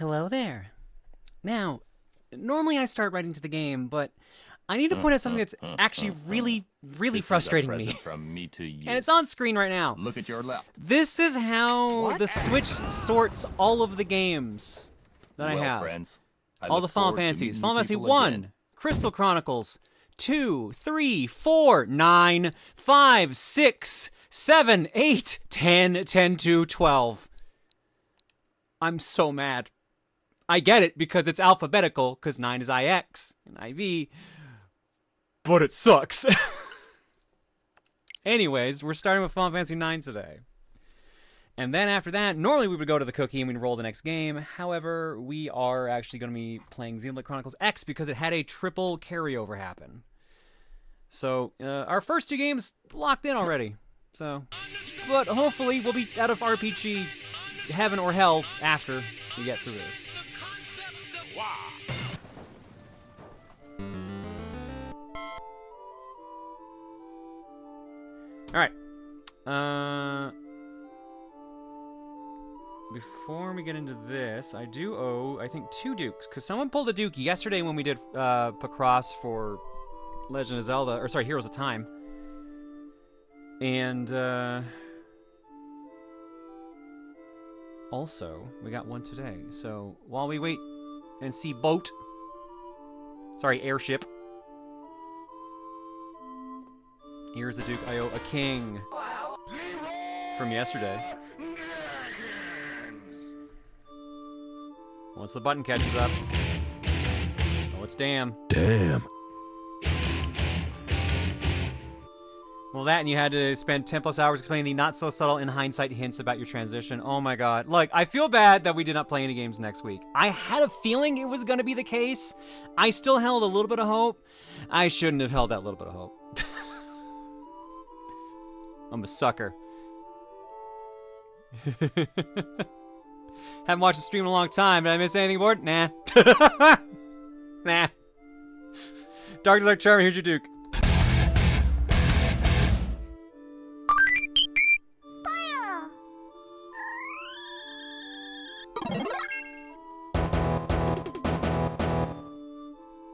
Hello there. Now, normally I start right into the game, but I need to point out something that's actually really This frustrating is a me. present from me to you. And it's on screen right now. Look at your left. This is how the Switch sorts all of the games that I have. Friends, I All look the Final forward to Fantasies. meeting Final you Fantasy people 1, again. Crystal Chronicles, 2, 3, 4, 9, 5, 6, 7, 8, 10, 10 to 12. I'm so mad. I get it because it's alphabetical, because 9 is IX and IV, but it sucks. Anyways, we're starting with Final Fantasy 9 today. And then after that, normally we would go to the cookie and we'd roll the next game. However, we are actually going to be playing Xenoblade Chronicles X because it had a triple carryover happen. So, our first two games locked in already. So, but hopefully we'll be out of RPG heaven or hell after we get through this. Alright. Before we get into this, I do owe, I think, 2 dukes. Because someone pulled a duke yesterday when we did Pacross for Legend of Zelda, or sorry, Heroes of Time. And, also, we got one today. So, while we wait and see boat, sorry, airship. Here's the Duke I owe a king from yesterday. Once the button catches up. Oh, it's damn. Damn. Well, that and you had to spend 10 plus hours explaining the not so subtle in hindsight hints about your transition. Oh my god. Look, I feel bad that we did not play any games next week. I had a feeling it was going to be the case. I still held a little bit of hope. I shouldn't have held that little bit of hope. I'm a sucker. Haven't watched the stream in a long time. Did I miss anything aboard? Nah. Nah. Dark Charmer, here's your Duke.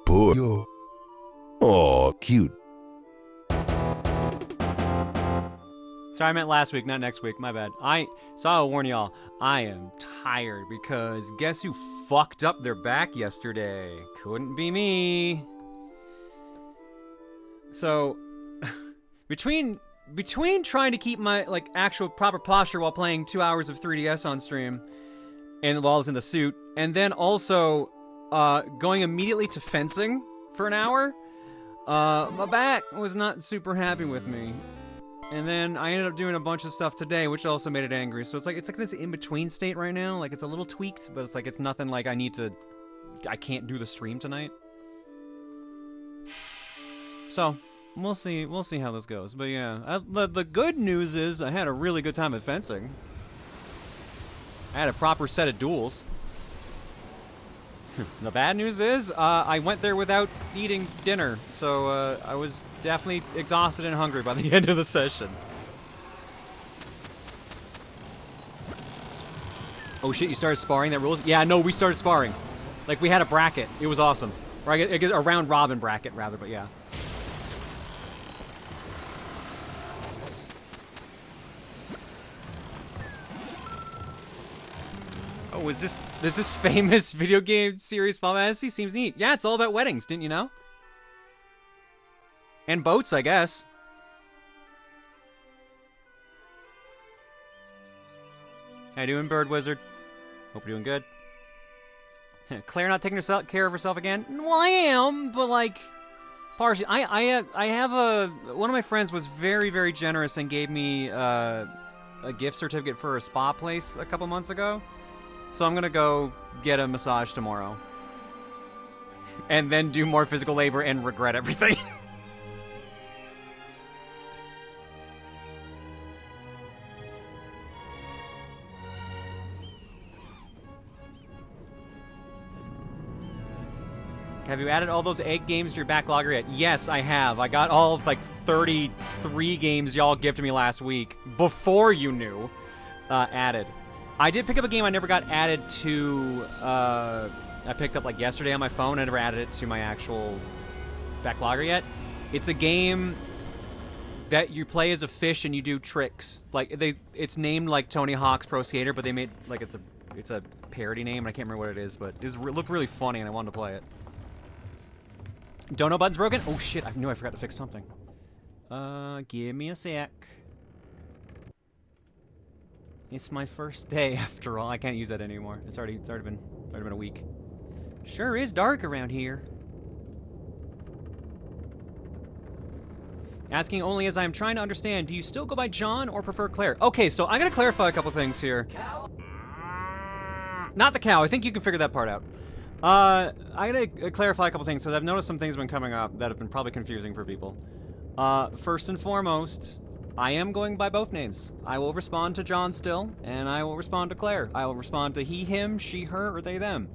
Poor. Oh, cute. Sorry, I meant last week, not next week. My bad. So I'll warn y'all, I am tired because guess who fucked up their back yesterday? Couldn't be me. So, between trying to keep my actual proper posture while playing 2 hours of 3DS on stream, and while I was in the suit, and then also going immediately to fencing for an hour, my back was not super happy with me. And then I ended up doing a bunch of stuff today, which also made it angry. So it's like this in-between state right now. Like, it's a little tweaked, but it's nothing like I can't do the stream tonight. So, we'll see how this goes. But yeah, the good news is I had a really good time at fencing. I had a proper set of duels. The bad news is, I went there without eating dinner, so I was definitely exhausted and hungry by the end of the session. Oh shit, you started sparring? That rules? Yeah, no, we started sparring. Like, we had a bracket. It was awesome. Or I guess a round robin bracket, rather, but yeah. Oh, is this famous video game series Final Fantasy? Seems neat. Yeah, it's all about weddings, didn't you know? And boats, I guess. How you doing, Bird Wizard? Hope you're doing good. Claire not taking care of herself again? Well, I am, but partially. I have one of my friends was very, very generous and gave me a gift certificate for a spa place a couple months ago. So I'm gonna go get a massage tomorrow. And then do more physical labor and regret everything. Have you added all those egg games to your backlogger yet? Yes, I have. I got all 33 games y'all gifted me last week before you knew added. I did pick up a game I never got added to, I picked up like yesterday on my phone. I never added it to my actual backlogger yet. It's a game that you play as a fish and you do tricks. Like it's named like Tony Hawk's Pro Skater, but they made like it's a parody name, and I can't remember what it is, but it looked really funny and I wanted to play it. Don't know button's broken? Oh shit, I knew I forgot to fix something. Give me a sec. It's my first day after all. I can't use that anymore. It's already been a week. Sure is dark around here. Asking only as I'm trying to understand, do you still go by John or prefer Claire? Okay, so I gotta clarify a couple things here. Not the cow, I think you can figure that part out. I gotta clarify a couple things, because I've noticed some things have been coming up that have been probably confusing for people. First and foremost, I am going by both names. I will respond to John still, and I will respond to Claire. I will respond to he, him, she, her, or they, them.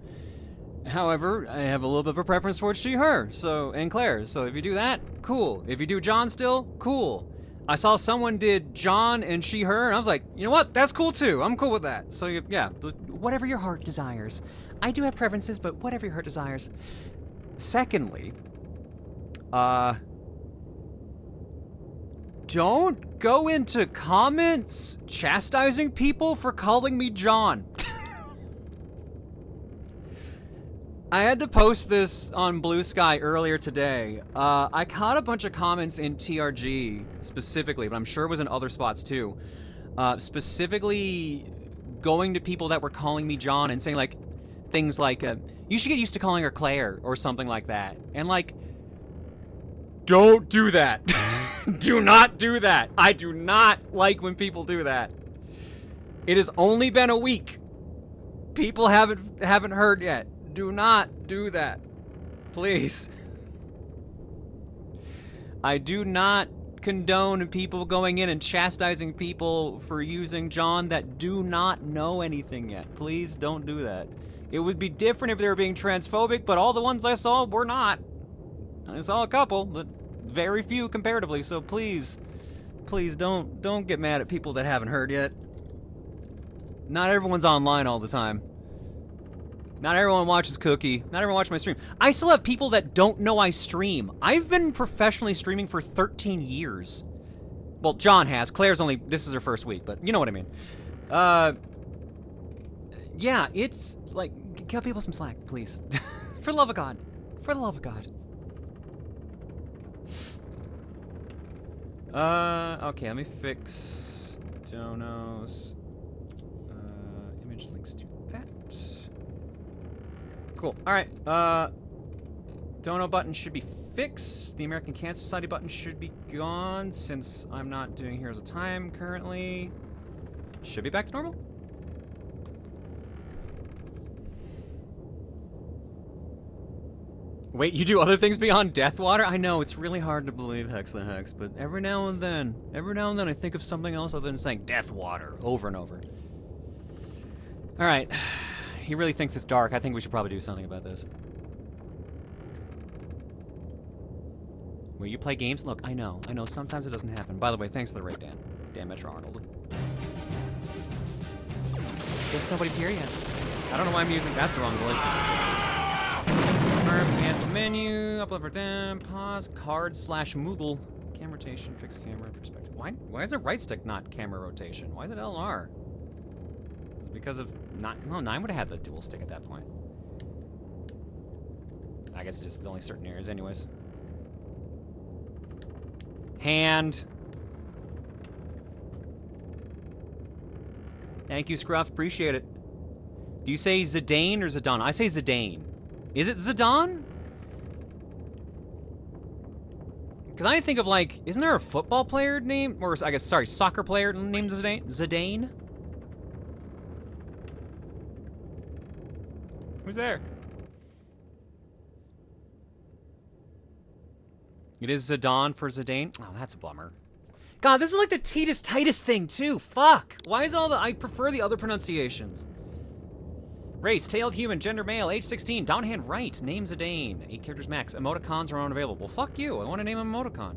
However, I have a little bit of a preference towards she, her, and Claire. So if you do that, cool. If you do John still, cool. I saw someone did John and she, her, and I was like, you know what? That's cool too. I'm cool with that. So yeah, whatever your heart desires. I do have preferences, but whatever your heart desires. Secondly, don't go into comments chastising people for calling me John. I had to post this on Blue Sky earlier today. I caught a bunch of comments in TRG specifically, but I'm sure it was in other spots too. Specifically going to people that were calling me John and saying like things like, you should get used to calling her Claire or something like that. And like, don't do that. Do not do that. I do not like when people do that. It has only been a week. People haven't heard yet. Do not do that. Please. I do not condone people going in and chastising people for using John that do not know anything yet. Please don't do that. It would be different if they were being transphobic, but all the ones I saw were not. I saw a couple, but very few comparatively, so please don't get mad at people that haven't heard yet. Not everyone's online all the time. Not everyone watches Cookie. Not everyone watches my stream. I still have people that don't know I stream. I've been professionally streaming for 13 years. Well, John has. Claire's this is her first week, but you know what I mean. Yeah, it's like, give people some slack, please. For the love of God. For the love of God. Okay, let me fix Donos. Image links to that. Cool. Alright, Dono button should be fixed. The American Cancer Society button should be gone since I'm not doing Heroes of Time currently. Should be back to normal. Wait, you do other things beyond Deathwater? I know, it's really hard to believe Hex the Hex, but every now and then I think of something else other than saying Deathwater over and over. Alright. He really thinks it's dark. I think we should probably do something about this. Where you play games? Look, I know. Sometimes it doesn't happen. By the way, thanks for the raid, Dan. Dan Metro Arnold. Guess nobody's here yet. I don't know why I'm using... That's the wrong voice. Confirm, cancel menu, upload for down, pause, card / Moogle. Camera rotation, fix camera perspective. Why is the right stick not camera rotation? Why is it LR? Because of 9. No, 9 would have had the dual stick at that point. I guess it's just only certain areas, anyways. Hand. Thank you, Scruff. Appreciate it. Do you say Zidane or Zidane? I say Zidane. Is it Zidane? Because I think of like, isn't there a football player named, or I guess, sorry, soccer player named Zidane? Zidane? Who's there? It is Zidane for Zidane? Oh, that's a bummer. God, this is like the Titus thing too. Fuck. Why is all the... I prefer the other pronunciations. Race, tailed human, gender male, age 16, down hand right, name Zidane. 8 characters max. Emoticons are unavailable. Well, fuck you. I want to name an emoticon.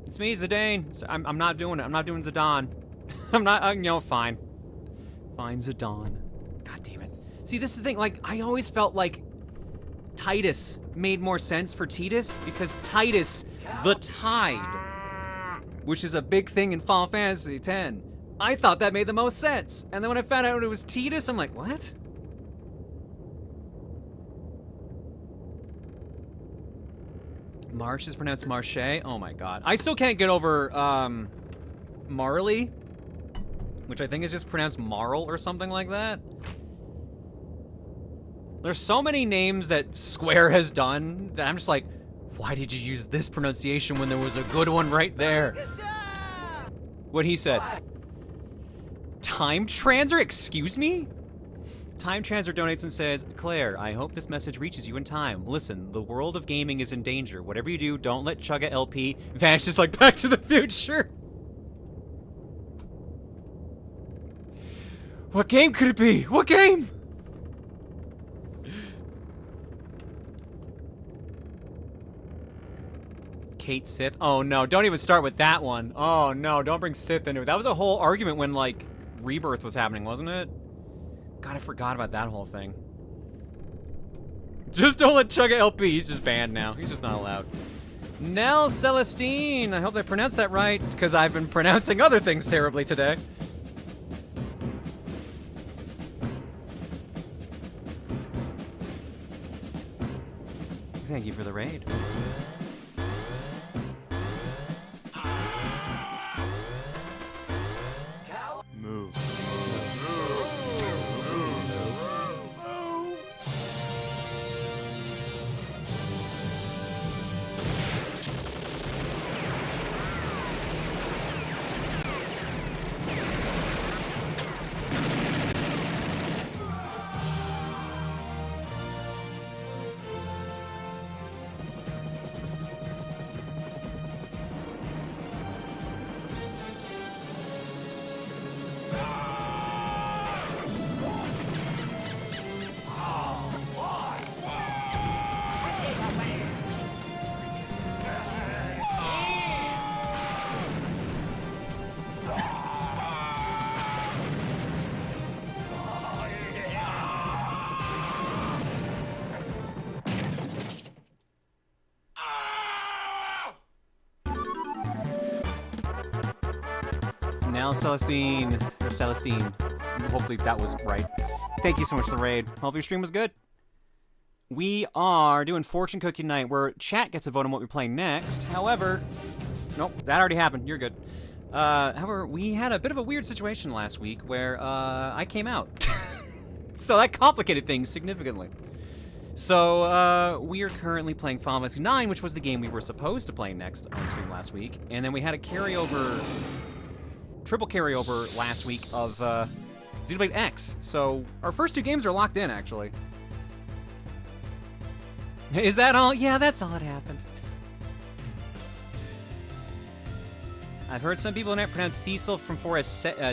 It's me, Zidane. I'm not doing it. I'm not doing Zidane. I'm not, you know, fine. Fine, Zidane. God damn it. See, this is the thing, like, I always felt like Titus made more sense for Titus because Titus, the Tide, which is a big thing in Final Fantasy X. I thought that made the most sense. And then when I found out it was Titus, I'm like, what? Marsh is pronounced Marche? Oh my god. I still can't get over, Marley, which I think is just pronounced Marl or something like that. There's so many names that Square has done that I'm just like, why did you use this pronunciation when there was a good one right there? What he said. Time Transer? Excuse me? Time Transer donates and says, Claire, I hope this message reaches you in time. Listen, the world of gaming is in danger. Whatever you do, don't let Chugga LP vanish just like Back to the Future. What game could it be? What game? Kate Sith? Oh no, don't even start with that one. Oh no, don't bring Sith into it. That was a whole argument when, like, Rebirth was happening, wasn't it? God, I forgot about that whole thing. Just don't let Chugga LP. He's just banned now. He's just not allowed. Nell Celestine. I hope I pronounced that right, because I've been pronouncing other things terribly today. Thank you for the raid. Move. Now Celestine, or Celestine. Hopefully that was right. Thank you so much for the raid. Hope your stream was good. We are doing Fortune Cookie Night, where chat gets a vote on what we're playing next. However, nope, that already happened. You're good. However, we had a bit of a weird situation last week where I came out. So that complicated things significantly. So, we are currently playing Final Fantasy IX, which was the game we were supposed to play next on stream last week. And then we had a carryover, triple carryover last week of Xenoblade X. So, our first two games are locked in, actually. Is that all? Yeah, that's all that happened. I've heard some people not pronounce Cecil from 4 as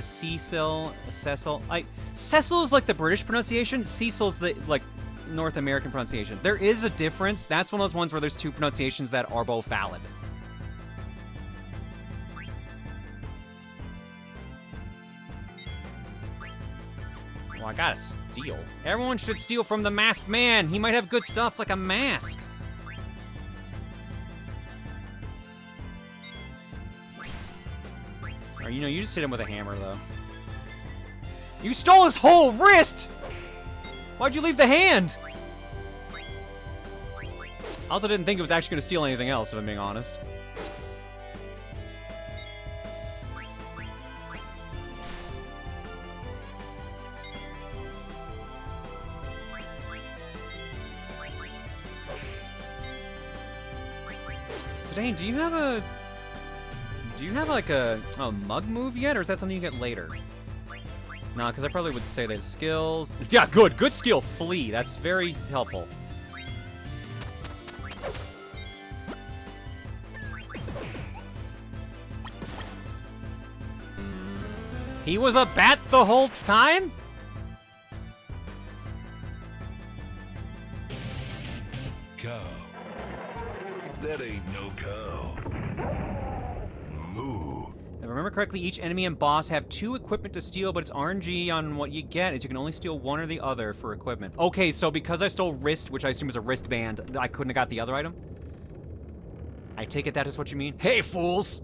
Cecil, Cecil. Cecil is like the British pronunciation. Cecil's the, like, North American pronunciation. There is a difference. That's one of those ones where there's two pronunciations that are both valid. Well, I gotta steal. Everyone should steal from the masked man. He might have good stuff like a mask. Or, you know, you just hit him with a hammer, though. You stole his whole wrist! Why'd you leave the hand? I also didn't think it was actually gonna steal anything else, if I'm being honest. Today, do you have like a mug move yet, or is that something you get later? No, because I probably would say that skills. Yeah, good skill, flee. That's very helpful. He was a bat the whole time? Cow. That ain't no cow. Moo. If I remember correctly, each enemy and boss have 2 equipment to steal, but it's RNG on what you get, is you can only steal one or the other for equipment. Okay, so because I stole wrist, which I assume is a wristband, I couldn't have got the other item? I take it that is what you mean? Hey, fools!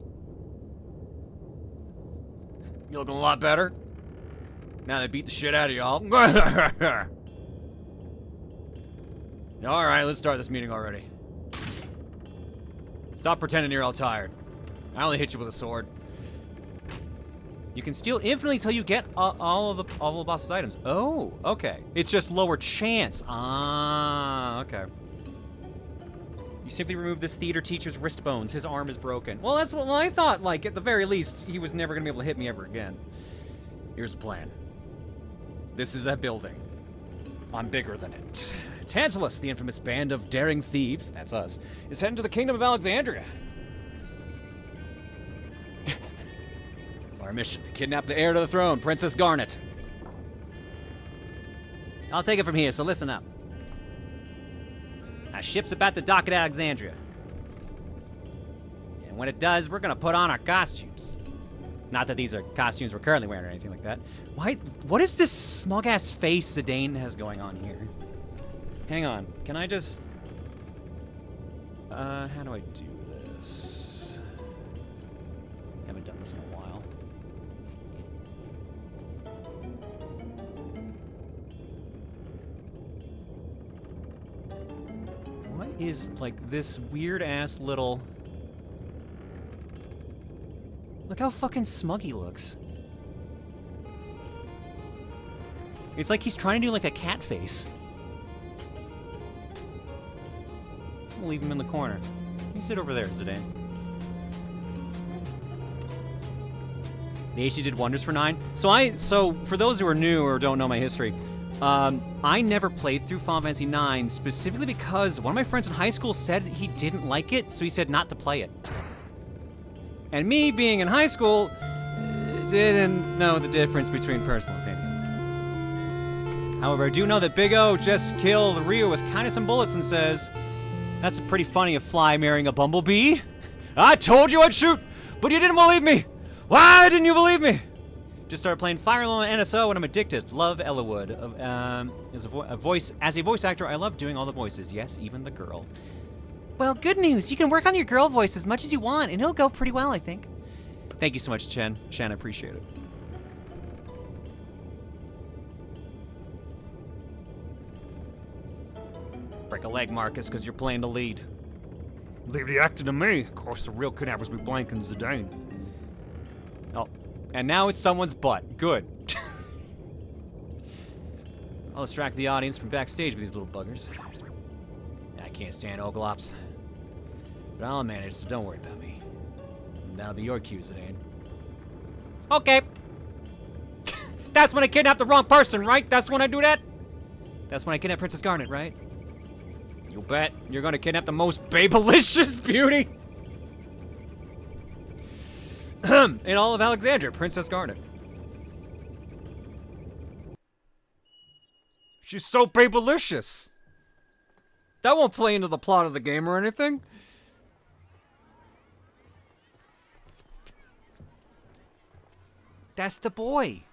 You looking a lot better? Now they beat the shit out of y'all. Alright, let's start this meeting already. Stop pretending you're all tired. I only hit you with a sword. You can steal infinitely until you get all of the boss's items. Oh, okay. It's just lower chance. Ah, okay. You simply remove this theater teacher's wrist bones. His arm is broken. Well, that's what I thought. Like, at the very least, he was never gonna be able to hit me ever again. Here's the plan. This is a building. I'm bigger than it. Tantalus, the infamous band of daring thieves, that's us, is heading to the Kingdom of Alexandria. Our mission, to kidnap the heir to the throne, Princess Garnet. I'll take it from here, so listen up. Our ship's about to dock at Alexandria. And when it does, we're gonna put on our costumes. Not that these are costumes we're currently wearing or anything like that. What is this smug-ass face Zidane has going on here? Hang on, can I just... how do I do this? Haven't done this in a while. What is, like, this weird-ass little... Look how fucking smug he looks. It's like he's trying to do, like, a cat face. We'll leave him in the corner. You sit over there, Zidane. The HD did wonders for 9. So for those who are new or don't know my history, I never played through Final Fantasy 9 specifically because one of my friends in high school said he didn't like it, so he said not to play it. And me, being in high school, didn't know the difference between personal opinion. However, I do know that Big O just killed Ryu with kind of some bullets and says, "That's pretty funny, a fly marrying a bumblebee. I told you I'd shoot, but you didn't believe me. Why didn't you believe me?" Just started playing Fire Emblem NSO and I'm addicted. Love Ellawood. As a voice actor, I love doing all the voices. Yes, even the girl. Well, good news. You can work on your girl voice as much as you want, and it'll go pretty well, I think. Thank you so much, Chen. Shan, I appreciate it. Break a leg, Marcus, because you're playing the lead. Leave the acting to me. Of course, the real kidnappers be Blank and Zidane. Oh, and now it's someone's butt. Good. I'll distract the audience from backstage with these little buggers. I can't stand Oglops. But I'll manage, so don't worry about me. That'll be your cue, Zidane. Okay. That's when I kidnap the wrong person, right? That's when I do that? That's when I kidnap Princess Garnet, right? You bet. You're gonna kidnap the most babelicious beauty in all of Alexandria, Princess Garnet. She's so babelicious. That won't play into the plot of the game or anything. That's the boy.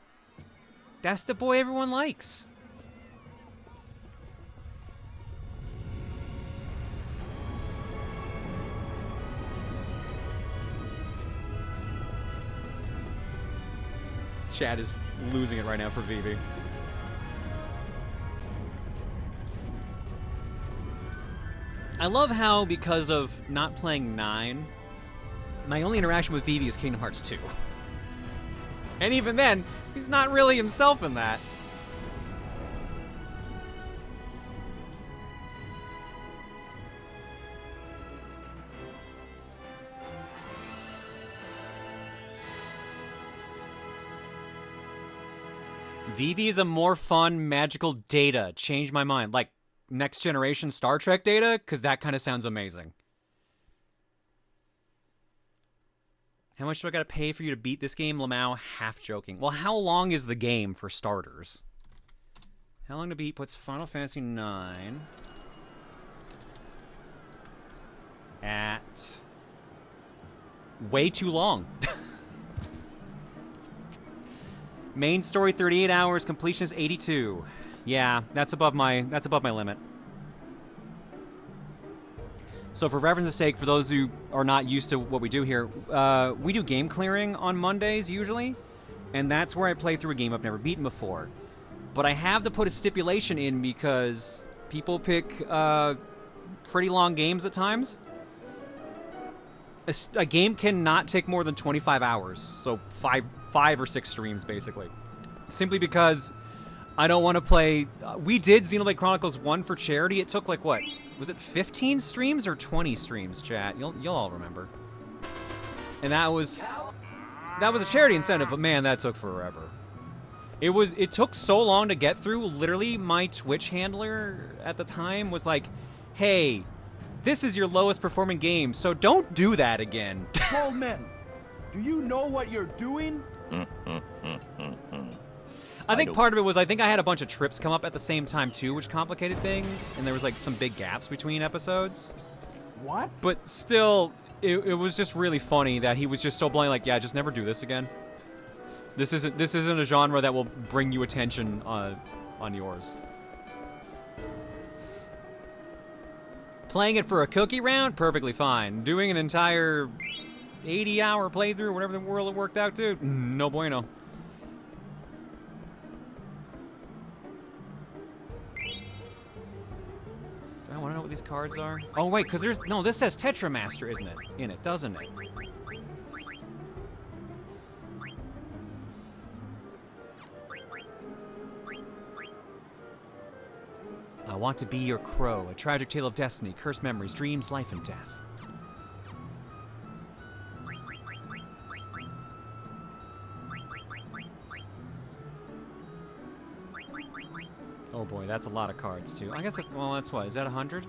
That's the boy everyone likes. Chad is losing it right now for Vivi. I love how, because of not playing 9, my only interaction with Vivi is Kingdom Hearts 2. And even then, he's not really himself in that. Vivi is a more fun, magical Data. Changed my mind. Like, Next Generation Star Trek Data, because that kind of sounds amazing. How much do I gotta pay for you to beat this game, Lamau? Half joking. Well, how long is the game, for starters? How long to beat? Puts Final Fantasy 9 at way too long. Main story 38 hours, completion is 82. Yeah, that's above my limit. So for reference's sake, for those who are not used to what we do here, we do game clearing on Mondays usually, and that's where I play through a game I've never beaten before. But I have to put a stipulation in because people pick pretty long games at times. A game cannot take more than 25 hours, so five or 6 streams basically. Simply because I don't want to play. We did Xenoblade Chronicles 1 for charity. It took like what? Was it 15 streams or 20 streams, chat? You'll all remember. And that was a charity incentive, but man, that took forever. It took so long to get through. Literally, my Twitch handler at the time was like, "Hey, this is your lowest performing game, so don't do that again." Old men, do you know what you're doing? I think part of it was I think I had a bunch of trips come up at the same time too, which complicated things, and there was like some big gaps between episodes. What? But still, it was just really funny that he was just so blunt, like, yeah, just never do this again. This isn't a genre that will bring you attention on yours. Playing it for a cookie round, perfectly fine. Doing an entire 80-hour playthrough, whatever the world it worked out to, no bueno. I want to know what these cards are. Oh wait, because this says Tetramaster, isn't it? In it, doesn't it? I want to be your crow, a tragic tale of destiny, cursed memories, dreams, life, and death. Oh boy, that's a lot of cards too. I guess that's what, is that 100?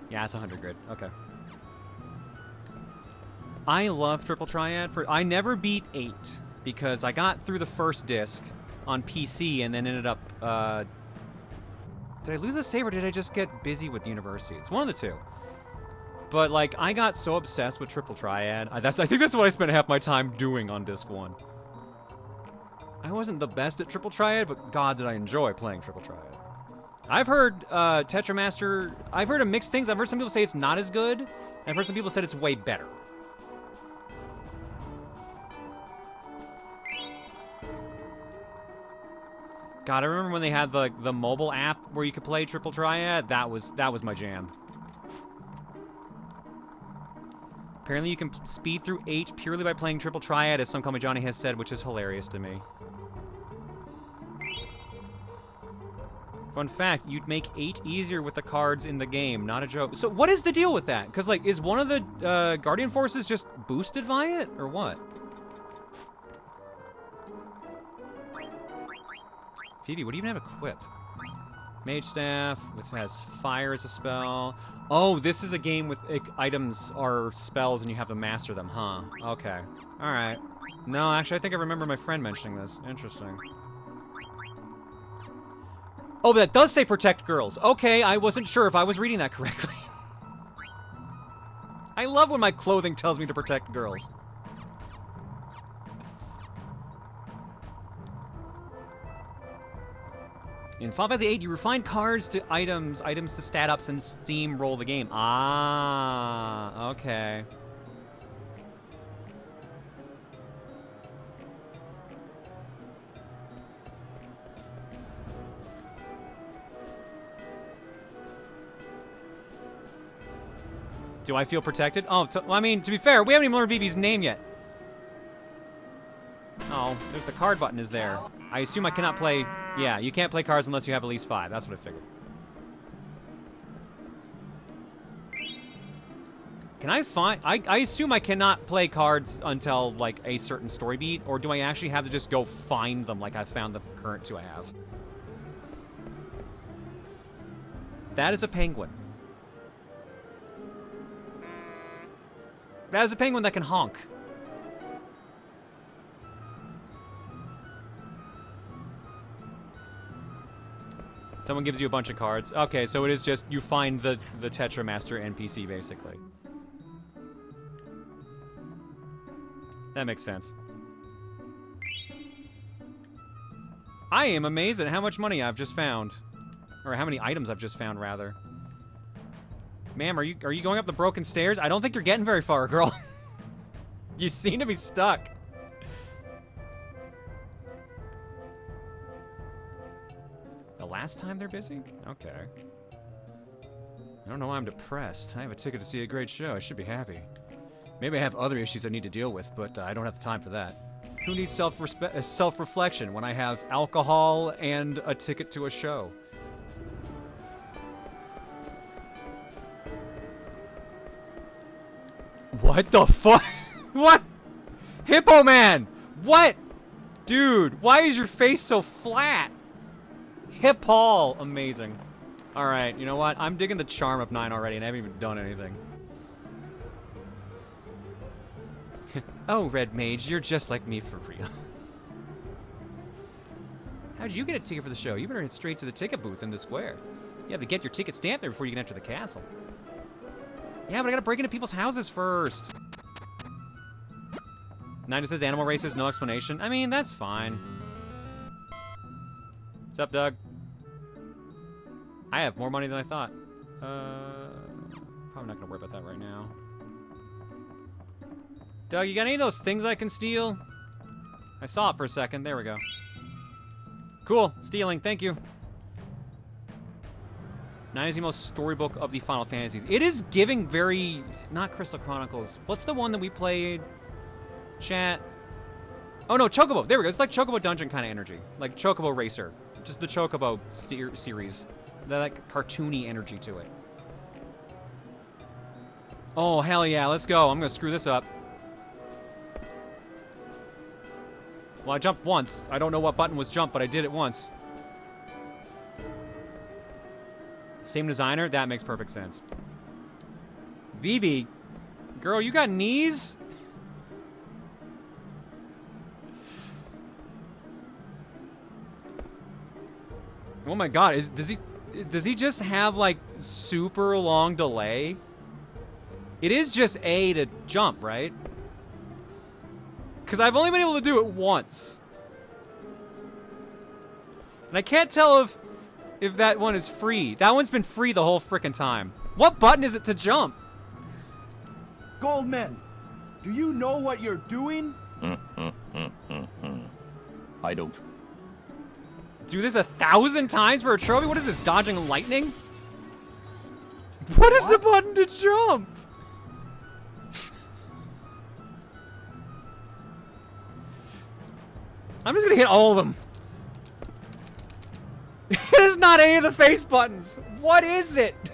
Yeah, it's 100 grid, okay. I love Triple Triad. I never beat 8 because I got through the first disc on PC and then ended up, did I lose a save or did I just get busy with university? It's one of the two. But like, I got so obsessed with Triple Triad. I think that's what I spent half my time doing on disc 1. I wasn't the best at Triple Triad, but God, did I enjoy playing Triple Triad. I've heard Tetramaster, I've heard of mixed things. I've heard some people say it's not as good. I've heard some people said it's way better. God, I remember when they had the mobile app where you could play Triple Triad. That was my jam. Apparently you can speed through 8 purely by playing Triple Triad, as some Call Me Johnny has said, which is hilarious to me. Fun fact, you'd make 8 easier with the cards in the game, not a joke. So what is the deal with that? Because, like, is one of the Guardian Forces just boosted by it, or what? Phoebe, what do you even have equipped? Mage Staff, which has Fire as a spell. Oh, this is a game with items or spells and you have to master them, huh? Okay. Alright. No, actually, I think I remember my friend mentioning this. Interesting. Oh, but that does say protect girls. Okay, I wasn't sure if I was reading that correctly. I love when my clothing tells me to protect girls. In Final Fantasy VIII, you refine cards to items to stat ups, and steamroll the game. Ah, okay. Do I feel protected? Oh, well, I mean, to be fair, we haven't even learned Vivi's name yet. Oh, there's the card button is there. I assume I cannot play... Yeah, you can't play cards unless you have at least 5. That's what I figured. Can I find... I assume I cannot play cards until, like, a certain story beat, or do I actually have to just go find them like I found the current 2 I have? That is a penguin. That is a penguin that can honk. Someone gives you a bunch of cards. Okay, so it is just you find the Tetramaster NPC, basically. That makes sense. I am amazed at how much money I've just found. Or how many items I've just found, rather. Ma'am, are you going up the broken stairs? I don't think you're getting very far, girl. You seem to be stuck. The last time they're busy? Okay. I don't know why I'm depressed. I have a ticket to see a great show. I should be happy. Maybe I have other issues I need to deal with, but I don't have the time for that. Who needs self-reflection when I have alcohol and a ticket to a show? What the fuck? What? Hippo Man! What? Dude, why is your face so flat? Hip Hall! Amazing. Alright, you know what? I'm digging the charm of 9 already and I haven't even done anything. Oh, Red Mage, you're just like me for real. How'd you get a ticket for the show? You better head straight to the ticket booth in the square. You have to get your ticket stamped there before you can enter the castle. Yeah, but I gotta break into people's houses first. Nina says animal races, no explanation. I mean, that's fine. What's up, Doug? I have more money than I thought. Probably not gonna worry about that right now. Doug, you got any of those things I can steal? I saw it for a second. There we go. Cool. Stealing. Thank you. 9 is the most storybook of the Final Fantasies. It is giving very... Not Crystal Chronicles. What's the one that we played? Chat. Oh, no. Chocobo. There we go. It's like Chocobo Dungeon kind of energy. Like Chocobo Racer. Just the Chocobo series. That like cartoony energy to it. Oh, hell yeah. Let's go. I'm going to screw this up. Well, I jumped once. I don't know what button was jump, but I did it once. Same designer? That makes perfect sense. Vivi, girl, you got knees? Oh my god, does he just have like super long delay? It is just A to jump, right? Because I've only been able to do it once. And I can't tell if that one is free. That one's been free the whole frickin' time. What button is it to jump? Goldman, do you know what you're doing? I don't. Do this 1,000 times for a trophy? What is this, dodging lightning? What is the button to jump? I'm just gonna hit all of them. It is not any of the face buttons. What is it?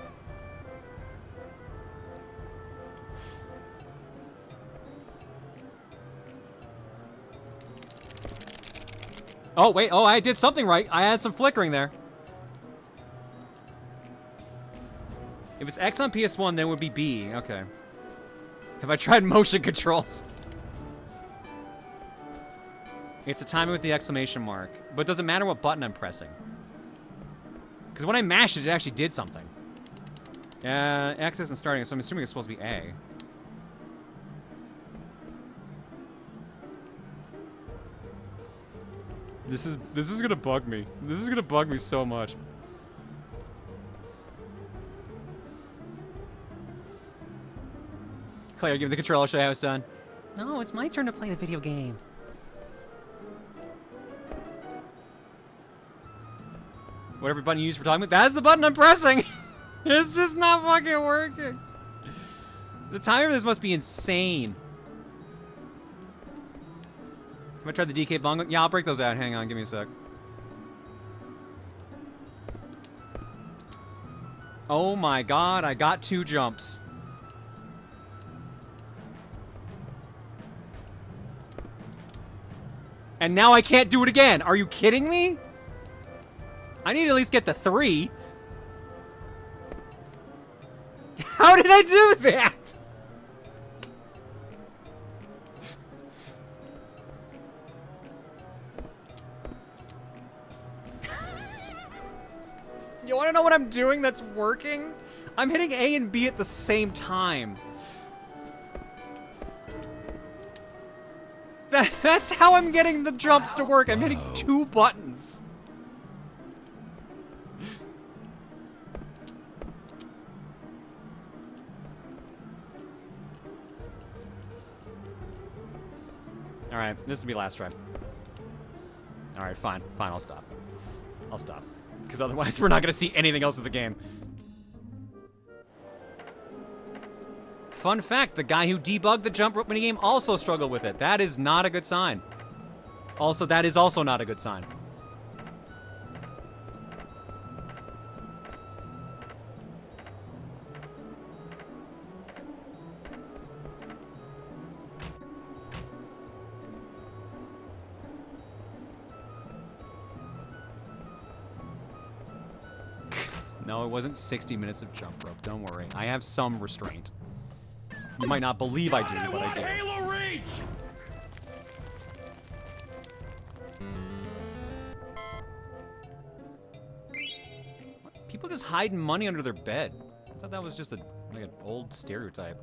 Oh, wait. Oh, I did something right. I had some flickering there. If it's X on PS1, then it would be B. Okay. Have I tried motion controls? It's a timing with the exclamation mark. But it doesn't matter what button I'm pressing. Because when I mashed it, it actually did something. X isn't starting, so I'm assuming it's supposed to be A. This is gonna bug me. This is gonna bug me so much. Claire, give the controller, show you how it's done. No, it's my turn to play the video game. Whatever button you use for talking about, that's the button I'm pressing! It's just not fucking working. The timer of this must be insane. Have I tried the DK bongo? Yeah, I'll break those out. Hang on, give me a sec. Oh my god, I got 2 jumps. And now I can't do it again. Are you kidding me? I need to at least get to 3. How did I do that? You wanna know what I'm doing that's working? I'm hitting A and B at the same time. That's how I'm getting the jumps to work. I'm hitting 2 buttons. Alright, this will be last try. Alright, fine. Fine, I'll stop. I'll stop. Because otherwise we're not going to see anything else of the game. Fun fact, the guy who debugged the jump rope minigame also struggled with it. That is not a good sign. Also, that is also not a good sign. No, it wasn't 60 minutes of jump rope. Don't worry. I have some restraint. You might not believe I do, but I do. Halo Reach! People just hiding money under their bed. I thought that was just like an old stereotype.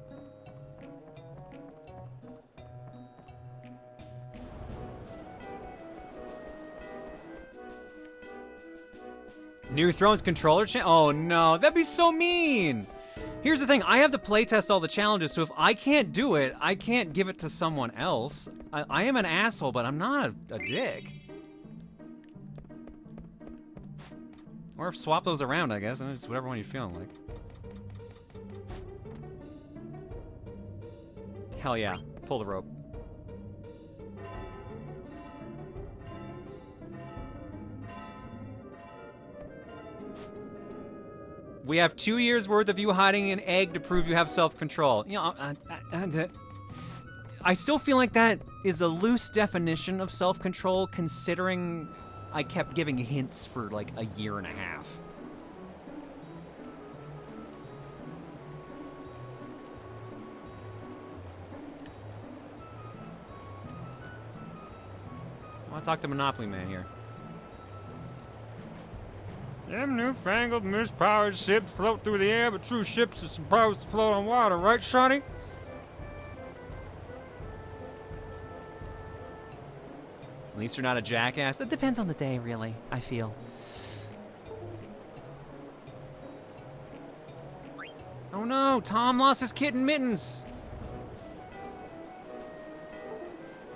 New Thrones controller oh no, that'd be so mean! Here's the thing, I have to playtest all the challenges, so if I can't do it, I can't give it to someone else. I am an asshole, but I'm not a dick. Or swap those around, I guess. I mean, it's whatever one you're feeling like. Hell yeah, pull the rope. We have 2 years worth of you hiding an egg to prove you have self-control. You know, I still feel like that is a loose definition of self-control, considering I kept giving hints for like a year and a half. I want to talk to Monopoly Man here. Them newfangled, mispowered ships float through the air, but true ships are supposed to float on water, right, Shawty? At least you're not a jackass. That depends on the day, really, I feel. Oh no, Tom lost his kitten Mittens.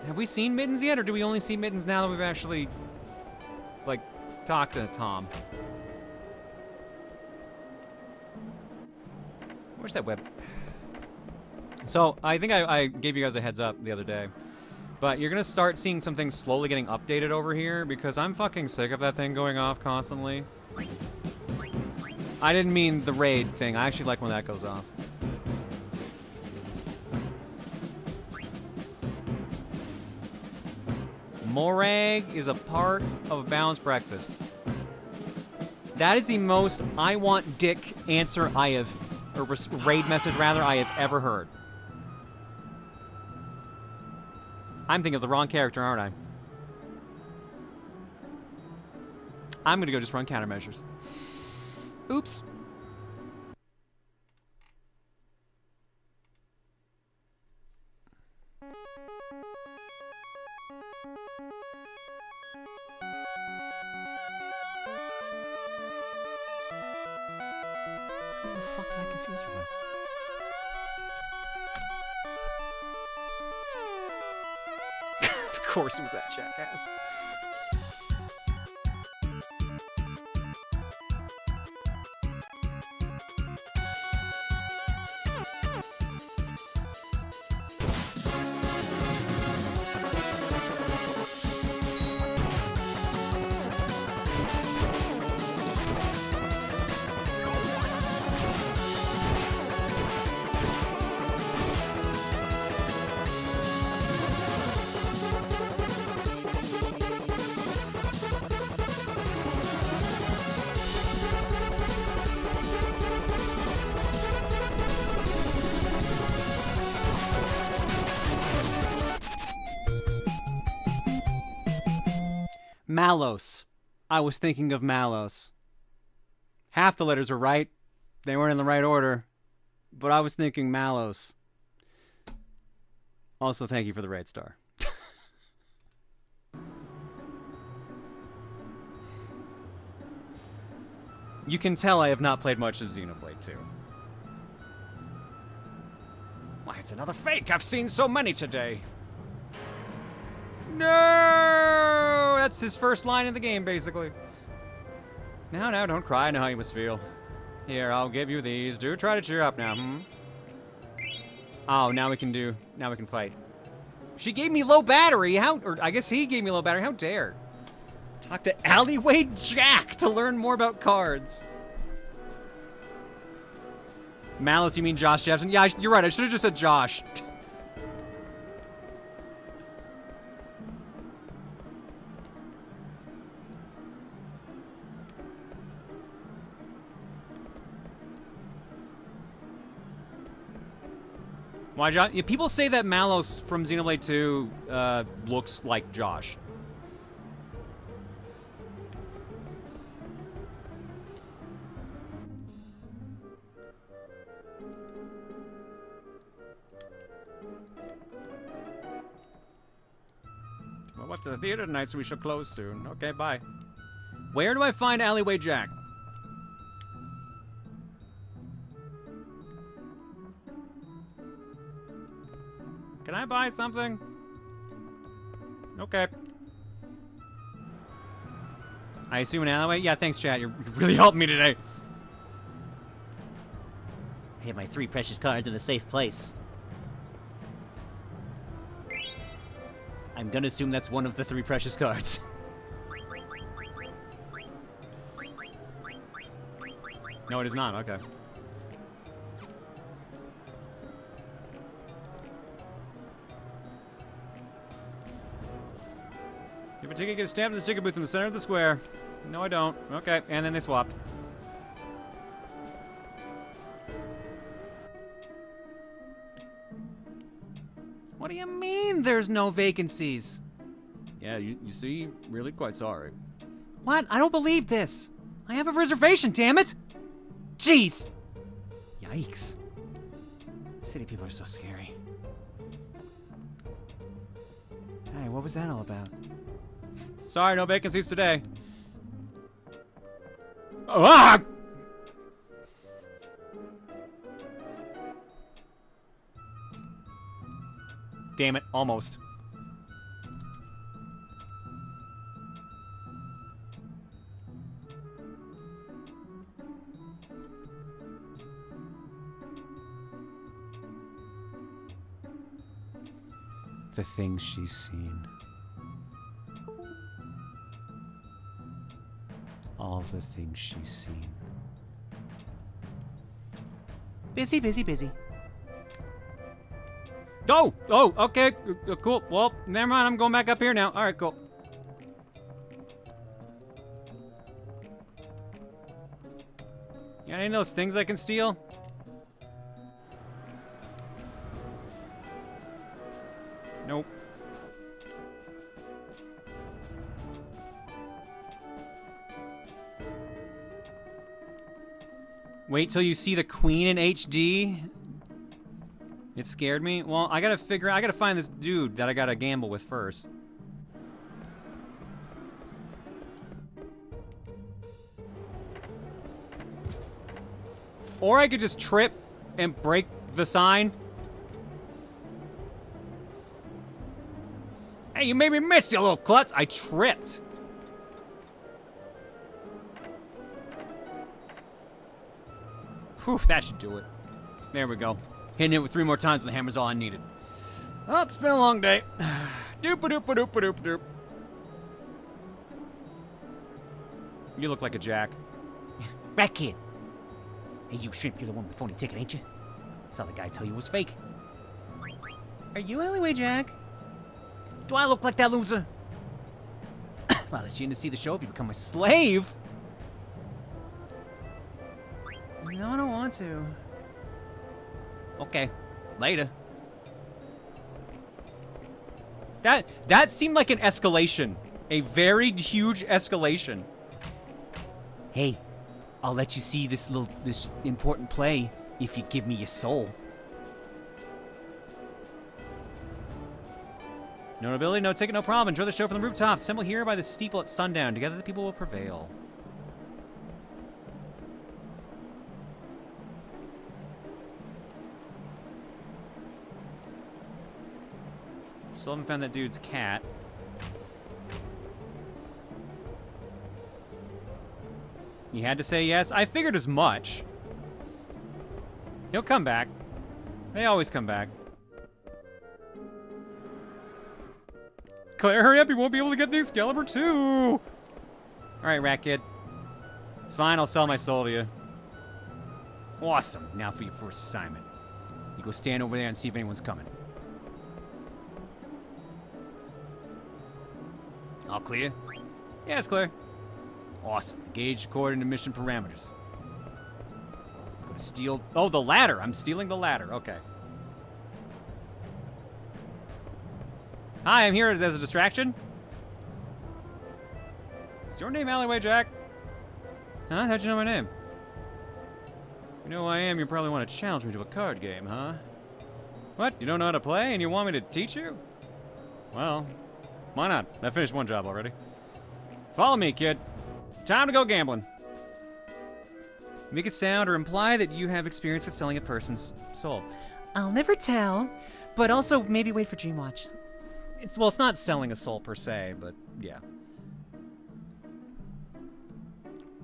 Have we seen Mittens yet, or do we only see Mittens now that we've actually, like, talked to Tom? Where's that web? So, I think I gave you guys a heads up the other day. But you're gonna start seeing some things slowly getting updated over here because I'm fucking sick of that thing going off constantly. I didn't mean the raid thing. I actually like when that goes off. Morag is a part of a balanced breakfast. That is the most I want dick answer I have, or raid message rather, I have ever heard. I'm thinking of the wrong character, aren't I? I'm gonna go just run countermeasures. Oops. What the fuck did I confuse her with? Of course it was that jackass. Malos. I was thinking of Malos. Half the letters were right. They weren't in the right order. But I was thinking Malos. Also, thank you for the raid star. You can tell I have not played much of Xenoblade 2. Why, it's another fake! I've seen so many today! No! That's his first line in the game, basically. No, don't cry. I know how you must feel. Here, I'll give you these. Do try to cheer up now, Oh, now we can fight. She gave me low battery. Or I guess he gave me low battery. How dare? Talk to Alleyway Jack to learn more about cards. Malice, you mean Josh Jefferson? Yeah, you're right. I should have just said Josh. Why, Josh? Yeah, people say that Malos from Xenoblade 2 looks like Josh. Well, off to the theater tonight, so we shall close soon. Okay, bye. Where do I find Alleyway Jack? Can I buy something? Okay. I assume an alleyway? Yeah, thanks, chat. You're really helping me today. I have my 3 precious cards in a safe place. I'm gonna assume that's one of the 3 precious cards. No, it is not. Okay. If a ticket gets stamped in the ticket booth in the center of the square. No, I don't. Okay, and then they swap. What do you mean there's no vacancies? Yeah, you see, really quite sorry. What? I don't believe this. I have a reservation, damn it! Jeez! Yikes. City people are so scary. Hey, what was that all about? Sorry, no vacancies today. Oh, ah! Damn it, almost. The things she's seen. All the things she's seen. Busy, busy, busy. Oh, okay, cool. Well, never mind. I'm going back up here now. All right, cool. You got any of those things I can steal? Nope. Wait till you see the Queen in HD. It scared me. Well, I gotta find this dude that I gotta gamble with first. Or I could just trip and break the sign. Hey, you made me miss, you little klutz. I tripped. Whew, that should do it. There we go. Hitting it with 3 more times when the hammer's all I needed. Oh, it's been a long day. Doop-a-doop-a-doop-a-doop-a-doop. You look like a jack. Rat kid. Hey, you shrimp, you're the one with the phony ticket, ain't you? Saw the guy tell you it was fake. Are you Alleyway Jack? Do I look like that loser? I'll let you in to see the show if you become my slave. No, I don't want to. Okay, later. That seemed like an escalation. A very huge escalation. Hey, I'll let you see this important play if you give me your soul. No nobility, no ticket, no problem. Enjoy the show from the rooftop. Assemble here by the steeple at sundown. Together the people will prevail. Still haven't found that dude's cat. He had to say yes. I figured as much. He'll come back. They always come back. Claire, hurry up. You won't be able to get the Excalibur too. Alright, Rat Kid. Fine, I'll sell my soul to you. Awesome. Now for your first assignment. You go stand over there and see if anyone's coming. All clear? Yeah, it's clear. Awesome. Engage according to mission parameters. I'm gonna steal... Oh, the ladder! I'm stealing the ladder. Okay. Hi, I'm here as a distraction. Is your name Alleyway Jack? Huh? How'd you know my name? You know who I am, you probably want to challenge me to a card game, huh? What? You don't know how to play and you want me to teach you? Well, why not? I finished one job already. Follow me, kid. Time to go gambling. Make a sound or imply that you have experience with selling a person's soul. I'll never tell, but also maybe wait for Dreamwatch. Well, it's not selling a soul per se, but yeah.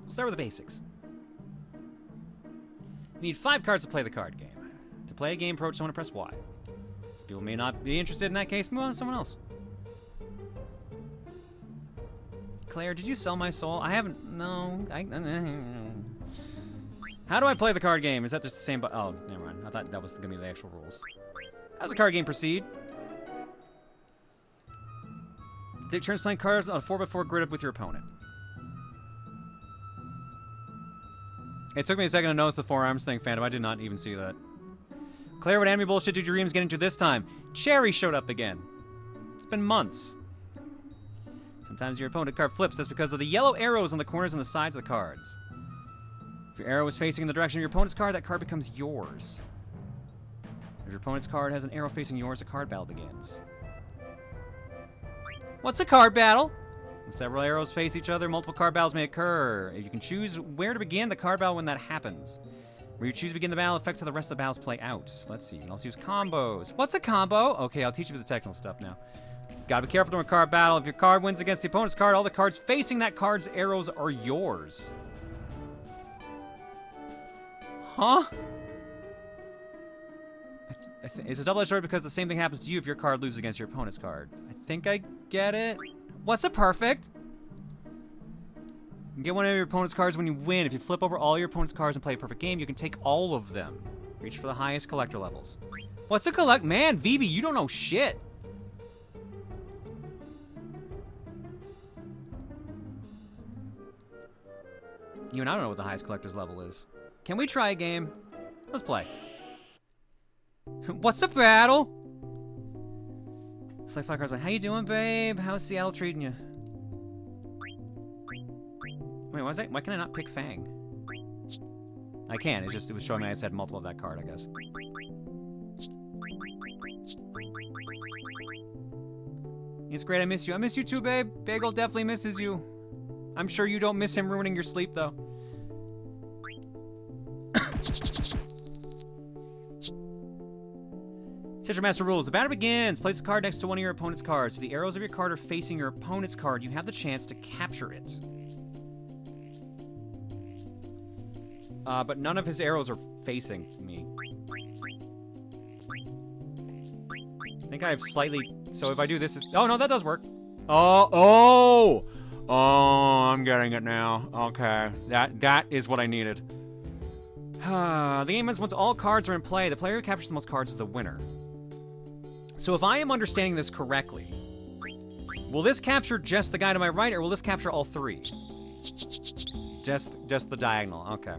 We'll start with the basics. You need 5 cards to play the card game. To play a game, approach someone to press Y. Some people may not be interested in that case, move on to someone else. Claire, did you sell my soul? I haven't, no. How do I play the card game? Is that just the same, oh, never mind. I thought that was gonna be the actual rules. How's the card game proceed? Take turns playing cards on a 4x4 grid with your opponent. It took me a second to notice the forearms thing, Phantom. I did not even see that. Claire, what anime bullshit did your dreams get into this time? Cherry showed up again. It's been months. Sometimes your opponent card flips. That's because of the yellow arrows on the corners and the sides of the cards. If your arrow is facing in the direction of your opponent's card, that card becomes yours. If your opponent's card has an arrow facing yours, a card battle begins. What's a card battle? When several arrows face each other, multiple card battles may occur. If you can choose where to begin the card battle when that happens. Where you choose to begin the battle affects how the rest of the battles play out. Let's see, you can also use combos. What's a combo? Okay, I'll teach you the technical stuff now. Gotta be careful during a card battle. If your card wins against the opponent's card, all the cards facing that card's arrows are yours. Huh? It's a double-edged sword because the same thing happens to you if your card loses against your opponent's card. I think I get it. What's a perfect? You can get one of your opponent's cards when you win. If you flip over all your opponent's cards and play a perfect game, you can take all of them. Reach for the highest collector levels. What's a collect? Man, Vivi, you don't know shit. You and I don't know what the highest collector's level is. Can we try a game? Let's play. What's a battle? Select 5 cards like, how you doing, babe? How's Seattle treating you? Wait, why can I not pick Fang? I can, it was showing me I just had multiple of that card, I guess. It's great, I miss you. I miss you too, babe. Bagel definitely misses you. I'm sure you don't miss him ruining your sleep, though. Signature Master rules. The battle begins. Place a card next to one of your opponent's cards. If the arrows of your card are facing your opponent's card, you have the chance to capture it. But none of his arrows are facing me. I think I have slightly... So if I do this... Oh, no, that does work. Oh, I'm getting it now. Okay, that is what I needed. The game ends once all cards are in play. The player who captures the most cards is the winner. So if I am understanding this correctly, will this capture just the guy to my right, or will this capture all 3? Just the diagonal. Okay.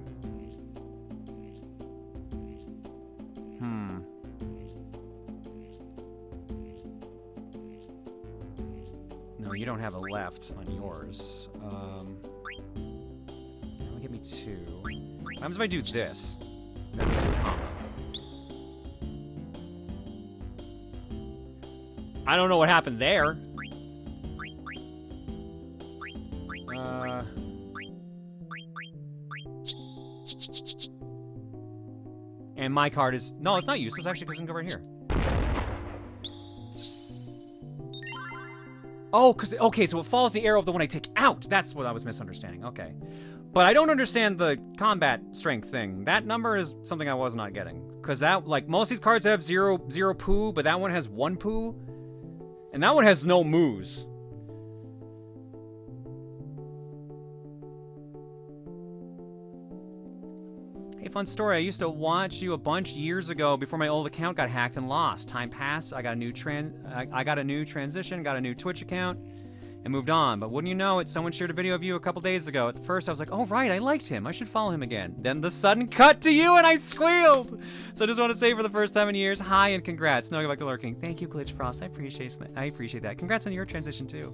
No, you don't have a left on yours. That'll give me 2. What happens if I do this? That just do a combo. I don't know what happened there. And my card is... No, it's not useless, actually, because it can go right here. Oh, okay, so it follows the arrow of the one I take out. That's what I was misunderstanding. Okay. But I don't understand the combat strength thing. That number is something I was not getting. Because that, like, most of these cards have zero poo, but that one has 1 poo. And that one has no moos. Hey, fun story. I used to watch you a bunch years ago before my old account got hacked and lost. Time passed. I got a new transition, got a new Twitch account, and moved on. But wouldn't you know it, someone shared a video of you a couple days ago. At first, I was like, oh, right, I liked him. I should follow him again. Then the sudden cut to you, and I squealed. So I just want to say for the first time in years, hi and congrats. No, go back to lurking. Thank you, Glitch Frost. I appreciate that. Congrats on your transition, too.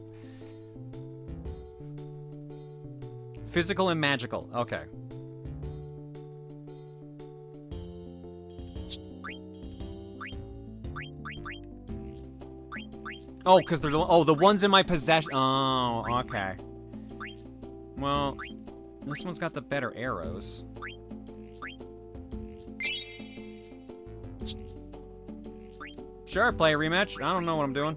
Physical and magical. Okay. Oh, because they're the ones in my possession. Oh, okay. Well, this one's got the better arrows. Sure, play a rematch. I don't know what I'm doing.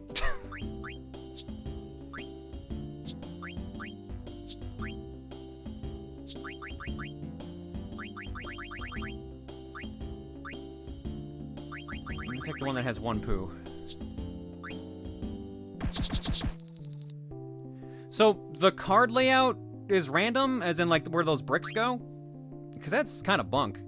Let me take the one that has 1 poo. So, the card layout is random, as in, like, where those bricks go? Because that's kind of bunk.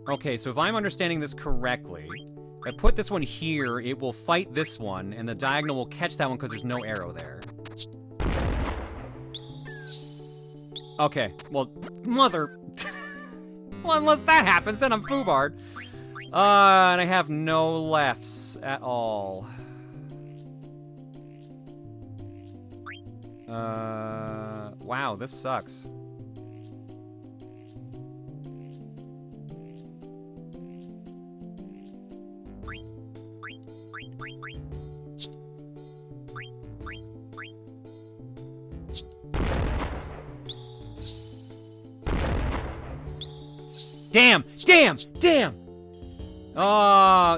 Okay, so if I'm understanding this correctly, if I put this one here, it will fight this one, and the diagonal will catch that one because there's no arrow there. Okay, well, mother... Well, unless that happens, then I'm foobarred. And I have no lefts at all. Wow, this sucks. Damn!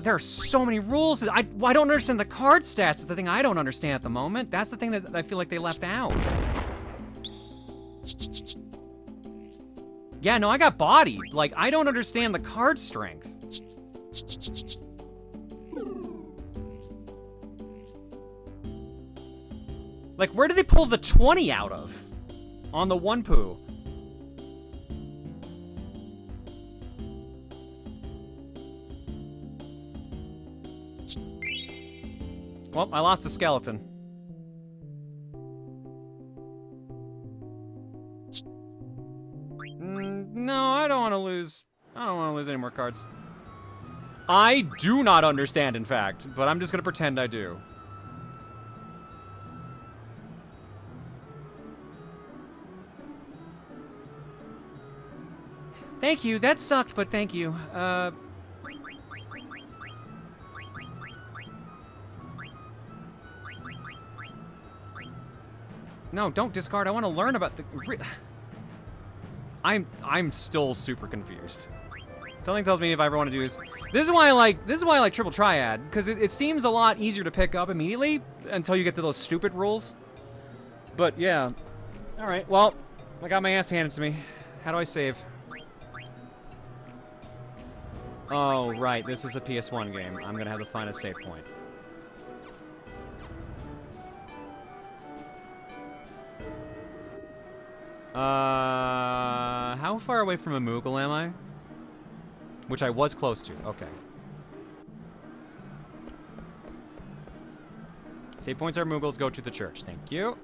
There are so many rules. I don't understand the card stats. Is the thing I don't understand at the moment. That's the thing that I feel like they left out. Yeah, no, I got bodied. Like, I don't understand the card strength. Like, where did they pull the 20 out of? On the 1 poo. Well, I lost a skeleton. No, I don't want to lose. I don't want to lose any more cards. I do not understand, in fact, but I'm just going to pretend I do. Thank you. That sucked, but thank you. No, don't discard. I want to learn about the... I'm still super confused. Something tells me if I ever want to do this... This is why I like Triple Triad, because it seems a lot easier to pick up immediately until you get to those stupid rules. But, yeah. Alright, well, I got my ass handed to me. How do I save? Oh, right. This is a PS1 game. I'm going to have to find a save point. How far away from a Moogle am I? Which I was close to. Okay. Save points are Moogles. Go to the church. Thank you.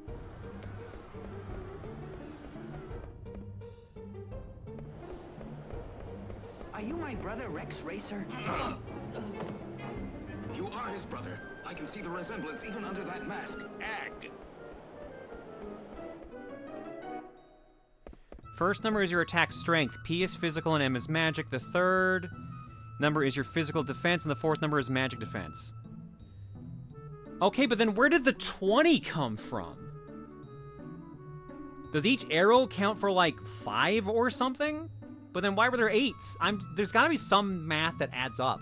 Are you my brother, Rex Racer? You are his brother. I can see the resemblance even under that mask. Ag. First number is your attack strength. P is physical and M is magic. The third number is your physical defense, and the fourth number is magic defense. Okay, but then where did the 20 come from? Does each arrow count for like 5 or something? But then why were there 8s? There's gotta be some math that adds up.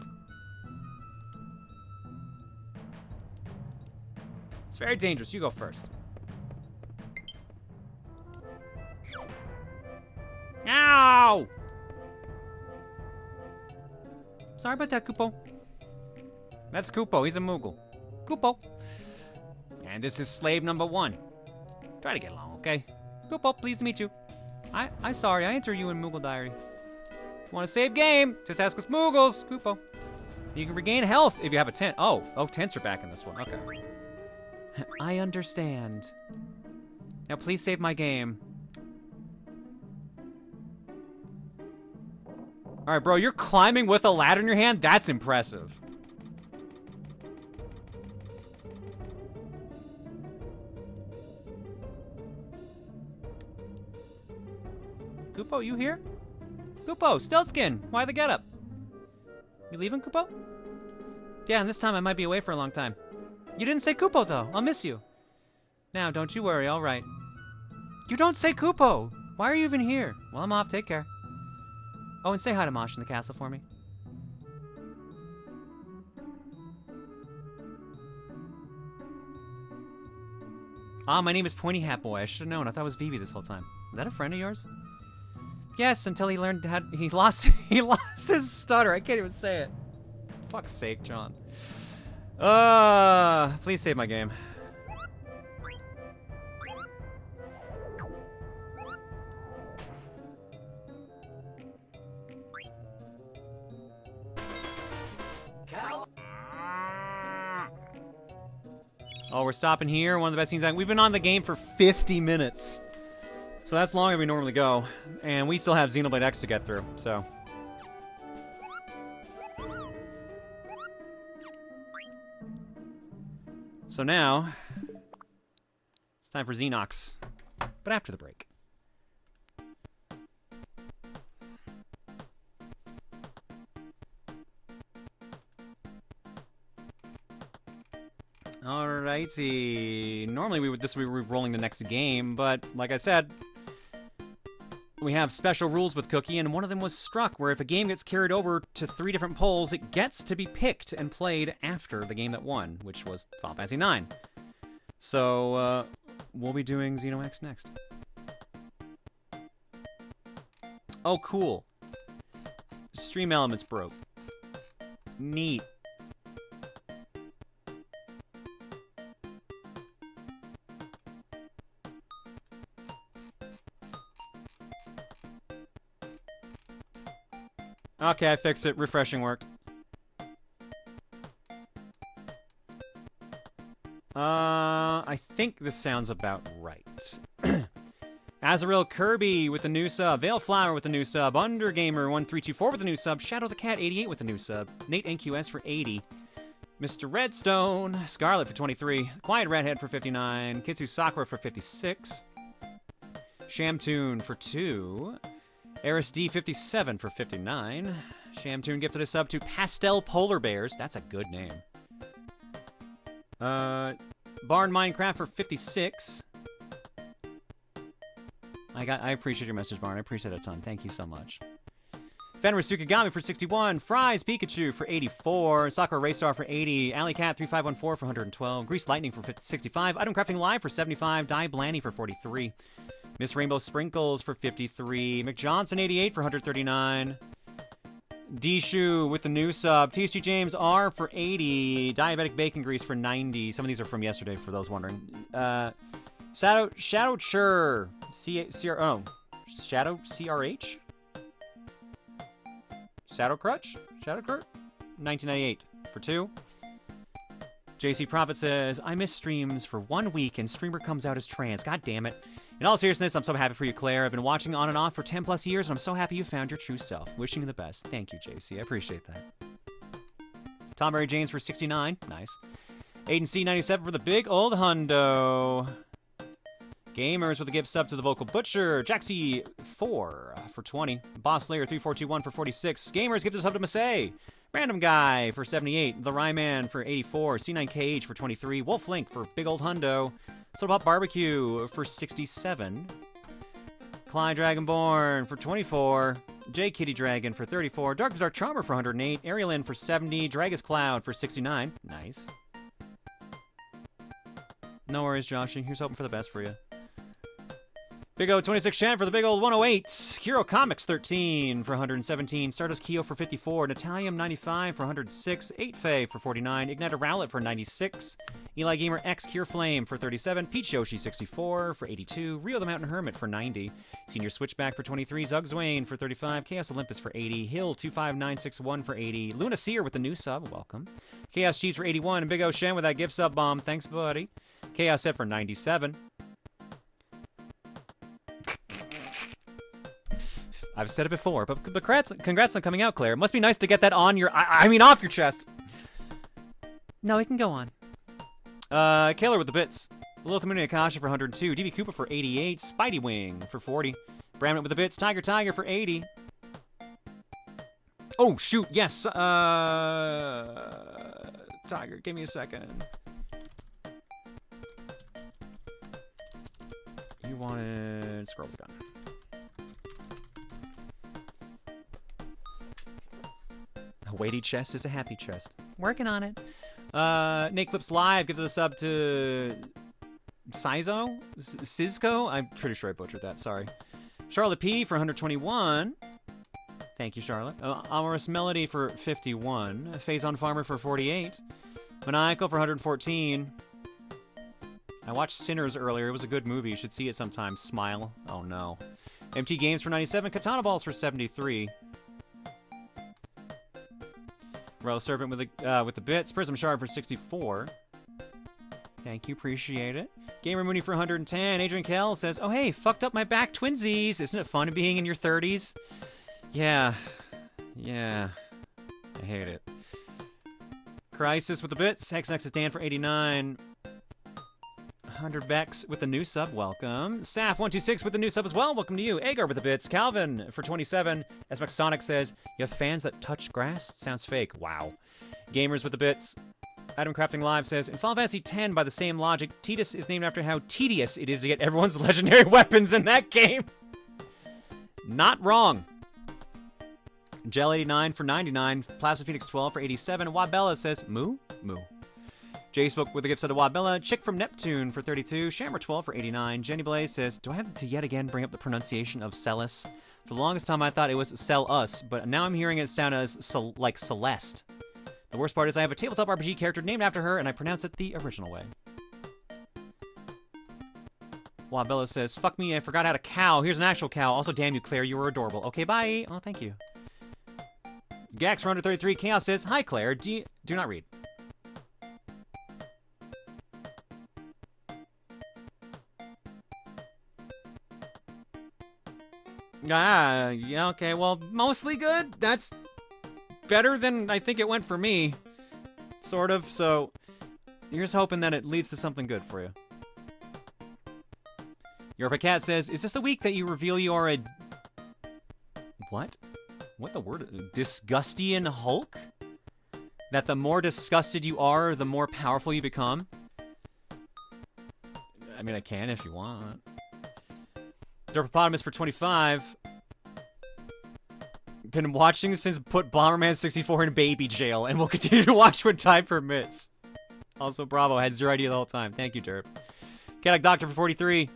It's very dangerous. You go first. Ow! Sorry about that, Koopo. That's Koopo. He's a Moogle. Koopo. And this is slave number 1. Try to get along, okay? Koopo, pleased to meet you. I'm sorry. I enter you in Moogle Diary. If you want to save game, just ask us Moogles. Koopo. You can regain health if you have a tent. Oh, tents are back in this one. Okay. I understand. Now please save my game. All right, bro, you're climbing with a ladder in your hand? That's impressive. Koopo, you here? Koopo, Stiltskin, why the getup? You leaving, Koopo? Yeah, and this time I might be away for a long time. You didn't say Koopo, though. I'll miss you. Now, don't you worry, all right. You don't say Koopo! Why are you even here? Well, I'm off. Take care. Oh, and say hi to Mosh in the castle for me. Ah, my name is Pointy Hat Boy. I should have known. I thought it was Vivi this whole time. Is that a friend of yours? Yes, until he learned how he lost his stutter. I can't even say it. Fuck's sake, John. Please save my game. Oh, we're stopping here. One of the best scenes. We've been on the game for 50 minutes. So that's longer than we normally go. And we still have Xenoblade X to get through, so. So now, it's time for Xenox. But after the break. Alrighty. Normally we would be rolling the next game, but like I said, we have special rules with Cookie, and one of them was struck, where if a game gets carried over to 3 different polls, it gets to be picked and played after the game that won, which was Final Fantasy IX. So, we'll be doing Xeno X next. Oh, cool. Stream elements broke. Neat. Okay, I fixed it. Refreshing worked. I think this sounds about right. Azrael Kirby with the new sub. Veilflower with the new sub. Undergamer1324 with the new sub. Shadow the Cat 88 with the new sub. Nate NQS for 80. Mr. Redstone. Scarlet for 23. Quiet Redhead for 59. Kitsu Sakura for 56. Shamtoon for 2. Aris D57 for 59. Shamtoon gifted a sub to Pastel Polar Bears. That's a good name. Barn Minecraft for 56. I appreciate your message, Barn. I appreciate it a ton. Thank you so much. Fenrir Tsukigami for 61. Fries Pikachu for 84. Sakura Raystar for 80. Alley Cat 3514 for 112. Grease Lightning for 65. Item Crafting Live for 75. Die Blanny for 43. Miss Rainbow Sprinkles for 53. McJohnson 88 for 139. Dishu with the new sub. TSG James R for 80. Diabetic Bacon Grease for 90. Some of these are from yesterday for those wondering. Shadow Chur. Shadow CRH? Shadow Crutch? 1998 for 2. JC Prophet says, I miss streams for 1 week and streamer comes out as trans. God damn it. In all seriousness, I'm so happy for you, Claire. I've been watching on and off for 10 plus years, and I'm so happy you found your true self. Wishing you the best. Thank you, JC. I appreciate that. Tom Mary James for 69. Nice. Aiden C97 for the big old hundo. Gamers with a gift sub to the Vocal Butcher. Jaxie 4 for 20. Boss Slayer 3421 for 46. Gamers gift a sub to Masay. Random Guy for 78. The Ryman for 84. C9KH for 23. Wolf Link for big old hundo. Soda Pop Barbecue for 67. Clyde Dragonborn for 24. J Kitty Dragon for 34. Dark the Dark Charmer for 108. Arielin for 70. Dragus Cloud for 69. Nice. No worries, Joshy. Here's hoping for the best for you. Big O 26 Shan for the big old 108. Hero Comics 13 for 117. Stardust Kyo for 54. Natalium 95 for 106. 8 Faye for 49. Igniter Rowlet for 96. Eli Gamer X Cure Flame for 37. Peach Yoshi 64 for 82. Rio the Mountain Hermit for 90. Senior Switchback for 23. Zugzwain for 35. Chaos Olympus for 80. Hill 25961 for 80. Luna Seer with the new sub. Welcome. Chaos Chiefs for 81. And Big O Shen with that gift sub bomb. Thanks, buddy. Chaos Set for 97. I've said it before, but congrats on coming out, Claire. It must be nice to get that on your, I mean off your chest. No, it can go on. Killer with the bits. Lilith Moon Akasha for 102. DB Koopa for 88. Spidey Wing for 40. Bramnet with the bits. Tiger for 80. Oh, shoot, yes. Tiger, give me a second. You wanted Scroll's Gun. A weighty chest is a happy chest. Working on it. Nate Clips Live gives it a sub to Sizo? Sizco? I'm pretty sure I butchered that, sorry. Charlotte P for 121. Thank you, Charlotte. Amorous Melody for 51. Phazon Farmer for 48. Maniacal for 114. I watched Sinners earlier. It was a good movie. You should see it sometime. Smile. Oh, no. MT Games for 97. Katana Balls for 73. Royal Serpent with the bits. Prism Shard for 64. Thank you, appreciate it. Gamer Mooney for 110. Adrian Kell says, oh hey, fucked up my back twinsies. Isn't it fun being in your 30s? Yeah. I hate it. Crisis with the bits. Hex Dan for 89. 100 Bex with the new sub, welcome. Saf126 with the new sub as well, welcome to you. Agar with the bits. Calvin for 27. SMX Sonic says, you have fans that touch grass? Sounds fake. Wow. Gamers with the bits. Item Crafting Live says, in Final Fantasy X, by the same logic, Tidus is named after how tedious it is to get everyone's legendary weapons in that game. Not wrong. Gel89 for 99. Plasma Phoenix 12 for 87. Wabella says, moo? Moo. J-Spoke with the gifts of the Wabella. Chick from Neptune for 32. Shammer 12 for 89. Jenny Blaze says, do I have to yet again bring up the pronunciation of Celis? For the longest time I thought it was Sell Us, but now I'm hearing it sound as like Celeste. The worst part is I have a tabletop RPG character named after her, and I pronounce it the original way. Wabella says, fuck me, I forgot how to cow. Here's an actual cow. Also, damn you, Claire, you were adorable. Okay, bye. Oh, thank you. Gax for 133. Chaos says, hi, Claire. Do not read. Yeah, okay, well, mostly good. That's better than I think it went for me. Sort of, so here's hoping that it leads to something good for you. Europa Cat says, is this the week that you reveal you are a... What? What the word? Disgustian Hulk? That the more disgusted you are, the more powerful you become? I mean, I can if you want. Derpopotamus for 25. Been watching since put Bomberman 64 in baby jail, and will continue to watch when time permits. Also, bravo, had zero idea the whole time. Thank you, Derp. Chaotic Doctor for 43.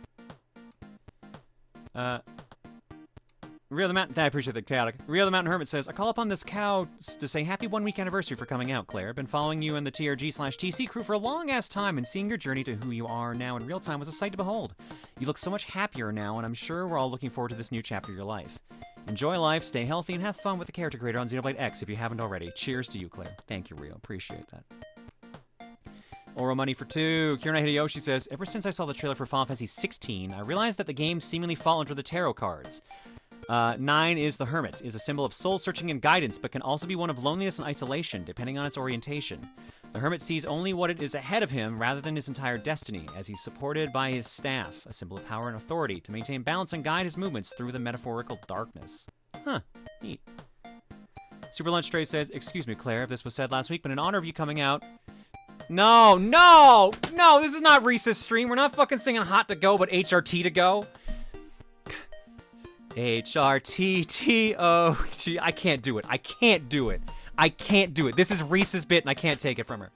Rio the Mountain, I appreciate the Chaotic. Rio the Mountain Hermit says, I call upon this cow to say happy 1 week anniversary for coming out, Claire. Been following you and the TRG/TC crew for a long ass time, and seeing your journey to who you are now in real time was a sight to behold. You look so much happier now, and I'm sure we're all looking forward to this new chapter of your life. Enjoy life, stay healthy, and have fun with the character creator on Xenoblade X if you haven't already. Cheers to you, Claire. Thank you, Rio. Appreciate that. Oro Money for 2. Kirina Hideyoshi says, ever since I saw the trailer for Final Fantasy 16, I realized that the game seemingly fall under the tarot cards. 9 is the Hermit, is a symbol of soul-searching and guidance, but can also be one of loneliness and isolation, depending on its orientation. The Hermit sees only what it is ahead of him, rather than his entire destiny, as he's supported by his staff, a symbol of power and authority, to maintain balance and guide his movements through the metaphorical darkness. Huh, neat. Super Lunch Tray says, excuse me, Claire, if this was said last week, but in honor of you coming out... No, this is not Reese's stream. We're not fucking singing Hot to Go, but HRT to go. HRTTOG. I can't do it. I can't do it. I can't do it. This is Reese's bit, and I can't take it from her.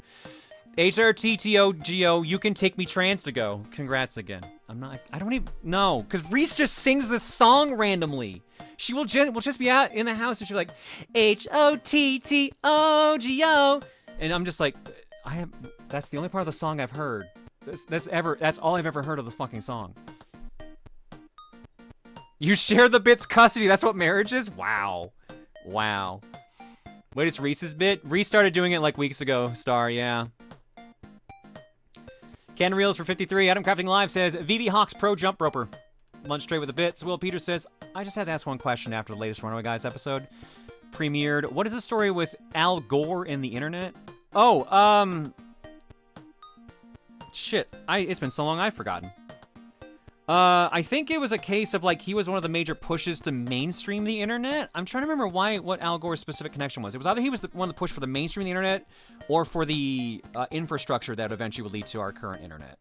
HRTTOGO, you can take me trans to go. Congrats again. I don't even know, because Reese just sings this song randomly. She will just be out in the house, and she'll be like, HOTTOGO. And I'm just like, that's the only part of the song I've heard. That's all I've ever heard of this fucking song. You share the bit's custody, that's what marriage is? Wow. Wow. Wait, it's Reese's bit? Reese started doing it like weeks ago, Star, yeah. Ken Reels for 53. Adam Crafting Live says, VV Hawks Pro Jump Roper. Lunch Straight with the Bits. Will Peters says, I just had to ask one question after the latest Runaway Guys episode premiered. What is the story with Al Gore in the internet? Oh, shit. It's been so long I've forgotten. I think it was a case of, like, he was one of the major pushes to mainstream the internet. I'm trying to remember what Al Gore's specific connection was. It was either he was one of the push for the mainstream of the internet or for the infrastructure that eventually would lead to our current internet.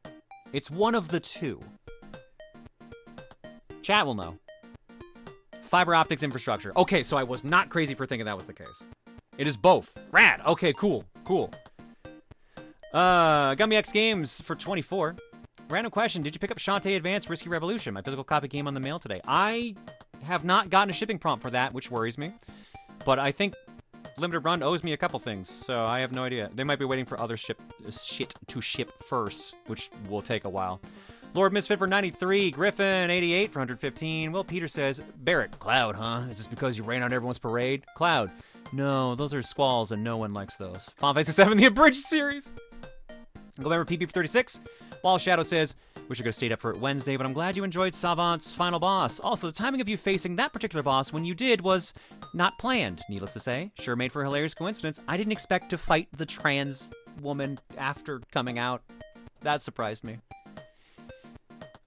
It's one of the two. Chat will know. Fiber optics infrastructure. Okay, so I was not crazy for thinking that was the case. It is both. Rad. Okay, cool. Cool. Gummy X Games for 24. Random question, did you pick up Shantae Advance Risky Revolution, my physical copy game on the mail today? I have not gotten a shipping prompt for that, which worries me. But I think Limited Run owes me a couple things, so I have no idea. They might be waiting for other shit to ship first, which will take a while. Lord Misfit for 93, Griffin 88 for 115. Will Peter says, Barrett, Cloud, huh? Is this because you rain on everyone's parade? Cloud, no, those are squalls and no one likes those. Final Fantasy 7, the Abridged series. Remember PP for 36. Wall Shadow says, wish I could have stayed up for it Wednesday, but I'm glad you enjoyed Savant's final boss. Also, the timing of you facing that particular boss when you did was not planned, needless to say. Sure made for a hilarious coincidence. I didn't expect to fight the trans woman after coming out. That surprised me.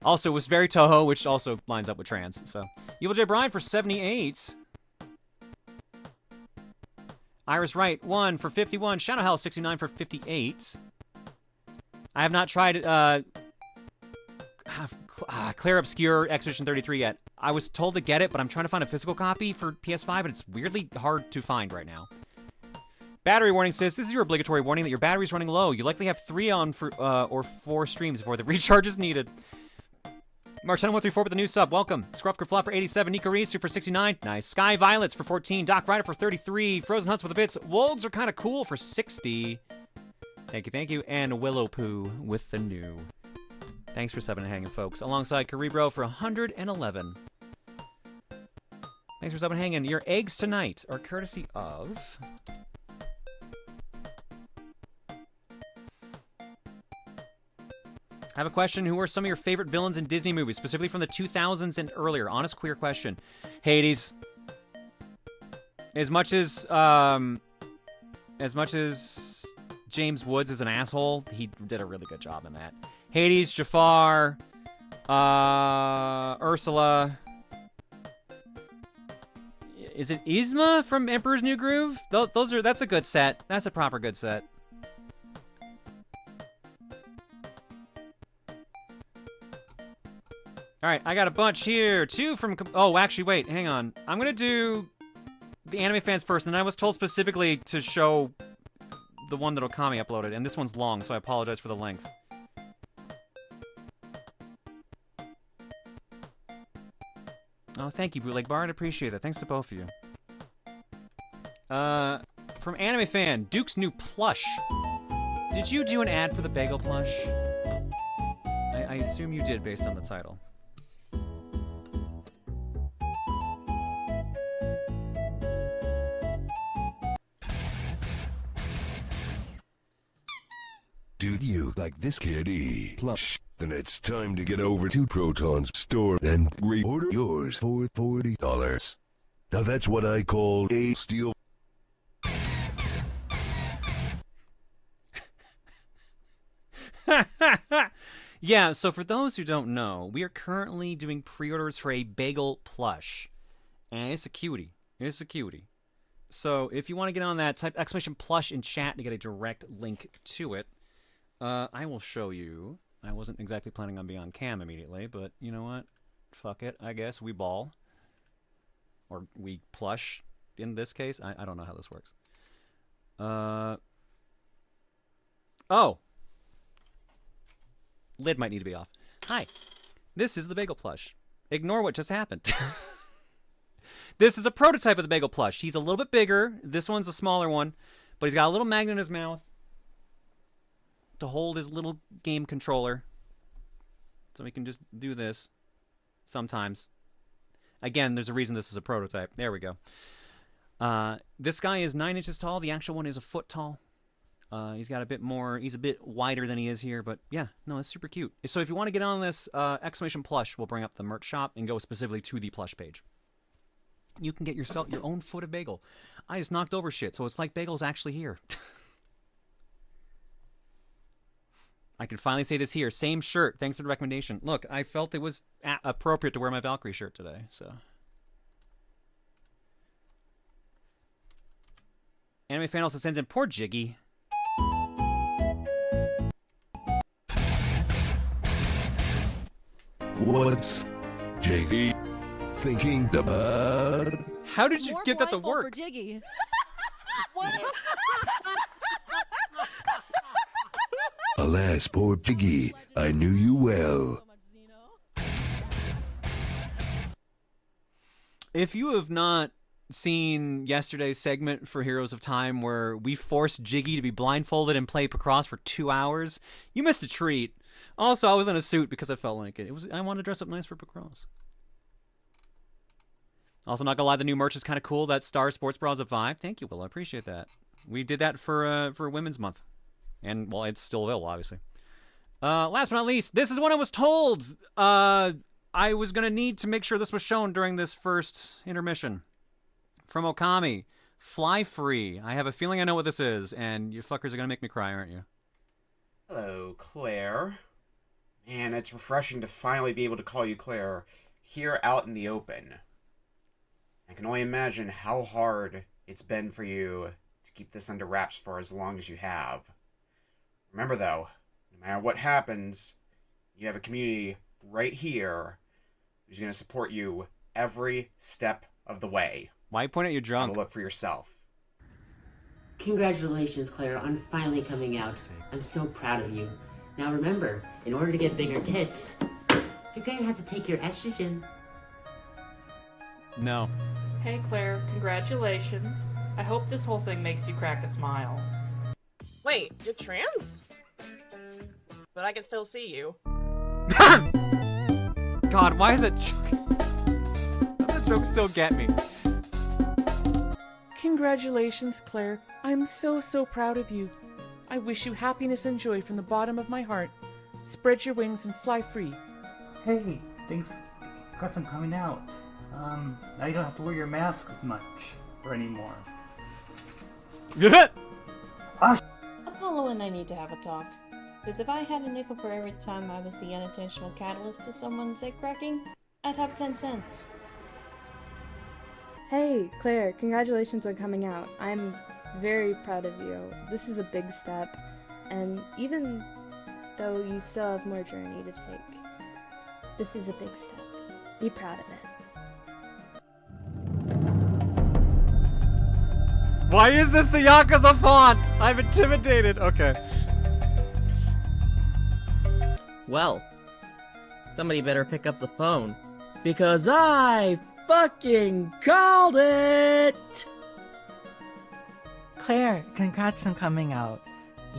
Also, it was very Toho, which also lines up with trans, so. Evil J. Bryan for 78. Iris Wright, 1 for 51. Shadow Hell, 69 for 58. I have not tried Claire Obscure Expedition 33 yet. I was told to get it, but I'm trying to find a physical copy for PS5, and it's weirdly hard to find right now. Battery warning says, this is your obligatory warning that your battery's running low. You likely have 3 on for, or 4 streams before the recharge is needed. Martin134 with the new sub, welcome. Scruffker Fluff for 87, Nico Risu for 69, nice. Sky Violets for 14, Doc Rider for 33, Frozen Hunts with the bits, Wolves are kind of cool for 60. Thank you, and Willow Poo with the new. Thanks for subbing and hanging, folks. Alongside Caribro for 111. Thanks for subbing and hanging. Your eggs tonight are courtesy of... I have a question. Who are some of your favorite villains in Disney movies, specifically from the 2000s and earlier? Honest, queer question. Hades. As much as James Woods is an asshole, he did a really good job in that. Hades, Jafar, Ursula. Is it Yzma from Emperor's New Groove? That's a good set. That's a proper good set. All right, I got a bunch here. 2 from... Oh, actually, wait, hang on. I'm going to do the anime fans first, and I was told specifically to show the one that Okami uploaded, and this one's long, so I apologize for the length. Oh, thank you, Bootleg Bard. I appreciate it. Thanks to both of you. From Anime Fan, Duke's new plush. Did you do an ad for the bagel plush? I assume you did based on the title. Do you like this kitty plush? Then it's time to get over to Proton's store and reorder yours for $40. Now that's what I call a steal. Yeah, so for those who don't know, we are currently doing pre-orders for a bagel plush. And it's a cutie. It's a cutie. So if you want to get on that, type !plush in chat to get a direct link to it. I will show you. I wasn't exactly planning on being on cam immediately, but you know what? Fuck it, I guess. We ball. or we plush in this case. I don't know how this works. Oh. Lid might need to be off. Hi. This is the bagel plush. Ignore what just happened. This is a prototype of the bagel plush. He's a little bit bigger. This one's a smaller one, but he's got a little magnet in his mouth to hold his little game controller. So we can just do this sometimes. Again, there's a reason this is a prototype. There we go. This guy is 9 inches tall. The actual one is a foot tall. He's got a bit more, he's a bit wider than he is here, but yeah, no, it's super cute. So if you want to get on this exclamation plush, we'll bring up the merch shop and go specifically to the plush page. You can get yourself your own foot of bagel. I just knocked over shit, so it's like bagel's actually here. I can finally say this here. Same shirt. Thanks for the recommendation. Look, I felt it was appropriate to wear my Valkyrie shirt today, so. Anime fan also sends in poor Jiggy. What's Jiggy thinking about? How did you More get that to blindfold work? For Jiggy. Alas, poor Jiggy, I knew you well. If you have not seen yesterday's segment for Heroes of Time where we forced Jiggy to be blindfolded and play Picross for 2 hours, you missed a treat. Also, I was in a suit because I felt like it. I wanted to dress up nice for Picross. Also, not gonna lie, the new merch is kind of cool. That Star Sports Bras a vibe. Thank you, Will. I appreciate that. We did that for Women's Month. And, well, it's still available, obviously. Last but not least, this is what I was told. I was going to need to make sure this was shown during this first intermission. From Okami. Fly Free. I have a feeling I know what this is, and you fuckers are going to make me cry, aren't you? Hello, Claire. Man, it's refreshing to finally be able to call you Claire here out in the open. I can only imagine how hard it's been for you to keep this under wraps for as long as you have. Remember though, no matter what happens, you have a community right here who's going to support you every step of the way. Why you point at your drunk? Have a look for yourself. Congratulations, Claire, on finally coming out. I'm so proud of you. Now remember, in order to get bigger tits, you're going to have to take your estrogen. No. Hey Claire, congratulations. I hope this whole thing makes you crack a smile. Wait, you're trans? But I can still see you. God, why is it? How does the joke still get me? Congratulations, Claire. I'm so proud of you. I wish you happiness and joy from the bottom of my heart. Spread your wings and fly free. Hey, thanks for coming out. Now you don't have to wear your mask as much or anymore. Apollo and I need to have a talk. Because if I had a nickel for every time I was the unintentional catalyst to someone's egg cracking, I'd have 10 cents. Hey, Claire, congratulations on coming out. I'm very proud of you. This is a big step, and even though you still have more journey to take, this is a big step. Be proud of it. Why is this the Yakuza font? I'm intimidated. Okay. Well, somebody better pick up the phone. Because I fucking called it! Claire, congrats on coming out.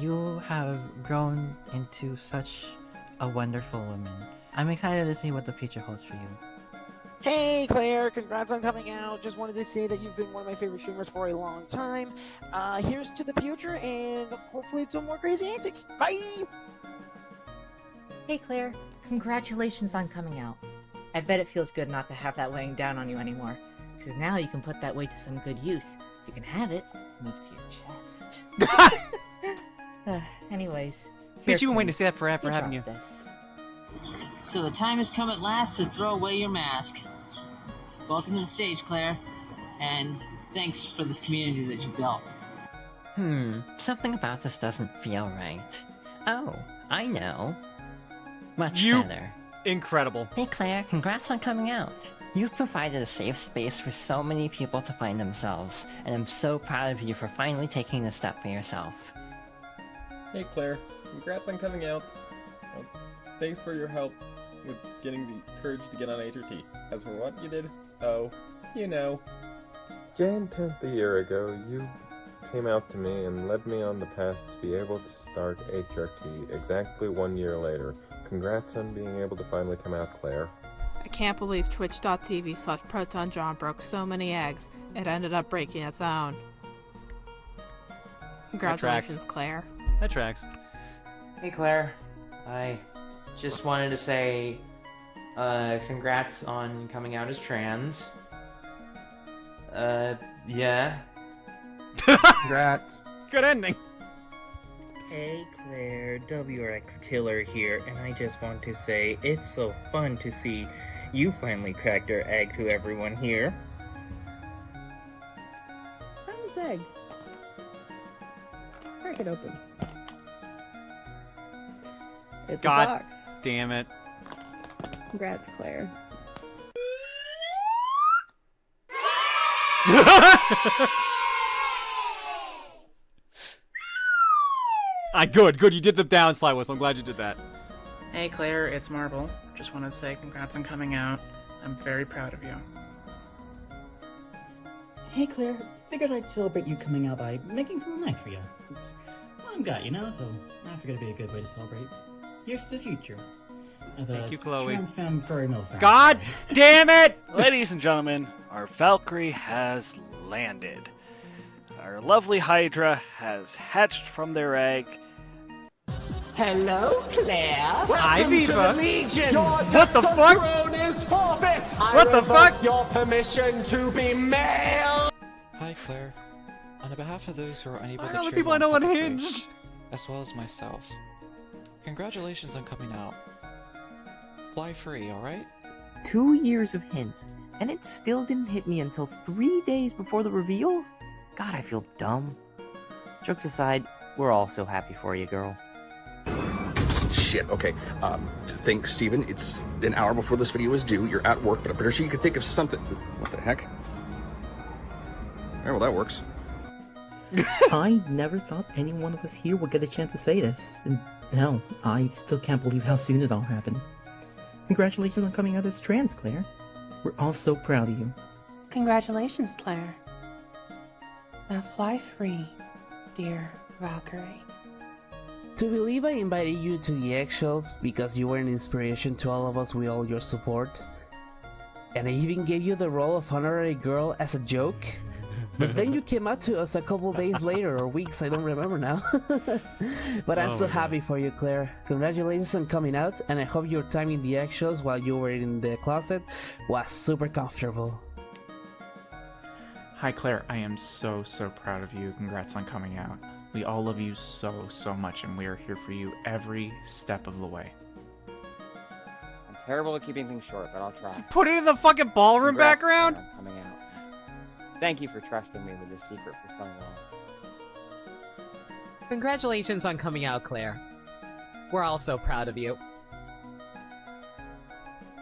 You have grown into such a wonderful woman. I'm excited to see what the future holds for you. Hey Claire, congrats on coming out. Just wanted to say that you've been one of my favorite streamers for a long time. Here's to the future, and hopefully it's some more crazy antics. Bye! Hey Claire, congratulations on coming out. I bet it feels good not to have that weighing down on you anymore. Because now you can put that weight to some good use. You can have it moved to your chest. Anyways. Bitch, you've been waiting to say that forever, haven't you? This. So the time has come at last to throw away your mask. Welcome to the stage, Claire. And thanks for this community that you built. Something about this doesn't feel right. Oh, I know. Much You- better. Incredible. Hey Claire, congrats on coming out. You've provided a safe space for so many people to find themselves, and I'm so proud of you for finally taking the step for yourself. Hey Claire, congrats on coming out. Thanks for your help with getting the courage to get on HRT. As for what you did, oh, you know. Jan 10th a year ago, you came out to me and led me on the path to be able to start HRT exactly 1 year later. Congrats on being able to finally come out, Claire. I can't believe twitch.tv/ProtonJohn broke so many eggs. It ended up breaking its own. Congratulations, Claire. That tracks. Hey Claire, I just wanted to say congrats on coming out as trans. Yeah. Congrats. Good ending. Hey Claire, WRX Killer here, and I just want to say it's so fun to see you finally cracked your egg to everyone here. Found this egg. Crack it open. It's God a box. damn it. Congrats, Claire. Good. You did the down slide whistle. I'm glad you did that. Hey Claire, it's Marble. Just wanted to say congrats on coming out. I'm very proud of you. Hey Claire, figured I'd celebrate you coming out by making something nice for you. I'm got, you know, so I figured it'd be a good way to celebrate. Here's to the future. Thank you, Chloe. Trans femme furry male fan. God damn it! Ladies and gentlemen, our Valkyrie has landed. Our lovely Hydra has hatched from their egg. Hello, Claire. Hi, Welcome to Viva. the Legion. Your What the fuck? testosterone is forfeit. What the fuck? Your permission to be male. Hi, Claire. On behalf of those who are unable Hi, to all the cheer people you I know on unhinged. Hinged, as well as myself, congratulations on coming out. Fly free, alright? 2 years of hints, and it still didn't hit me until 3 days before the reveal? God, I feel dumb. Jokes aside, we're all so happy for you, girl. Shit, okay. Think, Steven, it's an hour before this video is due. You're at work, but I'm pretty sure you could think of something. What the heck? Yeah, well, that works. I never thought any one of us here would get a chance to say this. And hell, I still can't believe how soon it all happened. Congratulations on coming out as trans, Claire. We're all so proud of you. Congratulations, Claire. Now fly free, dear Valkyrie. To believe I invited you to the eggshells because you were an inspiration to all of us with all your support. And I even gave you the role of honorary girl as a joke. But then you came out to us a couple days later, or weeks, I don't remember now. But I'm so happy for you, Claire. Congratulations on coming out, and I hope your time in the eggshells while you were in the closet was super comfortable. Hi Claire, I am so proud of you. Congrats on coming out. We all love you so much, and we are here for you every step of the way. I'm terrible at keeping things short, but I'll try. Put it in the fucking ballroom Congrats, background? Claire, on coming out. Thank you for trusting me with this secret for so long. Congratulations on coming out, Claire. We're all so proud of you.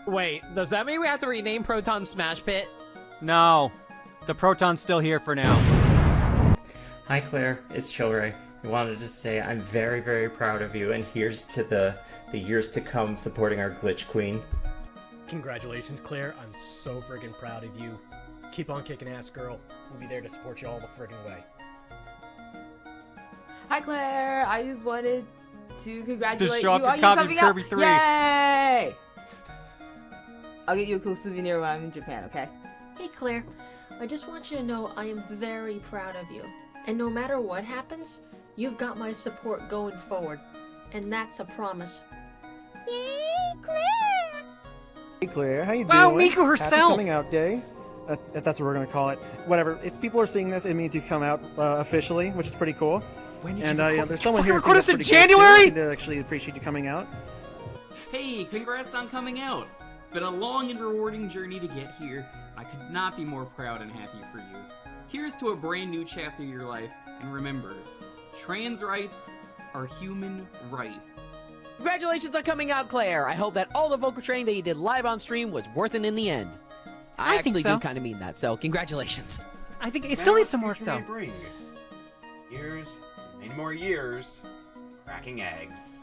Wait, does that mean we have to rename Proton Smash Pit? No. The Proton's still here for now. Hi Claire, it's Chilray. I wanted to say I'm very proud of you, and here's to the years to come supporting our Glitch Queen. Congratulations, Claire. I'm so friggin' proud of you. Keep on kicking ass, girl. We'll be there to support you all the friggin' way. Hi, Claire. I just wanted to congratulate Just show off you your on copy coming of Kirby out. 3. Yay! I'll get you a cool souvenir when I'm in Japan, okay? Hey, Claire. I just want you to know I am very proud of you. And no matter what happens, you've got my support going forward. And that's a promise. Yay, Claire! Hey Claire, how you Wow, doing? Miku herself! Happy coming out day. If that's what we're gonna call it. Whatever. If people are seeing this, it means you come out officially, which is pretty cool. When did and you record? there's someone You here. fucking record us in that's pretty cool, January? too. I actually appreciate you coming out. Hey, congrats on coming out. It's been a long and rewarding journey to get here. I could not be more proud and happy for you. Here's to a brand new chapter of your life, and remember, trans rights are human rights. Congratulations on coming out, Claire. I hope that all the vocal training that you did live on stream was worth it in the end. I think actually so. do kind of mean that, so congratulations. I think it still needs some work, though. Bring years, many more years, cracking eggs.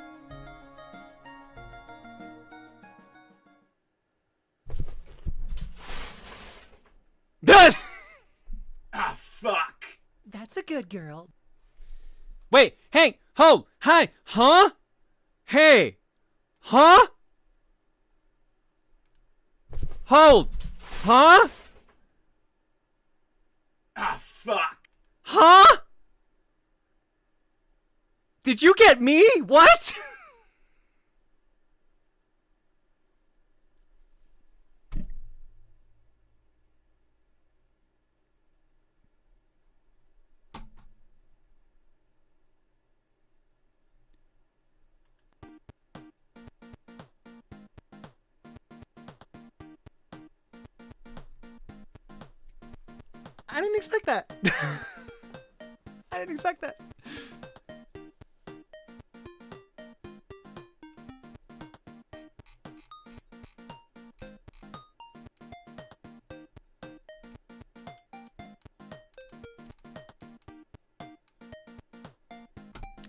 Ah, fuck! That's a good girl. Wait, hey, ho, hi, huh? Hey, huh? Hold, huh? Ah, fuck! Huh? Did you get me? What? I didn't expect that. I didn't expect that.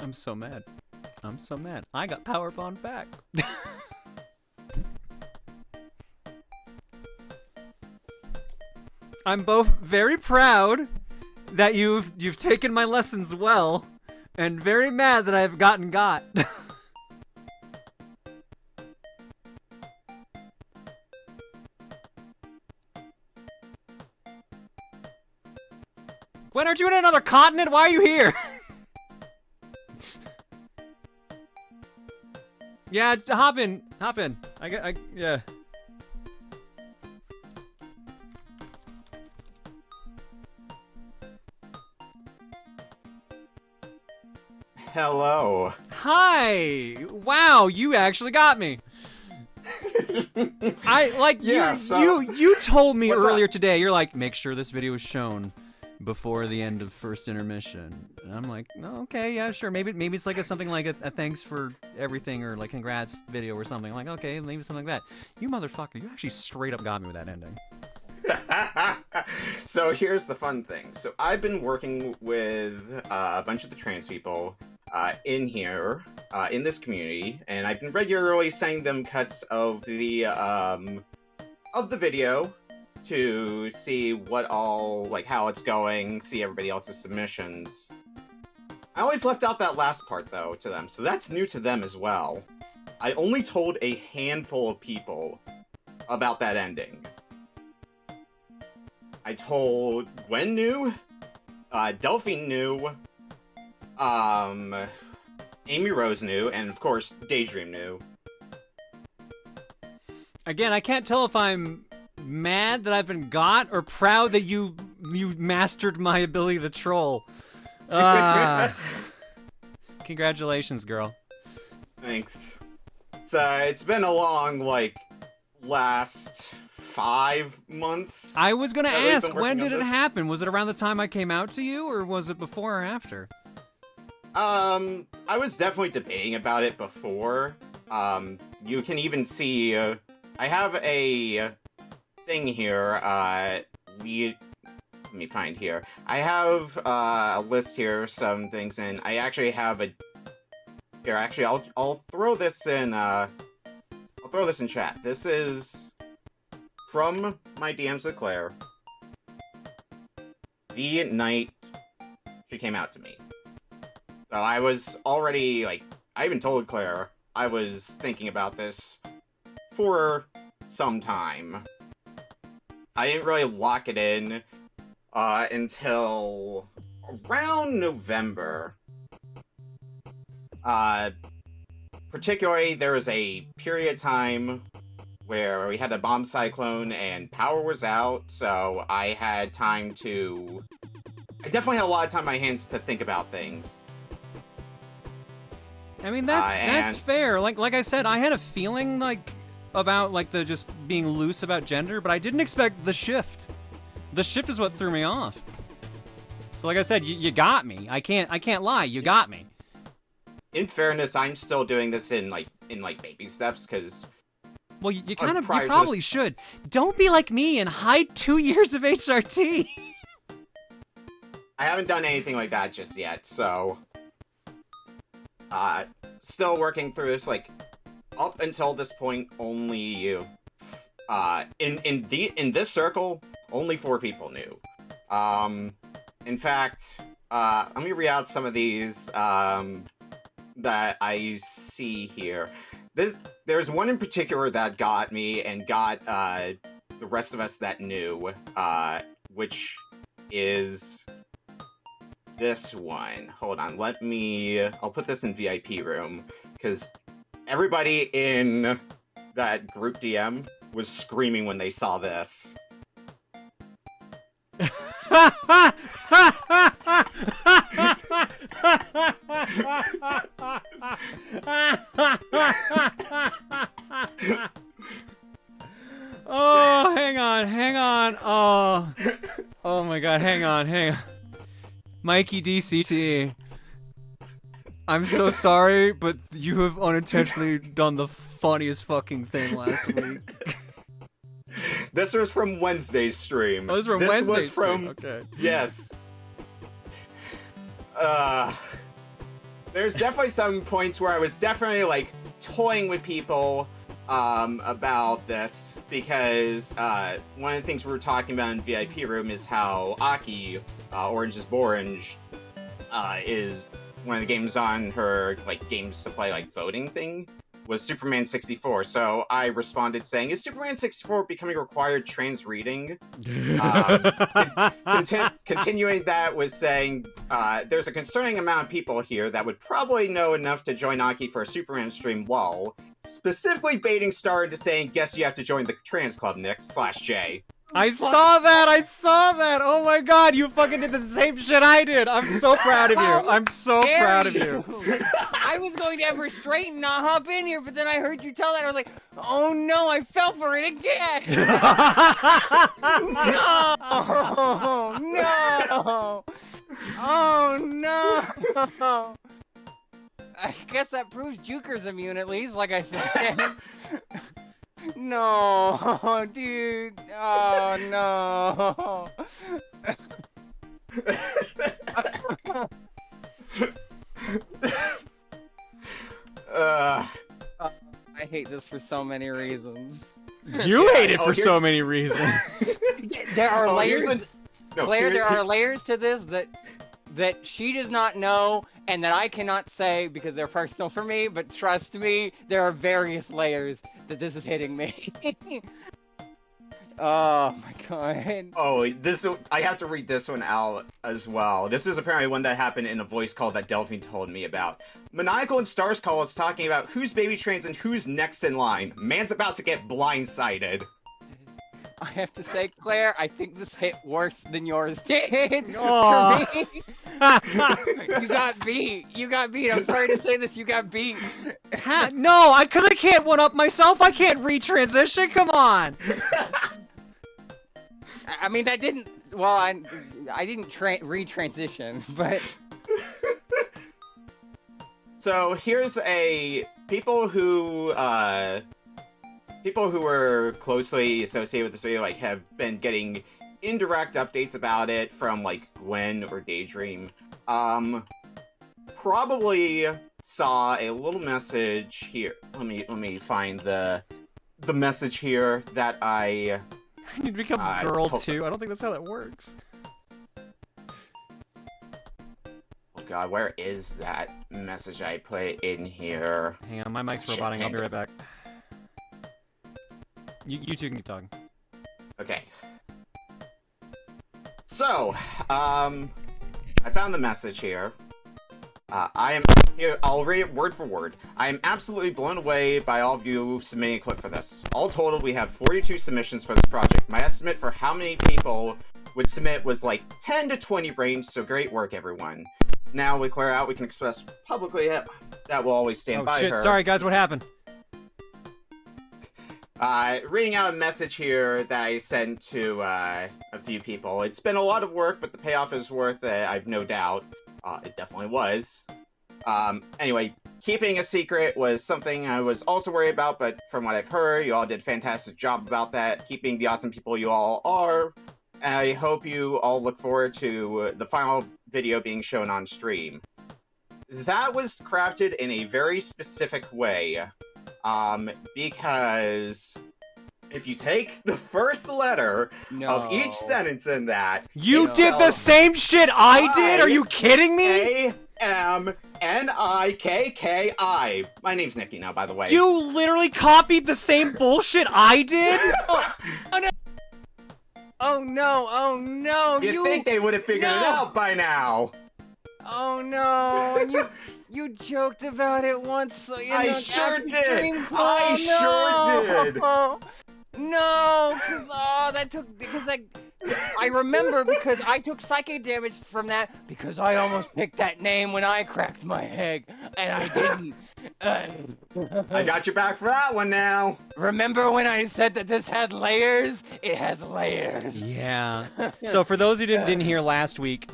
I'm so mad. I'm so mad. I got power bond back. I'm both very proud that you've taken my lessons well, and very mad that I've gotten got. Gwen, aren't you in another continent? Why are you here? Yeah, hop in. Yeah. Hello. Hi! Wow, you actually got me. You told me earlier today, you're like, make sure this video is shown before the end of first intermission. And I'm like, oh, okay, yeah, sure. Maybe it's like something like a thanks for everything or like congrats video or something. I'm like, okay, maybe something like that. You motherfucker, you actually straight up got me with that ending. So here's the fun thing. So I've been working with a bunch of the trans people in here, in this community, and I've been regularly sending them cuts of the video to see what all, like, how it's going, see everybody else's submissions. I always left out that last part, though, to them, so that's new to them as well. I only told a handful of people about that ending. I told Gwen knew, Delphine knew, Amy Rose knew, and of course, Daydream knew. Again, I can't tell if I'm mad that I've been got or proud that you mastered my ability to troll. Congratulations, girl. Thanks. So it's been a long, like, last 5 months. I was gonna that we've ask, been when working did on it this. happen? Was it around the time I came out to you, or was it before or after? I was definitely debating about it before. You can even see, I have a thing here, let me find here. I have a list here, some things, and I actually have a, here, actually, I'll throw this in, I'll throw this in chat. This is from my DMs with Claire. The night she came out to me. So I was already, like, I even told Claire I was thinking about this for some time. I didn't really lock it in until around November. Particularly, there was a period of time where we had a bomb cyclone and power was out, so I had time to... I definitely had a lot of time on my hands to think about things. I mean, that's fair. Like I said, I had a feeling about the just being loose about gender, but I didn't expect the shift. The shift is what threw me off. So like I said, you got me. I can't lie. You got me. In fairness, I'm still doing this in baby steps, because Well, you you probably should. Don't be like me and hide 2 years of HRT. I haven't done anything like that just yet, so still working through this. Like, up until this point, only you. In this circle, only 4 people knew. In fact, let me read out some of these that I see here. There's one in particular that got me and got the rest of us that knew, which is this one. Hold on, I'll put this in VIP room, because everybody in that group DM was screaming when they saw this. Oh, hang on. Oh my god, hang on. Mikey DCT. I'm so sorry, but you have unintentionally done the funniest fucking thing last week. This was from Wednesday's stream. Oh, this was from Wednesday's stream. Okay. Yes. There's definitely some points where I was definitely, like, toying with people about this, because one of the things we were talking about in VIP room is how Aki, Orange is Borange, is one of the games on her, like, games to play, like, voting thing, was Superman 64. So I responded saying, is Superman 64 becoming required trans reading? Continuing that was saying, there's a concerning amount of people here that would probably know enough to join Aki for a Superman stream, lol. Specifically baiting Star into saying, guess you have to join the trans club, Nick/J. I saw that! Oh my god, you fucking did the same shit I did! I'm so proud of you! I'm so proud of you! I was going to have restraint and not hop in here, but then I heard you tell that, I was like, oh no, I fell for it again! No! No! Oh no! I guess that proves Juker's immune at least, like I said. No, dude. Oh, no. I hate this for so many reasons. You hate it for so many reasons. There are layers. Claire, there are layers to this that she does not know and that I cannot say because they're personal for me, but trust me, there are various layers that this is hitting me. Oh my god. Oh, I have to read this one out as well. This is apparently one that happened in a voice call that Delphine told me about. Maniacal and Stars Call is talking about who's baby trans and who's next in line. Man's about to get blindsided. I have to say, Claire, I think this hit worse than yours did. For me. You got beat. You got beat. I'm sorry to say this. You got beat. No, because I can't one-up myself. I can't retransition. Come on. I mean, that didn't. Well, I didn't retransition, but. So here's people who were closely associated with this video, like, have been getting indirect updates about it from, like, Gwen or Daydream. Probably saw a little message here. Let me find the message here that I need to become a girl too. I don't think that's how that works. Oh god, where is that message I put in here? Hang on, my mic's roboting. I'll be right back. You two can keep talking. Okay. So, I found the message here. I'll read it word for word. I am absolutely blown away by all of you submitting a clip for this. All total, we have 42 submissions for this project. My estimate for how many people would submit was like 10 to 20 range, so great work, everyone. Now, with Claire out, we can express publicly that we'll always stand by her. Sorry, guys, what happened? Reading out a message here that I sent to a few people. It's been a lot of work, but the payoff is worth it, I've no doubt. It definitely was. Anyway, keeping a secret was something I was also worried about, but from what I've heard, you all did a fantastic job about that, keeping the awesome people you all are. And I hope you all look forward to the final video being shown on stream. That was crafted in a very specific way, because if you take the first letter of each sentence in that... You did the same shit I did? Are you kidding me? A-M-N-I-K-K-I. My name's Nikki now, by the way. You literally copied the same bullshit I did? Oh no, oh no! You think they would have figured it out by now? Oh no! And you joked about it once, so you know. I sure did. I sure did. No, because I remember because I took psychic damage from that because I almost picked that name when I cracked my egg, and I didn't. I got your back for that one now. Remember when I said that this had layers? It has layers. Yeah. So for those who didn't hear last week,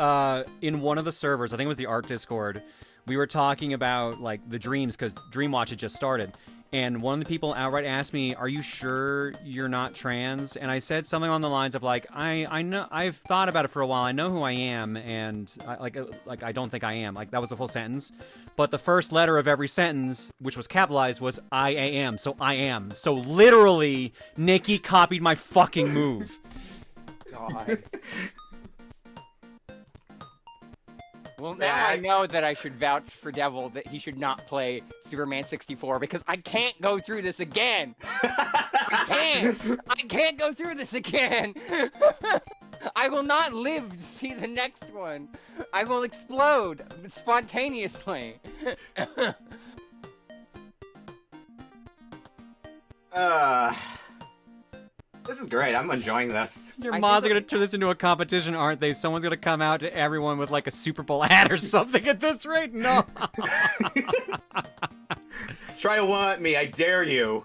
in one of the servers, I think it was the Art Discord, we were talking about like the dreams because Dreamwatch had just started. And one of the people outright asked me, "Are you sure you're not trans?" And I said something along the lines of like, "I know, I've thought about it for a while. I know who I am, and I don't think I am." Like that was a full sentence, but the first letter of every sentence, which was capitalized, was I am. So I am. So literally, Nikki copied my fucking move. God. Well, now I know that I should vouch for Devil that he should not play Superman 64 because I can't go through this again. I can't go through this again. I will not live to see the next one. I will explode spontaneously. This is great. I'm enjoying this. Your mods are gonna turn this into a competition, aren't they? Someone's gonna come out to everyone with like a Super Bowl hat or something at this rate? No. Try to want me, I dare you.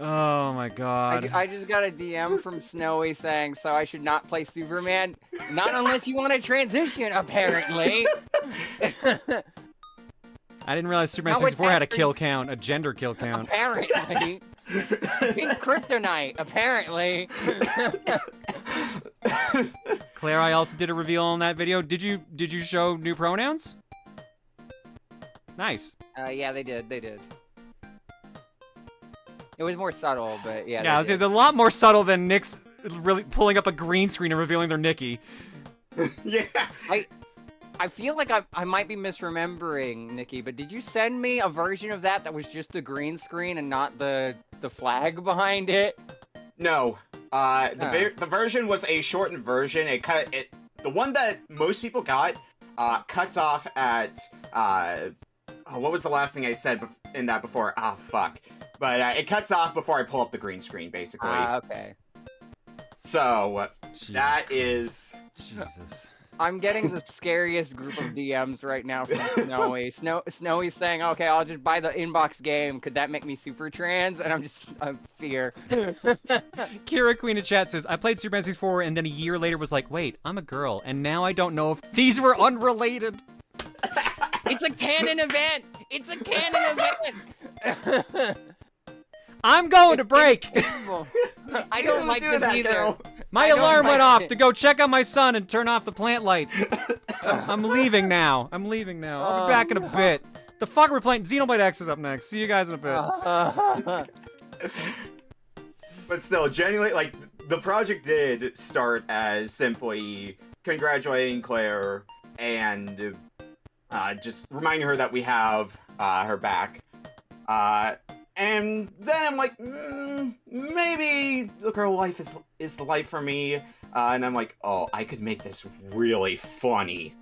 Oh my god. I just got a DM from Snowy saying, so I should not play Superman? Not unless you want to transition, apparently. I didn't realize Superman 64 had a kill count, a gender kill count. Apparently. Pink kryptonite, apparently. Claire, I also did a reveal on that video. Did you show new pronouns? Nice. Yeah, they did. It was more subtle, but yeah. Yeah, it's a lot more subtle than Nick's really pulling up a green screen and revealing their Nikki. Yeah. I feel like I might be misremembering, Nikki, but did you send me a version of that was just a green screen and not the flag behind it? No. The version was a shortened version. The one that most people got cuts off at what was the last thing I said in that before? Ah, fuck. But it cuts off before I pull up the green screen, basically. Okay. So that is Jesus. I'm getting the scariest group of DMs right now from Snowy. Snowy's saying, okay, I'll just buy the inbox game. Could that make me super trans? And I'm fear. Kira Queen in chat says, I played Superman 64 and then a year later was like, wait, I'm a girl. And now I don't know if these were unrelated. It's a canon event. It's a canon event. I'm going to break. I don't like this either. Girl. My alarm went off to go check on my son and turn off the plant lights. I'm leaving now. I'll be back in a bit. The fuck we're playing? Xenoblade X is up next. See you guys in a bit. But still, genuinely, like, the project did start as simply congratulating Claire and just reminding her that we have her back. And then I'm like, maybe the girl life is the life for me. And I'm like, oh, I could make this really funny.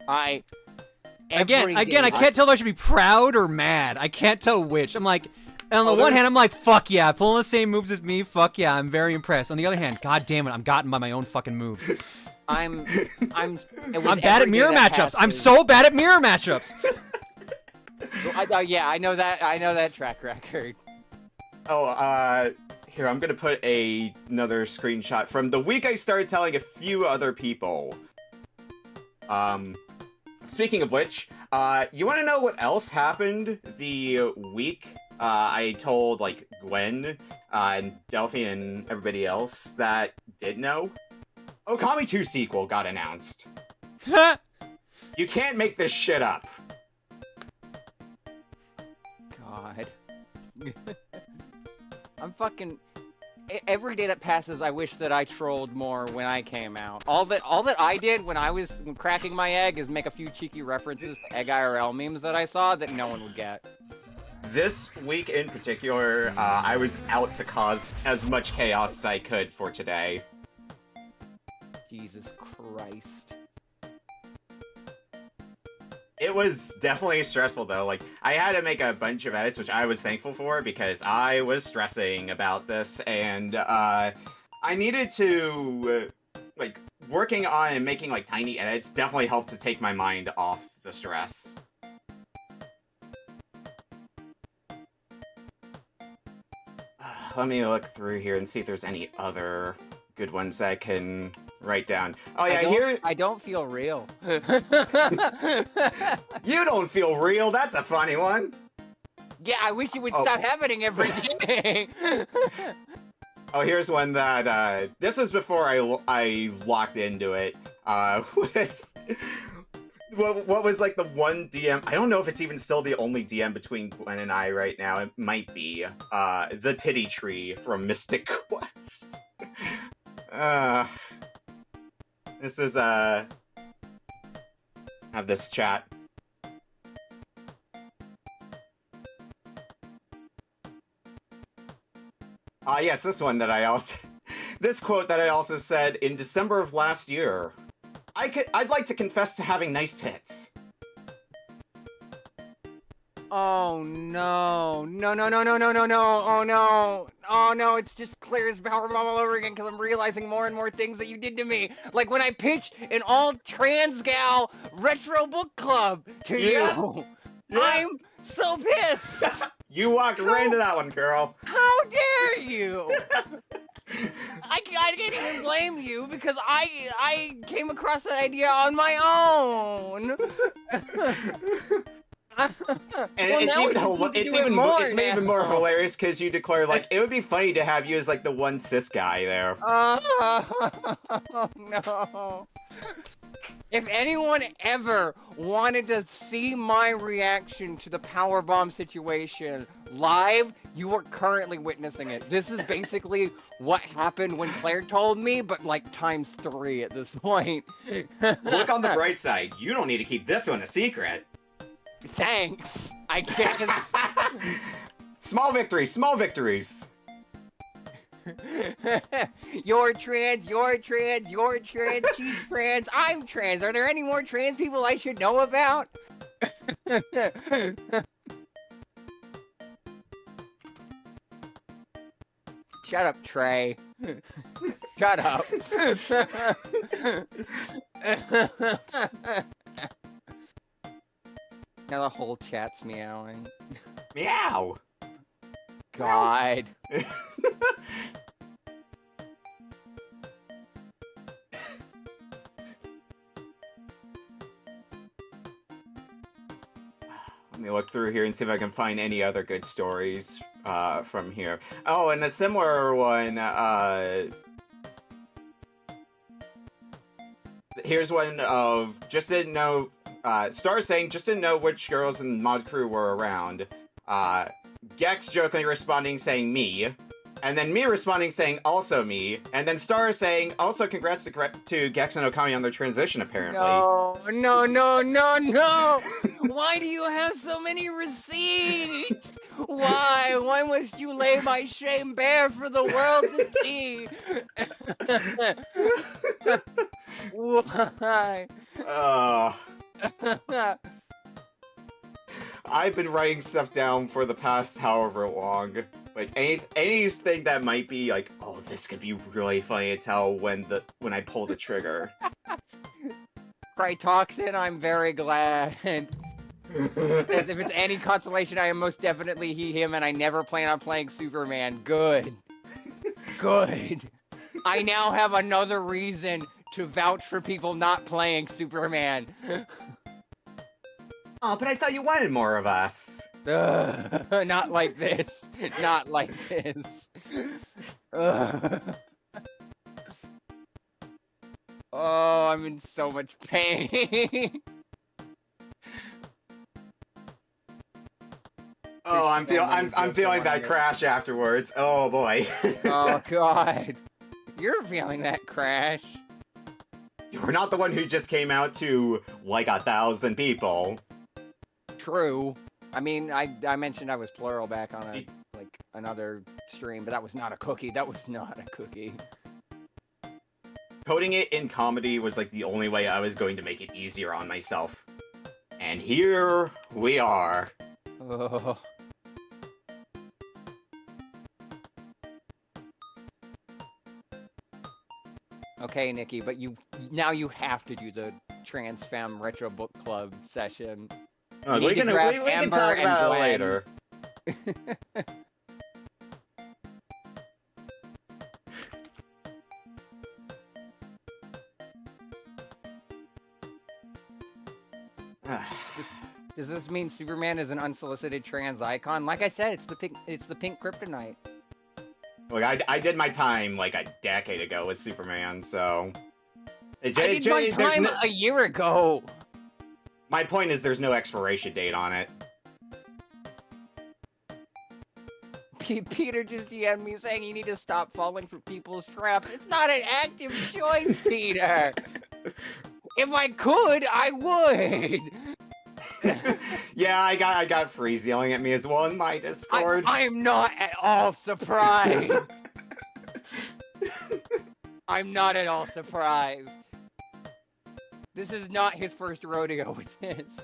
Again, I can't tell if I should be proud or mad. I can't tell which. I'm like, on the one hand, I'm like, fuck yeah, pulling the same moves as me, fuck yeah, I'm very impressed. On the other hand, god damn it, I'm gotten by my own fucking moves. I'm bad at mirror matchups. I'm so bad at mirror matchups. Yeah, I know that track record. Oh, here, I'm gonna put another screenshot from the week I started telling a few other people. speaking of which, you want to know what else happened the week I told, like, Gwen and Delphi and everybody else that did know? Okami 2 sequel got announced. You can't make this shit up. God. I'm fucking... Every day that passes, I wish that I trolled more when I came out. All that I did when I was cracking my egg is make a few cheeky references to Egg IRL memes that I saw that no one would get. This week in particular, I was out to cause as much chaos as I could for today. Jesus Christ. It was definitely stressful, though. Like, I had to make a bunch of edits, which I was thankful for, because I was stressing about this, and, I needed to, like, working on and making, like, tiny edits definitely helped to take my mind off the stress. Let me look through here and see if there's any other good ones I can write down. Oh yeah, I don't feel real. You don't feel real? That's a funny one. Yeah, I wish it would stop happening every day. Oh, here's one that, this was before I locked into it. What was, like, the one DM? I don't know if it's even still the only DM between Gwen and I right now. It might be. The titty tree from Mystic Quest. This is, have this chat. Yes, this one that I also... This quote that I also said in December of last year. I'd like to confess to having nice tits. Oh no. No, no, no, no, no, no, no. Oh no. Oh no, it's just Claire's powerbomb all over again because I'm realizing more and more things that you did to me. Like when I pitched an all-trans gal retro book club to you. Yeah. I'm so pissed. You walked right into that one, girl. How dare you? I can't even blame you because I came across that idea on my own. And it's even more hilarious because you declare, like, it would be funny to have you as, like, the one cis guy there. Oh no. If anyone ever wanted to see my reaction to the powerbomb situation live, you are currently witnessing it. This is basically what happened when Claire told me, but like ×3 at this point. Look on the bright side. You don't need to keep this one a secret. Thanks, I guess. Small victories, small victories. You're trans, you're trans, you're trans, she's trans, I'm trans. Are there any more trans people I should know about? Shut up, Trey. Shut up. Now the whole chat's meowing. Meow! God. Let me look through here and see if I can find any other good stories from here. Oh, and a similar one, here's one of just didn't know, Star saying just didn't know which girls in the mod crew were around. Gex jokingly responding saying me. And then me responding saying also me. And then Star saying also congrats to Gex and Okami on their transition apparently. No, no, no, no, no! Why do you have so many receipts? Why? Why must you lay my shame bare for the world to see? Why? I've been writing stuff down for the past however long. Like anything that might be like, oh, this could be really funny to tell when I pull the trigger. Crytoxin, I'm very glad. As if it's any consolation, I am most definitely he, him, and I never plan on playing Superman. Good. Good. I now have another reason to vouch for people not playing Superman. Oh, but I thought you wanted more of us. Not like this. Not like this. Oh, I'm in so much pain. Oh, I'm feeling that crash afterwards. Oh boy. Oh god. You're feeling that crash. You're not the one who just came out to like 1,000 people. True. I mean, I mentioned I was plural back on another stream, but that was not a cookie. That was not a cookie. Coding it in comedy was like the only way I was going to make it easier on myself. And here we are. Oh. Okay, Nikki, but now you have to do the Trans Femme Retro Book Club session. We can talk about it later. Does this mean Superman is an unsolicited trans icon? Like I said, it's the pink kryptonite. Look, I did my time like a decade ago with Superman, so... I did my time a year ago! My point is there's no expiration date on it. Peter just DM'd me saying you need to stop falling for people's traps. It's not an active choice, Peter! If I could, I would! Yeah, I got Freeze yelling at me as well in my Discord. I'm not at all surprised. I'm not at all surprised. This is not his first rodeo with this.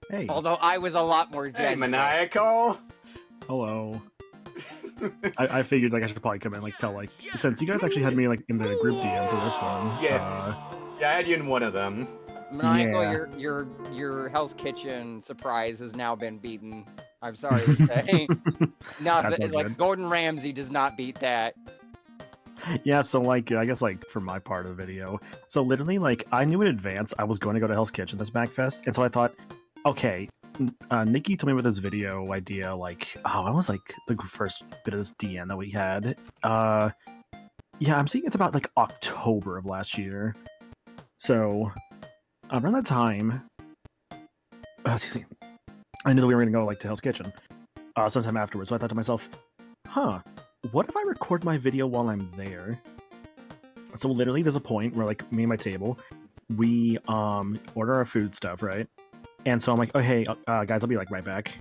Hey. Although I was a lot more gentle. Hey, Maniacal! Hello. I figured like I should probably come in like tell like since you guys actually had me like in the group DM for this one. Yeah. Yeah, I had you in one of them. Maniacal, your Hell's Kitchen surprise has now been beaten. I'm sorry to say. Nothing like good. Gordon Ramsay does not beat that. Yeah, so like I guess like for my part of the video, so literally like I knew in advance I was going to go to Hell's Kitchen this MacFest, and so I thought, okay, Nikki told me about this video idea like I was like the first bit of this DM that we had. Yeah, I'm seeing it's about like October of last year. So around that time, excuse me, I knew that we were gonna go like to Hell's Kitchen sometime afterwards. So I thought to myself, what if I record my video while I'm there? So literally, there's a point where like me and my table, we order our food stuff, right? And so I'm like, oh hey guys, I'll be like right back.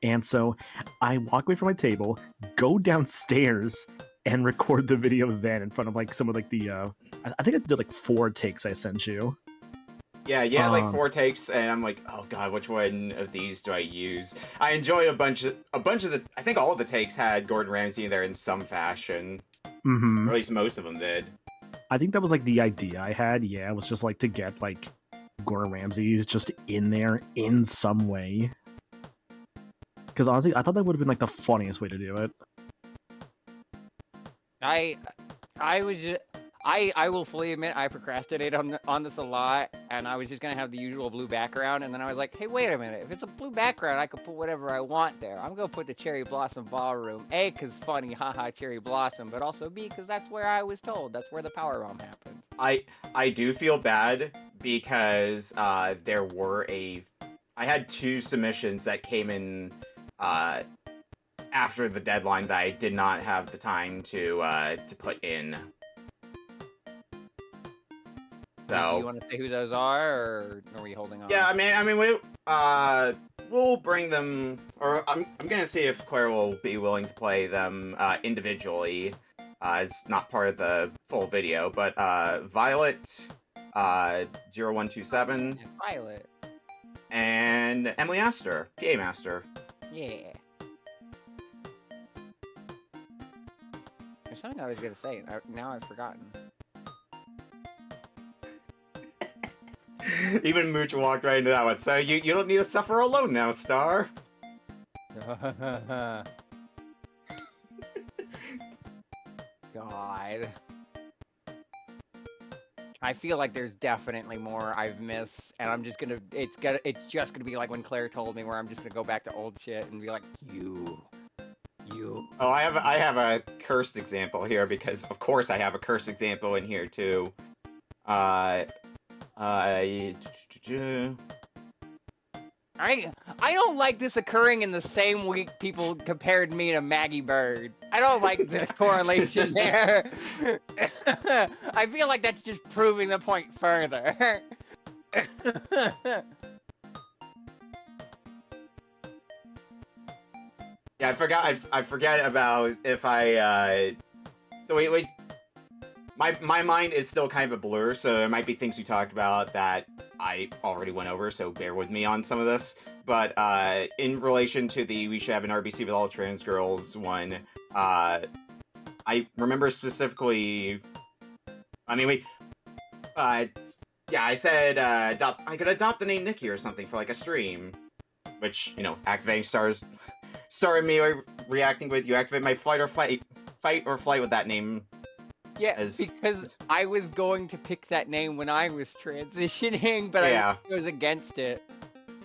And so I walk away from my table, go downstairs, and record the video then in front of like some of like the I think I did like 4 takes I sent you. Yeah, you had like 4 takes, and I'm like, oh god, which one of these do I use? I enjoyed a bunch of the. I think all of the takes had Gordon Ramsay in there in some fashion. Mm-hmm. Or at least most of them did. I think that was like the idea I had. Yeah, it was just like to get like Gordon Ramsay's just in there in some way. Because honestly, I thought that would have been like the funniest way to do it. I will fully admit I procrastinated on this a lot, and I was just gonna have the usual blue background, and then I was like, hey, wait a minute, if it's a blue background, I could put whatever I want there. I'm gonna put the Cherry Blossom Ballroom. A, cause funny, haha, Cherry Blossom, but also B, cause that's where I was told. That's where the power realm happens. I do feel bad because I had 2 submissions that came in after the deadline that I did not have the time to put in. So, do you want to say who those are, or are we holding on? Yeah, I mean, we'll bring them, or I'm gonna see if Claire will be willing to play them individually. It's not part of the full video, but Violet, 0127, Violet, and Emily Astor, PA Master. Yeah. There's something I was gonna say. Now I've forgotten. Even Mooch walked right into that one. So you don't need to suffer alone now, Star. God. I feel like there's definitely more I've missed, and I'm just gonna. It's just gonna be like when Claire told me, where I'm just gonna go back to old shit and be like, you. Oh, I have a cursed example here because, of course, I have a cursed example in here too. I don't like this occurring in the same week people compared me to Maggie Bird. I don't like the correlation there. I feel like that's just proving the point further. Yeah, I forget about if I. So wait. My mind is still kind of a blur, so there might be things we talked about that I already went over, so bear with me on some of this. But in relation to the We Should Have an RBC with All Trans Girls one, I remember specifically. I mean, yeah, I said I could adopt the name Nikki or something for like a stream, which, you know, activating stars started me reacting with, you activate my fight or flight with that name. Yeah, because I was going to pick that name when I was transitioning, but I was against it.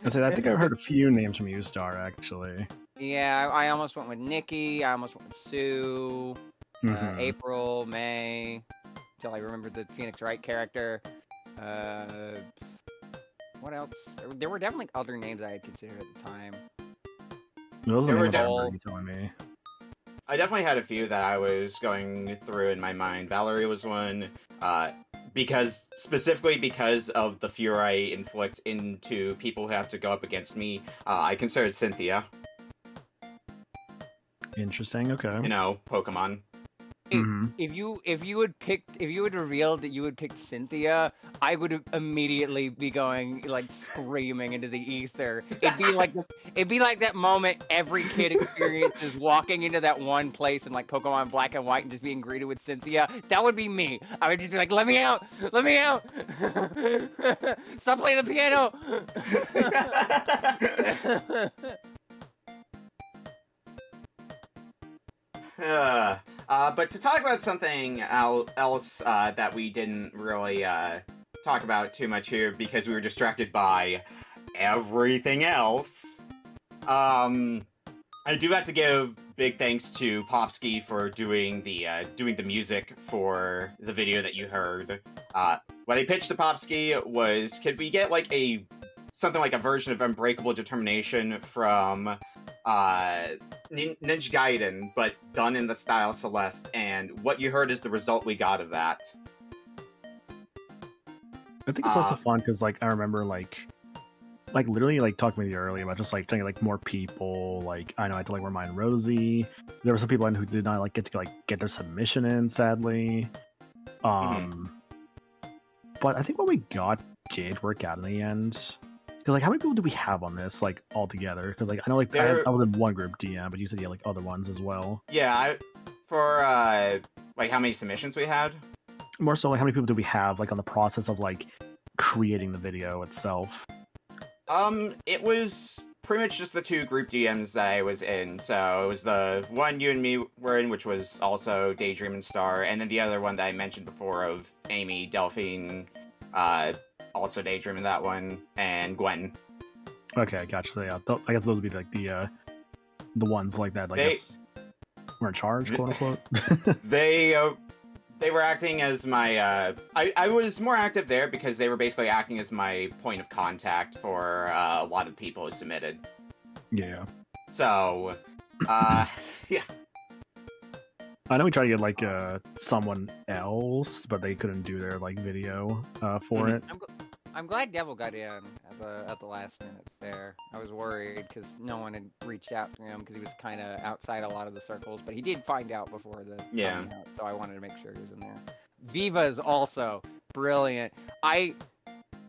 I think I've heard a few names from you, Star, actually. Yeah, I almost went with Nikki, I almost went with Sue, April, May, until I remembered the Phoenix Wright character. What else? There were definitely other names I had considered at the time. Those are the names definitely telling me. I definitely had a few that I was going through in my mind. Valerie was one, specifically because of the fear I inflict into people who have to go up against me. I considered Cynthia. Interesting. Okay. You know, Pokemon. If you had revealed that you had picked Cynthia, I would immediately be going like screaming into the ether. It'd be like that moment every kid experiences walking into that one place in like Pokemon Black and White and just being greeted with Cynthia. That would be me. I would just be like, let me out! Let me out! Stop playing the piano! But to talk about something else that we didn't really talk about too much here because we were distracted by everything else, I do have to give big thanks to Popsky for doing the music for the video that you heard. What I pitched to Popsky was, could we get like something like a version of Unbreakable Determination from Ninja Gaiden, but done in the style Celeste, and what you heard is the result we got of that. I think it's also fun because, like, I remember, like literally, like, talking with you earlier about just, like, trying to, like, more people, like, I know I had to, like, remind Rosie. There were some people in who did not, like, get to, like, get their submission in, sadly. But I think what we got did work out in the end. Because, like, how many people do we have on this, like, all together? Because, like, I know, like, I was in one group DM, but you said you had, like, other ones as well. Yeah, for like, how many submissions we had? More so, like, how many people do we have, like, on the process of, like, creating the video itself? It was pretty much just the two group DMs that I was in. So it was the one you and me were in, which was also Daydream and Star, and then the other one that I mentioned before of Amy, Delphine, also Daydream in that one, and Gwen. Okay, gotcha. So, yeah, I guess those would be like the ones like that. I guess we're in charge, quote unquote. They were acting as my. I was more active there because they were basically acting as my point of contact for a lot of the people who submitted. Yeah. So, yeah. I know we tried to get like someone else, but they couldn't do their like video for it. I'm glad Devil got in at the last minute there. I was worried because no one had reached out to him because he was kind of outside a lot of the circles, but he did find out before the coming out, so I wanted to make sure he was in there. Viva is also brilliant. I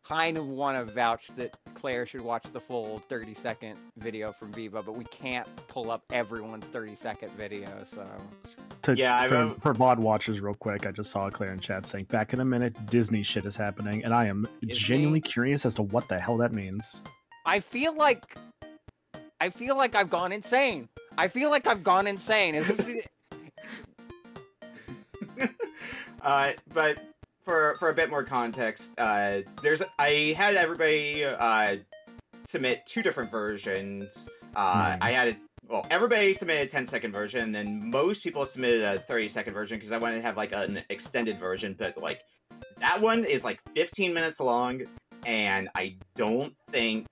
kind of want to vouch that Claire should watch the full 30-second video from Viva, but we can't pull up everyone's 30-second video, so... For VOD watchers, real quick, I just saw Claire in chat saying, back in a minute, Disney shit is happening, and I am genuinely curious as to what the hell that means. I feel like I've gone insane. Is this... but for a bit more context, I had everybody submit 2 different versions. I had everybody submitted a 10-second version, and then most people submitted a 30-second version because I wanted to have like an extended version, but like that one is like 15 minutes long, and I don't think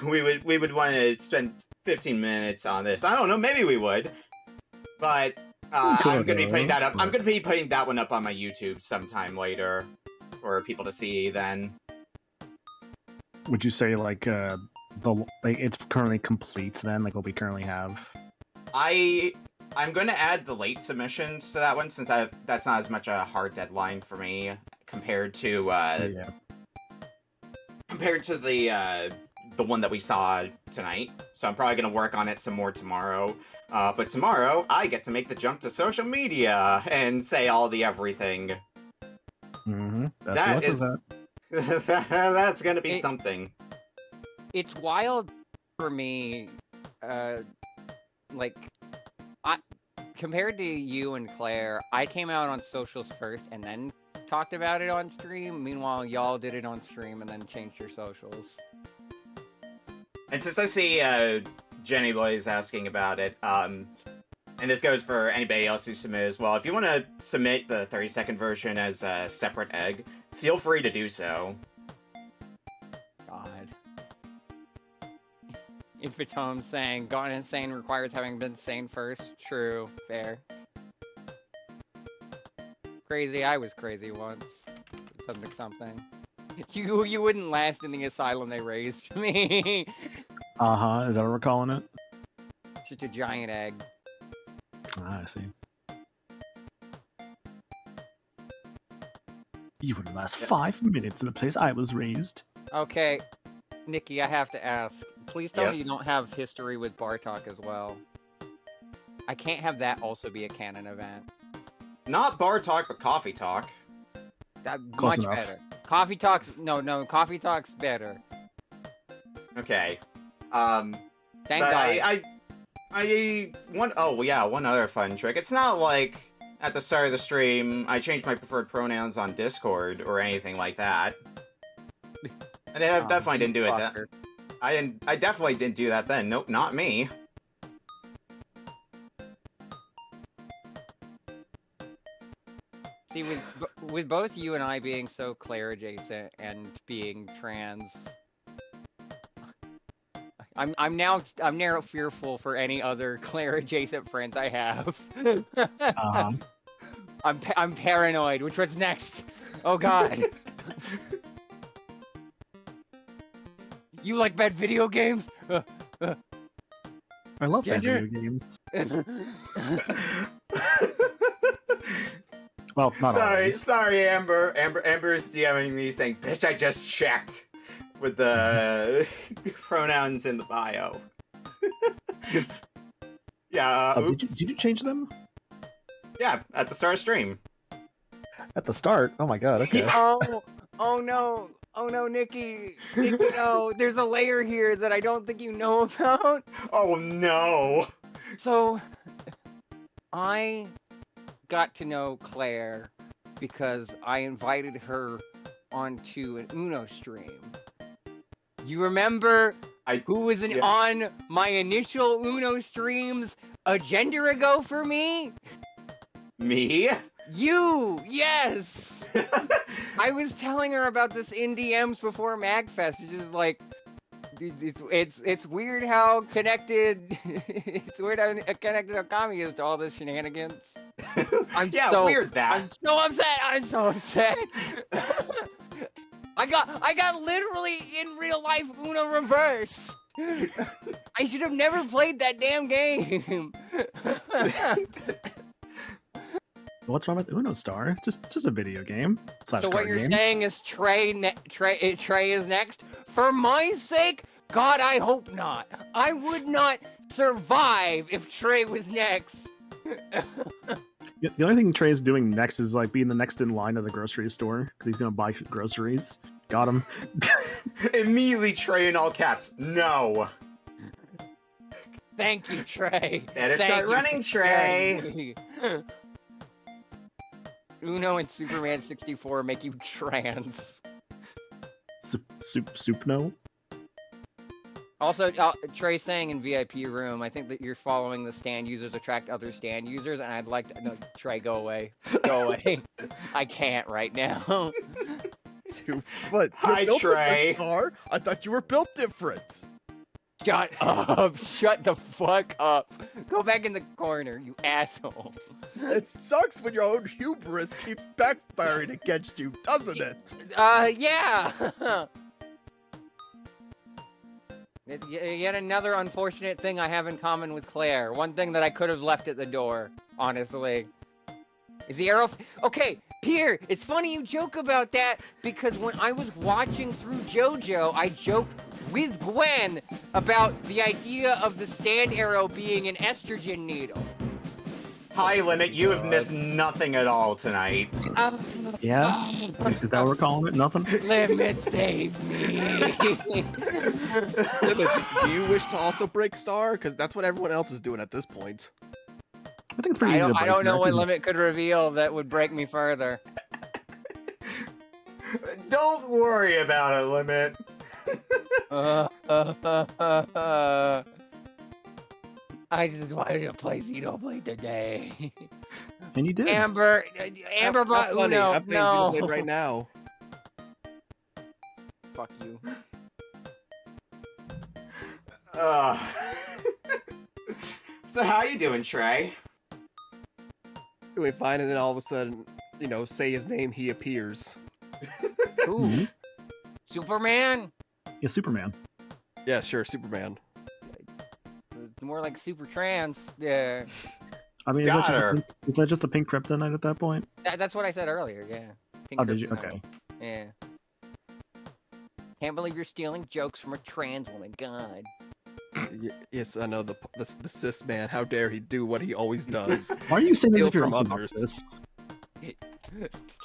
we would want to spend 15 minutes on this. I don't know, maybe we would, but I'm gonna be putting that up. I'm gonna be putting that one up on my YouTube sometime later for people to see then. Would you say like it's currently complete then, like what we currently have? I'm going to add the late submissions to that one since that's not as much a hard deadline for me compared to the one that we saw tonight. So I'm probably going to work on it some more tomorrow. But tomorrow I get to make the jump to social media and say all the everything. Mm-hmm. That's going to be something. It's wild for me, compared to you and Claire, I came out on socials first and then talked about it on stream. Meanwhile, y'all did it on stream and then changed your socials. And since I see Jenny Boy's asking about it, and this goes for anybody else who submit as well, if you want to submit the 30-second version as a separate egg, feel free to do so. God. Infatom saying, Gone Insane requires having been sane first. True. Fair. Crazy. I was crazy once. Something. You wouldn't last in the asylum they raised me. Uh-huh. Is that what we're calling it? Just a giant egg. Ah, I see. You wouldn't last 5 minutes in the place I was raised. Okay. Nikki, I have to ask. Please tell me Yes? you don't have history with Bartok as well. I can't have that also be a canon event. Not bar talk, but coffee talk. Much better. Coffee Talk's... No, Coffee Talk's better. Okay. Thank God. One other fun trick. It's not like at the start of the stream I changed my preferred pronouns on Discord or anything like that. And I definitely didn't do it then. I definitely didn't do that then. Nope, not me. See, with both you and I being so Claire adjacent and being trans, I'm now fearful for any other Claire adjacent friends I have. I'm paranoid. Which one's next? Oh God. You like bad video games? I love bad video games. Well, not always. Sorry, Amber. Amber's DMing me saying, "Bitch, I just checked with the pronouns in the bio." Yeah. Oops. Did you change them? Yeah, at the start of stream. At the start? Oh my God. Okay. Oh no, Nikki, no. There's a layer here that I don't think you know about. Oh no. So, I got to know Claire because I invited her onto an Uno stream. You remember who was on my initial Uno streams a gender ago for me? Me? You! Yes! I was telling her about this in DMs before MagFest. It's just like, dude, it's weird how connected Okami is to all this shenanigans. Weird that. I'm so upset. I got literally in real life Uno reverse. I should have never played that damn game. What's wrong with Uno Star? Just a video game. So what you're saying is Trey is next? For my sake, God, I hope not. I would not survive if Trey was next. The only thing Trey's doing next is like being the next in line at the grocery store because he's gonna buy groceries. Got him. Immediately, Trey in all caps. No. Thank you, Trey. Better start running, Trey. Uno and Superman 64 make you trans. Soup no? Also, Trey saying in VIP room, I think that you're following the stand users attract other stand users, and I'd like to... No, Trey, go away. Go away. I can't right now. What? Hi, Trey. I thought you were built different. Shut up. Shut the fuck up. Go back in the corner, you asshole. It sucks when your own hubris keeps backfiring against you, doesn't it? Yeah. Yet another unfortunate thing I have in common with Claire. One thing that I could have left at the door, honestly. Is the arrow... Okay, Pierre, it's funny you joke about that, because when I was watching through JoJo, I joked with Gwen about the idea of the stand arrow being an estrogen needle. Hi, Limit, you have missed nothing at all tonight. Yeah? Is that what we're calling it? Nothing? Limit, save me! Limit, do you wish to also break Star? Because that's what everyone else is doing at this point. I think it's pretty easy to break. I don't know what Limit could reveal that would break me further. Don't worry about it, Limit. I just wanted to play Xenoblade today. And you did. Amber brought Uno. I'm playing Xenoblade right now. Fuck you. So how you doing, Trey? Doing fine, and then all of a sudden, say his name, he appears. Ooh. Superman? Yeah, Superman. Yeah, sure, Superman. It's more like super trans. Yeah. I mean, is that just a pink kryptonite at that point? That's what I said earlier, yeah. Pink Did you? kryptonite. Okay. Yeah. Can't believe you're stealing jokes from a trans woman. God. Yes, I know, the cis man. How dare he do what he always does? Why are you saying this Steal if you're from also others? this?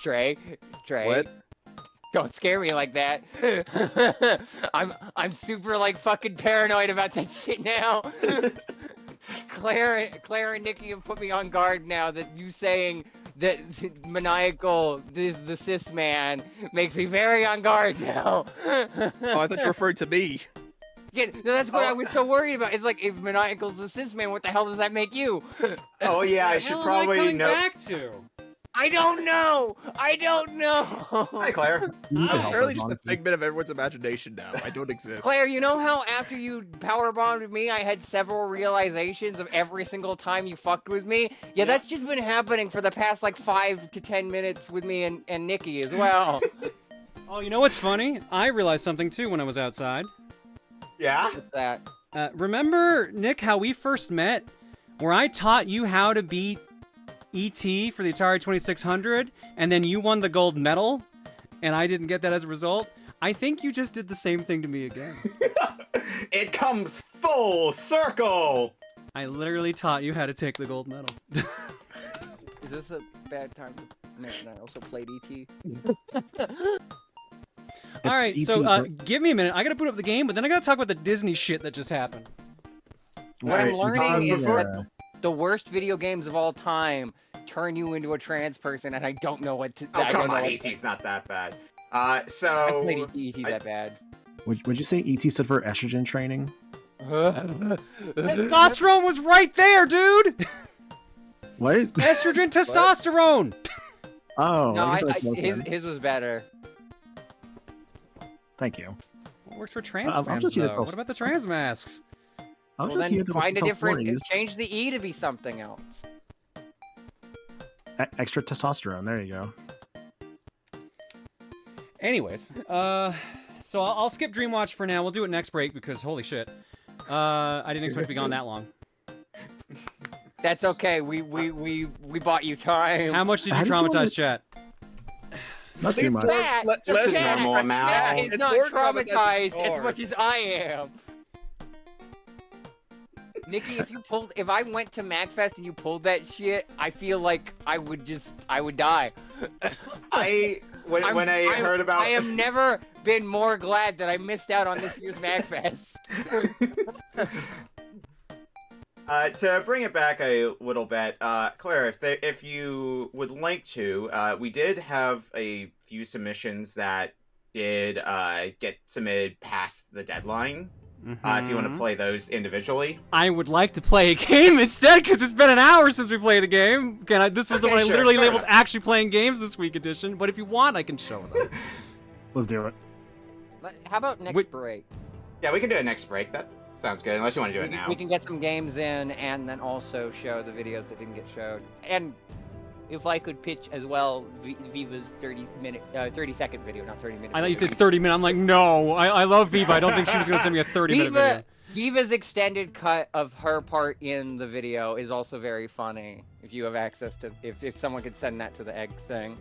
Trey. What? Don't scare me like that. I'm super like fucking paranoid about that shit now. Claire and Nikki have put me on guard now that you saying that maniacal is the cis man makes me very on guard now. Oh, I thought you were referring to me. Yeah, no, that's what I was so worried about. It's like, if maniacal's the cis man, what the hell does that make you? Oh yeah, I should probably know. Back to? I don't know. Hi, Claire. I'm apparently just a figment of everyone's imagination now. I don't exist. Claire, you know how after you powerbombed me, I had several realizations of every single time you fucked with me? Yeah, that's just been happening for the past like 5 to 10 minutes with me and Nikki as well. Oh, you know what's funny? I realized something too when I was outside. Yeah? What's that? Remember, Nick, how we first met? Where I taught you how to beat E.T. for the Atari 2600, and then you won the gold medal, and I didn't get that as a result? I think you just did the same thing to me again. It comes full circle! I literally taught you how to take the gold medal. Is this a bad time to mention I also played E.T.? Alright, so give me a minute. I gotta boot up the game, but then I gotta talk about the Disney shit that just happened. What I'm learning is that the worst video games of all time turn you into a trans person, and I don't know what to... Oh, come on, E.T.'s not that bad. I played E.T. that bad. Would you say ET stood for estrogen training? Testosterone was right there, dude! What? Estrogen, testosterone! Oh, No, I guess that makes more sense. his was better. Thank you. It works for trans I'll fans, just use it though. for- What about the trans masks? I'll Well, just use then it find a for different... 40s. Change the E to be something else. Extra testosterone. There you go. Anyways, so I'll skip Dreamwatch for now. We'll do it next break because holy shit. I didn't expect to be gone that long. That's okay. We bought you time. How much did you traumatize chat? Not too much. Just a normal amount. Chat is It's not more traumatized traumatized as much as I am. Nikki, if I went to MagFest and you pulled that shit, I feel like I would die. When I heard about... I have never been more glad that I missed out on this year's MagFest. To bring it back a little bit, Claire, if you would like to, we did have a few submissions that did get submitted past the deadline. If you want to play those individually. I would like to play a game instead, because it's been an hour since we played a game. This was the one I literally labeled actually playing games this week edition, but if you want, I can show them. Let's do it. How about next break? Yeah, we can do it next break. That sounds good, unless you want to do it now. We can get some games in and then also show the videos that didn't get showed. And if I could pitch as well, Viva's 30-second video, not 30-minute. I thought you said 30 minutes. I'm like, no. I love Viva. I don't think she was going to send me a 30-minute video. Viva's extended cut of her part in the video is also very funny. If you have access to, if someone could send that to the egg thing.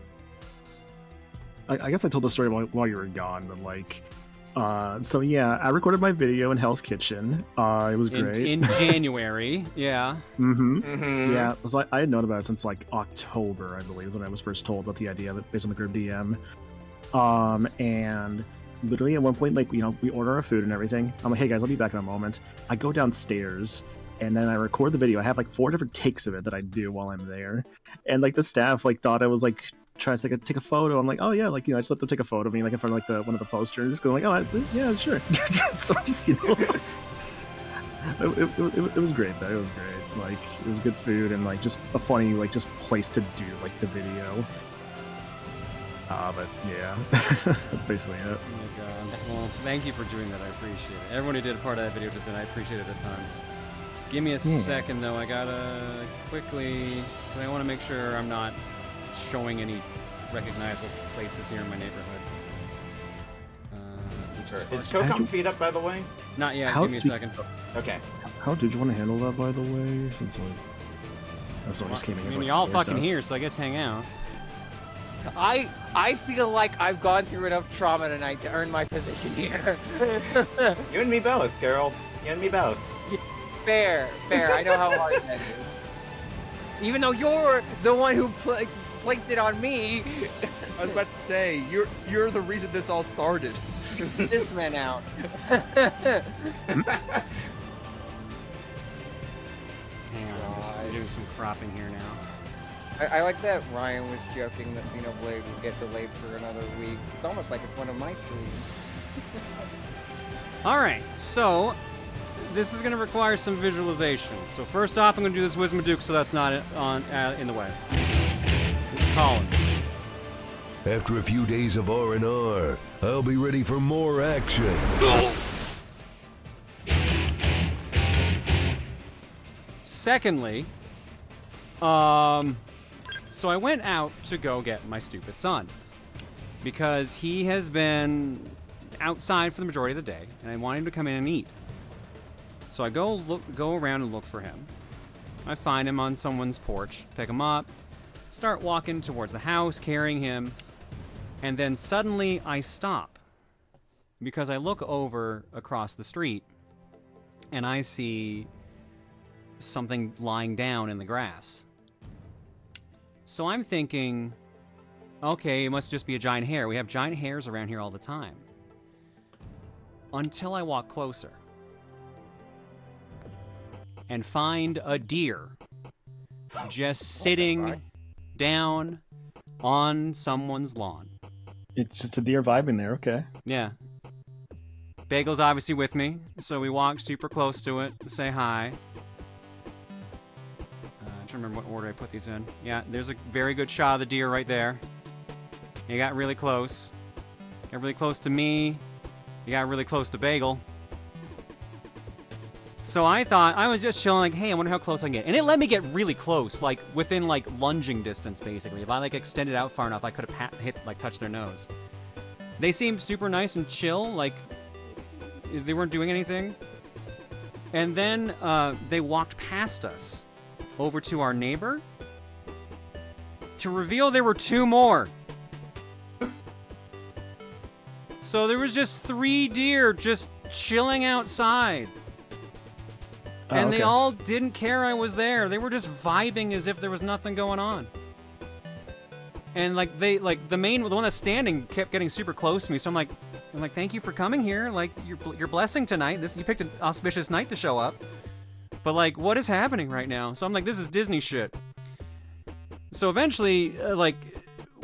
I guess I told the story while you were gone, but like, so yeah, I recorded my video in Hell's Kitchen. It was great. In January, yeah. Yeah, so I had known about it since like October, I believe, is when I was first told about the idea of it based on the group DM. And literally at one point, like, you know, we order our food and everything. I'm like, hey guys, I'll be back in a moment. I go downstairs and then I record the video. I have like 4 different takes of it that I do while I'm there. And like the staff like thought I was like trying to take a photo. I'm like, oh yeah, like, you know, I just let them take a photo of me like in front of like one of the posters, because I'm like, oh yeah, sure. So just, you know, it was great though. It was great. Like, it was good food and like just a funny like just place to do like the video. But yeah, that's basically it. Oh my god. Well, thank you for doing that. I appreciate it. Everyone who did part of that video just did. I appreciate it a ton. Give me a second though. I gotta quickly. I want to make sure I'm not showing any recognizable places here in my neighborhood. Is Kokom feed up, by the way? Not yet. Give me a second. Okay. How did you want to handle that, by the way? Since like, I was always came in. I mean, y'all fucking here, so I guess hang out. I feel like I've gone through enough trauma tonight to earn my position here. You and me both, girl. You and me both. Fair. I know how hard that is. Even though you're the one who placed it on me. I was about to say, you're the reason this all started. This man out. Hang on, I'm doing some cropping here now. I like that Ryan was joking that Xenoblade would get delayed for another week. It's almost like it's one of my streams. Alright, so this is going to require some visualization. So first off, I'm going to do this Wismaduke so that's not in the way. This is Collins. After a few days of R&R, I'll be ready for more action. Secondly, so I went out to go get my stupid son because he has been outside for the majority of the day and I want him to come in and eat. So I go around and look for him. I find him on someone's porch, pick him up, start walking towards the house, carrying him, and then suddenly I stop because I look over across the street and I see something lying down in the grass. So I'm thinking, okay, it must just be a giant hare. We have giant hares around here all the time. Until I walk closer and find a deer just sitting down on someone's lawn. It's just a deer vibing there, okay. Yeah. Bagel's obviously with me, so we walk super close to it, say hi. I'm trying to remember what order I put these in. Yeah, there's a very good shot of the deer right there. He got really close. Got really close to me. He got really close to Bagel. So I thought, I was just chilling like, hey, I wonder how close I can get. And it let me get really close, like within like lunging distance, basically. If I like extended out far enough, I could have touched their nose. They seemed super nice and chill, like they weren't doing anything. And then they walked past us over to our neighbor to reveal there were 2 more. So there was just 3 deer just chilling outside. And they all didn't care I was there. They were just vibing as if there was nothing going on. And like the one that's standing kept getting super close to me. So I'm like, thank you for coming here. Like your blessing tonight. You picked an auspicious night to show up. But like, what is happening right now? So I'm like, this is Disney shit. So eventually, like,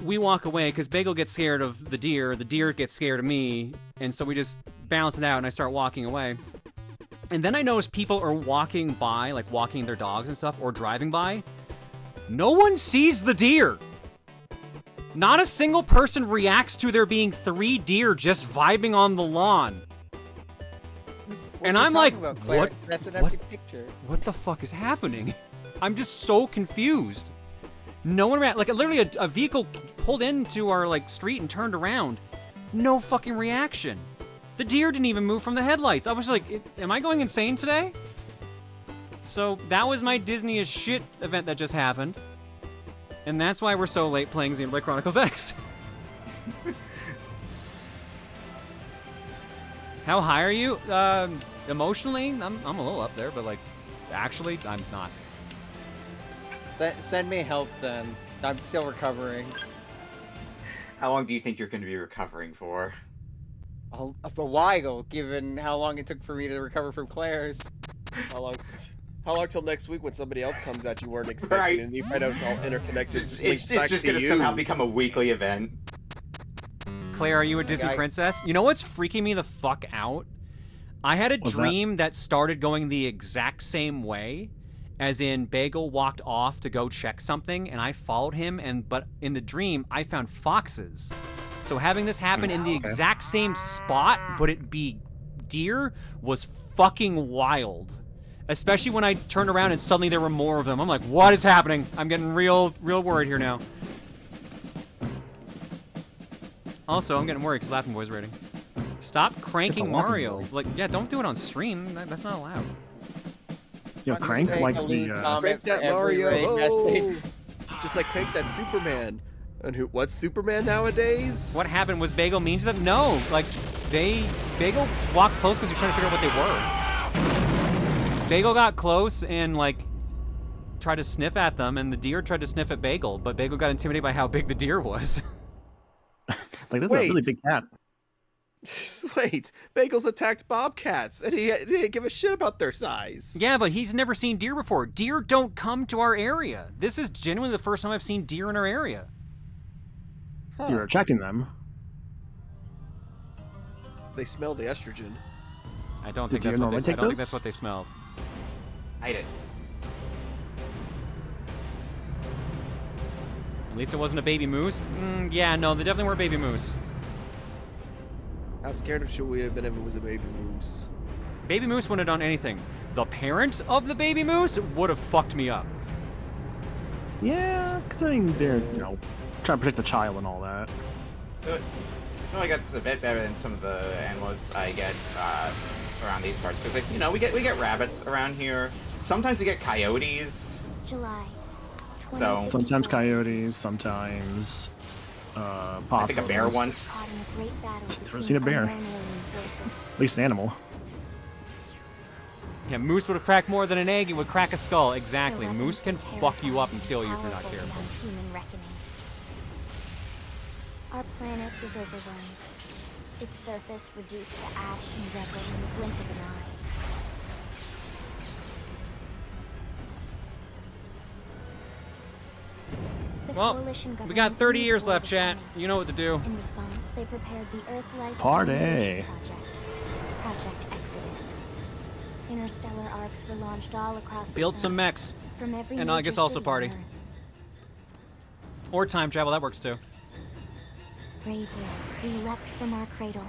we walk away because Bagel gets scared of the deer gets scared of me, and so we just balance it out and I start walking away. And then I notice people are walking by, like walking their dogs and stuff, or driving by. No one sees the deer. Not a single person reacts to there being 3 deer just vibing on the lawn. And I'm like, what? That's an empty picture. What the fuck is happening? I'm just so confused. No one reacted. Like, literally a vehicle pulled into our, like, street and turned around. No fucking reaction. The deer didn't even move from the headlights. I was like, am I going insane today? So, that was my Disney as shit event that just happened. And that's why we're so late playing Xenoblade Chronicles X. How high are you? Emotionally, I'm a little up there, but, like, actually, I'm not. Send me help then. I'm still recovering. How long do you think you're going to be recovering for? A while, given how long it took for me to recover from Claire's. How long till next week when somebody else comes at you weren't expecting, and you find out it's all interconnected? It's just going to somehow become a weekly event. Claire, are you a Disney princess? You know what's freaking me the fuck out? I had a dream that started going the exact same way. As in, Bagel walked off to go check something, and I followed him, but in the dream, I found foxes. So having this happen in the exact same spot, but it be deer, was fucking wild. Especially when I turned around and suddenly there were more of them. I'm like, what is happening? I'm getting real worried here now. Also, I'm getting worried because Laughing Boy's rating. Stop cranking Mario. Like, yeah, don't do it on stream. That's not allowed. Yo, crank like the crank that Mario. Just like crank that Superman. And what's Superman nowadays? What happened? Was Bagel mean to them? No, like Bagel walked close because he was trying to figure out what they were. Bagel got close and like tried to sniff at them, and the deer tried to sniff at Bagel, but Bagel got intimidated by how big the deer was. Like, this is a really big cat. Wait, Bagel's attacked bobcats, and he didn't give a shit about their size. Yeah, but he's never seen deer before. Deer don't come to our area. This is genuinely the first time I've seen deer in our area. So you're attracting them. They smell the estrogen. I don't think that's what they. I don't think that's what they smelled. Hide it. At least it wasn't a baby moose. Yeah, no, they definitely weren't baby moose. How scared should we have been if it was a baby moose? Baby moose wouldn't have done anything. The parents of the baby moose would have fucked me up. Yeah, considering they're, trying to protect the child and all that. No, I guess it's a bit better than some of the animals I get around these parts, because we get rabbits around here. Sometimes we get coyotes. July. So sometimes coyotes, sometimes possums. I think a bear once. Never seen a bear. At least an animal. Yeah, moose would have cracked more than an egg. It would crack a skull. Exactly. Moose can fuck you up and kill you if you're not careful. Our planet is overrun. Its surface reduced to ash and rubble in the blink of an eye. Well, we got 30 years left, chat. You know what to do. In response, they prepared the Earth-like Party. Project Exodus. Interstellar arcs were launched all across the Build some mechs. From every and I guess also city party. on Earth. Or time travel, that works too. Bravely, we leapt from our cradle.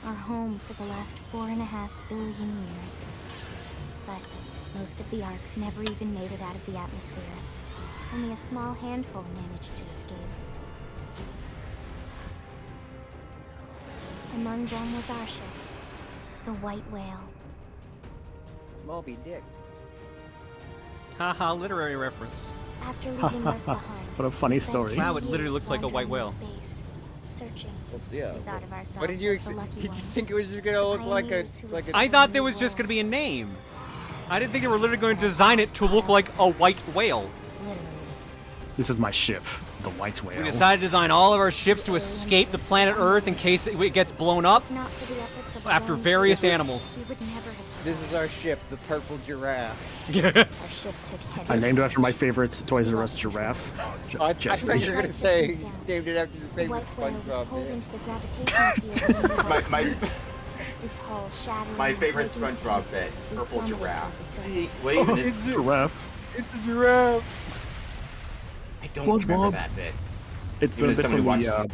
Our home for the last 4.5 billion years. But most of the arcs never even made it out of the atmosphere. Only a small handful managed to escape. Among them was our ship, the White Whale. Moby Dick. Haha, literary reference. After leaving Earth behind, what a funny story. Wow, it literally looks like a white whale. Space, searching. Yeah. We thought of ourselves What did you as the lucky did you ones. think it was just gonna look like a I thought there was just gonna be a name. I didn't think they were literally going to design it to look like a white whale. This is my ship, the white whale. We decided to design all of our ships to escape the planet Earth in case it gets blown up after various animals. This is our ship, the purple giraffe. I named it after my favorite Toys R Us giraffe. I thought you were gonna say named it after your favorite SpongeBob. My favorite SpongeBob bit, purple giraffe. What even is giraffe? It's a giraffe. I don't remember that bit. It's the bit from the,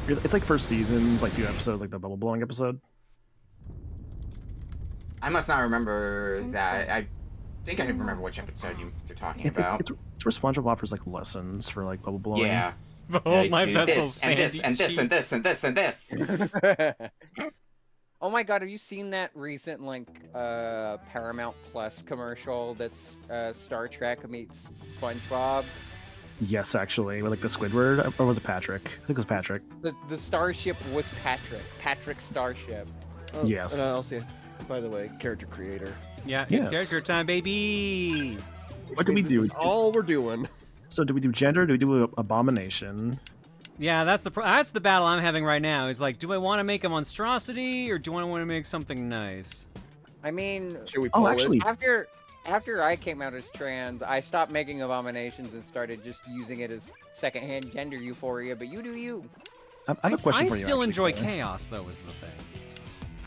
it's like first season, like few episodes, like the bubble blowing episode. I must not remember that. I think I remember which episode you're talking about. It's where SpongeBob offers like lessons for like bubble blowing. Yeah. Oh, my vessel's sandy. And this. Oh my god, have you seen that recent like Paramount Plus commercial that's Star Trek meets SpongeBob? Yes, actually, with like the Squidward, or was it Patrick? I think it was Patrick. The starship was Patrick. Patrick's starship. Oh, yes. And I also, by the way, character creator. Yeah, it's character time, baby. What do we do? This is all we're doing. So do we do gender? Or do we do abomination? Yeah, that's the battle I'm having right now. Is like, do I want to make a monstrosity or do I want to make something nice? I mean, should we pull actually, after I came out as trans, I stopped making abominations and started just using it as secondhand gender euphoria. But you do you. I have a question for you. I still enjoy chaos, though, is the thing.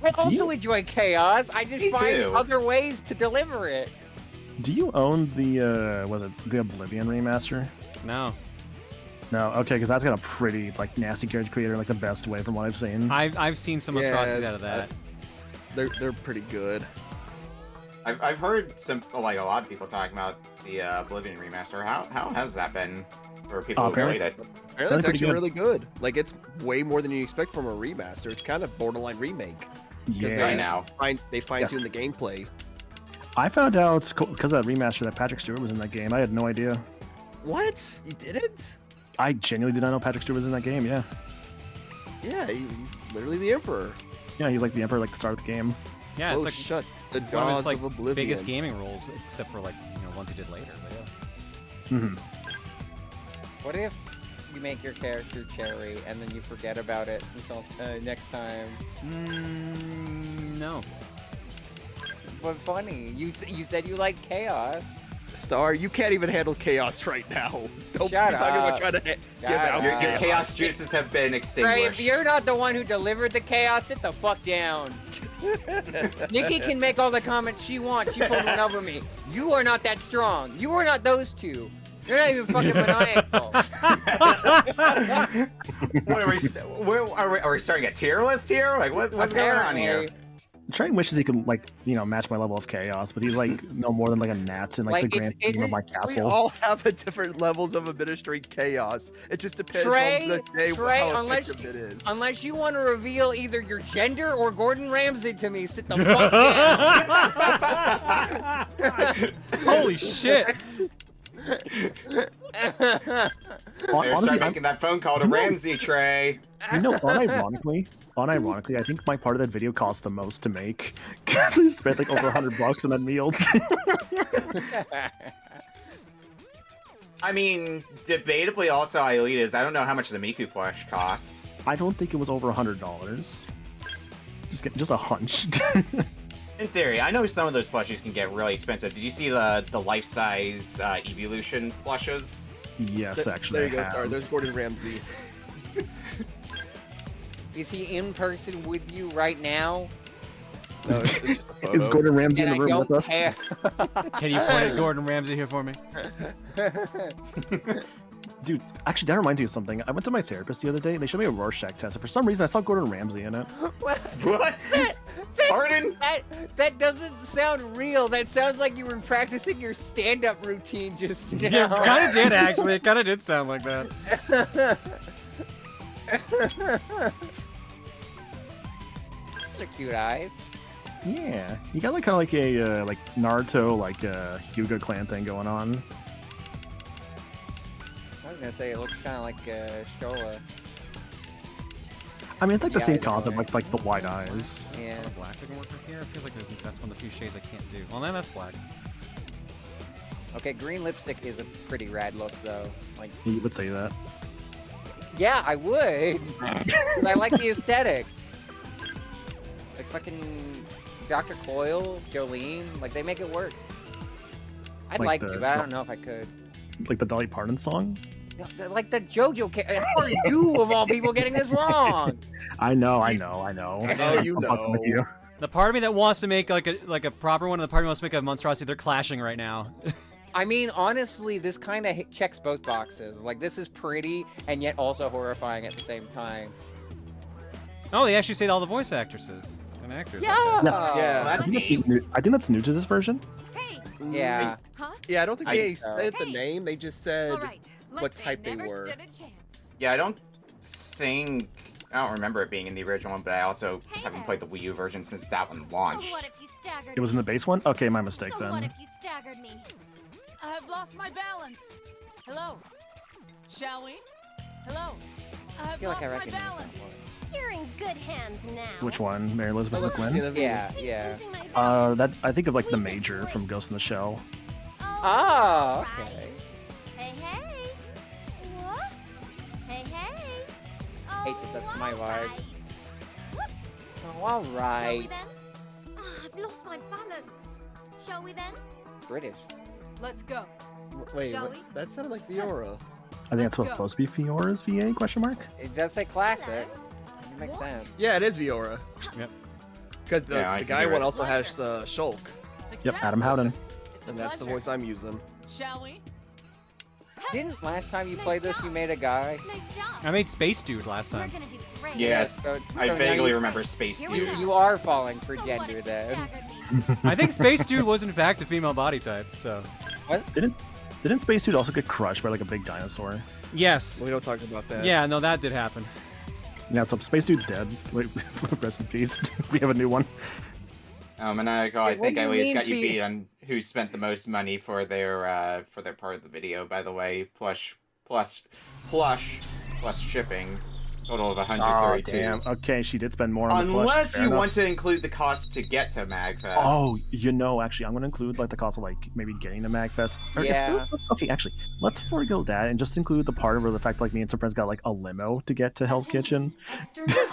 I also enjoy chaos. I just find other ways to deliver it. Do you own the the Oblivion remaster? No. No, okay, because that's got a pretty like nasty character creator, like the best way from what I've seen. I've seen some atrocities out of that. They're pretty good. I've heard a lot of people talking about the Oblivion remaster. How has that been for people who played it? Apparently it's actually really good. Like it's way more than you expect from a remaster. It's kind of borderline remake. Yeah. They fine-tuned the gameplay. I found out because of that remaster that Patrick Stewart was in that game. I had no idea. What? You didn't? I genuinely did not know Patrick Stewart was in that game. Yeah. Yeah, he's literally the Emperor. Yeah, he's like the Emperor, like the start of the game. Yeah, it's like shut the one of his jaws of Oblivion. biggest gaming roles, except for like ones he did later. But yeah. Mm-hmm. What if you make your character Cherry and then you forget about it until next time? No. But funny, you said you like chaos. Star, you can't even handle chaos right now. Don't Shut be talking up. about trying to give out. Your chaos juices have been extinguished. Right, if you're not the one who delivered the chaos, sit the fuck down. Nikki can make all the comments she wants. She pulled one over me. You are not that strong. You are not those two. You're not even fucking maniacal. What are we starting a tier list here? Like what's going on here? Trey wishes he could match my level of chaos, but he's like no more than like a gnat in like the grand scheme of my castle. We all have a different levels of administering chaos. It just depends on the day how effective it is. Unless you want to reveal either your gender or Gordon Ramsay to me, sit the fuck down. Holy shit. Start making that phone call to Ramsey, Trey. Unironically, I think my part of that video cost the most to make because I spent like over $100 on that meal. I mean, debatably, also Aelita's. I don't know how much the Miku plush cost. I don't think it was over $100. Just a hunch. In theory, I know some of those plushies can get really expensive. Did you see the life-size Evolution plushes? Yes, actually. There you go, Star. There's Gordon Ramsay. Is he in person with you right now? No, it's just a photo. Is Gordon Ramsay in the room with us? Can you point at Gordon Ramsay here for me? Dude, actually, that reminds me of something. I went to my therapist the other day, and they showed me a Rorschach test, and for some reason, I saw Gordon Ramsay in it. What? Pardon? That doesn't sound real. That sounds like you were practicing your stand-up routine just now. Yeah, it kind of did, actually. It kind of did sound like that. Those are cute eyes. Yeah, you got like kind of like a like Naruto, like Hyuga clan thing going on. I was gonna say it looks kind of like Shola. I mean, it's like the same concept, like the white eyes. Yeah. Black didn't work with here. It feels like that's one of the few shades I can't do. Well, then that's black. Okay, green lipstick is a pretty rad look, though. Like, You would say that. yeah, I would. 'Cause I like the aesthetic. Like fucking Dr. Coyle, Jolene, like they make it work. I'd like to, but I don't know if I could. Like the Dolly Parton song? Like the JoJo. How are you, of all people, getting this wrong? I know. Oh, I'm fucking with you. The part of me that wants to make like a proper one, and the part of me wants to make a monstrosity, they're clashing right now. I mean, honestly, this kind of checks both boxes. Like, this is pretty and yet also horrifying at the same time. Oh, they actually say all the voice actresses and actors. Yeah. Yes. Yeah. I think that's new to this version. Yeah. Yeah, I don't think I they think so. said the name. They just said what Let's say type they never were. stood a chance. Yeah, I don't remember it being in the original one, but I also haven't played the Wii U version since that one launched. So what if you staggered It was in the base one? Okay, my mistake So then. what if you staggered me? I've lost my balance. Hello. Shall we? Hello. I've feel like lost I my recognize that balance. You're in good hands now. Which one? Mary Elizabeth McGuinn? Yeah, yeah. That I think of like the Major from Ghost in the Shell. Oh, okay. Hey, hey. What? Hey, hey. Hate that that's my vibe. What? Oh, all Shall we right. then? I've lost my balance. Shall we then? British. Let's go. Wait, Shall what? we? That sounded like Fiora. I think that's go. supposed to be Fiora's VA question mark. It does say classic. It makes sense. Yeah, it is Fiora. Yep. Because the, Yeah, I the can guy hear one it. also has Shulk. Yep, Adam Howden. And that's the voice I'm using. Shall we? Didn't last time you played this, you made a guy? Nice job. I made Space Dude last time. We're gonna do great. Yes, So I now vaguely you- remember Space Here we Dude. go. You are falling for So what gender if you then. staggered me? I think Space Dude was in fact a female body type. So Didn't Space Dude also get crushed by like a big dinosaur? yes. We don't talk about that. Yeah, no, that did happen. Yeah, so Space Dude's dead. Wait, rest in peace. We have a new one. Maniacal, I What think do you Elias mean got you be- beat on who spent the most money for their part of the video, by the way. Plus shipping. Total of 132. Damn. Okay, she did spend more on the plush. Unless Fair you enough. want to include the cost to get to MagFest. Oh, actually, I'm going to include like the cost of like maybe getting to MagFest. Or Yeah. Okay, actually, let's forego that and just include the part of the fact like me and some friends got like a limo to get to Hell's Kitchen.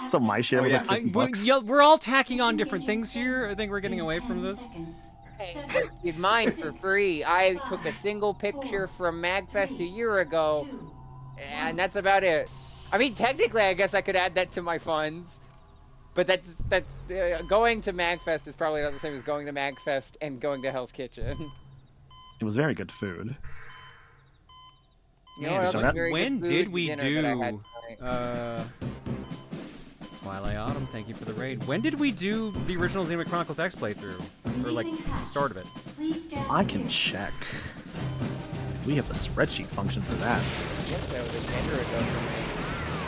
So my share was like $50. We're all tacking on different things here. I think we're getting away from this. Did mine for free. I took a single picture from MagFest a year ago, and that's about it. I mean, technically, I guess I could add that to my funds, but going to MagFest is probably not the same as going to MagFest and going to Hell's Kitchen. It was very good food. You know what else is very when good food? did The we dinner that I do had tonight. Twilight Autumn? Thank you for the raid. When did we do the original Xenoblade Chronicles X playthrough, or like the start of it? I can check. We have the spreadsheet function for that. Yep, that was a gender ago for me.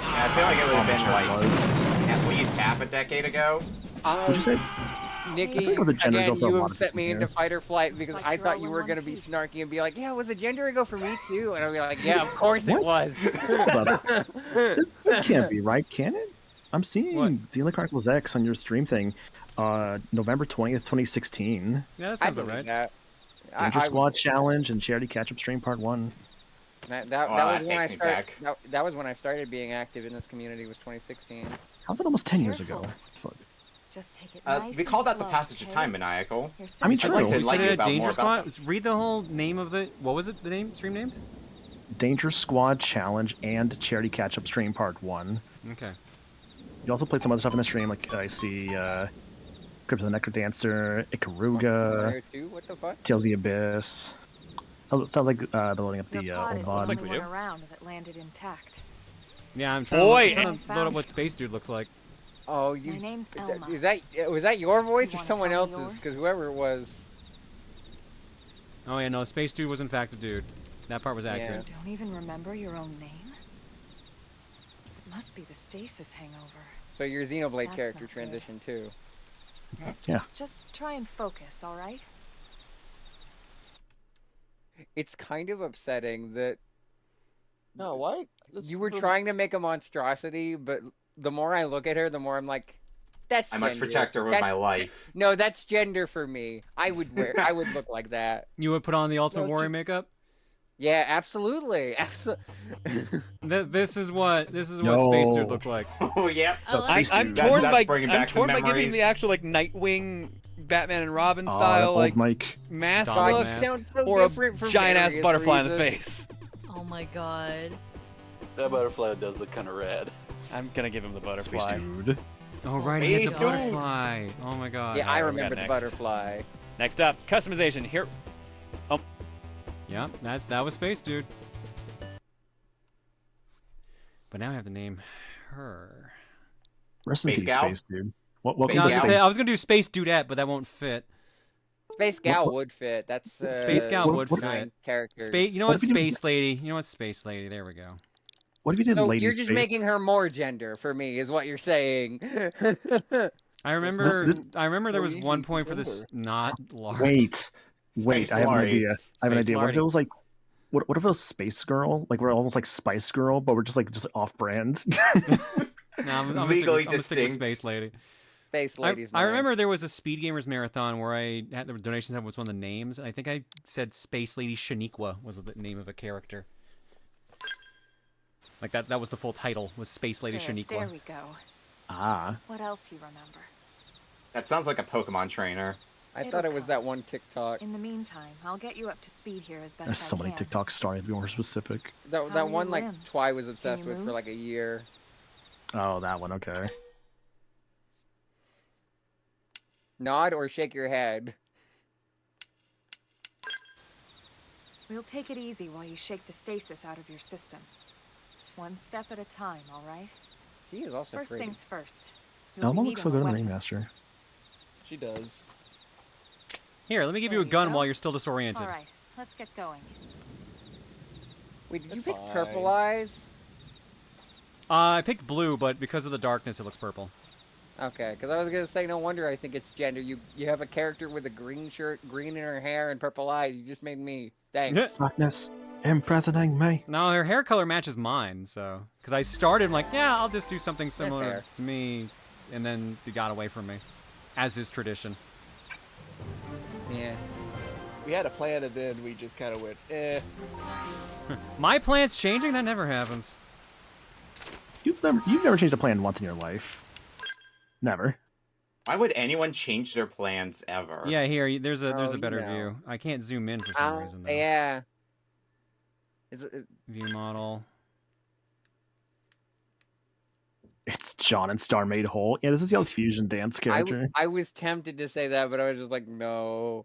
Yeah, I feel like it would have been Sure it like was. at least half a decade ago. What'd you say? Nikki, it was a gender again, ago for a you lot have of set people me here. into fight or flight because like I you're thought all you in were one going to be piece. snarky and be like, yeah, it was a gender ago for me too. And I'd be like, yeah, of course it was. Hold on. This can't be right, can it? I'm seeing Xenoblade Chronicles X on your stream thing, November 20th, 2016. Yeah, that I sounds about believe right. that. Danger Squad Challenge and Charity Catch-Up Stream Part 1. That Wow, was that when I takes me started. back. That was when I started being active in this community. Was 2016. How's it almost 10 years ago? Fuck. Just take it We call that the passage of time, Maniacal. I mean, I'd true. like to We enlighten you said about Danger more Squad. about that. Read the whole name of the. What was it? The name stream named? Danger Squad Challenge and Charity Catch-Up Stream Part 1. Okay. You also played some other stuff in the stream, like I see Crypt of the Nectar Dancer, Ikaruga, Mario 2? What the fuck? Tales of the Abyss. Oh, it sounds like they're loading up the Your pod old is the VOD. only one around that landed intact. Yeah, I'm trying, Boy. I'm trying to load up what Space Dude looks like. Oh, you. My name's Elma. Was that your voice or wanna someone tell me else's? yours? Because whoever it was. Oh yeah, no, Space Dude was in fact a dude. That part was accurate. You don't even remember your own name? It must be the stasis hangover. So your Xenoblade That's character not good. transition too. Yeah. Just try and focus, all right? It's kind of upsetting that No, what? This you were for- trying to make a monstrosity, but the more I look at her, the more I'm like, That's I must gender. protect her with my life. No, that's gender for me. I would look like that. You would put on the Ultimate No, Warrior makeup? Yeah, absolutely. This is what No. Space Dude looked like. Oh, yep. I'm torn by giving the actual like Nightwing, Batman and Robin style old like Mike. mask, Oh, it sounds so or a different for giant ass various butterfly in the reasons. face. Oh my god. That butterfly does look kind of rad. I'm gonna give him the butterfly. Space Dude. Oh, right, he hit the Space Dude. butterfly. Oh my god. Yeah, I Alright, we got remember the next. butterfly. Next up, customization. Here. Oh, Yep, that was Space Dude. But now I have to name her. Rest in Space peace, Gal? Space Dude. What No, was I was the gonna say, space? I was gonna do Space Dudette, but that won't fit. Space Gal would fit. That's Space Gal would what- fit. 9 characters. You know What what, if you did- Space Lady? You know what, Space Lady? There we go. What if you did So Lady you're just Space? making her more gender for me, is what you're saying. I remember. This- I remember there so was easy one to point for this not large. Wait, Space I have an Lady. idea. I have an Space idea. What if Lady. it was like, what if it was Space Girl? Like we're almost like Spice Girl, but we're just off brand. No, I'm gonna Legally stick with distinct. Space Lady. Space I Lady's remember there was a Speed Gamers marathon where I had the donations that was one of the names, and I think I said Space Lady Shaniqua was the name of a character. Like that was the full title, was Space Lady There Shaniqua. we go. Ah. What else you remember? That sounds like a Pokemon trainer. I It'll thought it was come. that one TikTok. In the meantime, I'll get you up to speed here as best There's so I many can. TikToks. Sorry to be more specific. That, How are that your one like limbs? Twy was obsessed you with for move? like a year. Oh, that one. Okay. Nod or shake your head. We'll take it easy while you shake the stasis out of your system. One step at a time, all right? She is also First pretty. things first. You'll Elmo be looks so needing good a in weapon. Remaster. She does. Here, let me give you a gun while you're still disoriented. All right, let's get going. Wait, did you That's pick fine. purple eyes? I picked blue, but because of the darkness, it looks purple. Okay, because I was gonna say no wonder I think it's gender. You have a character with a green shirt, green in her hair, and purple eyes. You just made me. Thanks. Darkness imprisoning me. No, her hair color matches mine, so because I started I'm like, yeah, I'll just do something similar fair. to me, and then it got away from me, as is tradition. Yeah. We had a plan and then we just kind of went, eh. My plan's changing? That never happens. You've never changed a plan once in your life. Never. Why would anyone change their plans ever? Yeah, here, there's a Oh, you better know. view. I can't zoom in for some reason though. Yeah. Is it? View model. It's John and Star made whole. Yeah, this is Yell's fusion dance character. I was tempted to say that, but I was just like, no.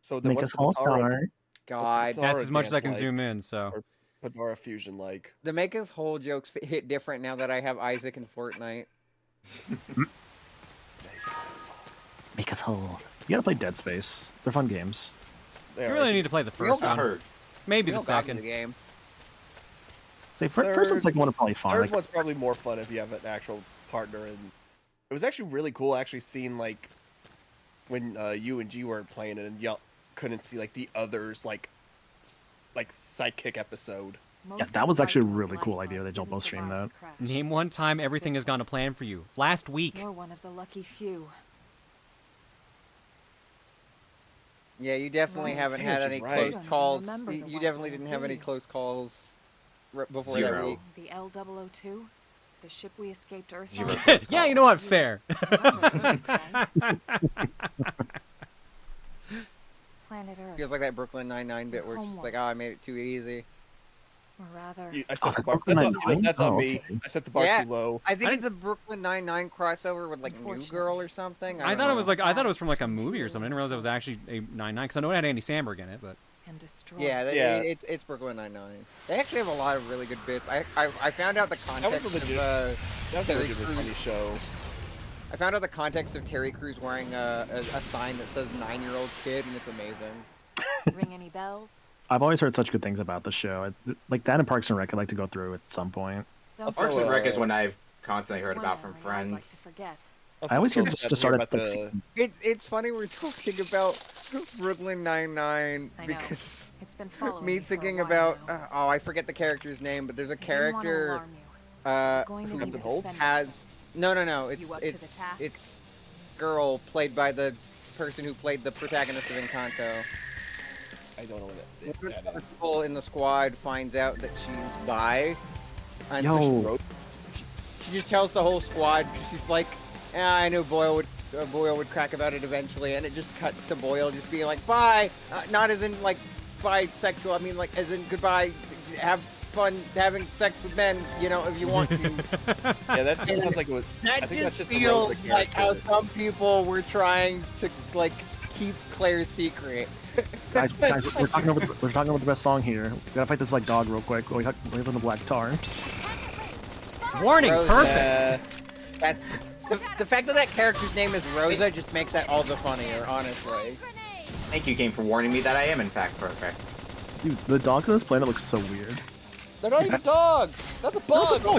So then Make what's us whole the Tara- star. God. what's the That's Tara as much as I dance can like? zoom in, so. Or Pandora fusion like. The make us whole jokes hit different now that I have Isaac in Fortnite. Make us whole. You gotta play Dead Space. They're fun games. They You are. really need to play the first got one. Maybe We the all got to second. the game. Say first and second one are probably fun. Third Like, one's probably more fun if you have an actual partner, and it was actually really cool actually seeing like when you and G weren't playing it and y'all couldn't see like the others like sidekick episode. yeah, that was actually a really cool idea that y'all both streamed that. Name one time everything has gone to plan for you. Last week. You're one of the lucky few. Yeah, you definitely Right. haven't Damn, had she's any right. close You don't calls. remember the You one definitely girl, didn't have do any you? close calls before that Zero. week. The L002? The ship we escaped Earth Zero on? close Yeah, you know what? calls. Fair. Planet Earth. Feels like that Brooklyn Nine-Nine bit where it's just like, oh, I made it too easy. Or rather... I set the that's bar. Brooklyn That's on, Nine-Nine? that's on Oh, me. okay. I set the bar Yeah, too low. I think it's a Brooklyn Nine-Nine crossover with like New Girl or something. I don't thought it know. was like I thought it was from like a movie or something. I didn't realize it was actually a 9/9 because I know it had Andy Samberg in it, but And destroy. Yeah, Yeah. it's Brooklyn Nine-Nine. They actually have a lot of really good bits. I found out the That context was a legit. of That was a Terry legitimately funny Crews. show. I found out the context of Terry Crews wearing a sign that says 9-year-old kid, and it's amazing. Ring any bells? I've always heard such good things about the show. Like that and Parks and Rec, I'd like to go through at some point. Don't Parks and Rec is uh, one I've constantly It's heard one about from memory I'd like to friends. forget. I always hear Also, just sad to to start hear at about like, the- It's funny we're talking about Brooklyn Nine-Nine I know. because It's been following me me for a thinking while about now. I forget the character's name, but there's a I didn't want to character. alarm you. who Captain Holt has no. It's girl played by the person who played the protagonist of Encanto. I don't know what One that of the is. people in the squad finds out that she's bi, and Yo. so she just tells the whole squad. She's like, I knew Boyle would crack about it eventually, and it just cuts to Boyle just being like, bye, not as in like bisexual. I mean like as in goodbye. Have fun having sex with men, you know, if you want to. Yeah, that just sounds like it was. That I think that's just the feels Rosa like how character. some people were trying to like keep Claire's secret. Guys, we're talking about the best song here. We gotta fight this like dog real quick. We have the black tar. Warning, Rosa. perfect. That's the fact that character's name is Rosa just makes that all the funnier, honestly. Thank you, game, for warning me that I am in fact perfect. Dude, the dogs on this planet look so weird. They're not even dogs. That's a bug. No,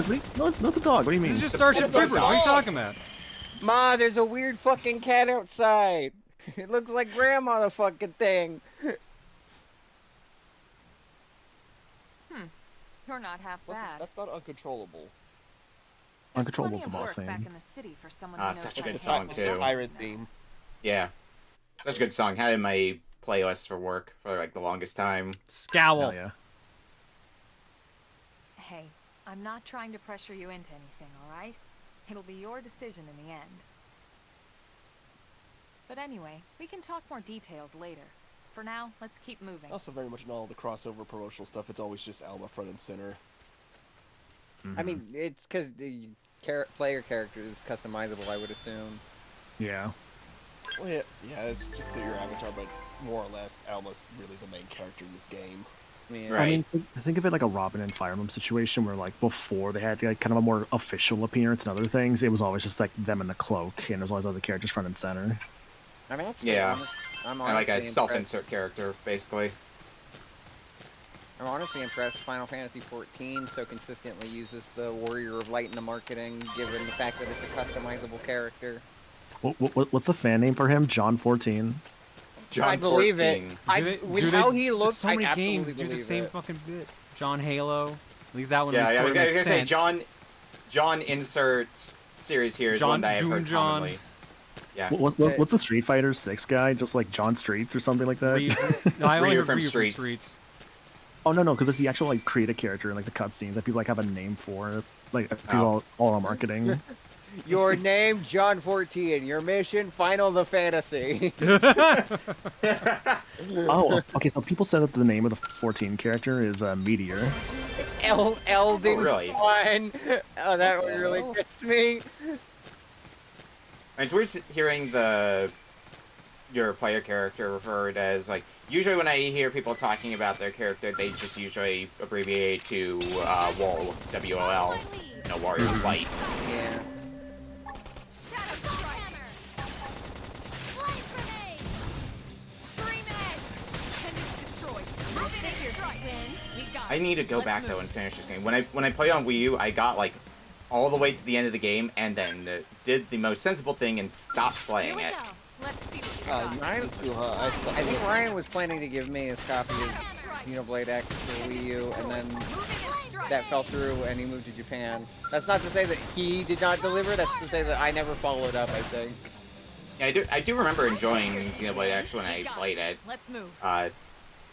not the dog. What do you mean? This is just Starship Troopers. What are you talking about? Ma, there's a weird fucking cat outside. It looks like Grandma the fucking thing. You're not half bad. That's not uncontrollable. Uncontrollable is the boss back thing. in the city for someone who knows Such a how to good song handle too. Tyrant theme. Yeah, such a good song. Had it in my playlist for work for like the longest time. Scowl. Hell yeah. Hey, I'm not trying to pressure you into anything, alright? It'll be your decision in the end. But anyway, we can talk more details later. For now, let's keep moving. Also, very much in all the crossover promotional stuff, it's always just Alma front and center. I mean, it's because the player character is customizable, I would assume. Yeah. Well, yeah, it's just that your avatar, but more or less, Alma's really the main character in this game. Yeah. I mean, think of it like a Robin and Fire Emblem situation where, like, before they had like kind of a more official appearance and other things, it was always just like them in the cloak, and there's always other characters front and center. I mean, actually, Yeah, I'm and like a honestly self-insert character, basically. I'm honestly impressed Final Fantasy XIV so consistently uses the Warrior of Light in the marketing, given the fact that it's a customizable character. What's the fan name for him? John 14. John I believe 14. it. With how he looks, so many I absolutely games do the believe same it. fucking bit. John Halo. At least that one Yeah, I was makes gonna say sense. John insert series here is John one that I've Doom heard John. commonly. Yeah. What's the Street Fighter 6 guy? Just like John Streets or something like that? No, I only Ryu heard from Ryu from Streets. Streets. Oh no, because it's the actual like create a character in like the cutscenes that people like have a name for. Like people all on marketing. Your name, John 14. Your mission, Final the Fantasy. Oh, okay. So people said that the name of the 14 character is Meteor. Elden really? Fun. Oh, that one really gets me. It's weird hearing your player character referred as like. Usually when I hear people talking about their character, they just usually abbreviate it to WOL, W-O-L, Warrior of Light. Yeah. I need to go back though and finish this game. When I played on Wii U, I got like all the way to the end of the game and then did the most sensible thing and stopped playing it. Let's see what Ryan, I think Ryan was planning to give me his copy of Xenoblade X for Wii U, and then that fell through, and he moved to Japan. That's not to say that he did not deliver. That's to say that I never followed up. I think. Yeah, I do remember enjoying Xenoblade X when I played it. Let's move.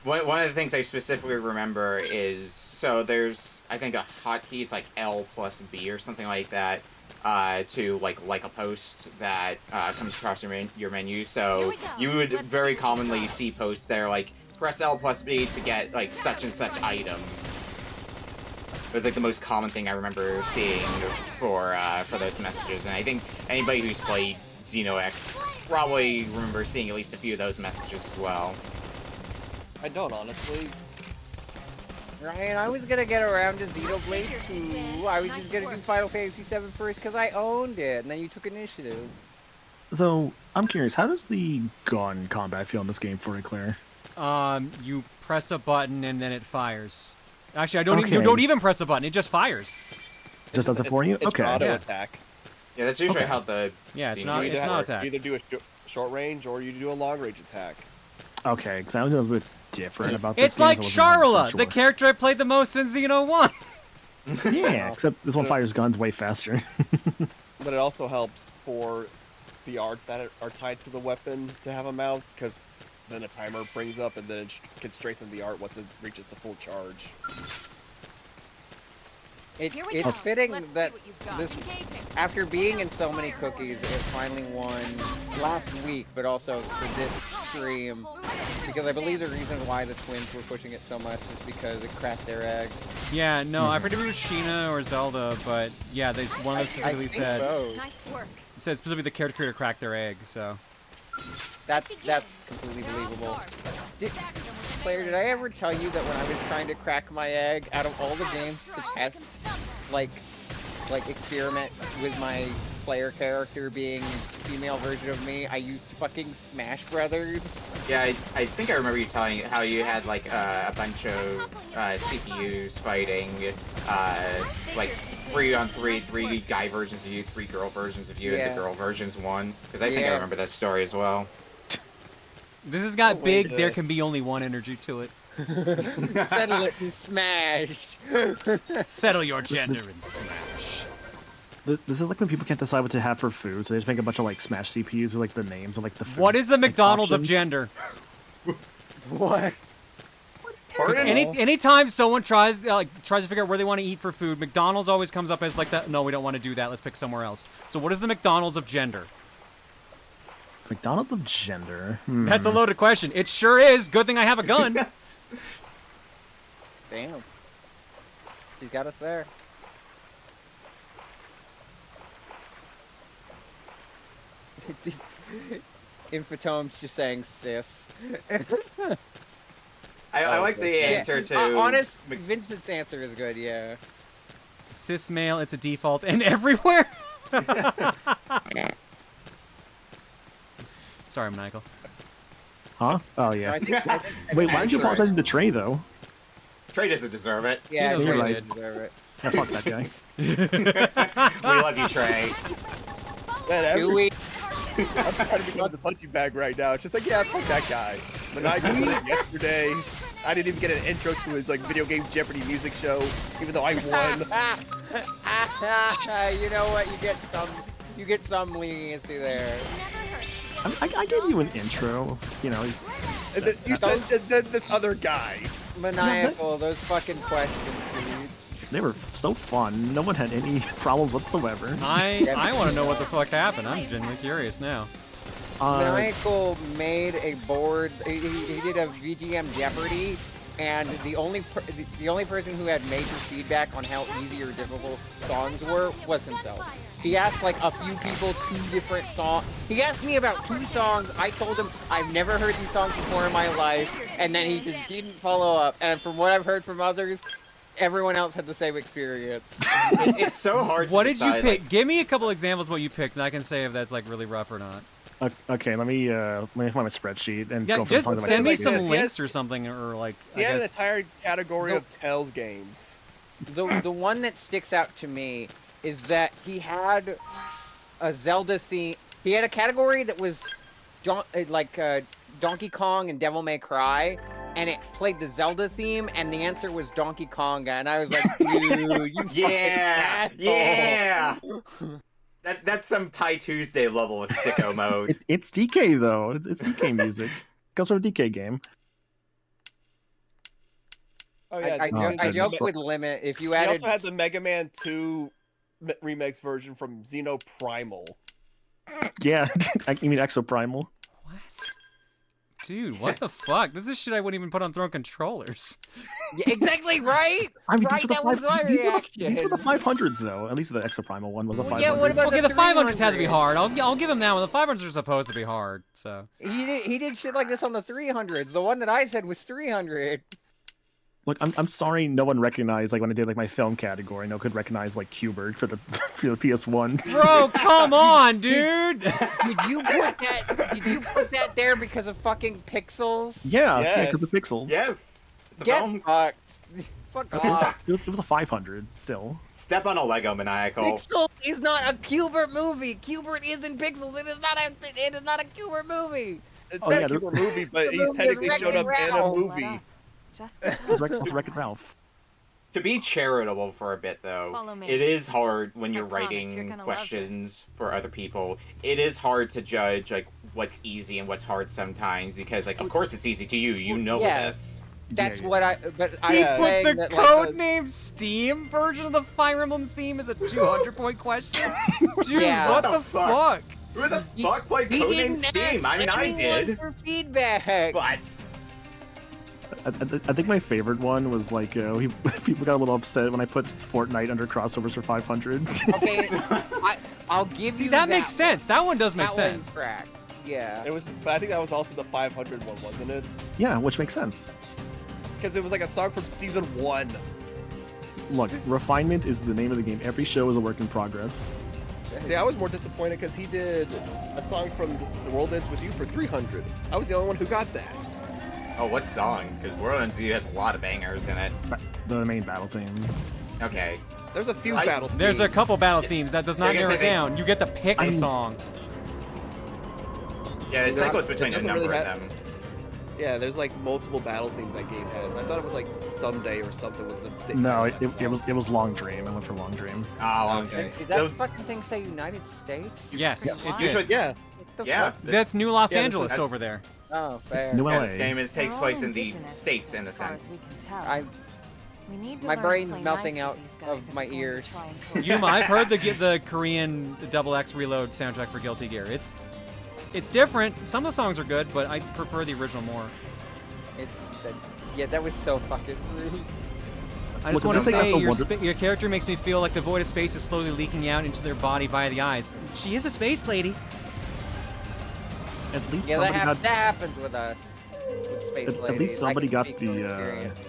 One of the things I specifically remember is so there's I think a hotkey. It's like L plus B or something like that. To like a post that comes across your menu. So you would very commonly see posts there like press L plus B to get like such and such item. It was like the most common thing I remember seeing for those messages, and I think anybody who's played Xeno X probably remember seeing at least a few of those messages as well. I don't honestly. Ryan, I was gonna get around to Xenoblade 2. I was just gonna do Final Fantasy VII first because I owned it, and then you took initiative. So I'm curious, how does the gun combat feel in this game for you, Claire? You press a button and then it fires. Actually, you don't even press a button; it just fires. Just does it for you? It's Okay. auto attack. Yeah, that's usually how the it's not attack. You either do a short range or you do a long range attack. Okay, because I was a bit different about this. It's like Charla, the character I played the most in Xeno 1. Yeah, except this one fires guns way faster. But it also helps for the arts that are tied to the weapon to have a mount, because then a timer brings up and then it can strengthen the art once it reaches the full charge. It's fitting that this, after being in so many cookies, it finally won last week, but also for this stream, because I believe the reason why the twins were pushing it so much is because it cracked their egg. Yeah, no, I forget if it was Sheena or Zelda, but yeah, one of them specifically said. Nice work. Said specifically the character creator cracked their egg, so. That's completely believable. Claire, did I ever tell you that when I was trying to crack my egg, out of all the games to test, like experiment with my player character being female version of me, I used fucking Smash Brothers? Yeah, I think I remember you telling how you had like a bunch of CPUs fighting, like 3-on-3, 3 guy versions of you, 3 girl versions of you, and the girl versions won. Because I think I remember that story as well. This has got big, there can be only one energy to it. Settle it in Smash! Settle your gender in Smash. This is like when people can't decide what to have for food, so they just make a bunch of like Smash CPUs with like the names of like the food. What is the McDonald's of gender? What? Anytime someone tries to figure out where they want to eat for food, McDonald's always comes up as like that. No, we don't want to do that. Let's pick somewhere else. So what is the McDonald's of gender? McDonald's of gender. That's a loaded question. It sure is. Good thing I have a gun. Damn. He's got us there. Infatome's just saying sis. I like the answer to... honest, Vincent's answer is good, yeah. Cis male, it's a default, and everywhere? Sorry, Michael. Huh? Oh, yeah. Wait, why aren't you apologizing to Trey, though? Trey doesn't deserve it. Yeah, Trey Trey did deserve it. Yeah, fuck that guy. We love you, Trey. Do we? I'm trying to become the punching bag right now. It's just like, yeah, fuck that guy. When I did it yesterday, I didn't even get an intro to his like video game Jeopardy music show, even though I won. You know what? You get some leniency there. I gave you an intro, you know. You said this other guy. Maniacal, those fucking questions, dude. They were so fun. No one had any problems whatsoever. I want to know what the fuck happened. I'm genuinely curious now. Maniacal made a board. He did a VGM Jeopardy, and the only person who had major feedback on how easy or difficult songs were was himself. He asked like a few people 2 different songs. He asked me about 2 songs. I told him I've never heard these songs before in my life, and then he just didn't follow up. And from what I've heard from others, everyone else had the same experience. It's so hard to What did you decide, pick? like... Give me a couple examples of what you picked, and I can say if that's like really rough or not. Okay, let me find my spreadsheet and Yeah, go for the songs just that I send me picked. some links or something, or like. He had an entire category of Tales games. The one that sticks out to me is that he had a Zelda theme. He had a category that was Donkey Kong and Devil May Cry, and it played the Zelda theme, and the answer was Donkey Konga, and I was like, dude, you fucking asshole. Yeah! That's some Thai Tuesday level of sicko mode. It's DK, though. It's DK music. It comes from a DK game. Oh, yeah, I joked with Limit. If you added... He also had the Mega Man 2 remix version from Xeno Primal. Yeah, you mean Exoprimal? Dude, what the fuck? This is shit I wouldn't even put on Throne controllers. Yeah, exactly, right? I mean, right, that was my reaction. These were the 500s, though. At least the Exoprimal one was a 500. Yeah, what about okay, the 500s had to be hard. I'll give him that one. The 500s are supposed to be hard, so. He did shit like this on the 300s. The one that I said was 300. Look, I'm sorry no one recognized, like, when I did, like, my film category, no one could recognize, like, Qbert for the PS1. Bro, come on, dude! Did you put that there because of fucking pixels? Yeah, because of pixels. Yes! It's a Get film. fucked. Fuck off. It was a 500, still. Step on a Lego, Maniacal. Pixel is not a Qbert movie. Qbert is in pixels. It is not a Qbert movie. It's not a Qbert movie, but he's technically showed up in a movie. Just It's Wreck-It Ralph. To be charitable for a bit, though, Follow me. it is hard when you're promise you're writing gonna love questions for other people. It is hard to judge like what's easy and what's hard sometimes because, like, of course it's easy to you. You know this. That's what I. But He I'm put saying the that, codename Steam version of the Fire Emblem theme as a 200-point question. Dude, Yeah. what the fuck? Who the fuck played He codename didn't Steam? I mean, I anyone did. for feedback. But I think my favorite one was like people got a little upset when I put Fortnite under crossovers for 500. Okay, I'll give See, you that makes sense. That one does make that one's sense. cracked. Yeah. It was, but I think that was also the 500 one, wasn't it? Yeah, which makes sense. Because it was like a song from season 1. Look, refinement is the name of the game. Every show is a work in progress. See, I was more disappointed because he did a song from The World Ends With You for 300. I was the only one who got that. oh, what song? Because World Ends With You has a lot of bangers in it. The main battle theme. Okay. There's a few battle themes. There's a couple battle themes. That does not Like I narrow it said, down. You get to pick a song. Yeah, it cycles between a doesn't number really of have- them. Yeah, there's like multiple battle themes that game has. I thought it was like Someday or something was the big No, title. it was Long Dream. I went for Long Dream. Ah, Long Dream. Did that fucking thing say United States? Yes. It it usually, did. Yeah. What the yeah. fuck? That's New Los Yeah, Angeles that's- over there. Oh, fair. New Yeah, LA. this game takes They're all place in the indigenous, States, in as a far as sense. we can tell. I, We need to my learn to brain's play melting nice out with these guys of if my we're going to ears. try and pull Yuma, I've heard the Korean XX Reload soundtrack for Guilty Gear. It's different. Some of the songs are good, but I prefer the original more. Yeah, that was so fucking rude. I just Look, want to the thing say about the your character makes me feel like the void of space is slowly leaking out into their body via the eyes. She is a space lady. At least Yeah, that, somebody got. that happens with us. With space At ladies. least I somebody can got speak from the. experience.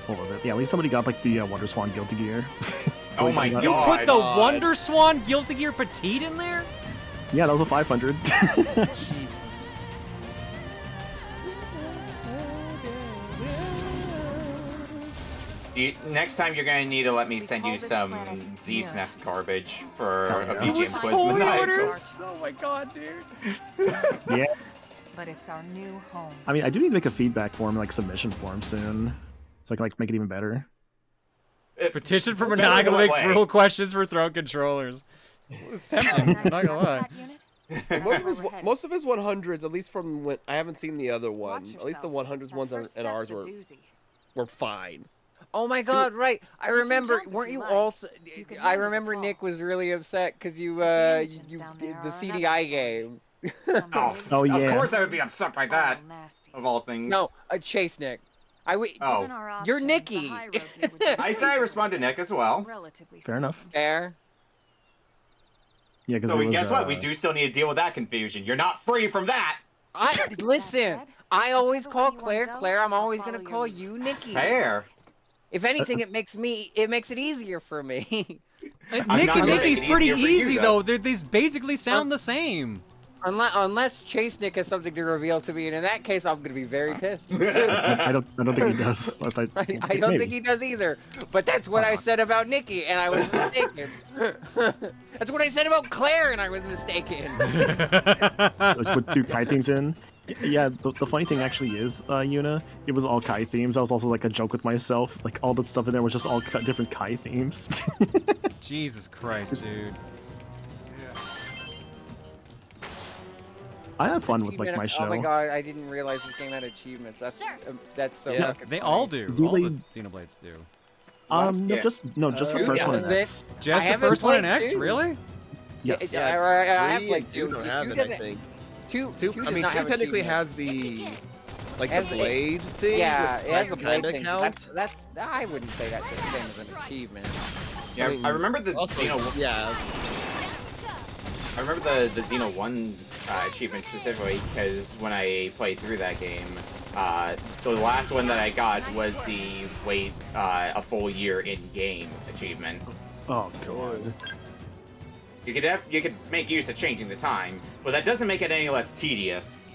What was it? Yeah, at least somebody got like the Wonder Swan Guilty Gear. So Oh at least my I got- You God. put the Wonder Swan Guilty Gear Petite in there? Yeah, that was a 500. Jesus. Next time you're gonna need to let me send you some Z's Nest garbage for a yeah. It was VGM quiz. holy Nice. orders. Oh my god, dude. Yeah. But it's our new home. I mean, I do need to make a feedback form, like submission form soon, so I can like make it even better. Petition for Better Monaga to what make way? brutal questions for throne controllers. It's tempting, I'm not gonna lie. Most of his 100s, at least from when I haven't seen the other one. At least the 100s ones and ours were fine. Oh my god, right. I remember, weren't you also... I remember Nick was really upset because you the CDI game. Oh, yeah. Of course I would be upset by that, of all things. No, Chase Nick. Oh. You're Nikki. I said I respond to Nick as well. Fair enough. Fair. Yeah, because So guess what? We do still need to deal with that confusion. You're not free from that. Listen, I always call Claire Claire. I'm always gonna call you Nikki. Fair. If anything, it makes it easier for me. Nick not and gonna Nikki's make it pretty easier for you, easy though. though. These basically sound the same. Unless Chase Nick has something to reveal to me, and in that case, I'm gonna be very pissed. I don't think he does. Unless I don't think he does either. But that's what I said about Nikki, and I was mistaken. That's what I said about Claire, and I was mistaken. Let's put 2 Kai themes in. Yeah, the funny thing actually is, Yuna, it was all Kai themes. That was also like a joke with myself. Like all that stuff in there was just all different Kai themes. Jesus Christ, dude. I have fun with like my show. Oh my god, I didn't realize this game had achievements. That's so Yeah, fucking they funny. all do. All the Xenoblades do. No, just the first one in X. Just the first one in X, really? Yes. I have Three like and two 2. don't have it, I doesn't. think. Two I does mean, not 2 have technically achievements. has the like Has the the- blade thing. Yeah, which, it has a like, blade kinda thing. counts. That's I wouldn't say that's the same as an achievement. Yeah, I remember the also, Xeno. Yeah. I remember the Xeno 1 achievement specifically because when I played through that game, the last one that I got was the wait a full year in game achievement. Oh god. You could make use of changing the time, but that doesn't make it any less tedious.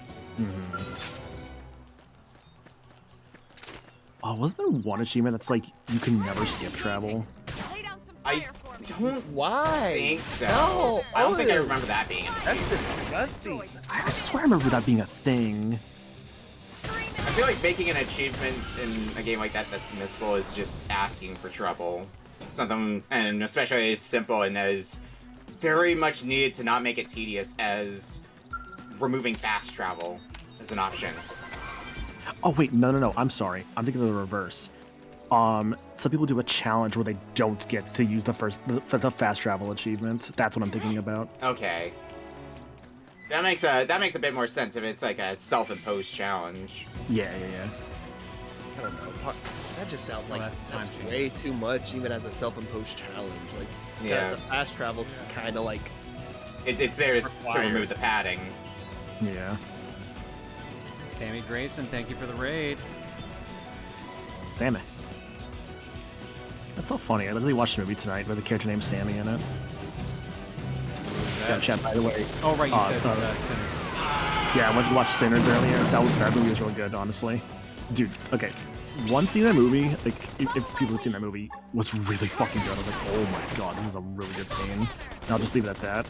Oh, wasn't there one achievement that's like you can never skip travel? I don't Why? think so. No, I don't think I Owen. remember that being an That's achievement. disgusting. I swear I remember that being a thing. I feel like making an achievement in a game like that that's missable is just asking for trouble. Something, and especially as simple and as very much needed to not make it tedious as removing fast travel as an option. Oh wait, no. I'm sorry. I'm thinking of the reverse. Some people do a challenge where they don't get to use the fast travel achievement. That's what I'm thinking about. Okay. That makes a bit more sense if it's like a self-imposed challenge. Yeah. I don't know. That just sounds like that's change. way too much, even as a self-imposed challenge. Like, yeah, the fast travel is kind of like it's there required. to remove the padding. Yeah. Sammy Grayson, thank you for the raid. Sammy. That's so funny. I literally watched a movie tonight with a character named Sammy in it. Yeah, chat, by the way. Oh, right, you said Sinners. Yeah, I went to watch Sinners earlier. That movie was really good, honestly. Dude, okay. One scene in that movie, like, if people have seen that movie, was really fucking good. I was like, oh my god, this is a really good scene. And I'll just leave it at that.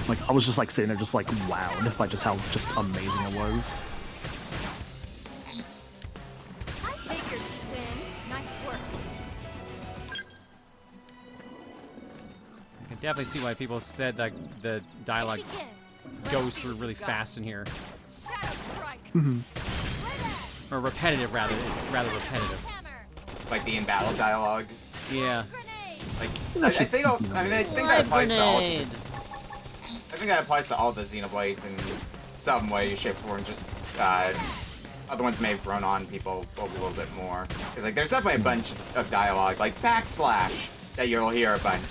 Like, I was just, like, sitting there just, like, wowed by just how just amazing it was. I can definitely see why people said that the dialogue goes through really fast in here. Or repetitive, rather. It's rather repetitive. Like the in-battle dialogue. Yeah. Like, I think that applies to all. I think that applies to all the Xenoblades in some way, shape, or form. Just other ones may have grown on people a little bit more. Because like, there's definitely a bunch of dialogue, like backslash, that you'll hear a bunch.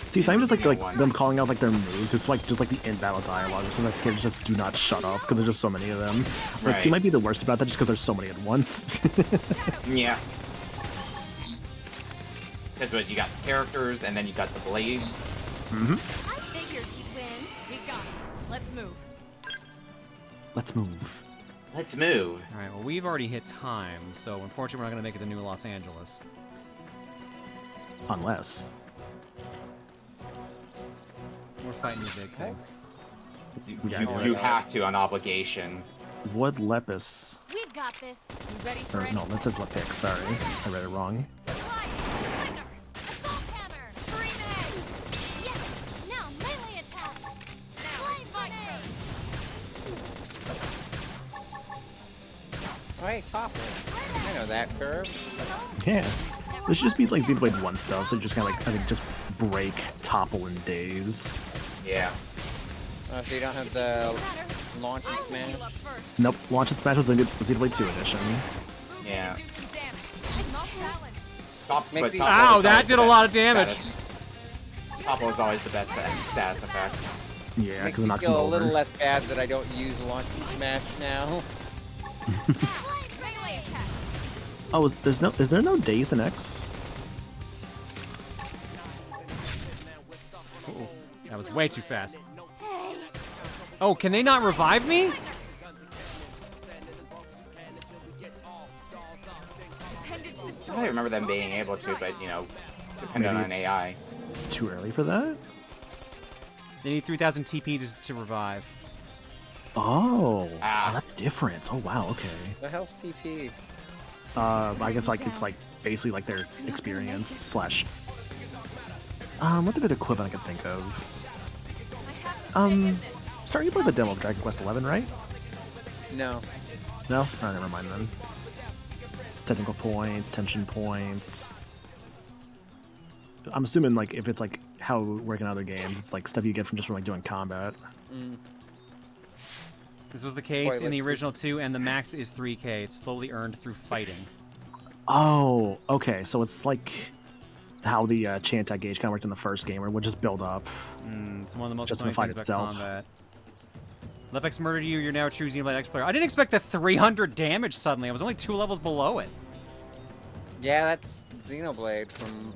See, it's not even just like them calling out like their moves. It's like just like the in-battle dialogue. Sometimes kids just do not shut up because there's just so many of them. Like, Right. 2 might be the worst about that just because there's so many at once. Yeah. Because what, you got the characters, and then you got the blades. Mm-hmm. I figured you'd win. We got it. Let's move. Let's move. Let's move. All right. Well, we've already hit time, so unfortunately, we're not going to make it to New Los Angeles. Unless. We're fighting the big thing. You have to on obligation. Wood Lepis. We've got this. You ready for Or, it? no, that says Lepix, sorry. I read it wrong. Hey, Topper. I know that term. Yeah. This should just be like Xenoblade 1 stuff, so you just kind of like, I think, just break, topple, and daze. Yeah. So you don't have the launch and smash? Nope, Launch and Smash was in Xenoblade 2 edition. Yeah. Ow, that did a lot of damage. Topple is always the best status effect. Yeah, Makes because it me knocks him feel a over. little less bad that I don't use launch and smash now. Oh, is there no daze in X? Uh-oh. That was way too fast. Oh, can they not revive me? I remember them being able to, but you know, depending Maybe on it's AI. Too early for that? They need 3,000 TP to revive. Oh, that's different. Oh wow, okay. The hell's TP? I guess like it's like basically like their experience slash. What's a good equivalent I could think of? Sorry, you played the demo of Dragon Quest XI, right? No. No? Oh, never mind then. Technical points, tension points. I'm assuming like if it's like how we work in other games, it's like stuff you get from just from like doing combat. Mm. This was the case in the original 2, and the max is 3k. It's slowly earned through fighting. Oh, okay. So it's like how the chant gauge kind of worked in the first game, where it would just build up. It's one of the most just annoying fight things itself. about combat. Lepex murdered you. You're now a true Xenoblade X player. I didn't expect the 300 damage suddenly. I was only 2 levels below it. Yeah, that's Xenoblade from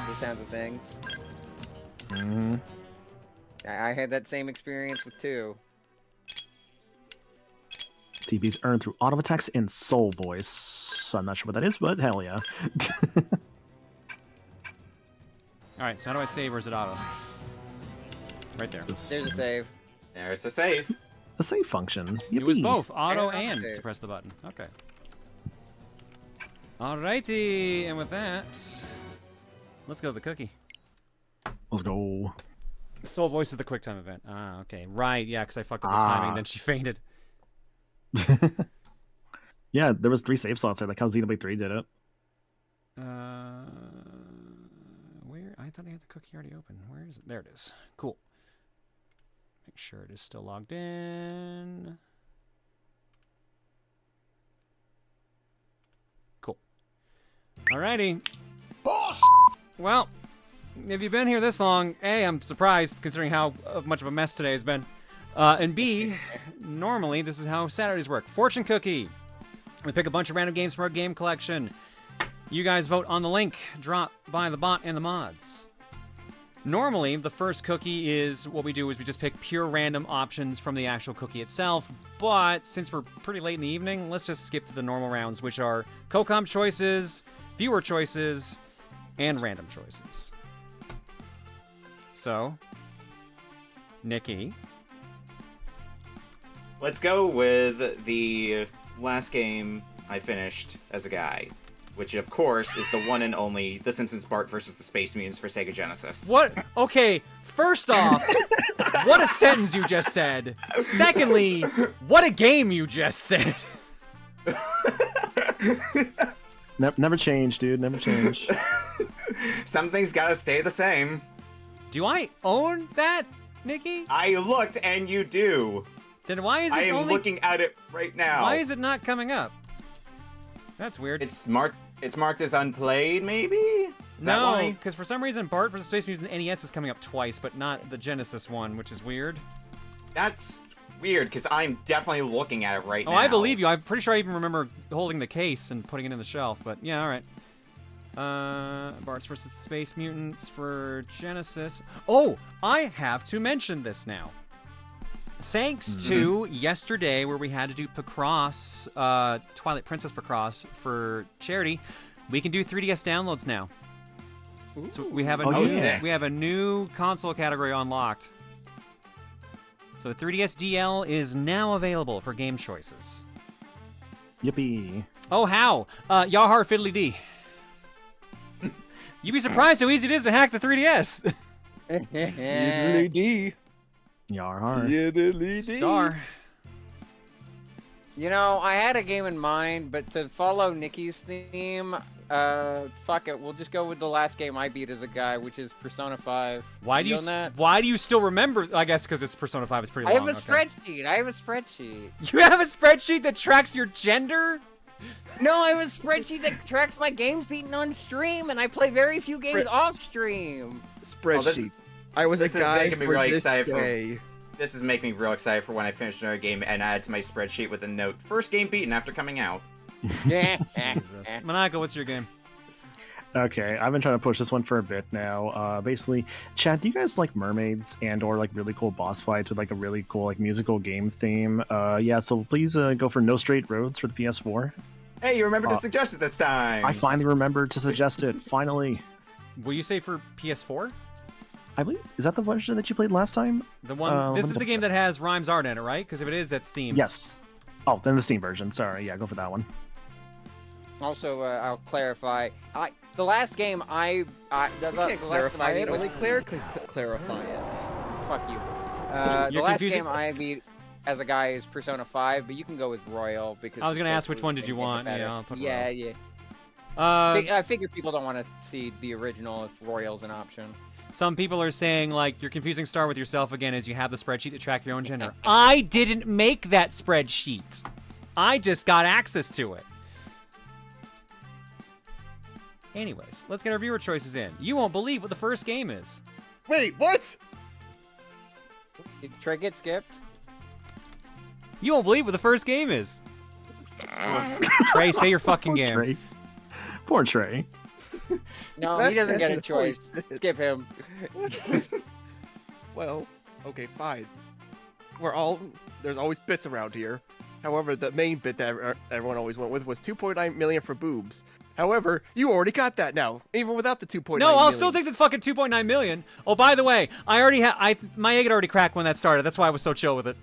the sounds of things. Mm-hmm. I had that same experience with 2. TP's earned through auto attacks and soul voice. So I'm not sure what that is, but hell yeah. Alright, so how do I save, or is it auto? Right there. There's a save. There's a save. The save function. It was Yippee. both auto And and save. to press the button. Okay. Alrighty, and with that, let's go to the cookie. Let's go. Soul Voice is the QuickTime event. Ah, okay. Right, yeah, because I fucked up the timing, then she fainted. Yeah, there was 3 save slots there. Like how Xenoblade 3 did it. Where? I thought I had the cookie already open. Where is it? There it is. Cool. Make sure it is still logged in. Cool. Alrighty. Well, if you've been here this long, A, I'm surprised considering how much of a mess today has been. And B, normally this is how Saturdays work. Fortune cookie. We pick a bunch of random games from our game collection. You guys vote on the link dropped by the bot and the mods. Normally, the first cookie is what we do is we just pick pure random options from the actual cookie itself. But since we're pretty late in the evening, let's just skip to the normal rounds, which are co-comp choices, viewer choices, and random choices. So, Nikki. Let's go with the last game I finished as a guy, which of course is the one and only The Simpsons Bart versus the Space Mutants for Sega Genesis. What? Okay, first off, what a sentence you just said. Secondly, what a game you just said. Never change, dude. Never change. Something's gotta stay the same. Do I own that, Nikki? I looked and you do. Then why is it I am looking at it right now. Why is it not coming up? That's weird. It's marked as unplayed, maybe? Is that No, why? because for some reason Bart vs. Space Mutants NES is coming up twice, but not the Genesis one, which is weird. That's weird, because I'm definitely looking at it right now. Oh, I believe you. I'm pretty sure I even remember holding the case and putting it in the shelf, but yeah, alright. Bart's vs. Space Mutants for Genesis. Oh, I have to mention this now. Thanks to yesterday, where we had to do Picross, Twilight Princess Picross for charity, we can do 3DS downloads now. Ooh. So we have a new console category unlocked. So 3DS DL is now available for game choices. Yippee! Oh how? Yahar Fiddly D. You'd be surprised how easy it is to hack the 3DS. Fiddly D. Yarr. Star. You know, I had a game in mind, but to follow Nikki's theme, fuck it. We'll just go with the last game I beat as a guy, which is Persona 5. Why do you still remember? I guess because it's Persona 5 is pretty long. I have a spreadsheet. You have a spreadsheet that tracks your gender? No, I have a spreadsheet that tracks my games beaten on stream, and I play very few games off stream. Spreadsheet. I was a guy for this day. This is making me real excited for when I finish another game and add to my spreadsheet with a note: first game beaten after coming out. Jesus. Monaco, what's your game? Okay, I've been trying to push this one for a bit now. Basically, Chad, do you guys like mermaids and or like really cool boss fights with like a really cool like musical game theme? Yeah, so please go for No Straight Roads for the PS4. Hey, you remembered to suggest it this time. I finally remembered to suggest it. Finally. Will you say for PS4? I believe, is that the version that you played last time? The one. This is the game that has Rhymes Art in it, right? Because if it is, that's Steam. Yes. Oh, then the Steam version. Sorry, yeah, go for that one. Also, I'll clarify. The last game I can't clarify it. Only Claire can clarify it. Fuck you. The last game I beat as a guy is Persona 5, but you can go with Royal because I was gonna ask which one did you want. Yeah, I'll put Royal. Yeah. I figure people don't want to see the original if Royal's an option. Some people are saying, like, you're confusing Star with yourself again as you have the spreadsheet to track your own gender. I didn't make that spreadsheet. I just got access to it. Anyways, let's get our viewer choices in. You won't believe what the first game is. Wait, what? Did Trey get skipped? You won't believe what the first game is. Trey, say your fucking game. Trey. Poor Trey. No, he doesn't get a choice. Skip him. Well, okay, fine. There's always bits around here. However, the main bit that everyone always went with was 2.9 million for boobs. However, you already got that now, even without the 2.9 No, I'll million. still take the fucking 2.9 million. Oh, by the way, I already my egg had already cracked when that started. That's why I was so chill with it.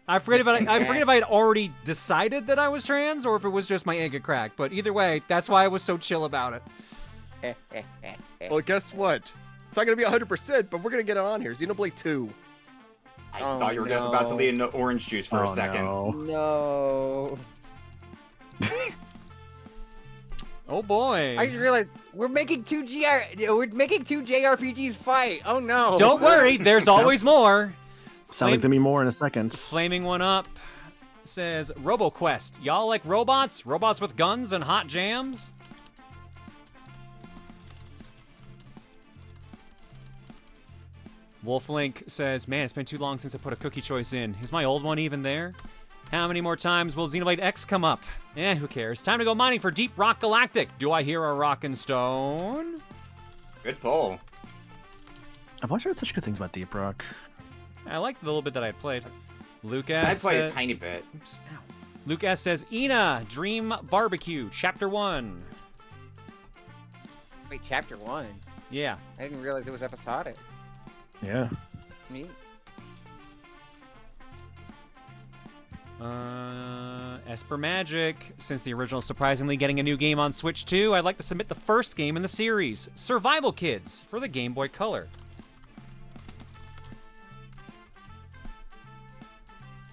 I forget if I had already decided that I was trans or if it was just my egg had cracked. But either way, that's why I was so chill about it. Well, guess what? It's not gonna be 100%, but we're gonna get it on here. Xenoblade 2. I thought you were about to lead into orange juice for a second. No. Oh boy! I just realized we're making two JRPGs fight. Oh no! Don't worry, there's always more. Sounds like to me more in a second. Flaming one up says RoboQuest. Y'all like robots? Robots with guns and hot jams? Wolflink says, man, it's been too long since I put a cookie choice in. Is my old one even there? How many more times will Xenoblade X come up? Who cares? Time to go mining for Deep Rock Galactic. Do I hear a rockin' stone? Good pull. I've always heard such good things about Deep Rock. I liked the little bit that I played. Lucas. I played a tiny bit. Oops, ow. Lucas says, Ina, Dream Barbecue, Chapter 1. Wait, Chapter 1? Yeah. I didn't realize it was episodic. Yeah. Neat. Esper Magic. Since the original is surprisingly getting a new game on Switch 2, I'd like to submit the first game in the series, Survival Kids, for the Game Boy Color.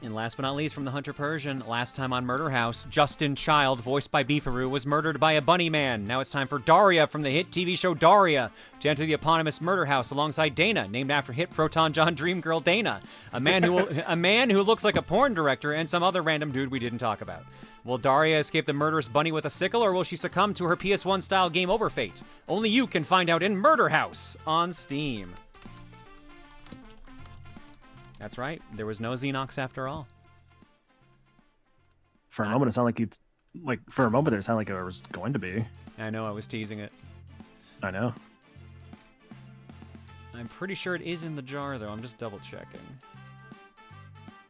And last but not least, from the Hunter Persian, last time on Murder House, Justin Child, voiced by Beefaroo, was murdered by a bunny man. Now it's time for Daria from the hit TV show Daria to enter the eponymous Murder House alongside Dana, named after hit Proton John Dream Girl Dana, a man who looks like a porn director, and some other random dude we didn't talk about. Will Daria escape the murderous bunny with a sickle, or will she succumb to her PS1-style game over fate? Only you can find out in Murder House on Steam. That's right, there was no Xenox after all. For a moment, it sounded like it sounded like it was going to be. I know, I was teasing it. I know. I'm pretty sure it is in the jar, though. I'm just double checking.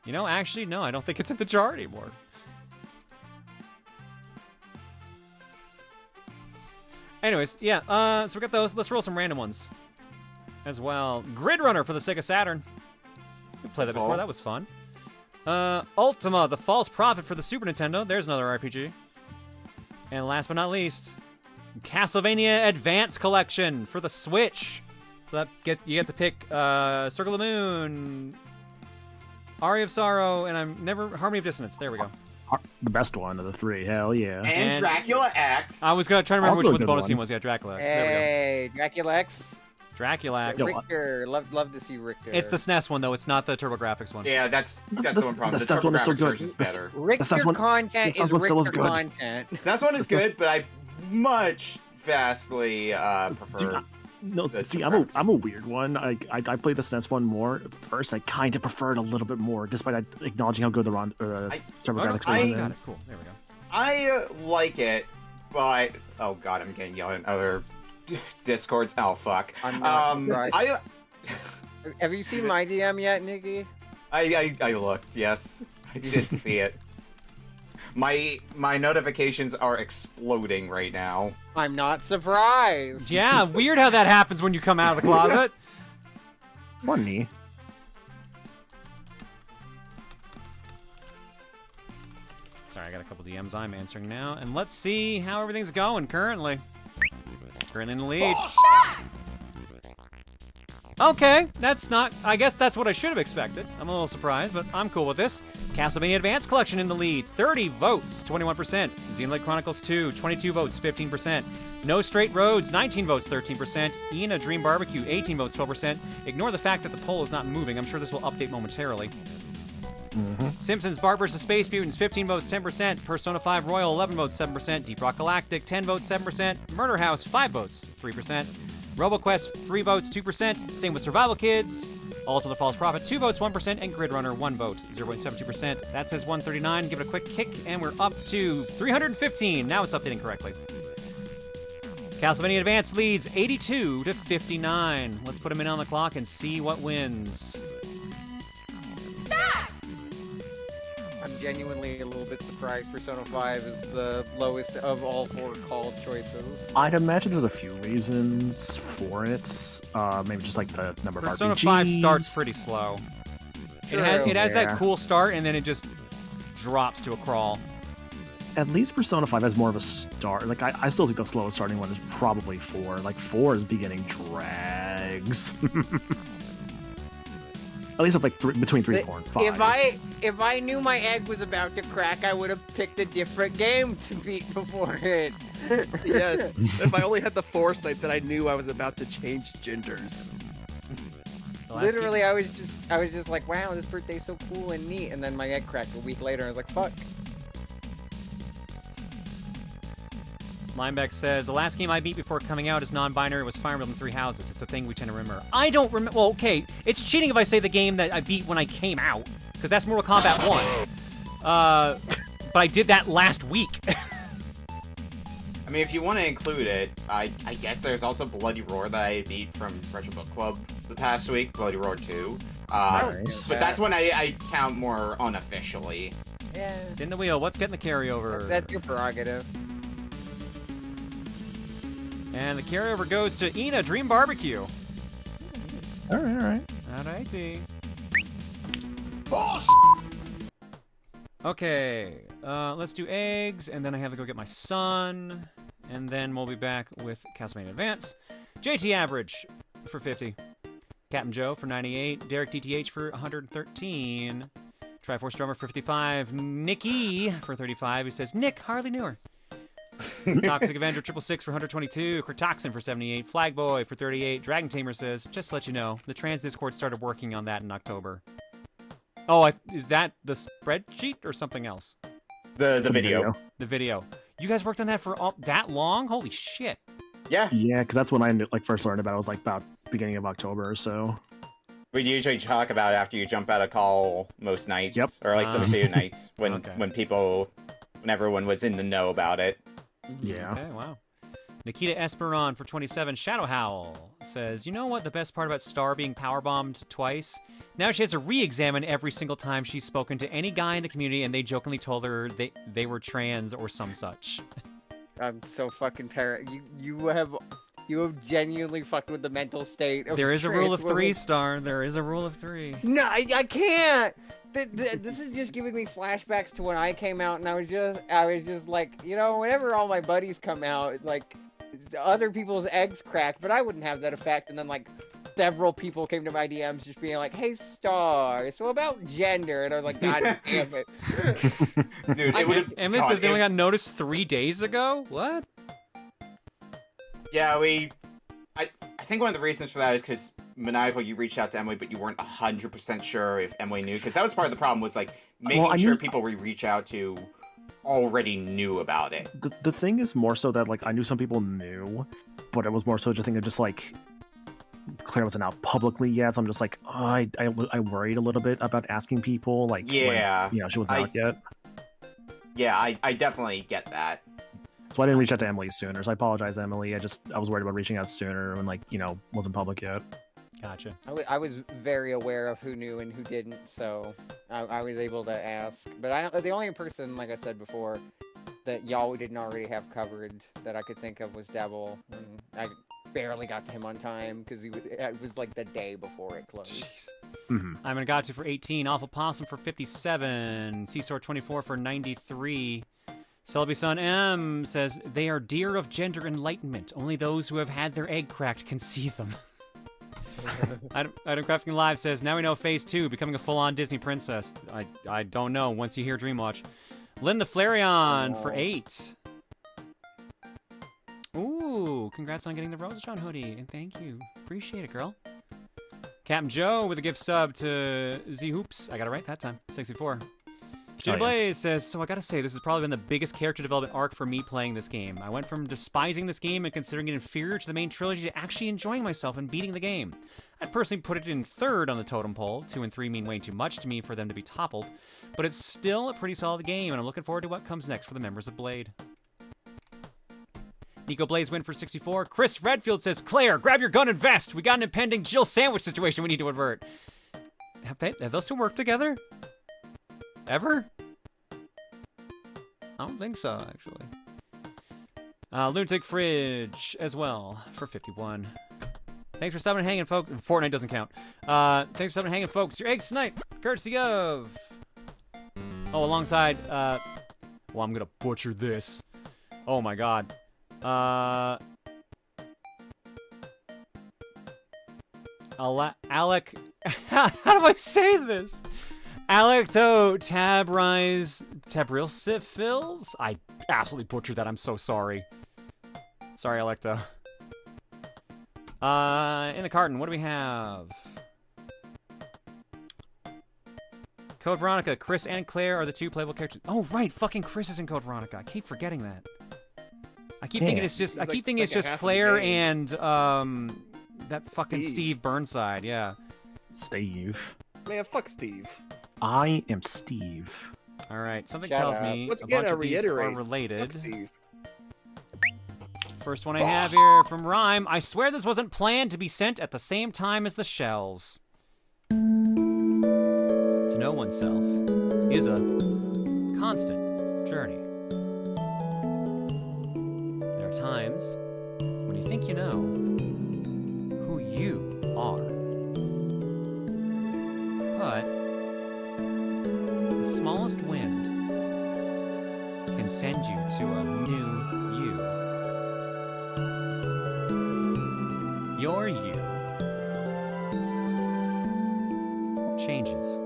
You know, actually, no, I don't think it's in the jar anymore. Anyways, yeah, so we got those. Let's roll some random ones as well. Grid Runner for the Sega Saturn. We played that before. That was fun. Ultima, the False Prophet for the Super Nintendo. There's another RPG. And last but not least, Castlevania Advance Collection for the Switch. So that you get to pick Circle of the Moon, Aria of Sorrow, and Harmony of Dissonance. There we go. The best one of the three. Hell yeah. And Dracula X. I was gonna try to remember which one the bonus game was. Yeah, Dracula X. Hey, there we go. Dracula X. Dracula X. Richter, love to see Richter. It's the SNES one though. It's not the TurboGrafx one. Yeah, that's the one problem. The SNES one is still TurboGrafx good. version is better. Richter content is Richter content. The SNES one is good, but I much vastly prefer. No, see, I'm a weird one. I played the SNES one more. First, I kind of preferred a little bit more, despite acknowledging how good the TurboGrafx version is. Cool. There we go. I like it, but oh god, I'm getting yelled at in other Discords. Oh fuck. I'm not Have you seen my DM yet, Nikki? I looked. Yes, I did see it. My notifications are exploding right now. I'm not surprised. Yeah, weird how that happens when you come out of the closet. Funny. Sorry, I got a couple DMs I'm answering now. And let's see how everything's going currently. Currently in the lead. Okay, that's not... I guess that's what I should have expected. I'm a little surprised, but I'm cool with this. Castlevania Advance Collection in the lead. 30 votes, 21%. Xenoblade Chronicles 2, 22 votes, 15%. No Straight Roads, 19 votes, 13%. Ina Dream Barbecue, 18 votes, 12%. Ignore the fact that the poll is not moving. I'm sure this will update momentarily. Simpsons Bart vs. Space Mutants, 15 votes, 10%. Persona 5 Royal, 11 votes, 7%. Deep Rock Galactic, 10 votes, 7%. Murder House, 5 votes, 3%. RoboQuest, 3 votes, 2%. Same with Survival Kids. Ultima the False Prophet, 2 votes, 1%. And Grid Runner, 1 vote, 0.72%. That says 139. Give it a quick kick, and we're up to 315. Now it's updating correctly. Castlevania Advance leads 82 to 59. Let's put a minute on the clock and see what wins. I'm genuinely a little bit surprised Persona 5 is the lowest of all 4 called choices. I'd imagine there's a few reasons for it. Maybe just like the number of RPGs. Persona 5 starts pretty slow. It has that Yeah. cool start, and then it just drops to a crawl. At least Persona 5 has more of a start. Like, I still think the slowest starting one is probably 4. Like, 4's beginning drags. At least like between 3, 4, and 5. If I knew my egg was about to crack, I would have picked a different game to beat before it. Yes. If I only had the foresight that I knew I was about to change genders. Literally, I was just like, wow, this birthday's so cool and neat, and then my egg cracked a week later. I was like, fuck. Lineback says, the last game I beat before coming out as non-binary was Fire Emblem Three Houses. It's a thing we tend to remember. I don't remember. Well, okay, it's cheating if I say the game that I beat when I came out, because that's Mortal Kombat 1. But I did that last week. I mean, if you want to include it, I guess there's also Bloody Roar that I beat from Retro Book Club the past week, Bloody Roar 2. Nice. But that's when I count more unofficially. Yeah. Spin the wheel. What's getting the carryover? That's your prerogative. And the carryover goes to Ina Dream Barbecue. All right. Alrighty. Okay, let's do eggs, and then I have to go get my son, and then we'll be back with Castlevania Advance. JT Average for 50. Captain Joe for 98. Derek DTH for 113. Triforce Drummer for 55. Nikki for 35. He says, Nick, hardly knew her. Toxic Avenger 666 for 122. Kratoxin for 78. Flagboy for 38. Dragon Tamer says, just to let you know, the Trans Discord started working on that in October. Oh, is that the spreadsheet or something else? The video. The video. You guys worked on that for that long? Holy shit. Yeah. Yeah, because that's when I first learned about it. It was like about beginning of October or so. We usually talk about it after you jump out of call most nights. Yep. Or at least a few nights when everyone was in the know about it. Yeah. Okay, wow. Nikita Esperon for 27. Shadow Howl says, you know what the best part about Star being powerbombed twice? Now she has to re-examine every single time she's spoken to any guy in the community and they jokingly told her they were trans or some such. I'm so fucking you have genuinely fucked with the mental state of There is a rule of trans 3, women. Star. There is a rule of 3. No, I can't. This is just giving me flashbacks to when I came out, and I was just like, you know, whenever all my buddies come out, like, other people's eggs crack, but I wouldn't have that effect. And then like several people came to my DMs just being like, "Hey, Star, so about gender," and I was like, "God damn it, dude!" Emily says they only got noticed 3 days ago. What? Yeah, I think one of the reasons for that is because Maniacal, you reached out to Emily, but you weren't 100% sure if Emily knew, because that was part of the problem, was like making sure people we reach out to already knew about it. The thing is more so that like I knew some people knew, but it was more so just thinking just like Claire wasn't out publicly yet, so I'm just like, oh, I worried a little bit about asking people like yeah, when, she wasn't out yet. Yeah, I definitely get that. So I didn't reach out to Emily sooner. So I apologize, Emily. I was worried about reaching out sooner when wasn't public yet. Gotcha. I was very aware of who knew and who didn't, so I was able to ask. But the only person, like I said before, that y'all didn't already have covered that I could think of was Devil. And I barely got to him on time because it was like the day before it closed. Mm-hmm. I'm gonna got to for 18. Awful Possum for 57. Seesaw 24 for 93. Celebi Son M says they are dear of gender enlightenment. Only those who have had their egg cracked can see them. Item Crafting Live says, now we know Phase 2, becoming a full-on Disney princess. I don't know once you hear Dreamwatch. Lynn the Flareon for 8. Ooh, congrats on getting the Rosatron hoodie, and thank you. Appreciate it, girl. Captain Joe with a gift sub to Z Hoops. I got it right that time. 64. Xenoblade says, so I gotta say, this has probably been the biggest character development arc for me playing this game. I went from despising this game and considering it inferior to the main trilogy to actually enjoying myself and beating the game. I'd personally put it in 3rd on the totem pole. 2 and 3 mean way too much to me for them to be toppled, but it's still a pretty solid game, and I'm looking forward to what comes next for the members of Blade. Nico Blaze win for 64. Chris Redfield says, Claire, grab your gun and vest. We got an impending Jill sandwich situation we need to avert. Have those two worked together? Ever? I don't think so, actually. Lunatic Fridge as well for 51. Thanks for stopping and hanging, folks. Fortnite doesn't count. Thanks for stopping and hanging, folks. Your eggs tonight. courtesy of... Oh, alongside, well, I'm gonna butcher this. Oh my god. Alec... How do I say this? Alecto Tabrilsifils? I absolutely butchered that. I'm so sorry. Sorry, Alecto. In the carton, what do we have? Code Veronica, Chris and Claire are the 2 playable characters. Oh, right, fucking Chris is in Code Veronica. I keep forgetting that. I keep thinking it's just, Claire and, that fucking Steve Burnside, yeah. Steve. Man, fuck Steve. I am Steve. Alright, something tells me a bunch of these are related. Fuck Steve. First one I have here from Rhyme. I swear this wasn't planned to be sent at the same time as the shells. To know oneself is a constant journey. There are times when you think you know who you are. But the smallest wind can send you to a new you. Your you changes.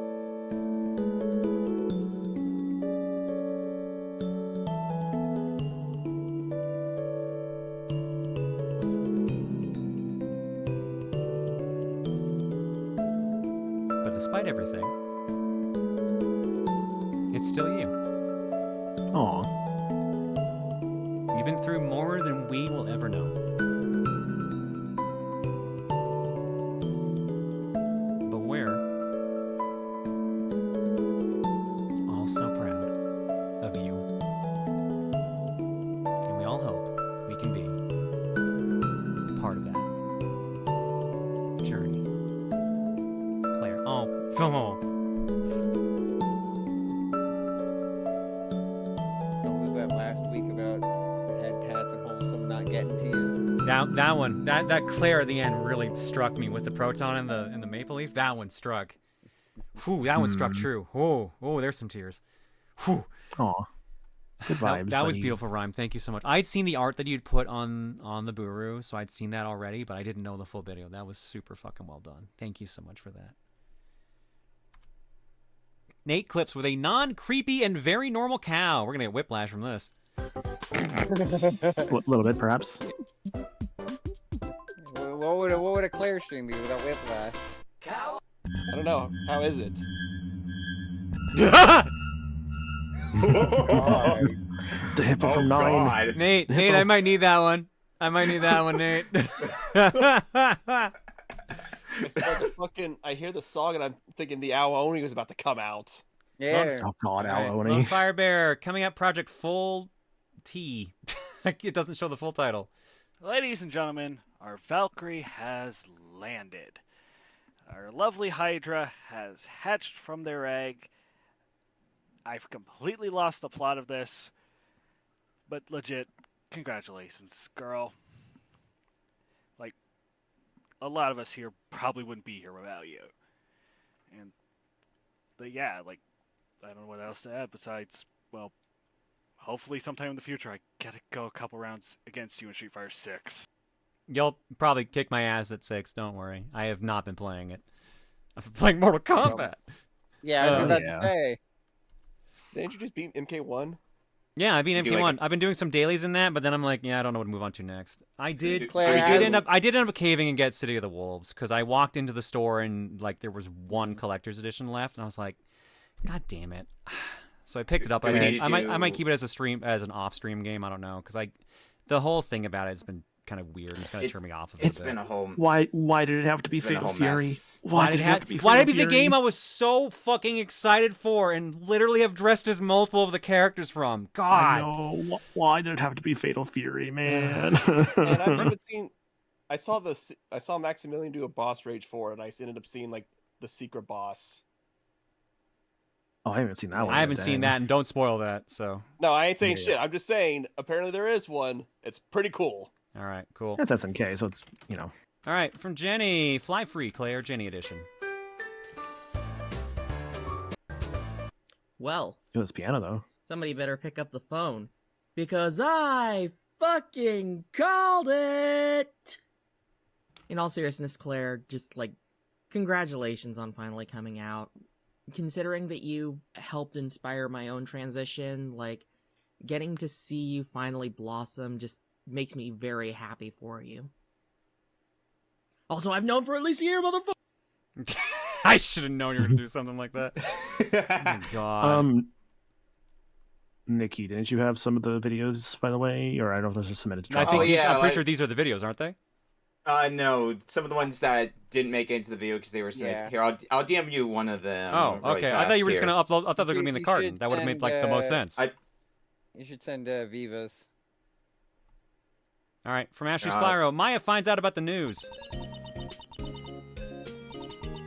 But despite everything, it's still you. Aw. You've been through more than we will ever know. But we're all so proud of you. And we all hope we can be a part of that journey. Claire. Oh. So was that last week about head pats and wholesome not getting to you? That one, that Claire at the end really struck me with the proton and the maple leaf. That one struck. Whew, that one struck true. Oh, there's some tears. Whew. Aw. Good vibes. That was buddy. beautiful, Rhyme. Thank you so much. I'd seen the art that you'd put on the Booru, so I'd seen that already, but I didn't know the full video. That was super fucking well done. Thank you so much for that. Nate clips with a non-creepy and very normal cow. We're gonna get whiplash from this. A little bit, perhaps. What would a Claire stream be without whiplash? I don't know. How is it? The hippo from 9. Nate, I might need that one. Nate. I hear the song and I'm thinking the Owl Oni was about to come out. Yeah. Oh god, All right, Owl Lone Oni. Fire Bear coming up. Project Full T. It doesn't show the full title. Ladies and gentlemen, our Valkyrie has landed. Our lovely Hydra has hatched from their egg. I've completely lost the plot of this, but legit, congratulations, girl. Like, a lot of us here probably wouldn't be here without you. And, yeah, like, I don't know what else to add besides, well, hopefully sometime in the future I get to go a couple rounds against you in Street Fighter 6. You'll probably kick my ass at 6, don't worry. I have not been playing it. I've been playing Mortal Kombat. Yeah, I was about to say. Didn't you just beat MK1? Yeah, I beat MK1. I've been doing some dailies in that, but then I'm like, yeah, I don't know what to move on to next. I did end up caving and get City of the Wolves because I walked into the store and like there was one collector's edition left, and I was like, God damn it! So I picked it up. I might keep it as an off-stream game. I don't know because the whole thing about it's been kind of weird. It's kind of turned me off of it. It's been a whole. Why did it have to be Fatal Fury? Why did it have to be Fatal Fury? Why did it be the game I was so fucking excited for and literally have dressed as multiple of the characters from? God. I know. Why did it have to be Fatal Fury, man? And I've never seen. I saw Maximilian do a boss rage for it, and I ended up seeing like the secret boss. Oh, I haven't seen that one. I haven't seen that, and don't spoil that. So. No, I ain't saying shit. I'm just saying. Apparently, there is one. It's pretty cool. All right, cool. That's SNK, so it's, you know. All right, from Jenny, Fly Free, Claire, Jenny edition. Well, It was piano though. somebody better pick up the phone. Because I fucking called it! In all seriousness, Claire, just, like, congratulations on finally coming out. Considering that you helped inspire my own transition, like, getting to see you finally blossom just makes me very happy for you. Also, I've known for at least a year, motherfucker! I should have known you were going to do something like that. Oh my god. Nikki, didn't you have some of the videos, by the way? Or I don't know if those are submitted to I Dropbox. think I'm pretty sure these are the videos, aren't they? No, some of the ones that didn't make it into the video because they were submitted. Here, I'll DM you one of them. Oh, really okay. I thought you were just here. going to upload. I thought they were going to be in the You carton. should That would have made, send, like, the most sense. You should send Viva's. All right, from Ashley Spyro, Maya finds out about the news.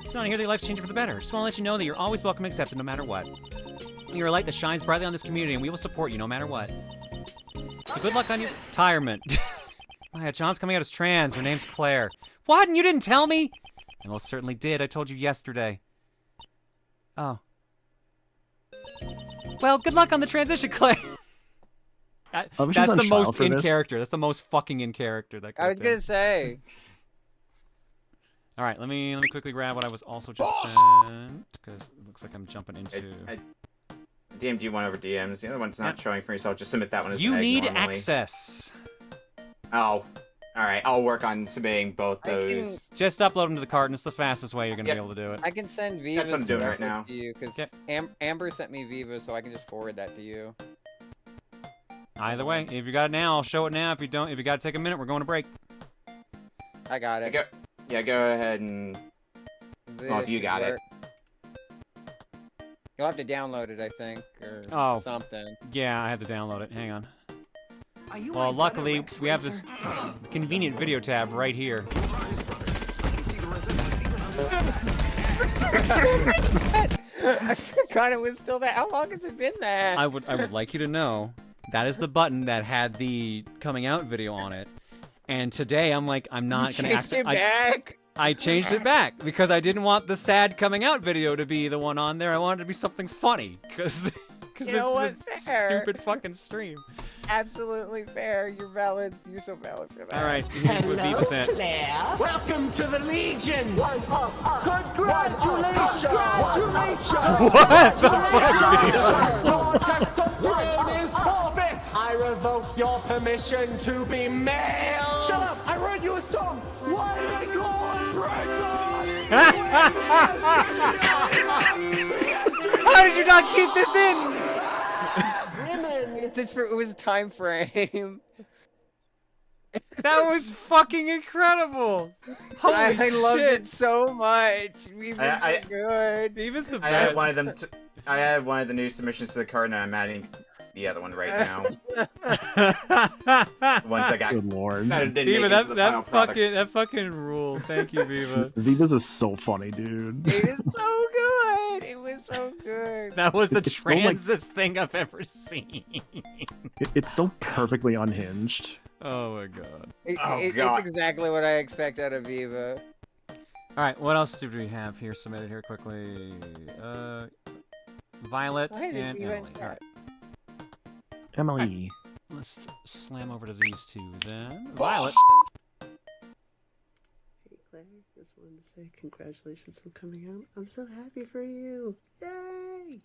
Just want to hear that your life's changing for the better. Just want to let you know that you're always welcome and accepted no matter what. You're a light that shines brightly on this community, and we will support you no matter what. So good luck on your retirement. Maya, John's coming out as trans. Her name's Claire. What? And you didn't tell me? I most certainly did. I told you yesterday. Oh. Well, good luck on the transition, Claire. That's the most in character. That's the most fucking in character. That I was gonna say. All right, let me quickly grab what I was also just sent because it looks like I'm jumping into. I DM'd you one over DMs. The other one's not showing for me, so I'll just submit that one as you an egg need normally. access. Oh, all right. I'll work on submitting both those. Just upload them to the carton. It's the fastest way you're gonna be able to do it. I can send Viva's That's what I'm doing right now. to you because Amber sent me Viva, so I can just forward that to you. Either way, if you got it now, I'll show it now. If you don't, if you got to take a minute, we're going to break. I got it. Go ahead and. Oh, if you got it. You'll have to download it, I think, or something. Yeah, I have to download it. Hang on. Well, luckily, we have this convenient video tab right here. I forgot it was still there. How long has it been there? I would like you to know that is the button that had the coming out video on it. And today I'm like, I'm not going to Changed it back. I changed it back because I didn't want the sad coming out video to be the one on there. I wanted it to be something funny because this is a stupid fucking stream. Absolutely fair. You're valid. You're so valid for that. All right, here's what Viva sent. Claire. Welcome to the Legion. Congratulations. What the fuck? Your testosterone is forfeit. I revoke your permission to be male. Shut up. I wrote you a song. Why do they call it How did you not keep this in? It was a time frame. That was fucking incredible. Holy I shit. loved it so much. Viva's so good. Viva's the I best. had one of them. I had one of the new submissions to the card, and I'm adding the other one right now. Once I got. Good lord. Viva, that fucking rule. Thank you, Viva. Viva's is so funny, dude. It is so good. It was so good. That was the It's so, like- transest thing I've ever seen. It's so perfectly unhinged. Oh my god. It's exactly what I expect out of Viva. All right, what else do we have here submitted here quickly? Violet Why did and you Emily. invent All right. Emily. Let's slam over to these two then. Violet. Hey Claire, just wanted to say congratulations on coming out. I'm so happy for you. Yay!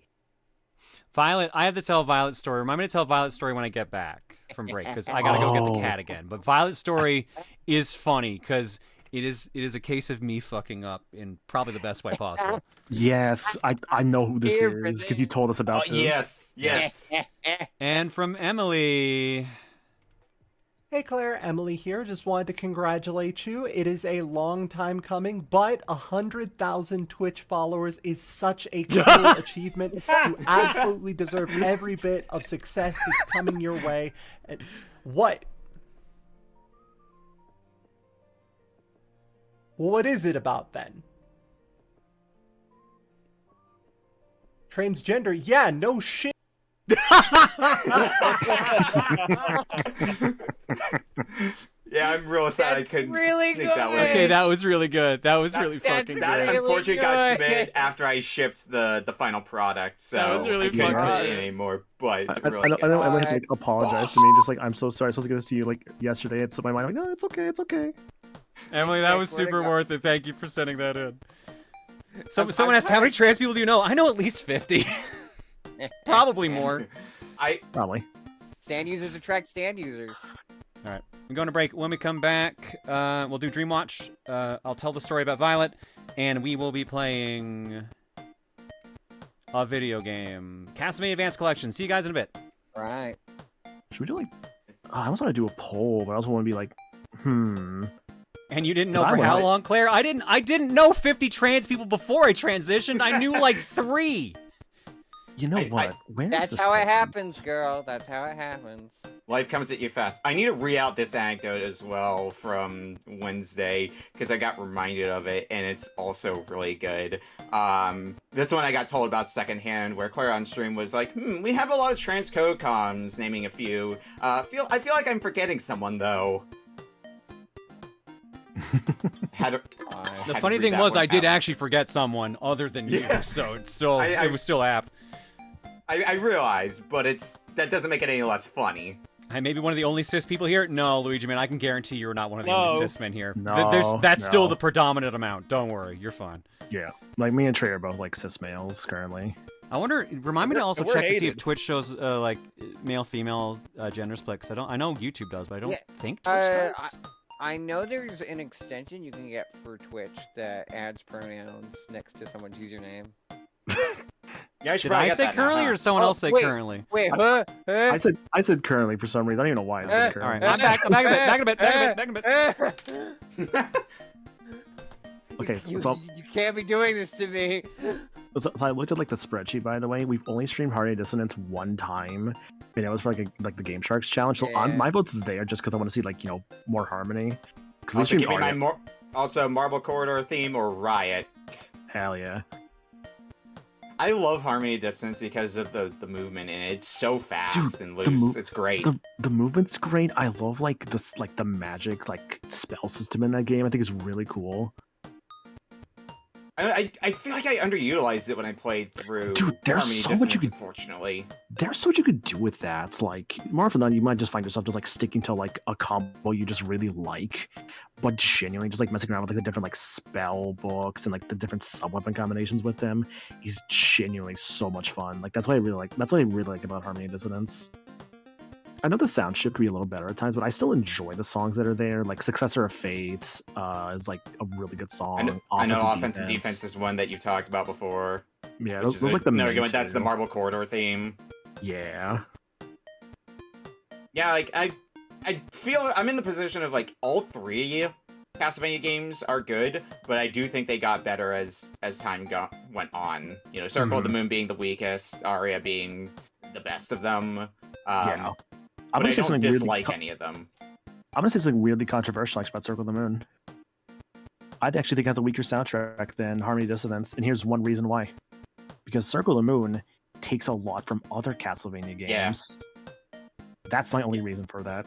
Violet, I have to tell Violet's story. Remind me to tell Violet's story when I get back from break, because I gotta go get the cat again. But Violet's story is funny because it is a case of me fucking up in probably the best way possible. Yes, I know who this is because you told us about this. Yes. And from Emily. Hey Claire, Emily here. Just wanted to congratulate you. It is a long time coming, but 100,000 Twitch followers is such a cool achievement. You absolutely deserve every bit of success that's coming your way. And what? Well, what is it about then? Transgender? Yeah, no shit. Yeah, I'm real sad I couldn't really sneak good. that one. Okay, that was really good. That was really That's fucking That good. unfortunately got good. submitted after I shipped the final product, so That was really I couldn't fucking put it good. in anymore. But it's I really know good. Emily had to like, apologize to me, just like I'm so sorry. I was supposed to get this to you like yesterday. It's in my mind. I'm like, no, it's okay, it's okay. Emily, that was super worth it. Thank you for sending that in. Someone asked, how many trans people do you know? I know at least 50. Probably more. Probably. Stand users attract stand users. All right, I'm going to break. When we come back, we'll do Dreamwatch. I'll tell the story about Violet, and we will be playing a video game, Castlevania Advanced Collection. See you guys in a bit. All right. Should we do like? I almost want to do a poll, but I also want to be like, And you didn't know for how long, Claire? I didn't know 50 trans people before I transitioned. I knew like 3. You know what? That's how it happens, girl. That's how it happens. Life comes at you fast. I need to re-out this anecdote as well from Wednesday because I got reminded of it, and it's also really good. This one I got told about secondhand, where Claire on stream was like, we have a lot of trans co-coms, naming a few. I feel like I'm forgetting someone, though. The funny thing was, I did actually forget someone other than you, so it's still, it was still apt. I realize, but that doesn't make it any less funny. I may be one of the only cis people here. No, Luigi, man, I can guarantee you're not one of the only cis men here. No, that's still the predominant amount. Don't worry, you're fine. Yeah, like me and Trey are both like cis males currently. I wonder. Remind me to also we're check to see if hated. Twitch shows like male-female gender split. Because I know YouTube does, but I don't think Twitch does. I know there's an extension you can get for Twitch that adds pronouns next to someone's username. Yeah, Did I say currently or someone else say currently? Wait, I said currently for some reason. I don't even know why I said currently. All right, I'm back in a bit. Okay, you so can't be doing this to me. So I looked at like the spreadsheet. By the way, we've only streamed Harmony Dissonance one time, and it was for like the Game Sharks challenge. So my vote's there just because I want to see like more Harmony. Also, give me my also Marble Corridor theme or Riot. Hell yeah. I love Harmony Distance because of the movement in it. It's so fast and loose. It's great. The movement's great. I love like this the magic spell system in that game. I think it's really cool. I feel like I underutilized it when I played through there's Harmony so Distance, much you could unfortunately. There's so much you could do with that. Like more often than not, you might just find yourself just sticking to a combo you just really like, but genuinely just messing around with the different spell books and the different sub weapon combinations with them is genuinely so much fun. That's what I really like. That's what I really like about Harmony Dissonance. I know the sound chip could be a little better at times, but I still enjoy the songs that are there. Successor of Fate is a really good song. I know Offense and Defense is one that you've talked about before. Yeah, those the main two. That's the Marble Corridor theme. Yeah. Yeah, I feel I'm in the position of all 3 Castlevania games are good, but I do think they got better as time went on. Circle of the Moon being the weakest, Aria being the best of them. Yeah. But I don't dislike any of them. I'm gonna say something weirdly controversial about Circle of the Moon. I actually think it has a weaker soundtrack than Harmony Dissonance, and here's one reason why. Because Circle of the Moon takes a lot from other Castlevania games. Yeah. That's my only reason for that.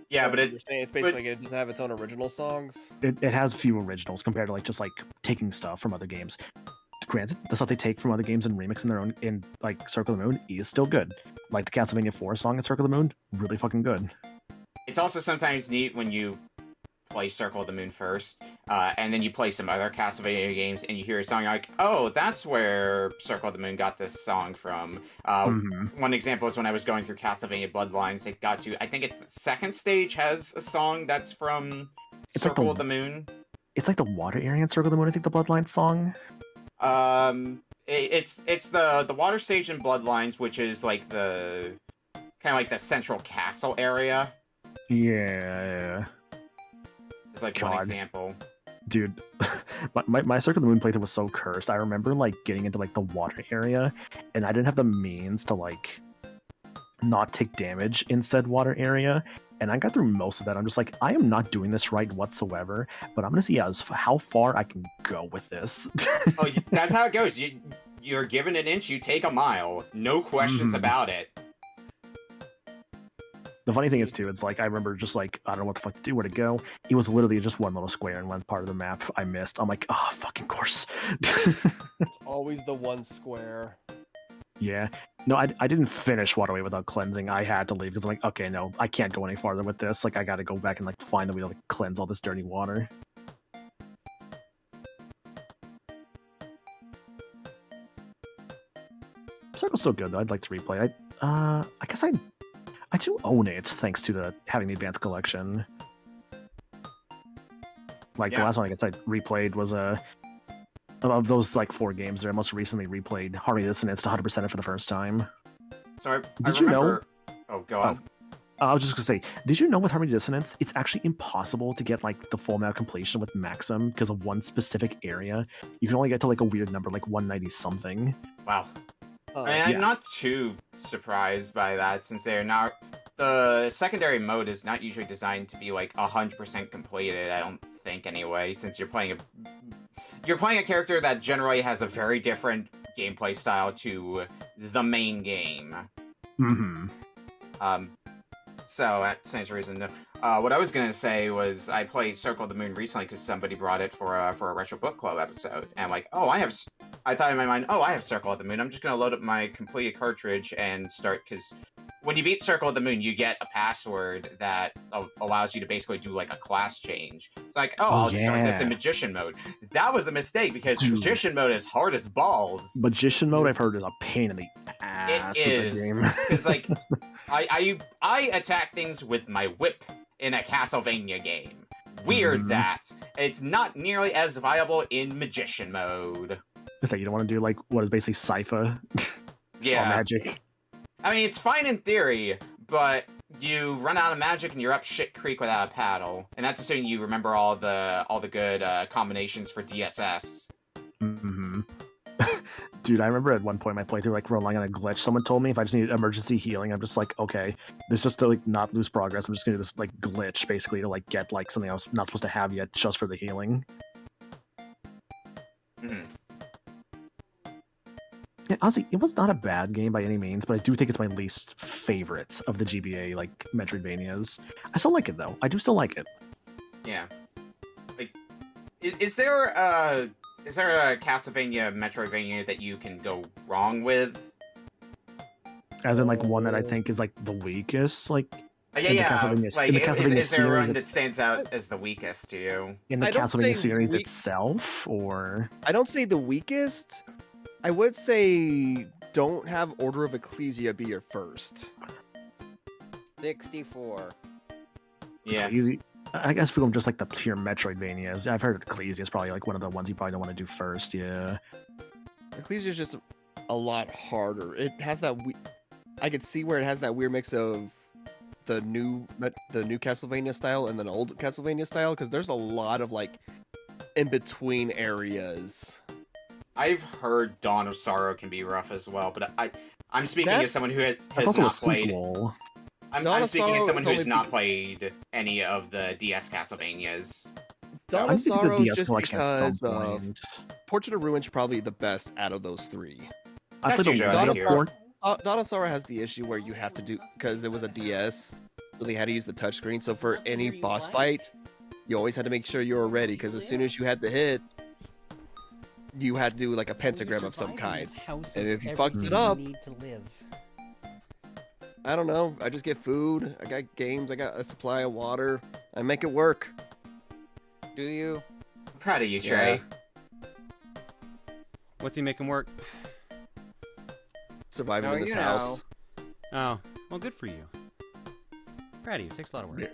Yeah, but you're saying it's basically it doesn't have its own original songs. It has few originals compared to just taking stuff from other games. Granted, the stuff they take from other games and remix in their own in Circle of the Moon is still good. Like the Castlevania 4 song in Circle of the Moon, really fucking good. It's also sometimes neat when you play Circle of the Moon first, and then you play some other Castlevania games, and you hear a song oh, that's where Circle of the Moon got this song from. One example is when I was going through Castlevania Bloodlines, it got to, I think it's the second stage has a song that's from Circle of the Moon. It's the water area in Circle of the Moon, I think, the Bloodlines song. It's the water stage in Bloodlines, which is the kind of the central castle area. Yeah. It's one example. Dude, my Circle of the Moon playthrough was so cursed. I remember getting into the water area, and I didn't have the means to not take damage in said water area. And I got through most of that. I'm just I am not doing this right whatsoever, but I'm gonna see how far I can go with this. Oh, that's how it goes. You're given an inch, you take a mile. No questions about it. The funny thing is too, it's like I remember just like I don't know what the fuck to do, where to go. It was literally just one little square in one part of the map I missed. I'm like, oh fucking course. It's always the one square. Yeah. No, I didn't finish Waterway without cleansing. I had to leave because I'm like, okay, no, I can't go any farther with this. Like I got to go back and like find a way to like cleanse all this dirty water. Circle's still good though. I'd like to replay. I guess I do own it thanks to the having the advanced collection. Like the last one I guess I replayed was of those like 4 games there, I most recently replayed Harmony Dissonance to 100% it for the first time. So Did you know? Oh, go on. I was just gonna say, did you know with Harmony Dissonance, it's actually impossible to get like the full amount of completion with Maxim because of one specific area. You can only get to like a weird number, like 190 something. Wow. I'm not too surprised by that, since they're not. The secondary mode is not usually designed to be like 100% completed. I don't think anyway, since you're playing a character that generally has a very different gameplay style to the main game. Mm-hmm. So that's a nice reason. What I was gonna say was I played Circle of the Moon recently because somebody brought it for a retro book club episode, and I'm like, I thought in my mind, I have Circle of the Moon. I'm just gonna load up my completed cartridge and start, because when you beat Circle of the Moon, you get a password that allows you to basically do like a class change. It's like, I'll just start this in Magician mode. That was a mistake because Magician mode is hard as balls. Magician mode, I've heard, is a pain in the ass. It is, because like I attack things with my whip in a Castlevania game. Weird that it's not nearly as viable in Magician mode. So you don't want to do like what is basically Sypha Yeah. Saw magic. I mean, it's fine in theory, but you run out of magic and you're up shit creek without a paddle, and that's assuming you remember all the good combinations for DSS. Mm-hmm. Dude, I remember at one point in my playthrough, like relying on a glitch. Someone told me if I just needed emergency healing, I'm just like, okay, this just to like not lose progress. I'm just gonna do this like glitch basically to like get like something I was not supposed to have yet just for the healing. Mm-hmm. Yeah, honestly, it was not a bad game by any means, but I do think it's my least favorite of the GBA like Metroidvanias. I still like it though. I do still like it. Yeah. Like, is there a Castlevania Metroidvania that you can go wrong with? As in like one that I think is like the weakest, like Like, in the Castlevania is there one series, that stands out as the weakest to you? in the I don't Castlevania say series weak- itself, or I don't say the weakest. I would say don't have Order of Ecclesia be your first. 64. Yeah. Easy. I guess if we go just like the pure Metroidvanias, I've heard Ecclesia is probably like one of the ones you probably don't want to do first. Yeah. Ecclesia is just a lot harder. It has that. I could see where it has that weird mix of the new Castlevania style and then old Castlevania style, because there's a lot of like in between areas. I've heard Dawn of Sorrow can be rough as well, but I'm speaking as someone who has also not a played. sequel. I'm speaking as someone who's not played any of the DS Castlevanias. Dawn I of think the Sorrow DS just collection at some because point. Portrait of Ruin is probably the best out of those three. I played the Dawn of Wii Sorrow, port. Dawn of Sorrow has the issue where you have to do, because it was a DS, so they had to use the touchscreen. So for any boss fight, you always had to make sure you were ready, because as soon as you had the hit, you had to do like a pentagram of some kind. And if you fucked it up, I don't know. I just get food. I got games. I got a supply of water. I make it work. Do you? I'm proud of you, Trey. What's he making work? Surviving Oh, in this you house. Oh, well, good for you. Proud of you. It takes a lot of work.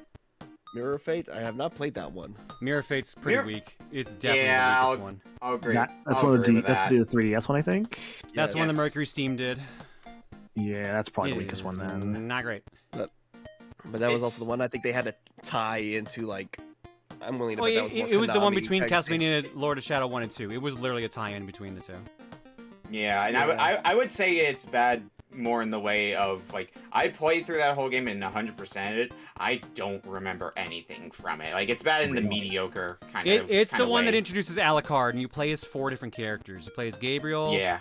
Mirror of Fate? I have not played that one. Mirror of Fate's pretty weak. It's definitely the weakest one. I'll agree. That's I'll one of agree the with that. that's the 3DS one, I think. That's the one the Mercury Steam did. Yeah, that's probably the It weakest is one then. Not great. But that was also the one I think they had to tie into, like, I'm willing to Well, bet that was more it was the one Konami between type thing. Castlevania and Lord of Shadow 1 and 2. It was literally a tie-in between the two. Yeah, and I would say it's bad more in the way of, like, I played through that whole game and 100%ed it. I don't remember anything from it. Like, it's bad in the mediocre kind of It's kind the of one way. that introduces Alucard, and you play as 4 different characters. You play as Gabriel. Yeah.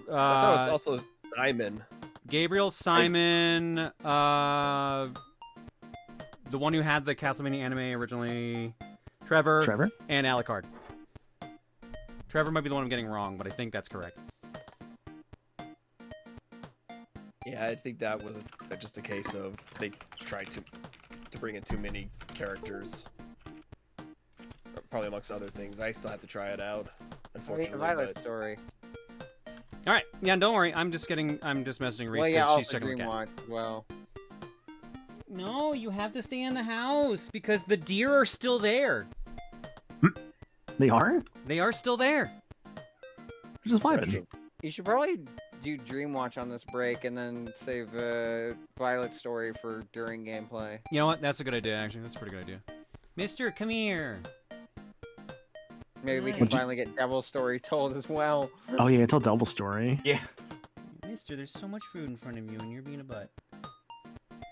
I thought it was also Simon. Gabriel, Simon, the one who had the Castlevania anime originally, Trevor, and Alucard. Trevor might be the one I'm getting wrong, but I think that's correct. Yeah, I think that was just a case of they tried to bring in too many characters. Probably amongst other things. I still have to try it out, unfortunately. Violet story. All right, yeah, don't worry. I'm just messaging Reese because she's checking the cat. Well, no, you have to stay in the house because the deer are still there. They are? They are still there. They're just vibing. You should probably do Dreamwatch on this break and then save Violet story for during gameplay. You know what? That's a good idea, actually. That's a pretty good idea. Mister, come here. Maybe we can finally get Devil's story told as well. Oh yeah, tell Devil's story. Yeah. Mister, there's so much food in front of you and you're being a butt.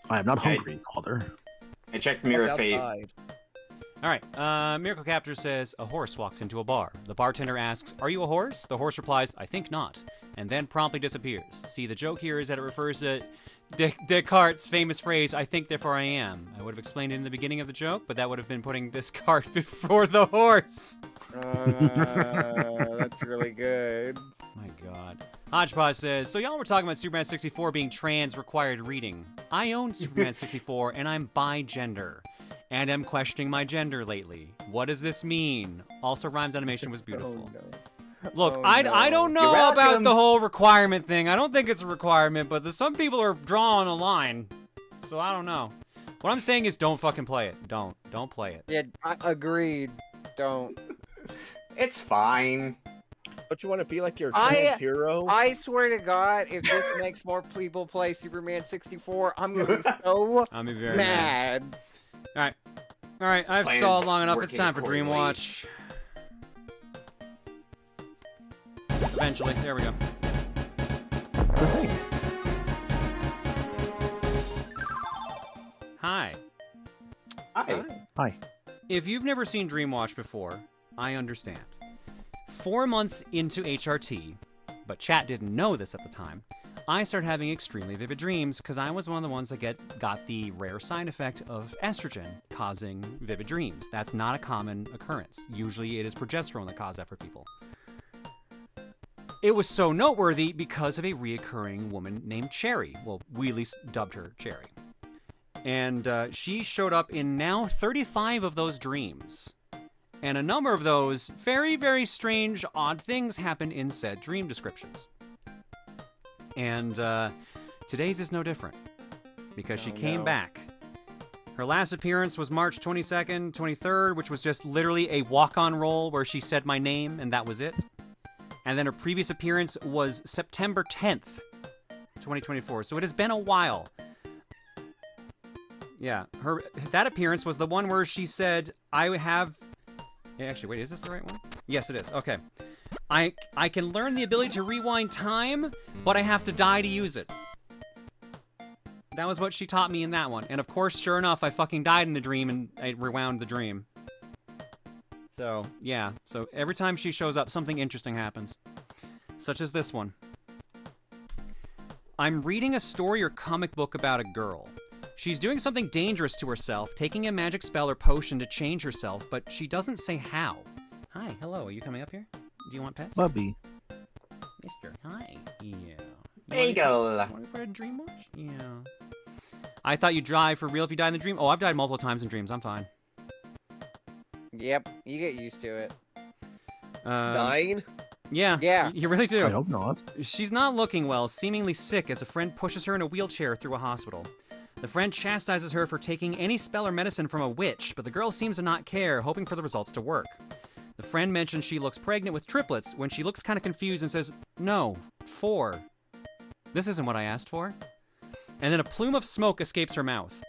I am not hungry, Father. I checked Mirror Fate. All right, Miracle Captor says, a horse walks into a bar. The bartender asks, are you a horse? The horse replies, I think not, and then promptly disappears. See, the joke here is that it refers to Descartes' famous phrase, I think, therefore I am. I would have explained it in the beginning of the joke, but that would have been putting this cart before the horse. That's really good. My God. Hodgepodge says, so y'all were talking about Superman 64 being trans required reading. I own Superman 64, and I'm bi-gender. And I'm questioning my gender lately. What does this mean? Also, Rhyme's animation was beautiful. Oh, no. Look, Oh, I no. don't know You're about welcome. the whole requirement thing. I don't think it's a requirement, but some people are drawing a line. So I don't know. What I'm saying is don't fucking play it. Don't play it. Yeah, agreed. Don't. It's fine. Don't you want to be like your trans hero? I swear to God, if this makes more people play Superman 64, I'm gonna be so I'll be very mad. All right. I've Plans stalled long enough. It's working time for accordingly. Dreamwatch. Eventually, there we go. Hi. Hi. If you've never seen Dreamwatch before, I understand. 4 months into HRT, but chat didn't know this at the time, I started having extremely vivid dreams because I was one of the ones that got the rare side effect of estrogen causing vivid dreams. That's not a common occurrence. Usually it is progesterone that causes that for people. It was so noteworthy because of a reoccurring woman named Cherry. Well, we at least dubbed her Cherry. And she showed up in now 35 of those dreams. And a number of those very, very strange, odd things happened in said dream descriptions. And today's is no different, because she came back. Her last appearance was March 22nd, 23rd, which was just literally a walk-on roll where she said my name, and that was it. And then her previous appearance was September 10th, 2024. So it has been a while. Yeah, that appearance was the one where she said, I have... Actually, wait, is this the right one? Yes, it is. Okay. I can learn the ability to rewind time, but I have to die to use it. That was what she taught me in that one. And of course, sure enough, I fucking died in the dream and I rewound the dream. So, yeah. So every time she shows up, something interesting happens. Such as this one. I'm reading a story or comic book about a girl. She's doing something dangerous to herself, taking a magic spell or potion to change herself, but she doesn't say how. Hi, hello, are you coming up here? Do you want pets? Bubby. Mister, hi. Yeah. Bagel. Want to play a Dreamwatch? Yeah. I thought you'd die for real if you died in the dream. Oh, I've died multiple times in dreams. I'm fine. Yep, you get used to it. Dying? Yeah. Yeah. You really do. I hope not. She's not looking well, seemingly sick as a friend pushes her in a wheelchair through a hospital. The friend chastises her for taking any spell or medicine from a witch, but the girl seems to not care, hoping for the results to work. The friend mentions she looks pregnant with triplets when she looks kind of confused and says, no, 4. This isn't what I asked for. And then a plume of smoke escapes her mouth.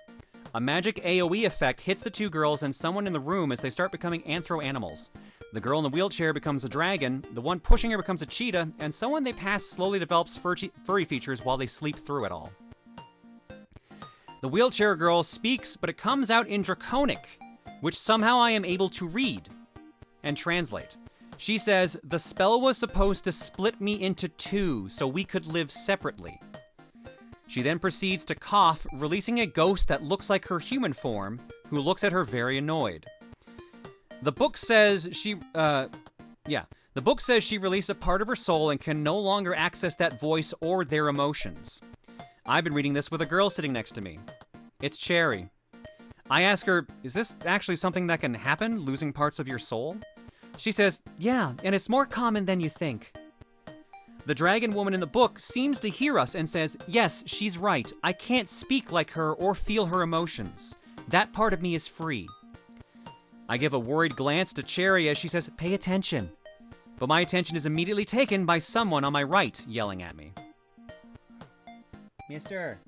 A magic AoE effect hits the two girls and someone in the room as they start becoming anthro-animals. The girl in the wheelchair becomes a dragon, the one pushing her becomes a cheetah, and someone they pass slowly develops furry features while they sleep through it all. The wheelchair girl speaks, but it comes out in Draconic, which somehow I am able to read and translate. She says, the spell was supposed to split me into 2 so we could live separately. She then proceeds to cough, releasing a ghost that looks like her human form, who looks at her very annoyed. The book says she released a part of her soul and can no longer access that voice or their emotions. I've been reading this with a girl sitting next to me. It's Cherry. I ask her, is this actually something that can happen, losing parts of your soul? She says, yeah, and it's more common than you think. The dragon woman in the book seems to hear us and says, yes, she's right. I can't speak like her or feel her emotions. That part of me is free. I give a worried glance to Cherry as she says, pay attention. But my attention is immediately taken by someone on my right yelling at me. Mister,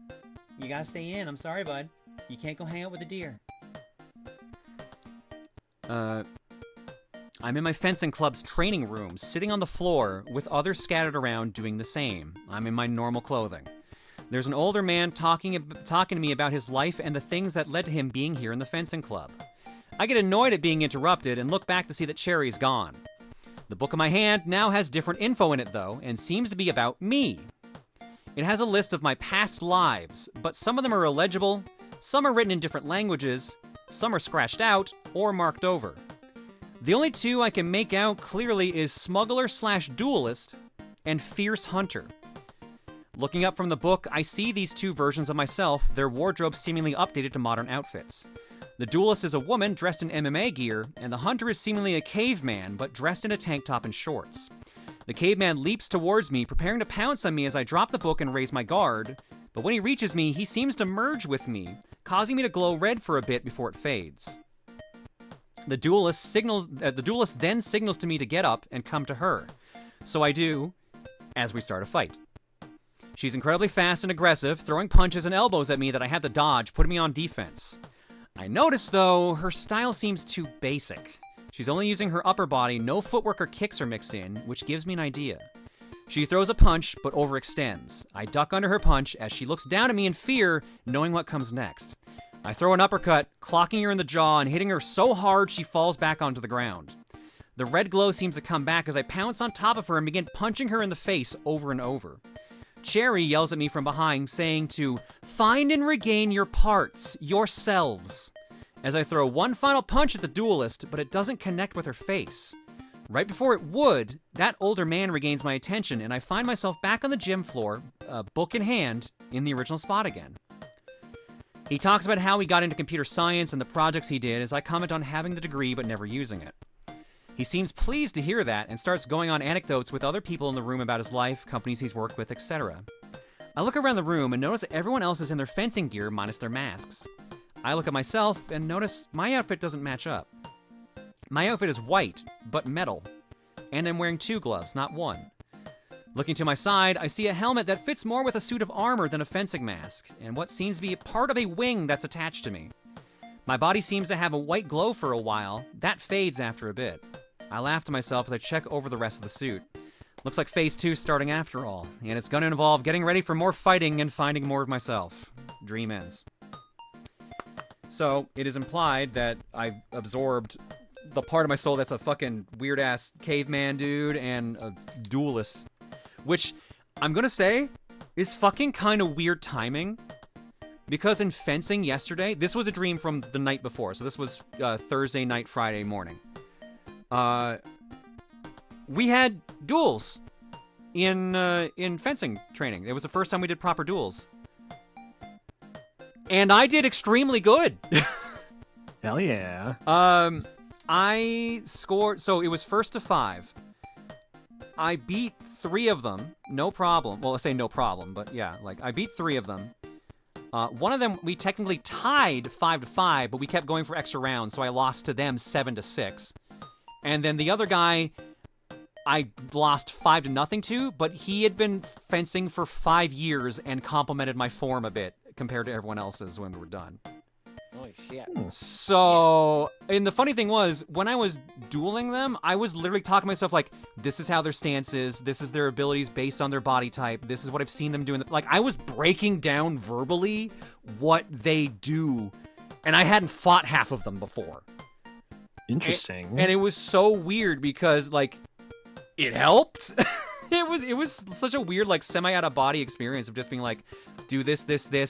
you gotta stay in. I'm sorry, bud. You can't go hang out with the deer. I'm in my fencing club's training room, sitting on the floor, with others scattered around doing the same. I'm in my normal clothing. There's an older man talking to me about his life and the things that led to him being here in the fencing club. I get annoyed at being interrupted and look back to see that Cherry's gone. The book in my hand now has different info in it, though, and seems to be about me. It has a list of my past lives, but some of them are illegible, some are written in different languages, some are scratched out or marked over. The only two I can make out clearly is Smuggler/Duelist and Fierce Hunter. Looking up from the book, I see these two versions of myself, their wardrobes seemingly updated to modern outfits. The Duelist is a woman dressed in MMA gear, and the Hunter is seemingly a caveman, but dressed in a tank top and shorts. The caveman leaps towards me, preparing to pounce on me as I drop the book and raise my guard, but when he reaches me, he seems to merge with me, causing me to glow red for a bit before it fades. The duelist then signals to me to get up and come to her. So I do, as we start a fight. She's incredibly fast and aggressive, throwing punches and elbows at me that I had to dodge, putting me on defense. I notice, though, her style seems too basic. She's only using her upper body, no footwork or kicks are mixed in, which gives me an idea. She throws a punch, but overextends. I duck under her punch as she looks down at me in fear, knowing what comes next. I throw an uppercut, clocking her in the jaw and hitting her so hard she falls back onto the ground. The red glow seems to come back as I pounce on top of her and begin punching her in the face over and over. Cherry yells at me from behind, saying to find and regain your parts, yourselves, as I throw one final punch at the duelist, but it doesn't connect with her face. Right before it would, that older man regains my attention, and I find myself back on the gym floor, book in hand, in the original spot again. He talks about how he got into computer science and the projects he did as I comment on having the degree but never using it. He seems pleased to hear that and starts going on anecdotes with other people in the room about his life, companies he's worked with, etc. I look around the room and notice that everyone else is in their fencing gear minus their masks. I look at myself and notice my outfit doesn't match up. My outfit is white, but metal, and I'm wearing 2 gloves, not 1. Looking to my side, I see a helmet that fits more with a suit of armor than a fencing mask, and what seems to be part of a wing that's attached to me. My body seems to have a white glow for a while, that fades after a bit. I laugh to myself as I check over the rest of the suit. Looks like phase 2 starting after all, and it's gonna involve getting ready for more fighting and finding more of myself. Dream ends. So, it is implied that I've absorbed the part of my soul that's a fucking weird-ass caveman dude and a duelist. Which, I'm gonna say, is fucking kind of weird timing. Because in fencing yesterday, this was a dream from the night before, so this was Thursday night, Friday morning. We had duels in fencing training. It was the first time we did proper duels. And I did extremely good. Hell yeah. I scored, so it was 1st to 5. I beat 3 of them, no problem. Well, I say no problem, but yeah, like I beat 3 of them. One of them we technically tied 5 to 5, but we kept going for extra rounds, so I lost to them 7 to 6. And then the other guy, I lost 5 to nothing to, but he had been fencing for 5 years and complimented my form a bit compared to everyone else's when we were done. Holy shit. So, and the funny thing was, when I was dueling them, I was literally talking to myself like, this is how their stance is, this is their abilities based on their body type, this is what I've seen them do. Like, I was breaking down verbally what they do, and I hadn't fought half of them before. Interesting. And it was so weird because, like, it helped. It was such a weird, like, semi out of body experience of just being like, do this,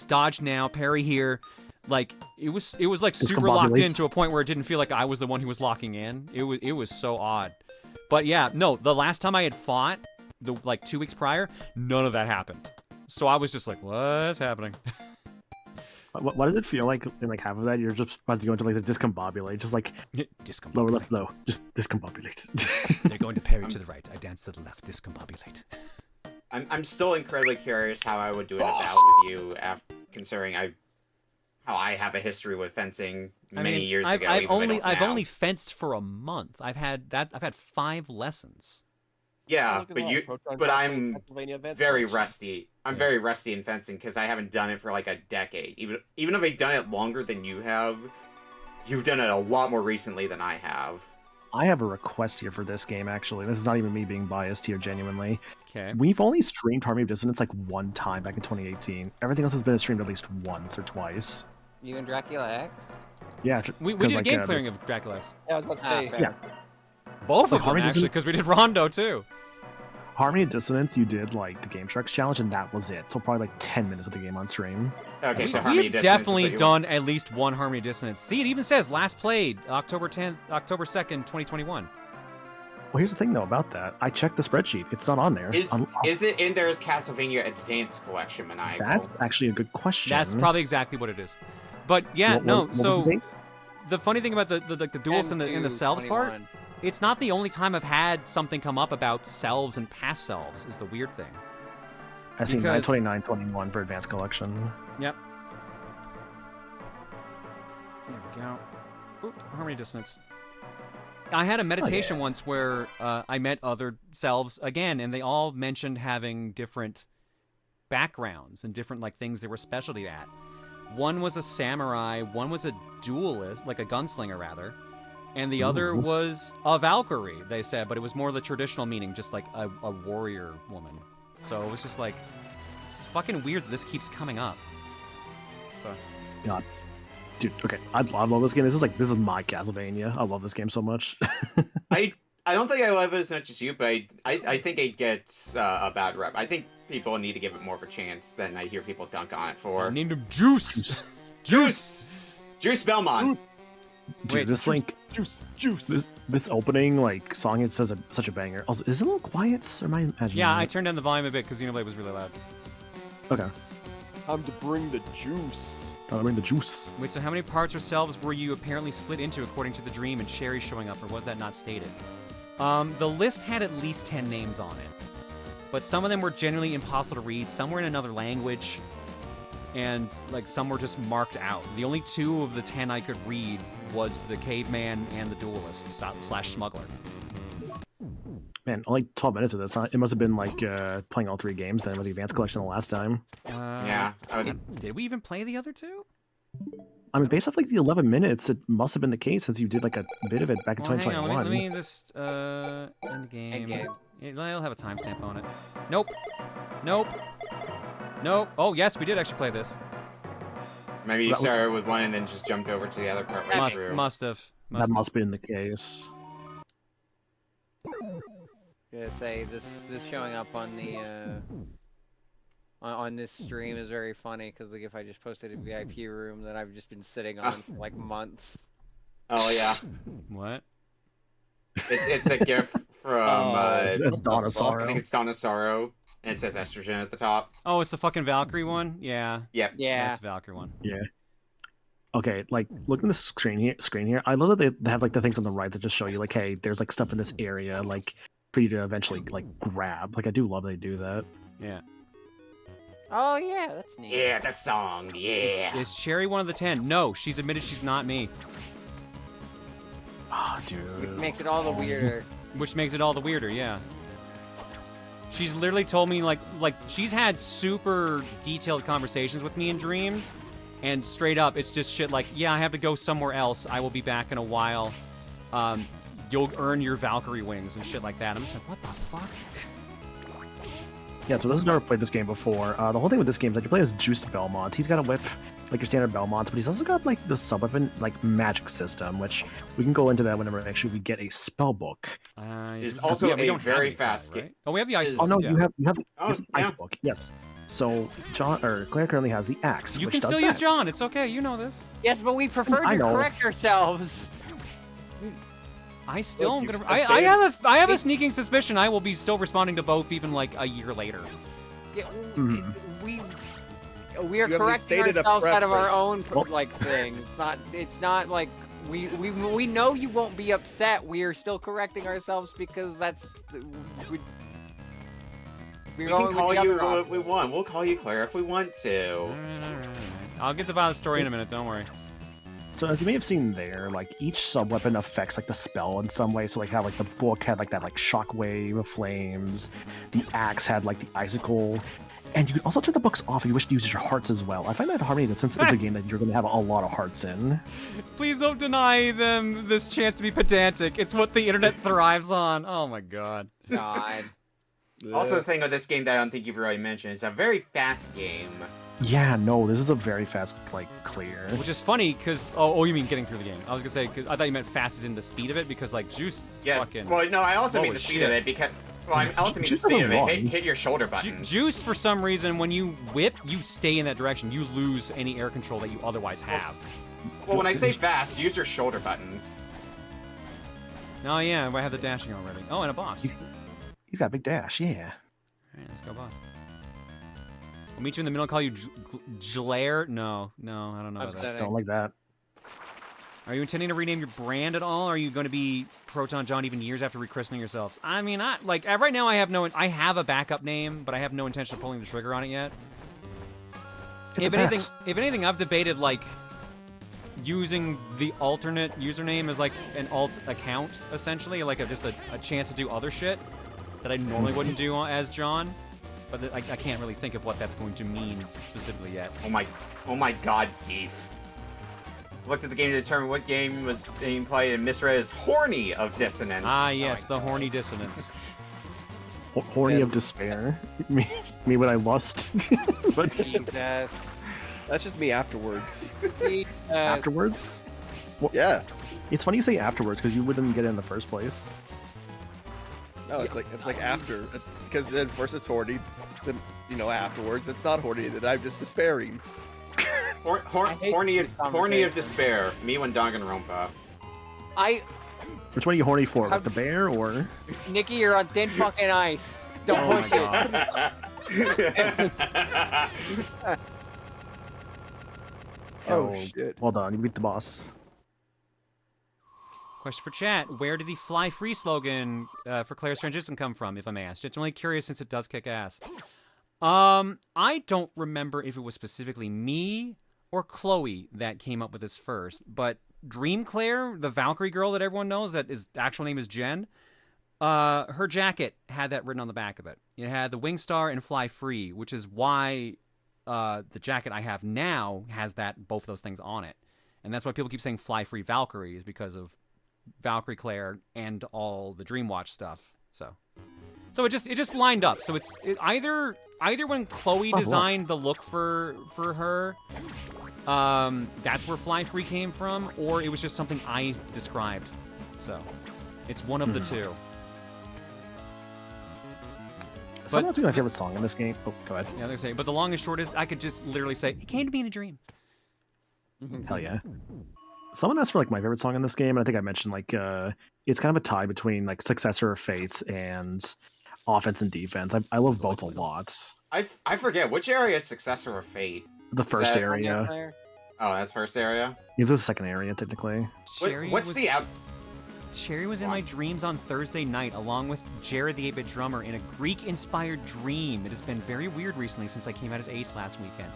dodge now, parry here. Like it was like super locked in to a point where it didn't feel like I was the one who was locking in. It was so odd. But yeah, no, the last time I had fought, like 2 weeks prior, none of that happened. So I was just like, what's happening? What does it feel like in like half of that? You're just about to go into like the discombobulate, just like lower left low, just discombobulate. They're going to parry to the right. I dance to the left, discombobulate. I'm still incredibly curious how I would do an bout with you, considering how I have a history with fencing many years ago. I've only fenced for a month. I've had 5 lessons. Yeah, but I'm very rusty. I'm very rusty in fencing because I haven't done it for like a decade. Even if I've done it longer than you have, you've done it a lot more recently than I have. I have a request here for this game, actually. This is not even me being biased here, genuinely. Okay. We've only streamed Harmony of Dissonance like one time back in 2018. Everything else has been streamed at least once or twice. You and Dracula X? Yeah. We did a game clearing of Dracula X. Yeah, I was about to say. Yeah. Both of them, actually, because we did Rondo, too. Harmony of Dissonance, you did like the Game Sharks challenge, and that was it. So probably like 10 minutes of the game on stream. Okay, so we've definitely done at least one Harmony of Dissonance. See, it even says last played October 2nd, 2021. Well, here's the thing though about that. I checked the spreadsheet. It's not on there. Is it in there as Castlevania Advanced Collection, Maniacal? That's actually a good question. That's probably exactly what it is. But yeah, what so the funny thing about the duels and the selves part, it's not the only time I've had something come up about selves and past selves is the weird thing. I see 9/29/21 for Advanced Collection. Yep. There we go. Oop, Harmony Dissonance. I had a meditation once where I met other selves again, and they all mentioned having different backgrounds and different like things they were specialty at. One was a samurai, one was a duelist, like a gunslinger rather, and the other was a Valkyrie, they said, but it was more the traditional meaning, just like a warrior woman. So it was just like, it's fucking weird that this keeps coming up. So. God. Dude, okay, I love this game. This is my Castlevania. I love this game so much. I don't think I love it as much as you, but I think it gets a bad rep. I think people need to give it more of a chance than I hear people dunk on it for. Named him Juice. Juice Belmont. Dude, Wait, this Juice. This opening like song, it says such a banger. Also, is it a little quiet? Or am I imagining? Yeah, that? I turned down the volume a bit because Xenoblade was really loud. Okay. Time to bring the juice. Bring the juice. Wait, so how many parts or selves were you apparently split into according to the dream and Sherry showing up, or was that not stated? The list had at least 10 names on it, but some of them were genuinely impossible to read. Some were in another language, and like some were just marked out. The only 2 of the 10 I could read was the caveman and the duelist / smuggler. Man, only 12 minutes of this, huh? It must have been like playing all 3 games then with the Advanced Collection the last time. Yeah. Did we even play the other 2? I mean, based off like the 11 minutes, it must have been the case since you did like a bit of it back in 2021. Hang on, let me just end game. I'll have a timestamp on it. Nope. Oh yes, we did actually play this. Maybe you started with one and then just jumped over to the other part. Must have. That must have been the case. Gonna say this showing up on the on this stream is very funny because like if I just posted a VIP room that I've just been sitting on for like months. Oh yeah. What? It's a GIF from it's Dawn of Sorrow. I think it's Dawn of Sorrow, and it says estrogen at the top. Oh, it's the fucking Valkyrie one. Yeah. Yep. Yeah. That's the Valkyrie one. Yeah. Okay, like look at the screen here. I love that they have like the things on the right that just show you like, hey, there's like stuff in this area like for you to eventually like grab. Like I do love they do that. Yeah. Oh yeah, that's neat. Yeah, the song. Yeah. Is Cherry one of the 10? No, she's admitted she's not me. Oh, dude. Which makes it all the weirder. Which makes it all the weirder, yeah. She's literally told me like she's had super detailed conversations with me in dreams. And straight up, it's just shit like, yeah, I have to go somewhere else. I will be back in a while. You'll earn your Valkyrie wings and shit like that. I'm just like, what the fuck? Yeah, so this has never played this game before. The whole thing with this game is that you play as Juiced Belmont. He's got a whip. like your standard Belmonts, but he's also got like the sub-weapon like magic system, which we can go into that whenever actually we get a spell book. Is also a very fast game. Oh, we have the ice book. Oh no, yeah. you have the ice book. Yes. So Claire currently has the axe. You which can does still that. use John. It's okay. You know this. Yes, but we prefer I to know. correct ourselves. I still am Look, gonna. I have a sneaking suspicion I will be still responding to both even like a year later. Yeah, Mhm. we are You haven't correcting stated a ourselves out of our preference. own like thing. It's not like we know you won't be upset. We are still correcting ourselves because that's We can call you what we want. We'll call you Claire if we want to. All right. I'll get the violent story in a minute. Don't worry. So as you may have seen there, like each sub-weapon affects like the spell in some way. So like how like the book had like that like shockwave of flames, the axe had like the icicle, and you can also turn the books off if you wish to use your hearts as well. I find that harmony that since it's a game that you're going to have a lot of hearts in. Please don't deny them this chance to be pedantic. It's what the internet thrives on. Oh my god. God. Also, the thing with this game that I don't think you've already mentioned, it's a very fast game. Yeah, no, this is a very fast like clear. Which is funny because you mean getting through the game? I was gonna say because I thought you meant fast as in the speed of it because like Juice. Yes. Fucking Well, no, I also slow mean the as speed shit. of it because. Well, I also mean the Juice speed of isn't it. wrong. Hit your shoulder buttons. Juice, for some reason, when you whip, you stay in that direction. You lose any air control that you otherwise have. Well, when I say fast, use your shoulder buttons. Oh yeah, I have the dashing already. Oh, and a boss. He's got a big dash, yeah. Alright, let's go boss. I'll meet you in the middle and call you Jlair? No, I don't know about that. Don't like that. Are you intending to rename your brand at all? Or are you going to be Proton John even years after rechristening yourself? I mean, right now I have a backup name, but I have no intention of pulling the trigger on it yet. If anything, I've debated like using the alternate username as like an alt account, essentially, like just a chance to do other shit that I normally wouldn't do as John. But I can't really think of what that's going to mean specifically yet. Oh my god, Deef. Looked at the game to determine what game was being played and misread as Horny of Dissonance. Ah, yes, the Horny Dissonance. Horny of despair. Me when I lust. But Jesus. That's just me afterwards. afterwards? Well, Yeah. It's funny you say afterwards because you wouldn't get it in the first place. No, it's like after, because then first it's horny, then afterwards it's not horny. Then I'm just despairing. Horny of despair. Me when Danganronpa. Which one are you horny for? Like the bear or? Nikki, you're on thin fucking ice. Don't push it. Oh shit! Well done, you beat the boss. Question for chat: where did the "Fly Free" slogan for Claire's transition come from? If I may ask, it's only curious since it does kick ass. I don't remember if it was specifically me or Chloe that came up with this first, but Dream Claire, the Valkyrie girl that everyone knows, that his actual name is Jen, her jacket had that written on the back of it. It had the Wing Star and Fly Free, which is why the jacket I have now has both of those things on it. And that's why people keep saying Fly Free Valkyrie, is because of Valkyrie Claire and all the Dreamwatch stuff. So it just lined up. So it's either when Chloe designed the look for her, that's where Fly Free came from, or it was just something I described. So it's one of the two. Someone's my favorite song in this game. Oh, go ahead. Yeah, they're saying, but the long and short is I could just literally say it came to me in a dream. Hell yeah. Someone asked for like my favorite song in this game, and I think I mentioned like it's kind of a tie between like Successor of Fates and Offense and Defense. I love both a lot. I forget which area is Successor of Fate. The first area. Oh, that's first area. It's the second area technically. Cherry was in my dreams on Thursday night, along with Jared the 8-Bit Drummer, in a Greek-inspired dream. It has been very weird recently since I came out as Ace last weekend.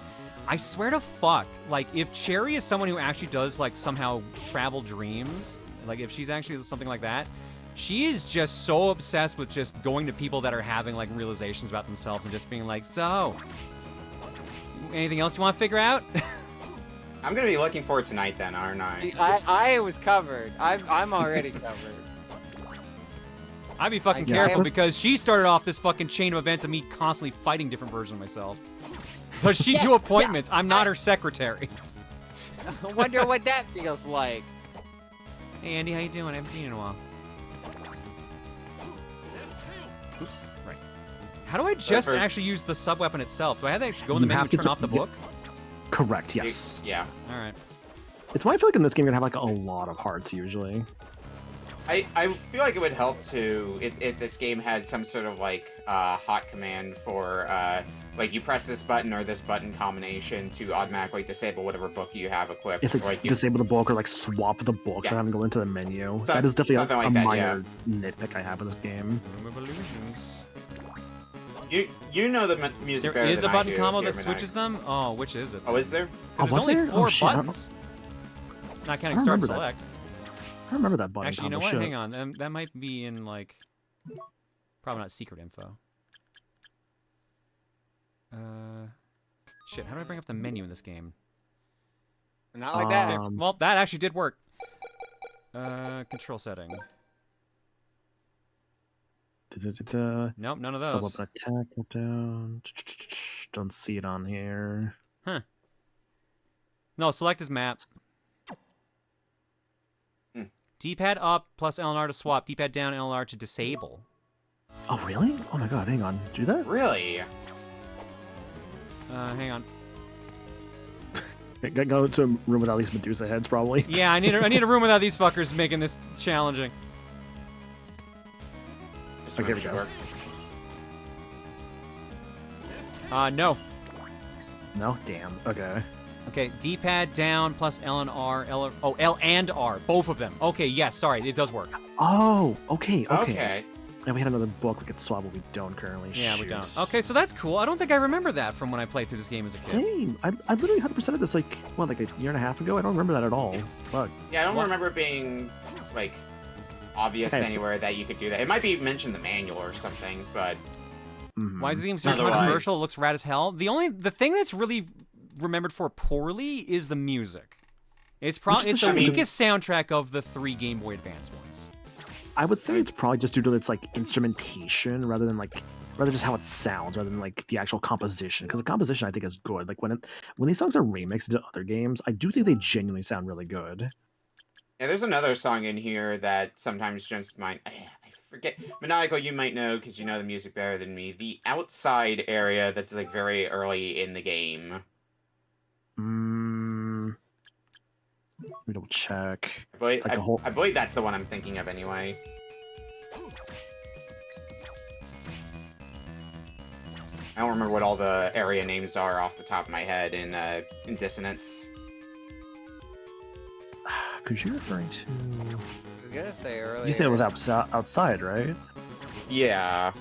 I swear to fuck, like, if Cherry is someone who actually does, like, somehow travel dreams, like, if she's actually something like that, she is just so obsessed with just going to people that are having, like, realizations about themselves and just being like, so, anything else you want to figure out? I'm gonna be looking for it tonight then, aren't I? I was covered. I'm already covered. I'd be fucking careful because she started off this fucking chain of events of me constantly fighting different versions of myself. Does she do appointments? I'm not her secretary. I wonder what that feels like. Hey Andy, how you doing? I haven't seen you in a while. Oops. Right. How do I just actually use the sub-weapon itself? Do I have to actually go in the menu and turn off the book? Correct, yes. Yeah. Alright. It's why I feel like in this game you're gonna have like a lot of hearts usually. I feel like it would help to if this game had some sort of like hot command for like you press this button or this button combination to automatically disable whatever book you have equipped. It's like, disable the book or like swap the books and have them go into the menu. So- that is definitely something a like that, minor nitpick I have in this game. Room of Illusions. You know the music There better is a than I button do, combo here, that Manai. switches them? Oh, which is it? Oh, is there? Because was there's only there? 4 Oh, shit, I don't- buttons. Not counting I start and remember that. select. I remember that button Actually, you know combo, what? shit. Hang on. That might be in, like... Probably not secret info. Shit, how do I bring up the menu in this game? Not like that. Well, that actually did work. Control setting. Nope, none of those. Sub-weapon attack, go down. Don't see it on here. Huh. No, select his map. D-pad up plus LNR to swap. D-pad down LNR to disable. Oh, really? Oh my god, hang on. Do that? Really? Hang on. Go to a room without these Medusa heads, probably. Yeah, I need a room without these fuckers making this challenging. Okay, we go. No. No? Damn. Okay. Okay, D-pad down plus L and R. L and R. Both of them. Okay, yes, sorry, it does work. Oh, okay. Okay. And we had another book we could swap, but we don't currently. Yeah, we Shoot. don't. Okay, so that's cool. I don't think I remember that from when I played through this game as a kid. Same. I literally 100%ed this like, what, like a year and a half ago? I don't remember that at all. Fuck. Yeah, I don't remember it being like obvious Okay. anywhere that you could do that. It might be mentioned in the manual or something, but Why is this game so Otherwise- controversial? It looks rad as hell. The thing that's really remembered for poorly is the music. It's Which is it's a the shame. weakest soundtrack of the 3 Game Boy Advance ones. I would say it's probably just due to its like instrumentation rather than just how it sounds rather than like the actual composition, because the composition I think is good. Like when these songs are remixed to other games, I do think they genuinely sound really good. yeah, there's another song in here that sometimes just might. I forget. Maniacal, you might know because you know the music better than me. The outside area that's like very early in the game. Let me double check. I believe that's the one I'm thinking of anyway. I don't remember what all the area names are off the top of my head in Dissonance. Could you referring to? I was gonna say earlier. You said it was outside, right? Yeah.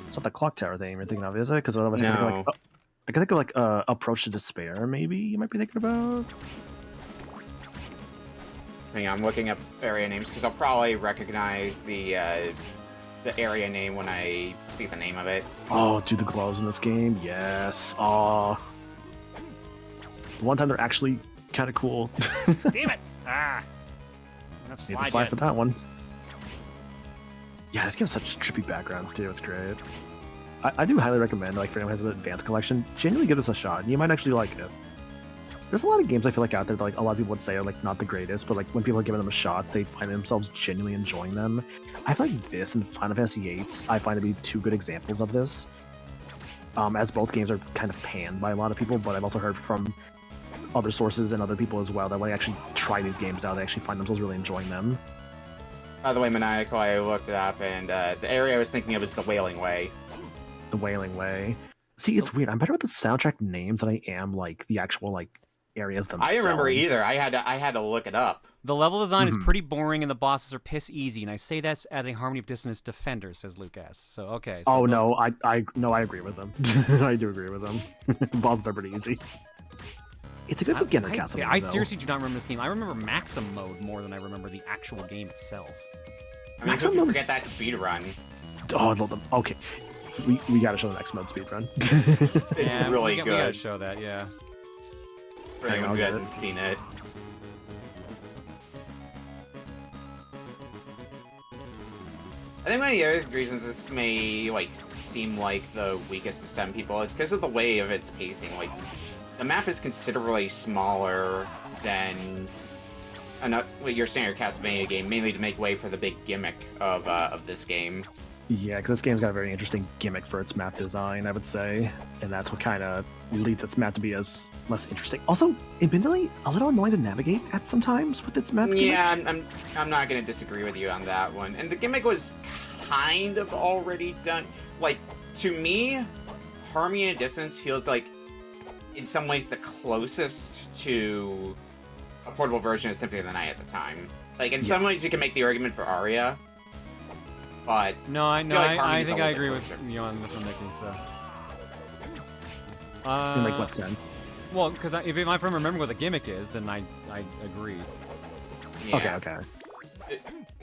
It's not the clock tower thing you're thinking of, is it? Because otherwise No. I can think of like Approach to Despair, maybe you might be thinking about. Hang on, I'm looking up area names because I'll probably recognize the area name when I see the name of it. Oh, dude, the gloves in this game, yes. Oh, the one time they're actually kind of cool. Damn it! Ah. Enough Need slide the slide yet. for that one. Yeah, this game has such trippy backgrounds too. It's great. I do highly recommend, like, for anyone who has an advanced collection, genuinely give this a shot. You might actually like it. There's a lot of games I feel like out there that like a lot of people would say are like not the greatest, but like when people are giving them a shot, they find themselves genuinely enjoying them. I feel like this and Final Fantasy VIII I find to be 2 good examples of this. As both games are kind of panned by a lot of people, but I've also heard from other sources and other people as well that when they actually try these games out, they actually find themselves really enjoying them. By the way, Maniacal, I looked it up, and the area I was thinking of is the Wailing Way. The Wailing Way. See, it's weird. I'm better with the soundtrack names than I am like the actual like areas themselves. I didn't remember either. I had to look it up. The level design is Mhm. pretty boring and the bosses are piss easy, and I say that's as a Harmony of Dissonance defender, says Lucas. So okay. So Oh no, I agree with them. I do agree with them. Bosses are pretty easy. It's a good beginner Castlevania. I though. seriously do not remember this game. I remember Maxim mode more than I remember the actual game itself. I mean, who can forget that speed run? Oh, okay. We gotta show the next mode speedrun. It's Yeah, really we good. gotta show that, yeah. For Hang anyone on, who I'll get hasn't seen it. I think one of the other reasons this may like seem like the weakest to some people is because of the way of its pacing. Like, the map is considerably smaller than your standard Castlevania game, mainly to make way for the big gimmick of this game. Yeah, because this game's got a very interesting gimmick for its map design, I would say, and that's what kind of leads its map to be as less interesting. Also, admittedly, a little annoying to navigate at sometimes with its map. Yeah, I'm not going to disagree with you on that one. And the gimmick was kind of already done. Like, to me, Harmony and Dissonance feels like, in some ways, the closest to a portable version of Symphony of the Night at the time. Like, in some ways, you can make the argument for Aria. But I think I agree with you on this one, Nikki. So, in like what sense? Well, because if I'm remembering what the gimmick is, then I agree. Yeah. Okay.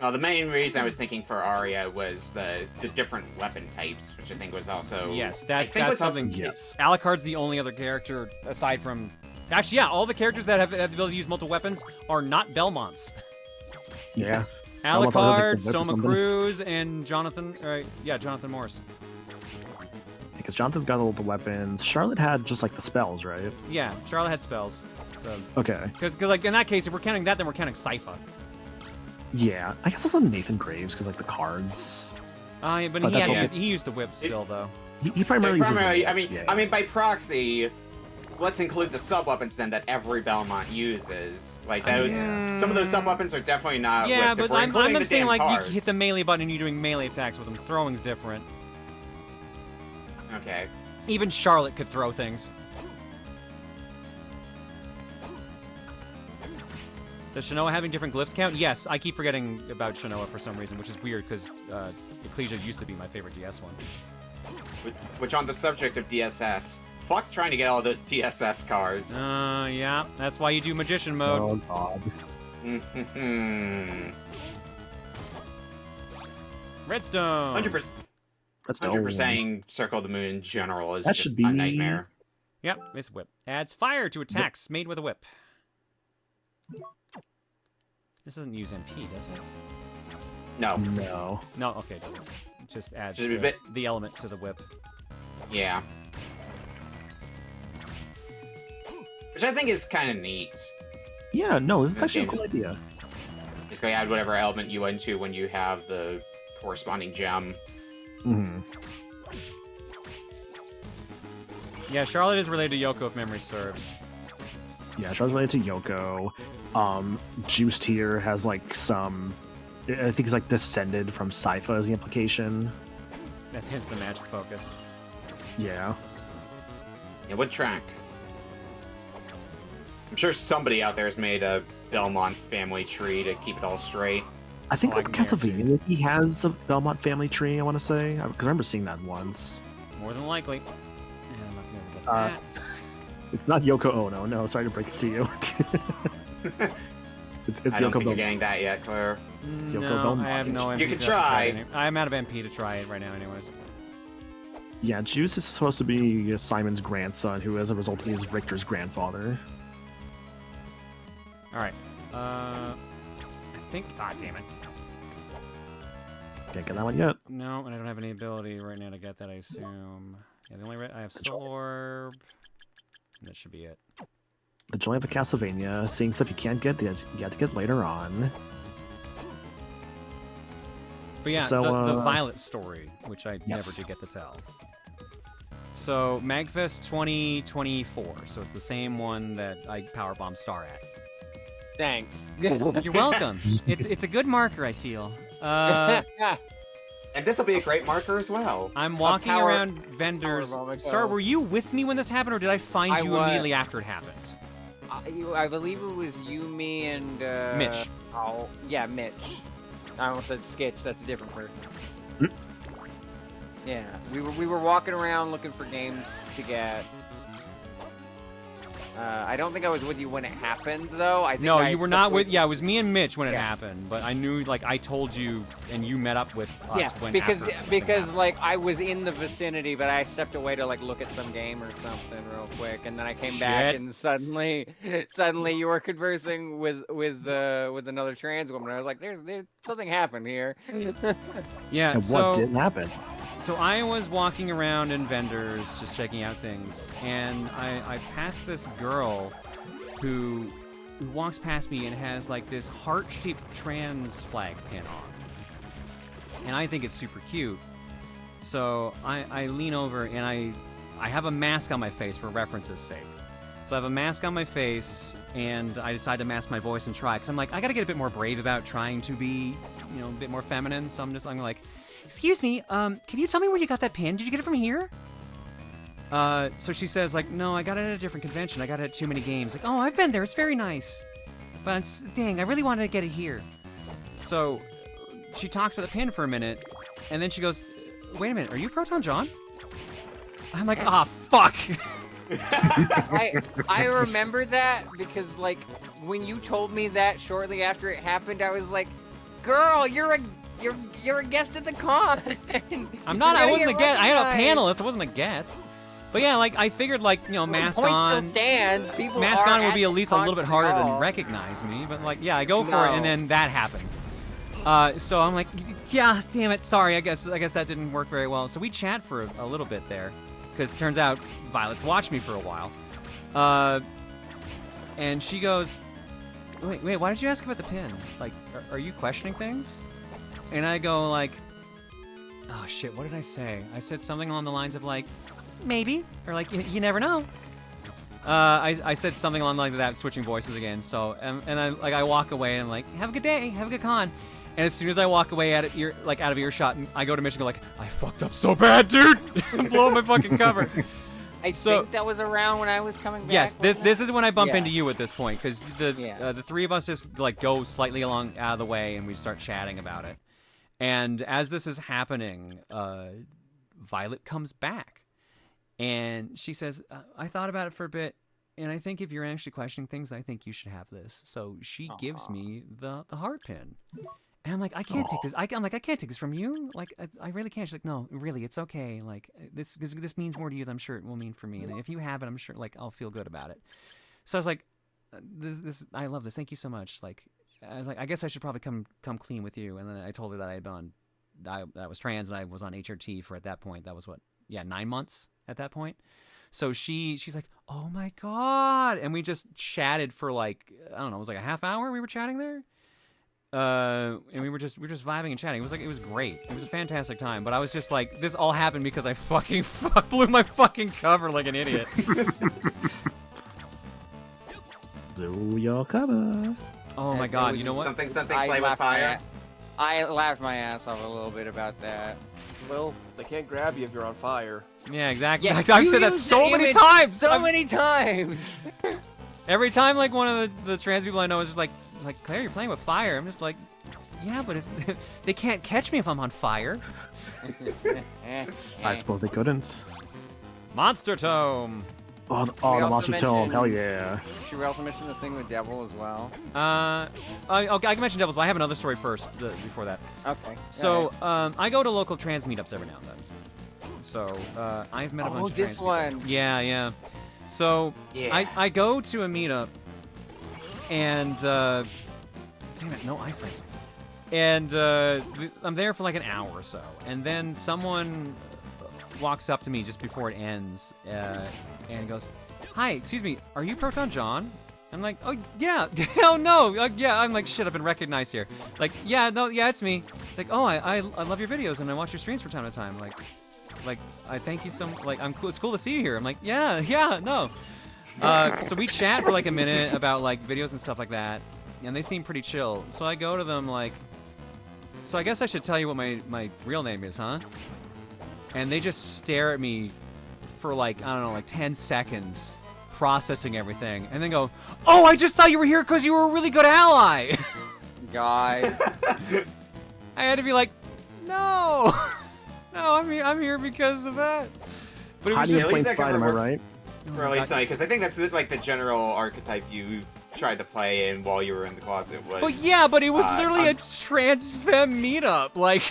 No, the main reason I was thinking for Aria was the different weapon types, which I think was also that's something. Yes, Alucard's the only other character aside from. Actually, yeah, all the characters that have the ability to use multiple weapons are not Belmonts. Yeah. Alucard, Soma Cruz, and Jonathan. Jonathan Morris. Because Jonathan's got all the weapons. Charlotte had just like the spells, right? Yeah, Charlotte had spells. So okay. Because like in that case, if we're counting that, then we're counting Sypha. Yeah, I guess also Nathan Graves because like the cards. Yeah, but he used the whip still though. He primarily uses I mean, by proxy. Let's include the sub-weapons then that every Belmont uses. Like some of those sub-weapons are definitely not. Yeah, whips. but I'm saying like you hit the melee button and you're doing melee attacks with them. Throwing's different. Okay. Even Charlotte could throw things. Does Shanoa having different glyphs count? Yes, I keep forgetting about Shanoa for some reason, which is weird because Ecclesia used to be my favorite DS one. Which on the subject of DSS. Fuck trying to get all those DSS cards. Yeah, that's why you do Magician mode. Oh, God. Redstone. 100% Circle the Moon in general is just a nightmare. Yep, it's whip. Adds fire to attacks made with a whip. This doesn't use MP, does it? No. No, okay, it doesn't. It just adds the element to the whip. Yeah. Which I think is kind of neat. Yeah, no, this is actually a cool idea. Just go add whatever element you want to when you have the corresponding gem. Mm-hmm. Yeah, Charlotte is related to Yoko if memory serves. Yeah, Charlotte's related to Yoko. Juiced here has like some... I think it's like descended from Sypha as the implication. That's hence the magic focus. Yeah. Yeah, what track? I'm sure somebody out there has made a Belmont family tree to keep it all straight. I think like Castlevania, he has a Belmont family tree, I want to say. Because I remember seeing that once. More than likely. And I'm not going to get that. It's not Yoko Ono. No, sorry to break it to you. it's I don't think you're getting that yet, Claire. No, I have no MP. You can try. I'm out of MP to try it right now anyways. Yeah, Juice is supposed to be Simon's grandson, who as a result is Richter's grandfather. Alright. I think... damn it. Can't get that one yet. No, and I don't have any ability right now to get that, I assume. Yeah, the only... I have Soul Orb. And that should be it. The joy of a Castlevania, seeing stuff you can't get, you have to get later on. But yeah, so, the Violet story, which I never did get to tell. So, Magfest 2024, so it's the same one that I powerbombed Star at. Thanks. You're welcome. It's a good marker, I feel. And this will be a great marker as well. I'm walking around vendors. Star, were you with me when this happened, or did I find you immediately after it happened? I believe it was you, me, and Mitch. Oh, yeah, Mitch. I almost said Skitch. That's a different person. Yeah, we were walking around looking for games to get. I don't think I was with you when it happened, though. I think No, I you were not with. Yeah, it was me and Mitch when it happened. But I knew, like, I told you, and you met up with us when because like I was in the vicinity, but I stepped away to like look at some game or something real quick, and then I came back, and suddenly you were conversing with another trans woman. I was like, there's something happened here. Yeah. And what did happen? So I was walking around in vendors, just checking out things, and I passed this girl who walks past me and has like this heart-shaped trans flag pin on. And I think it's super cute. So I lean over and I have a mask on my face for reference's sake. So I have a mask on my face, and I decide to mask my voice and try, because I'm like, I gotta get a bit more brave about trying to be, you know, a bit more feminine. So I'm like, excuse me, can you tell me where you got that pin? Did you get it from here? So she says, like, no, I got it at a different convention. I got it at Too Many Games. Like, oh, I've been there. It's very nice. But dang, I really wanted to get it here. So she talks about the pin for a minute, and then she goes, wait a minute, are you Proton John? I'm like, ah, fuck. I remember that because, like, when you told me that shortly after it happened, I was like, girl, you're a guest at the con. I'm not. I wasn't a guest. I had a panelist. I wasn't a guest. But yeah, like I figured, like, you know, mask on. Stands, people mask are on would be at least a little bit harder to to recognize me. But like, yeah, I go for it, and then that happens. So I'm like, yeah, damn it, sorry. I guess that didn't work very well. So we chat for a little bit there, because it turns out Violet's watched me for a while. And she goes, wait, why did you ask about the pin? Like, are you questioning things? And I go like, oh shit, what did I say? I said something along the lines of like, maybe, or like, you never know. I said something along like that, switching voices again. So, and I walk away and I'm like, have a good day, have a good con. And as soon as I walk away out of earshot, I go to Mitch and go like, I fucked up so bad, dude. I'm blowing my fucking cover. I think that was around when I was coming back. Yes, this is when I bump into you at this point, because the three of us just like go slightly along out of the way and we start chatting about it. And as this is happening, Violet comes back, and she says, I thought about it for a bit, and I think if you're actually questioning things, I think you should have this. So she gives me the heart pin. And I'm like, I can't take this. I'm like, I can't take this from you. Like, I really can't. She's like, no, really, it's okay. Like, this means more to you than I'm sure it will mean for me. And if you have it, I'm sure, like, I'll feel good about it. So I was like, I love this. Thank you so much. Like, I was like, I guess I should probably come clean with you. And then I told her that I was trans and I was on HRT for, at that point, that was 9 months at that point. So she's like, oh my God. And we just chatted for like, I don't know, it was like a half hour we were chatting there. And we were just vibing and chatting. It was great. It was a fantastic time. But I was just like, this all happened because I fucking blew my fucking cover like an idiot. Blew your cover. Oh my God! You know what? Something. Play with fire. I laughed my ass off a little bit about that. Well, they can't grab you if you're on fire. Yeah, exactly. Yeah, I've said that so many times. So many times. Every time, like one of the trans people I know is just like, Claire, you're playing with fire. I'm just like, yeah, but they can't catch me if I'm on fire. I suppose they couldn't. Monster Tome. Oh, the Monster Tome. Hell yeah. Should we also mention the thing with Devil as well? Okay, I can mention Devils, but I have another story first before that. Okay. So, I go to local trans meetups every now and then. So, I've met a bunch of trans people. one. Yeah. So, I go to a meetup, and, damn it, no iframes. And, I'm there for like an hour or so. And then someone walks up to me just before it ends, and goes, hi, excuse me, are you Proton John? I'm like, oh, yeah, hell no. Yeah, I'm like, shit, I've been recognized here. Like, yeah, no, yeah, it's me. It's like, oh, I love your videos, and I watch your streams from time to time. Like, I thank you so much. Like, it's cool to see you here. I'm like, yeah, no. So we chat for like a minute about like videos and stuff like that, and they seem pretty chill. So I go to them like, so I guess I should tell you what my real name is, huh? And they just stare at me for like, I don't know, like 10 seconds, processing everything, and then go, oh, I just thought you were here because you were a really good ally. God. I had to be like, no, I'm here because of that. But it How was do you just explain Sprite, am I right? really funny because I think that's like the general archetype you tried to play in while you were in the closet. Was, but yeah, but it was literally a trans femme meetup. Like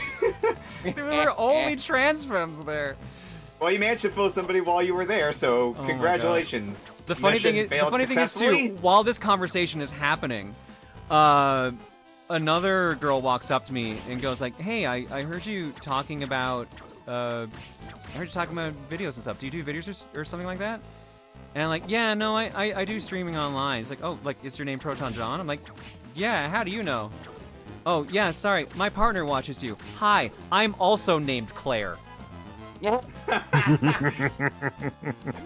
there were only trans femmes there. Well, you managed to fool somebody while you were there, so congratulations. The funny thing is too, while this conversation is happening, another girl walks up to me and goes like, "Hey, I heard you talking about videos and stuff. Do you do videos or something like that?" And I'm like, "Yeah, no, I do streaming online." It's like, "Oh, like is your name Proton John?" I'm like, "Yeah, how do you know?" "Oh, yeah, sorry, my partner watches you. Hi, I'm also named Claire." Yeah.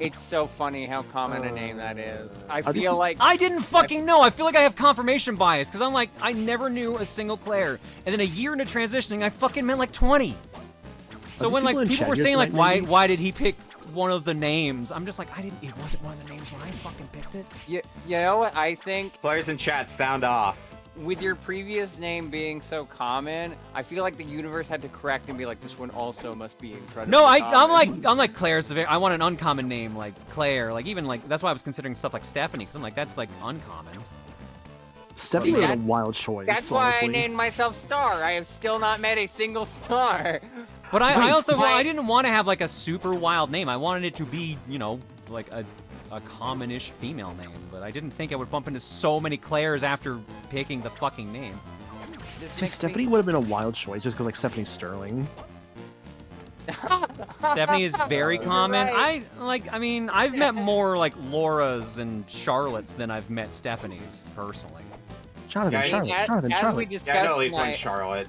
It's so funny how common a name that is. I feel like I didn't fucking know. I feel like I have confirmation bias because I'm like, I never knew a single Claire, and then a year into transitioning, I fucking met like 20. So when like people were saying like, why did he pick one of the names? I'm just like, it wasn't one of the names when I fucking picked it. You know what I think? Players in chat, sound off. With your previous name being so common, I feel like the universe had to correct and be like, this one also must be incredibly No, common. I'm like Claire's. I want an uncommon name like Claire. Like even like that's why I was considering stuff like Stephanie because I'm like that's like uncommon. Stephanie was a wild choice. That's why I named myself Star. I have still not met a single star. But I also I didn't want to have like a super wild name. I wanted it to be like a common-ish female name, but I didn't think I would bump into so many Claires after picking the fucking name. See, Stephanie would have been a wild choice just because, like, Stephanie Sterling. Stephanie is very common. Right. I mean, I've met more, like, Laura's and Charlotte's than I've met Stephanie's, personally. Jonathan. We discussed I know at least one tonight, Charlotte.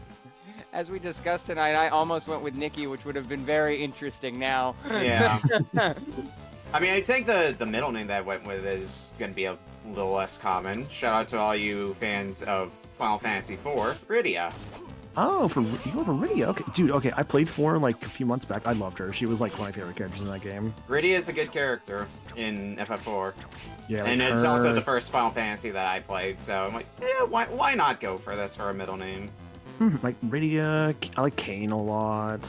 As we discussed tonight, I almost went with Nikki, which would have been very interesting now. Yeah. I mean, I think the middle name that I went with is going to be a little less common. Shout out to all you fans of Final Fantasy IV, Rydia. Oh, you go for Rydia? Okay, dude. Okay, I played 4 like a few months back. I loved her. She was like one of my favorite characters in that game. Rydia is a good character in FF4. Yeah, and it's also the first Final Fantasy that I played, so I'm like, yeah, why not go for this for a middle name? Like Rydia, I like Kane a lot.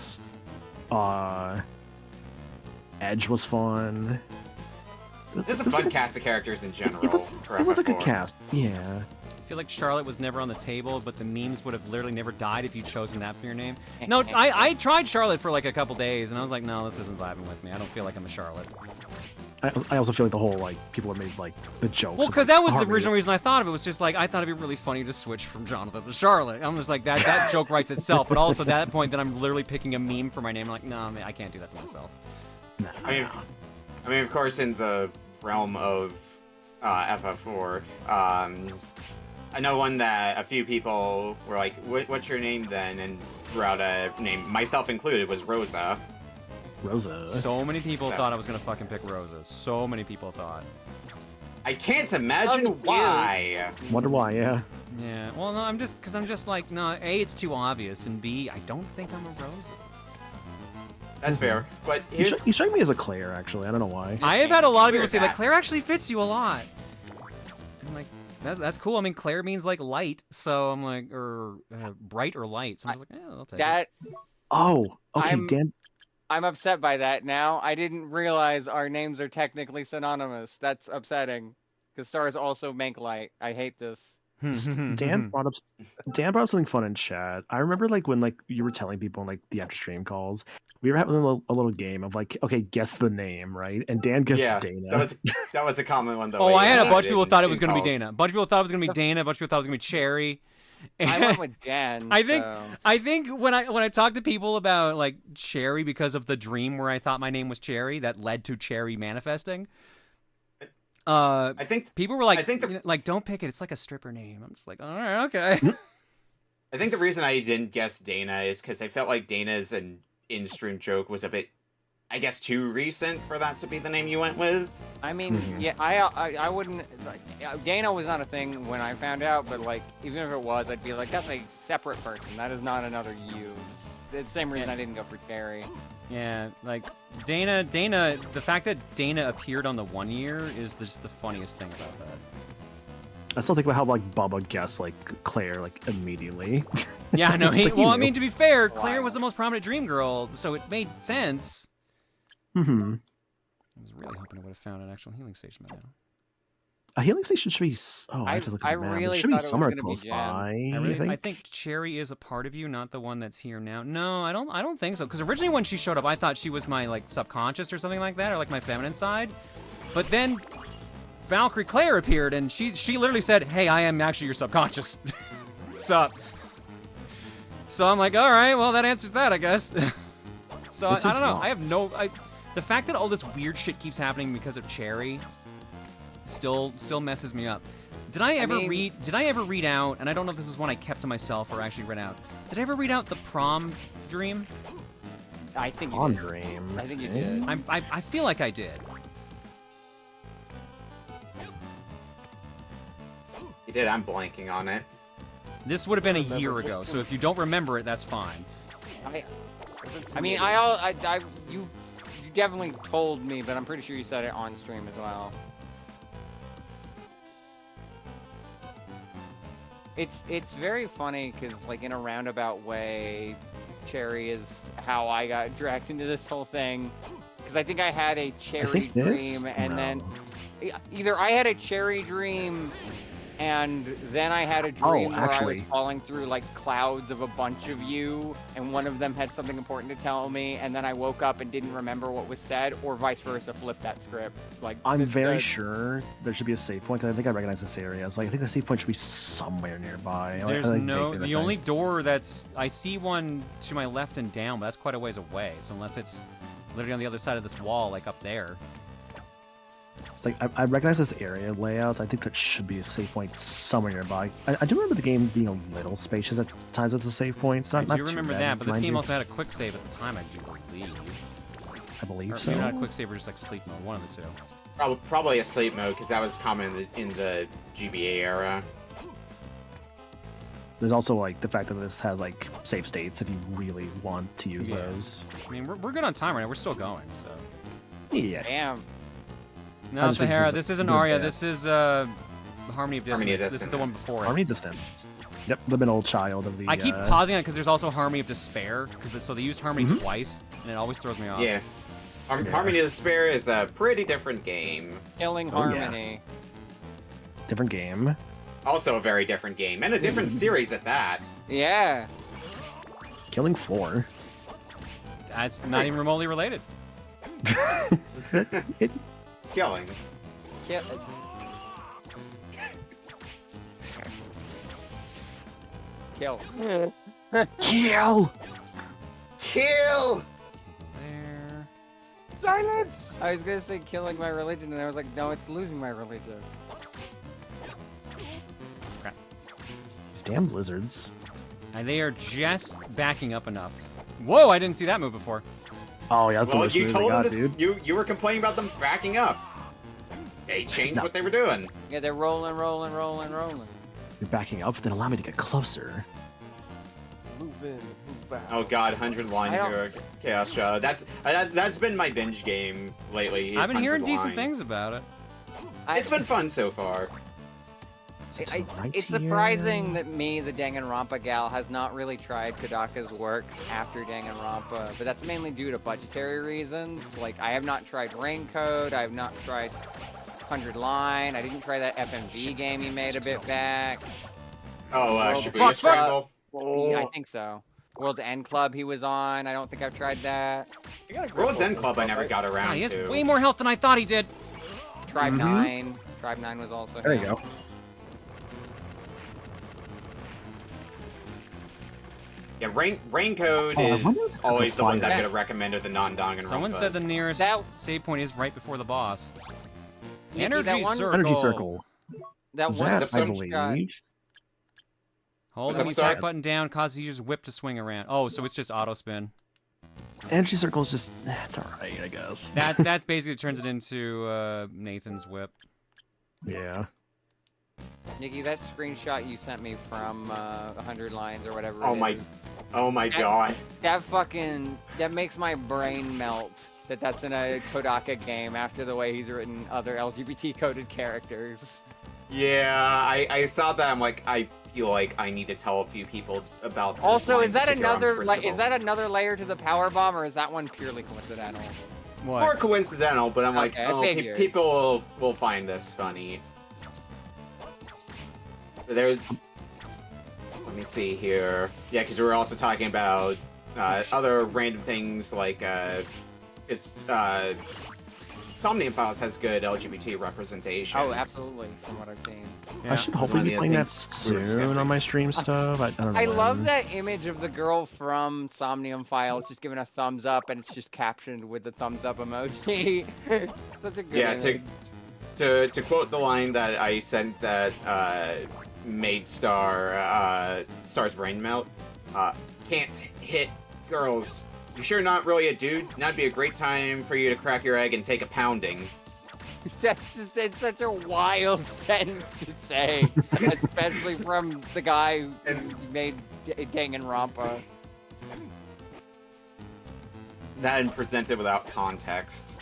Edge was fun. Just a fun cast of characters in general. It was a good cast. Yeah. I feel like Charlotte was never on the table, but the memes would have literally never died if you'd chosen that for your name. No, I tried Charlotte for like a couple days, and I was like, no, this isn't vibing with me. I don't feel like I'm a Charlotte. I also feel like the whole like people have made like the jokes. Well, because that was the original reason I thought of it. Was just like I thought it'd be really funny to switch from Jonathan to Charlotte. I'm just like that joke writes itself. But also at that point, then I'm literally picking a meme for my name. I'm like, no, I can't do that to myself. I mean, of course, in the realm of FF4, I know one that a few people were like, "What's your name then?" And throughout a name, myself included, was Rosa. Rosa. So many people thought I was gonna fucking pick Rosa. So many people thought. I can't imagine why. Wonder why? Yeah. Yeah. Well, no, I'm just like, no. A, it's too obvious, and B, I don't think I'm a Rosa. That's fair. But you strike me as a Claire, actually. I don't know why. I have had a lot of people say like Claire actually fits you a lot. I'm like, that's cool. I mean, Claire means like light, so I'm like, or bright or light. So I'm just like, yeah, I'll take it. Oh, okay, Dan. I'm upset by that now. I didn't realize our names are technically synonymous. That's upsetting. Because stars also make light. I hate this. Dan brought up something fun in chat. I remember like when like you were telling people in like the after stream calls, we were having a little game of like, okay, guess the name, right? And Dan guessed Dana. That was a common one though. Oh, I had a bunch of people thought it was going to be Dana. A bunch of people thought it was going to be Dana. A bunch of people thought it was going to be Cherry. I went with Dan. I think when I talked to people about like Cherry because of the dream where I thought my name was Cherry that led to Cherry manifesting. I think people were like, like don't pick it. It's like a stripper name. I'm just like, all right, okay. I think the reason I didn't guess Dana is because I felt like Dana's an in-stream joke was a bit, I guess, too recent for that to be the name you went with. I mean, yeah, I wouldn't, like, Dana was not a thing when I found out, but, like, even if it was, I'd be like, that's a separate person. That is not another you. It's the same reason I didn't go for Cherry. Yeah, like, Dana, the fact that Dana appeared on the 1 year is just the funniest thing about that. I still think about how like Bubba guessed like Claire like immediately. Yeah, I know. Well, I mean, to be fair, Claire was the most prominent dream girl, so it made sense. I was really hoping I would have found an actual healing station by now. A healing station should be. I have to look at the map. It should be somewhere close by. I think Cherry is a part of you, not the one that's here now. No, I don't think so. Because originally when she showed up, I thought she was my like subconscious or something like that, or like my feminine side. But then Valkyrie Claire appeared, and she literally said, "Hey, I am actually your subconscious." Sup? So I'm like, all right, well that answers that, I guess. So I don't know. I have no. The fact that all this weird shit keeps happening because of Cherry still messes me up. Did I ever read out, and I don't know if this is one I kept to myself or actually read out, did I ever read out the prom dream? I think you prom did. dream. I think you did. I feel like I did. You did, I'm blanking on it. This would have been a year ago, so if you don't remember it, that's fine. You definitely told me, but I'm pretty sure you said it on stream as well. It's very funny because, like, in a roundabout way, Cherry is how I got dragged into this whole thing. Because I think I had a Cherry dream, and then either I had a Cherry dream, and then I had a dream where I was falling through like clouds of a bunch of you, and one of them had something important to tell me, and then I woke up and didn't remember what was said, or vice versa, flip that script. Like, I'm very sure there should be a save point, because I think I recognize this area. So I think the save point should be somewhere nearby. There's the only door that's, I see one to my left and down, but that's quite a ways away. So unless it's literally on the other side of this wall, like up there. It's like, I recognize this area layouts. I think there should be a save point somewhere nearby. I do remember the game being a little spacious at times with the save points. I do remember that, but this game also had a quick save at the time, I do believe. I believe or so. Maybe not a quick save, or just like sleep mode, one of the two. Probably a sleep mode, because that was common in the GBA era. There's also like the fact that this has like save states if you really want to use those. I mean, we're good on time right now. We're still going, so. Yeah. Damn. No, Sahara, this isn't Arya. This is Harmony of Dissonance. This is the one before it. Harmony of Dissonance. Yep, the middle child of the. I keep pausing it because there's also Harmony of Despair, so they used Harmony twice, and it always throws me off. Yeah. Harmony of Despair is a pretty different game. Killing Harmony. Yeah. Different game. Also a very different game, and a different series at that. Yeah. Killing Floor. That's not even remotely related. Killing. Kill. Kill! Kill! There. Silence! I was gonna say killing my religion, and I was like, no, it's losing my religion. Crap. These damn lizards. And they are just backing up enough. Whoa, I didn't see that move before. Oh yeah, that's the worst move they got, dude. You were complaining about them backing up. They changed what they were doing. Yeah, they're rolling. You're backing up, then allow me to get closer. Move in, move out. Oh god, 100 line Chaos Shadow. That's been my binge game lately. I've been hearing decent things about it. It's been fun so far. It's surprising that me, the Danganronpa gal, has not really tried Kodaka's works after Danganronpa, but that's mainly due to budgetary reasons. Like, I have not tried Raincoat, I have not tried 100 Line, I didn't try that FMV game he made a bit back. Oh, Shibuya Scramble? Yeah, I think so. World's End Club he was on, I don't think I've tried that. World's End Club I never got around to. He has way more health than I thought he did. Tribe 9. Tribe 9 was also There you go. Yeah, Raincoat is always the one that I could have recommended the non-Danganronpa. Someone said the nearest save point is right before the boss. Nikki, Energy Circle. Energy Circle. That one I believe. Holding the attack button down causes you just whip to swing around. Oh, so it's just auto spin. Energy Circle is just, that's alright, I guess. That basically turns it into Nathan's whip. Yeah. Nikki, that screenshot you sent me from 100 Lines or whatever. Oh my god. That makes my brain melt. That's in a Kodaka game after the way he's written other LGBT coded characters. Yeah, I saw that. I'm like, I feel like I need to tell a few people about this. Also, is that another layer to the power bomb, or is that one purely coincidental? What? More coincidental, but I'm like, Okay, I figured. people will find this funny. There's. Let me see here. Yeah, because we were also talking about other random things like Somnium Files has good LGBT representation. Oh, absolutely, from what I've seen. I should hopefully be playing that soon on my stream stuff. I don't know. I love when. that image of the girl from Somnium Files just giving a thumbs up, and it's just captioned with the thumbs up emoji. Such a good image. To quote the line that I sent that made Star's brain melt, can't hit girls. You sure not really a dude? That'd be a great time for you to crack your egg and take a pounding. It's such a wild sentence to say, especially from the guy who made Danganronpa. That and presented without context.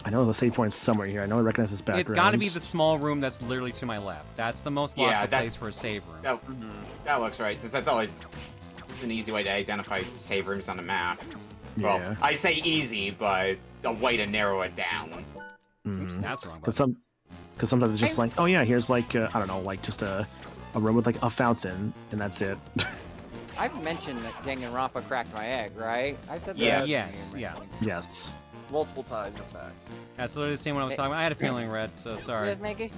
I know the save point's somewhere here. I know I recognize this background. It's got to be the small room that's literally to my left. That's the most logical place for a save room. That looks right, since that's always an easy way to identify save rooms on the map. Well, Yeah. I say easy, but a way to narrow it down. Oops, that's wrong. Because sometimes it's just like, oh yeah, here's like I don't know, like just a room with like a fountain, and that's it. I've mentioned that Danganronpa cracked my egg, right? I've said that. Yes. Yes. Multiple times, in fact. That's literally the same one I was talking about. I had a feeling, Red, so sorry. Just make it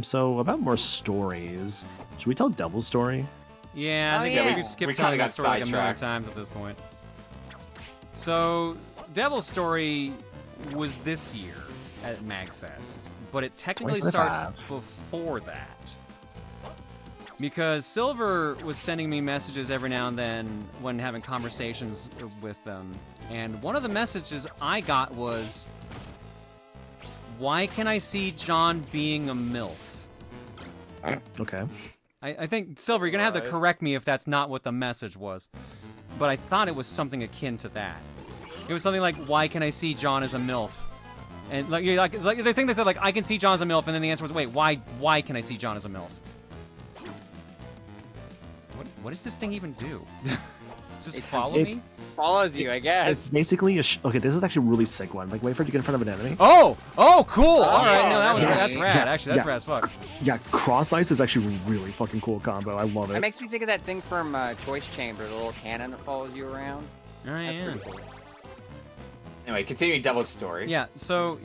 So about more stories. Should we tell Devil's story? Yeah, I think we've skipped telling that story like a million times at this point. So, Devil's Story was this year at MagFest, but it technically starts before that. Because Silver was sending me messages every now and then when having conversations with them, and one of the messages I got was, why can I see John being a MILF? Okay. I think, Silver, you're going to have to correct me if that's not what the message was. But I thought it was something akin to that. It was something like, why can I see John as a MILF? And it's like the thing that said, like, I can see John as a MILF, and then the answer was, wait, why can I see John as a MILF? What does this thing even do? Just follow me? Follows you, I guess. It's basically okay, this is actually a really sick one. Like, wait for it to get in front of an enemy. Oh, cool. All right, no, that's rad. Actually, that's rad as fuck. Yeah, cross ice is actually a really fucking cool combo. I love it. It makes me think of that thing from Choice Chamber, the little cannon that follows you around. Oh, That's yeah. pretty cool. Anyway, continuing Devil's story. Yeah, so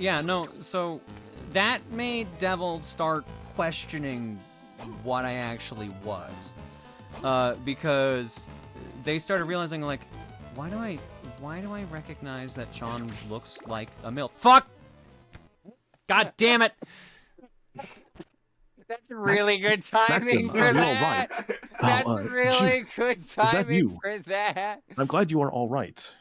that made Devil start questioning what I actually was. Because they started realizing, like, why do I recognize that John looks like a MILF? Fuck! God damn it! That's really good timing for that. That's really good timing for that. I'm glad you are all right.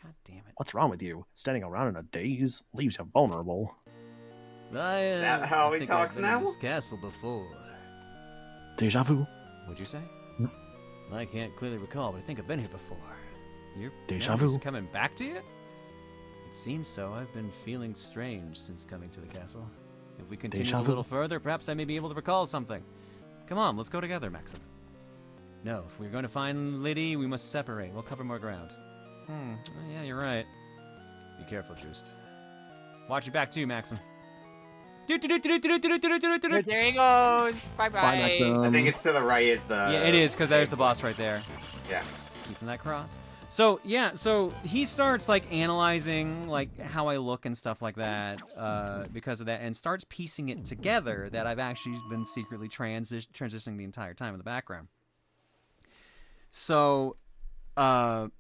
God damn it. What's wrong with you? Standing around in a daze leaves you vulnerable. Is that how he talks now? This castle before. Deja vu. What'd you say? I can't clearly recall, but I think I've been here before. Your Deja memories vu. coming back to you? It seems so. I've been feeling strange since coming to the castle. If we continue Deja a vu. little further, perhaps I may be able to recall something. Come on, let's go together, Maxim. No, if we're going to find Liddy, we must separate. We'll cover more ground. Yeah, you're right. Be careful, Juiced. Watch your back too, Maxim. There he goes. Bye-bye. I think it's to the right is the... Yeah, it is, because there's the boss right there. Yeah. Keeping that cross. So, yeah, so he starts, like, analyzing, like, how I look and stuff like that because of that, and starts piecing it together that I've actually been secretly transitioning the entire time in the background. So, in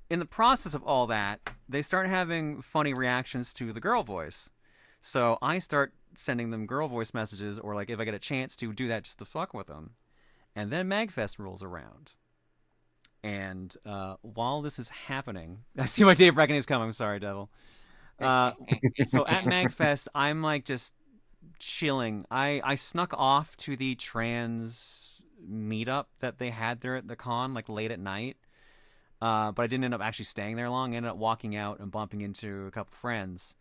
the process of all that, they start having funny reactions to the girl voice. So I start sending them girl voice messages, or like if I get a chance to do that just to fuck with them. And then MagFest rolls around. And while this is happening, I see my day of reckoning is coming. I'm sorry, Devil. So at MagFest, I'm like just chilling. I snuck off to the trans meetup that they had there at the con, like late at night. But I didn't end up actually staying there long. I ended up walking out and bumping into a couple friends.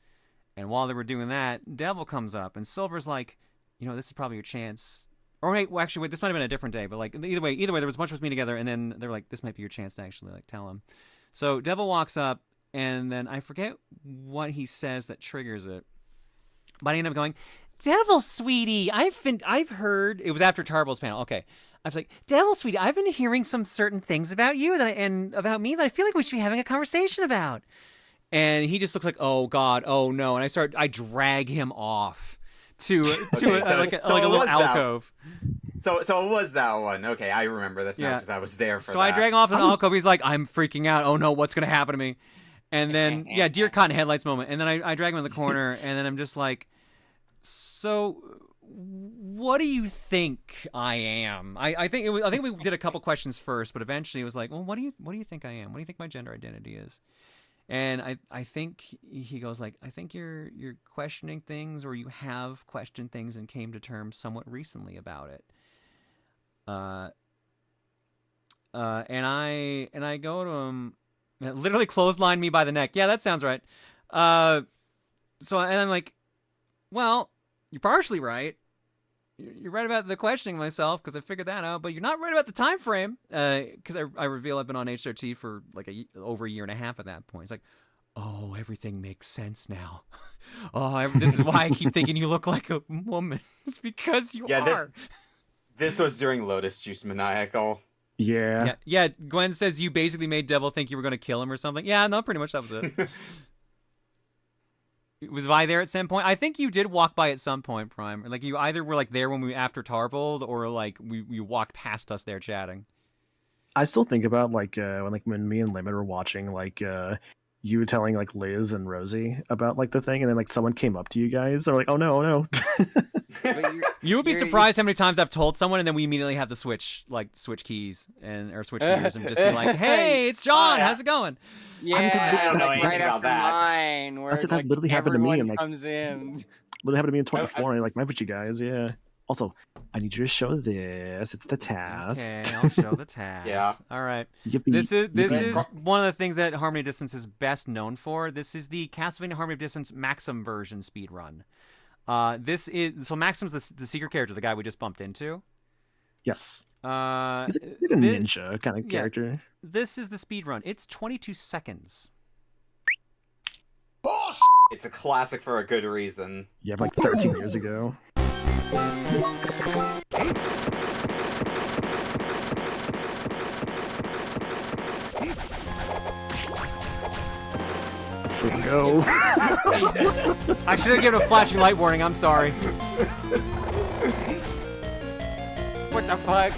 And while they were doing that, Devil comes up, and Silver's like, this is probably your chance Or wait, well, actually, wait, this might have been a different day, but like either way, there was a bunch of us meeting together, and then they're like, this might be your chance to actually like tell him. So Devil walks up, and then I forget what he says that triggers it, but I end up going, Devil, sweetie, I've heard. It was after Tarbell's panel. Okay, I was like, Devil, sweetie, I've been hearing some certain things about you and about me that I feel like we should be having a conversation about. And he just looks like, oh God, oh no, and I drag him off to a little alcove. So it was that one. Okay, I remember this now because I was there for that. So I drag him off in an alcove. He's like, I'm freaking out. Oh no, what's gonna happen to me? And then deer caught in headlights moment. And then I drag him in the corner, and then I'm just like, so what do you think I am? I think we did a couple questions first, but eventually it was like, well, what do you think I am? What do you think my gender identity is? And I think he goes like, I think you're questioning things, or you have questioned things and came to terms somewhat recently about it. And I go to him, literally clothesline me by the neck. Yeah, that sounds right. And I'm like, well, you're partially right. You're right about the questioning myself, because I figured that out, but you're not right about the time frame, because I reveal I've been on HRT for like over a year and a half at that point. It's like, oh, everything makes sense now. This is why I keep thinking you look like a woman. It's because you are. This was during Lotus Juice Maniacal. Yeah. Yeah. Gwen says you basically made Devil think you were going to kill him or something. Yeah, no, pretty much that was it. Was I there at some point? I think you did walk by at some point, Prime. Like you either were like there when we after Tarbold, or like you walked past us there chatting. I still think about when me and Limit were watching you telling like Liz and Rosie about like the thing, and then like someone came up to you guys and were like, oh no. You would be surprised how many times I've told someone, and then we immediately have to switch keys or switch gears and just be like, hey, it's John, how's it going? Yeah, I don't know anything right about after that. mine, where that literally happened to me, and comes in. Literally happened to me in 24, and I like met with you guys, yeah. Also, I need you to show this. It's the task. Okay, I'll show the task. Yeah. All right. Yippee. This is one of the things that Harmony of Distance is best known for. This is the Castlevania Harmony of Distance Maxim version speedrun. Maxim's the secret character, the guy we just bumped into. Yes. He's like a ninja kind of character. This is the speedrun. It's 22 seconds. It's a classic for a good reason. Yeah, like 13 years ago. Should go. I should have given a flashing light warning. I'm sorry. What the fuck?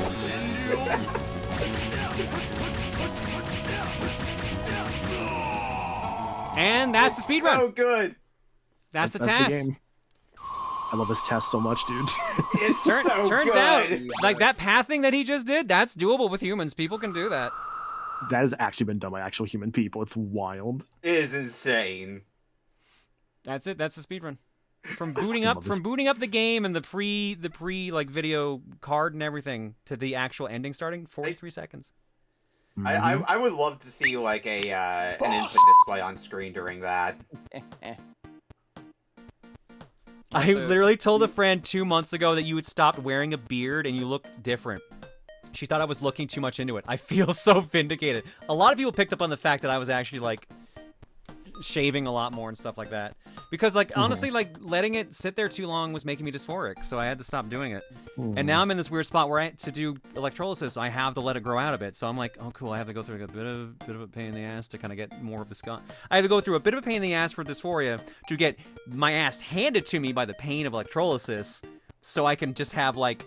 And that's the speedrun. So good. That's the task. The game. I love this task so much, dude. It's turns out, like that pathing that he just did, that's doable with humans. People can do that. That has actually been done by actual human people. It's wild. It is insane. That's it. That's the speedrun. From booting up the game and the pre like video card and everything to the actual ending starting, 43 seconds. I would love to see like an input display on screen during that. I literally told a friend 2 months ago that you had stopped wearing a beard and you looked different. She thought I was looking too much into it. I feel so vindicated. A lot of people picked up on the fact that I was actually like shaving a lot more and stuff like that. Because like honestly, like letting it sit there too long was making me dysphoric, so I had to stop doing it. And now I'm in this weird spot where to do electrolysis, I have to let it grow out a bit. So I'm like, oh cool, I have to go through like a bit of a pain in the ass to kind of get more of the scar. I have to go through a bit of a pain in the ass for dysphoria to get my ass handed to me by the pain of electrolysis, so I can just have like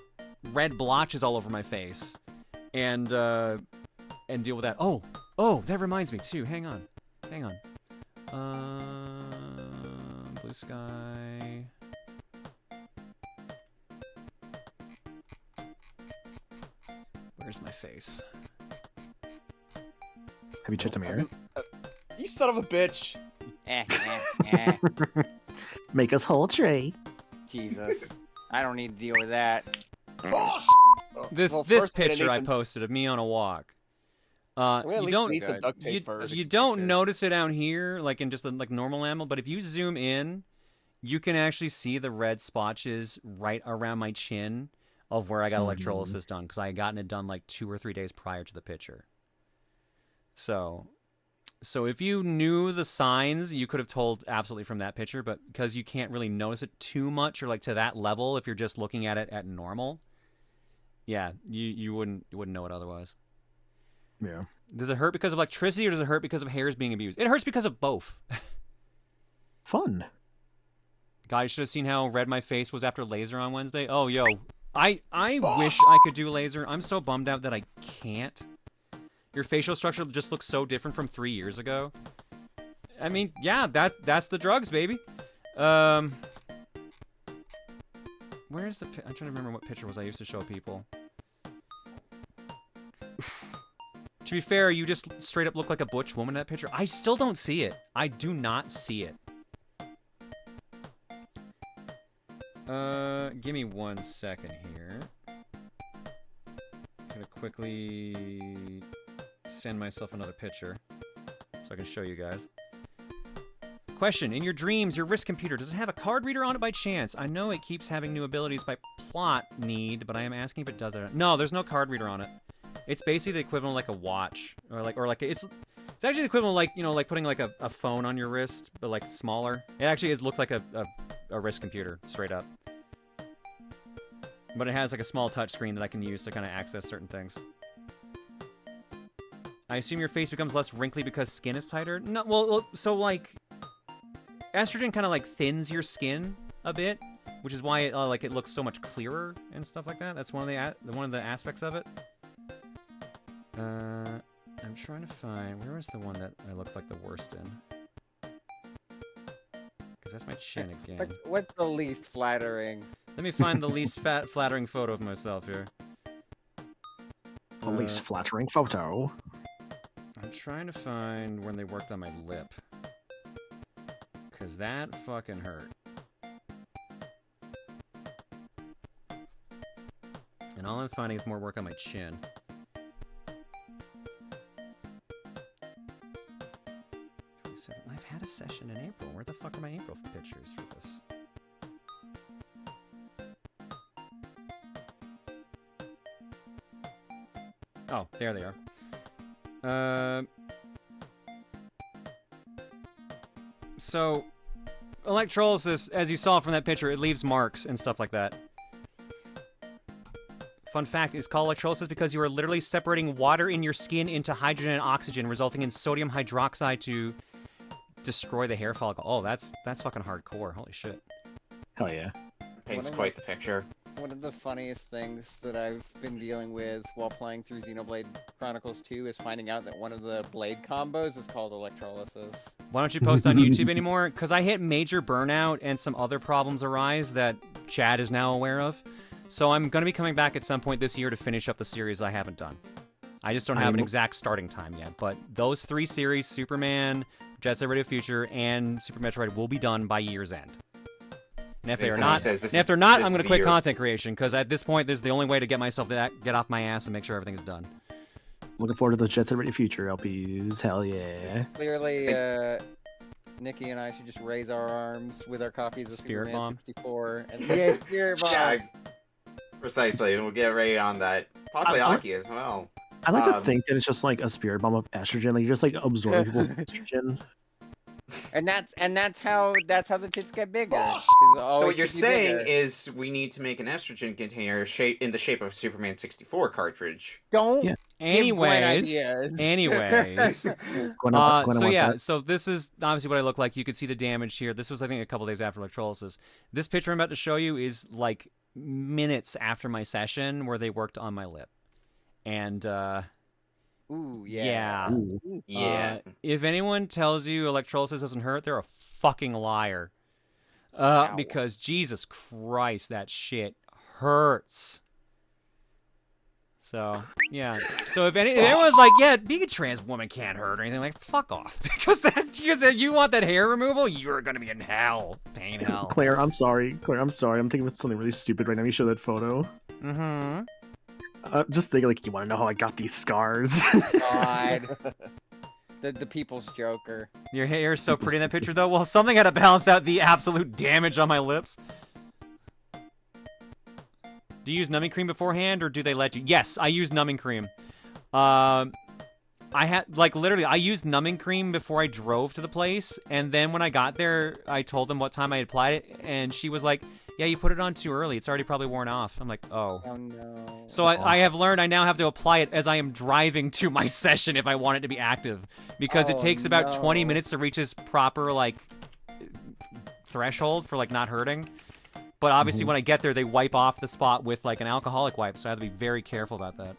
red blotches all over my face and deal with that. Oh, that reminds me too. Hang on. Blue sky. Where's my face? Have you checked a mirror? You son of a bitch. Make us whole tray. Jesus. I don't need to deal with that. This picture I posted of me on a walk. You don't notice it out here, like in just like normal ammo, but if you zoom in, you can actually see the red splotches right around my chin of where I got electrolysis done, because I had gotten it done like 2 or 3 days prior to the picture. So if you knew the signs, you could have told absolutely from that picture, but because you can't really notice it too much or like to that level if you're just looking at it at normal, yeah, you wouldn't know it otherwise. Yeah. Does it hurt because of electricity or does it hurt because of hairs being abused? It hurts because of both. Fun. God, you should have seen how red my face was after laser on Wednesday. Oh, yo. I wish I could do laser. I'm so bummed out that I can't. Your facial structure just looks so different from 3 years ago. I mean, yeah, that's the drugs, baby. Where's the... I'm trying to remember what picture was I used to show people. To be fair, you just straight up look like a butch woman in that picture. I still don't see it. I do not see it. Give me 1 second here. I'm gonna quickly send myself another picture so I can show you guys. Question: in your dreams, your wrist computer, does it have a card reader on it by chance? I know it keeps having new abilities by plot need, but I am asking if it does it. No, there's no card reader on it. It's basically the equivalent of like a watch, or like it's actually the equivalent of like, you know, like putting like a phone on your wrist, but like smaller. It looks like a wrist computer, straight up. But it has like a small touch screen that I can use to kind of access certain things. I assume your face becomes less wrinkly because skin is tighter? No, well, so like, estrogen kind of like thins your skin a bit, which is why it like it looks so much clearer and stuff like that. That's one of the aspects of it. I'm trying to find, where was the one that I looked like the worst in? Because that's my chin again. What's the least flattering? Let me find the least flattering photo of myself here. The least flattering photo. I'm trying to find when they worked on my lip. Because that fucking hurt. And all I'm finding is more work on my chin. I've had a session in April. Where the fuck are my April pictures for this? Oh, there they are. So, electrolysis, as you saw from that picture, it leaves marks and stuff like that. Fun fact, it's called electrolysis because you are literally separating water in your skin into hydrogen and oxygen, resulting in sodium hydroxide to destroy the hair follicle. Oh, that's fucking hardcore. Holy shit. Hell yeah. Paints quite the picture. One of the funniest things that I've been dealing with while playing through Xenoblade Chronicles 2 is finding out that one of the blade combos is called electrolysis. Why don't you post on YouTube anymore? Because I hit major burnout and some other problems arise that Chad is now aware of. So I'm going to be coming back at some point this year to finish up the series I haven't done. I just don't have an exact starting time yet. But those 3 series, Superman, Jet Set Radio Future, and Super Metroid, will be done by year's end. And if they're not, I'm going to quit content creation, because at this point, this is the only way to get myself to get off my ass and make sure everything's done. Looking forward to the Jet Set Radio Future LPs. Hell yeah. Clearly, Nikki and I should just raise our arms with our copies of Spirit Superman Bomb. 64. And Spirit Bomb. Yeah, precisely, and we'll get right on that. Possibly Aki as well. I like to think that it's just like a spirit bomb of estrogen, like you're just like absorbing people's estrogen. And that's how the tits get bigger. So what you're saying is we need to make an estrogen container in the shape of a Superman 64 cartridge. Don't. Yeah. Anyways. So yeah, so this is obviously what I look like. You can see the damage here. This was, I think, a couple days after electrolysis. This picture I'm about to show you is like minutes after my session where they worked on my lip. And ooh, yeah. Yeah. If anyone tells you electrolysis doesn't hurt, they're a fucking liar. Because Jesus Christ, that shit hurts. So, yeah. So if anyone's like, yeah, being a trans woman can't hurt or anything, like, fuck off. Because you want that hair removal, you're gonna be in hell. Pain hell. Claire, I'm sorry. I'm thinking of something really stupid right now. You show that photo. Mm-hmm. Just thinking, like, you want to know how I got these scars? God. The people's Joker. Your hair is so pretty in that picture, though. Well, something had to balance out the absolute damage on my lips. Do you use numbing cream beforehand, or do they let you? Yes, I use numbing cream. I had, like, literally, I used numbing cream before I drove to the place, and then when I got there, I told them what time I had applied it, and she was like, yeah, you put it on too early. It's already probably worn off. I'm like, oh. Oh, no. So I have learned I now have to apply it as I am driving to my session if I want it to be active, because it takes about 20 minutes to reach this proper, like, threshold for, like, not hurting. But obviously when I get there, they wipe off the spot with, like, an alcoholic wipe, so I have to be very careful about that.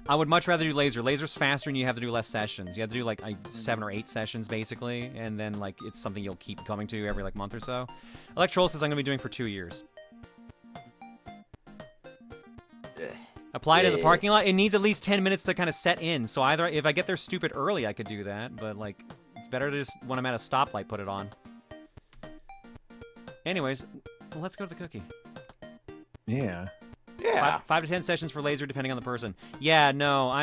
I would much rather do laser. Laser's faster and you have to do less sessions. You have to do like 7 or 8 sessions basically, and then like it's something you'll keep coming to every like month or so. Electrolysis I'm gonna be doing for 2 years. Apply it in the parking lot. It needs at least 10 minutes to kind of set in. So either if I get there stupid early, I could do that, but like it's better to just when I'm at a stoplight put it on. Anyways, let's go to the cookie. Yeah. Yeah. 5 to 10 sessions for laser, depending on the person. Yeah, no,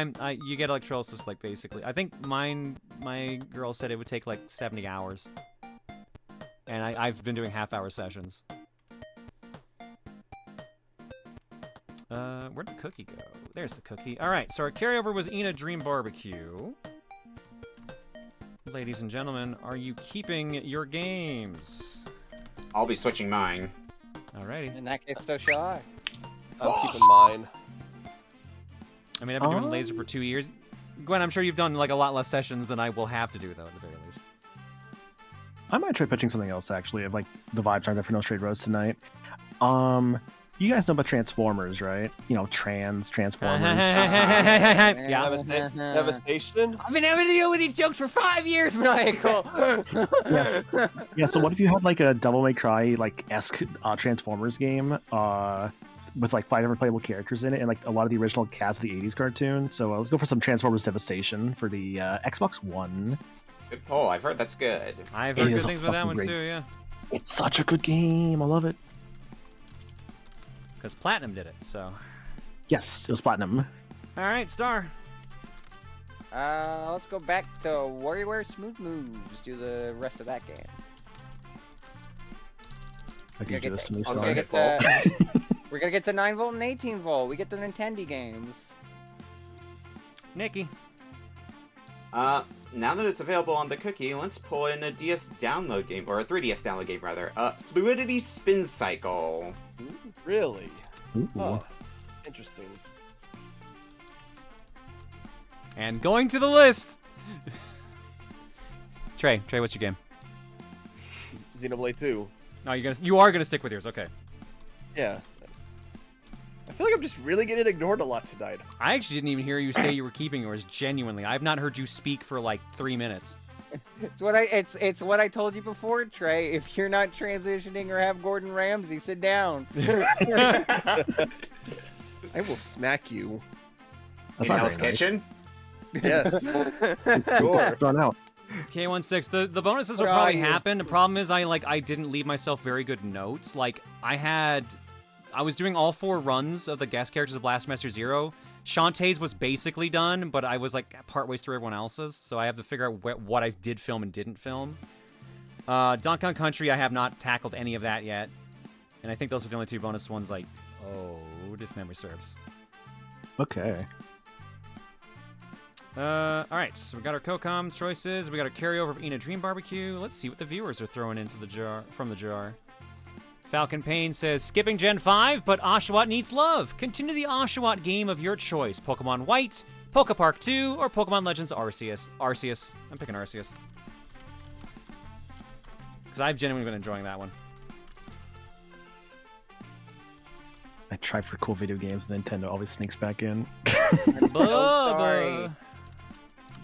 you get electrolysis, like, basically. I think my girl said it would take, like, 70 hours. And I've been doing half-hour sessions. Where'd the cookie go? There's the cookie. All right, so our carryover was Ina Dream Barbecue. Ladies and gentlemen, are you keeping your games? I'll be switching mine. Alrighty. In that case, so shall I. I'm keeping mine. I mean, I've been doing laser for 2 years. Gwen, I'm sure you've done like a lot less sessions than I will have to do, though, at the very least. I might try pitching something else, actually, if like the vibes aren't there for No Straight Rose tonight. You guys know about Transformers, right? You know, Transformers. Yeah. Devastation? I've been having to deal with these jokes for 5 years, Maniacal! Yeah, so what if you had like a Devil May Cry like esque Transformers game with like 5 different playable characters in it and like a lot of the original cast of the 80s cartoon? So let's go for some Transformers Devastation for the Xbox One. Good pull. I've heard that's good. I've heard good things about that one too, yeah. It's such a good game. I love it. Because Platinum did it, so. Yes, it was Platinum. All right, Star. Let's go back to WarioWare Smooth Moves. Do the rest of that game. I can do this to me, Star. We're gonna get to 9 volt and 18 volt. We get the Nintendo games. Nikki. Now that it's available on the cookie, let's pull in a DS download game, or a 3DS download game rather. Fluidity Spin Cycle. Ooh, really? Ooh. Oh, interesting. And going to the list. Trey, what's your game? Xenoblade 2. No, you are gonna stick with yours. Okay. Yeah. I feel like I'm just really getting ignored a lot tonight. I actually didn't even hear you say you were keeping yours. Genuinely, I've not heard you speak for like 3 minutes. It's what I told you before, Trey. If you're not transitioning or have Gordon Ramsay, sit down. I will smack you. In Hell's Kitchen? Yes. Sure. Thrown out. K16. The bonuses will probably happen. The problem is I didn't leave myself very good notes. Like I was doing all 4 runs of the guest characters of Last Semester Zero. Shantae's was basically done, but I was like partways through everyone else's, so I have to figure out what I did film and didn't film. Donkey Kong Country, I have not tackled any of that yet, and I think those are the only 2 bonus ones I owed, if memory serves. Okay. Alright, so we got our COCOM's choices, we got our carryover of Ina Dream Barbecue. Let's see what the viewers are throwing into the jar from the jar. Falcon Payne says, skipping Gen 5, but Oshawott needs love. Continue the Oshawott game of your choice. Pokemon White, Pokepark 2, or Pokemon Legends Arceus. Arceus. I'm picking Arceus. Because I've genuinely been enjoying that one. I try for cool video games, Nintendo always sneaks back in. Bubba.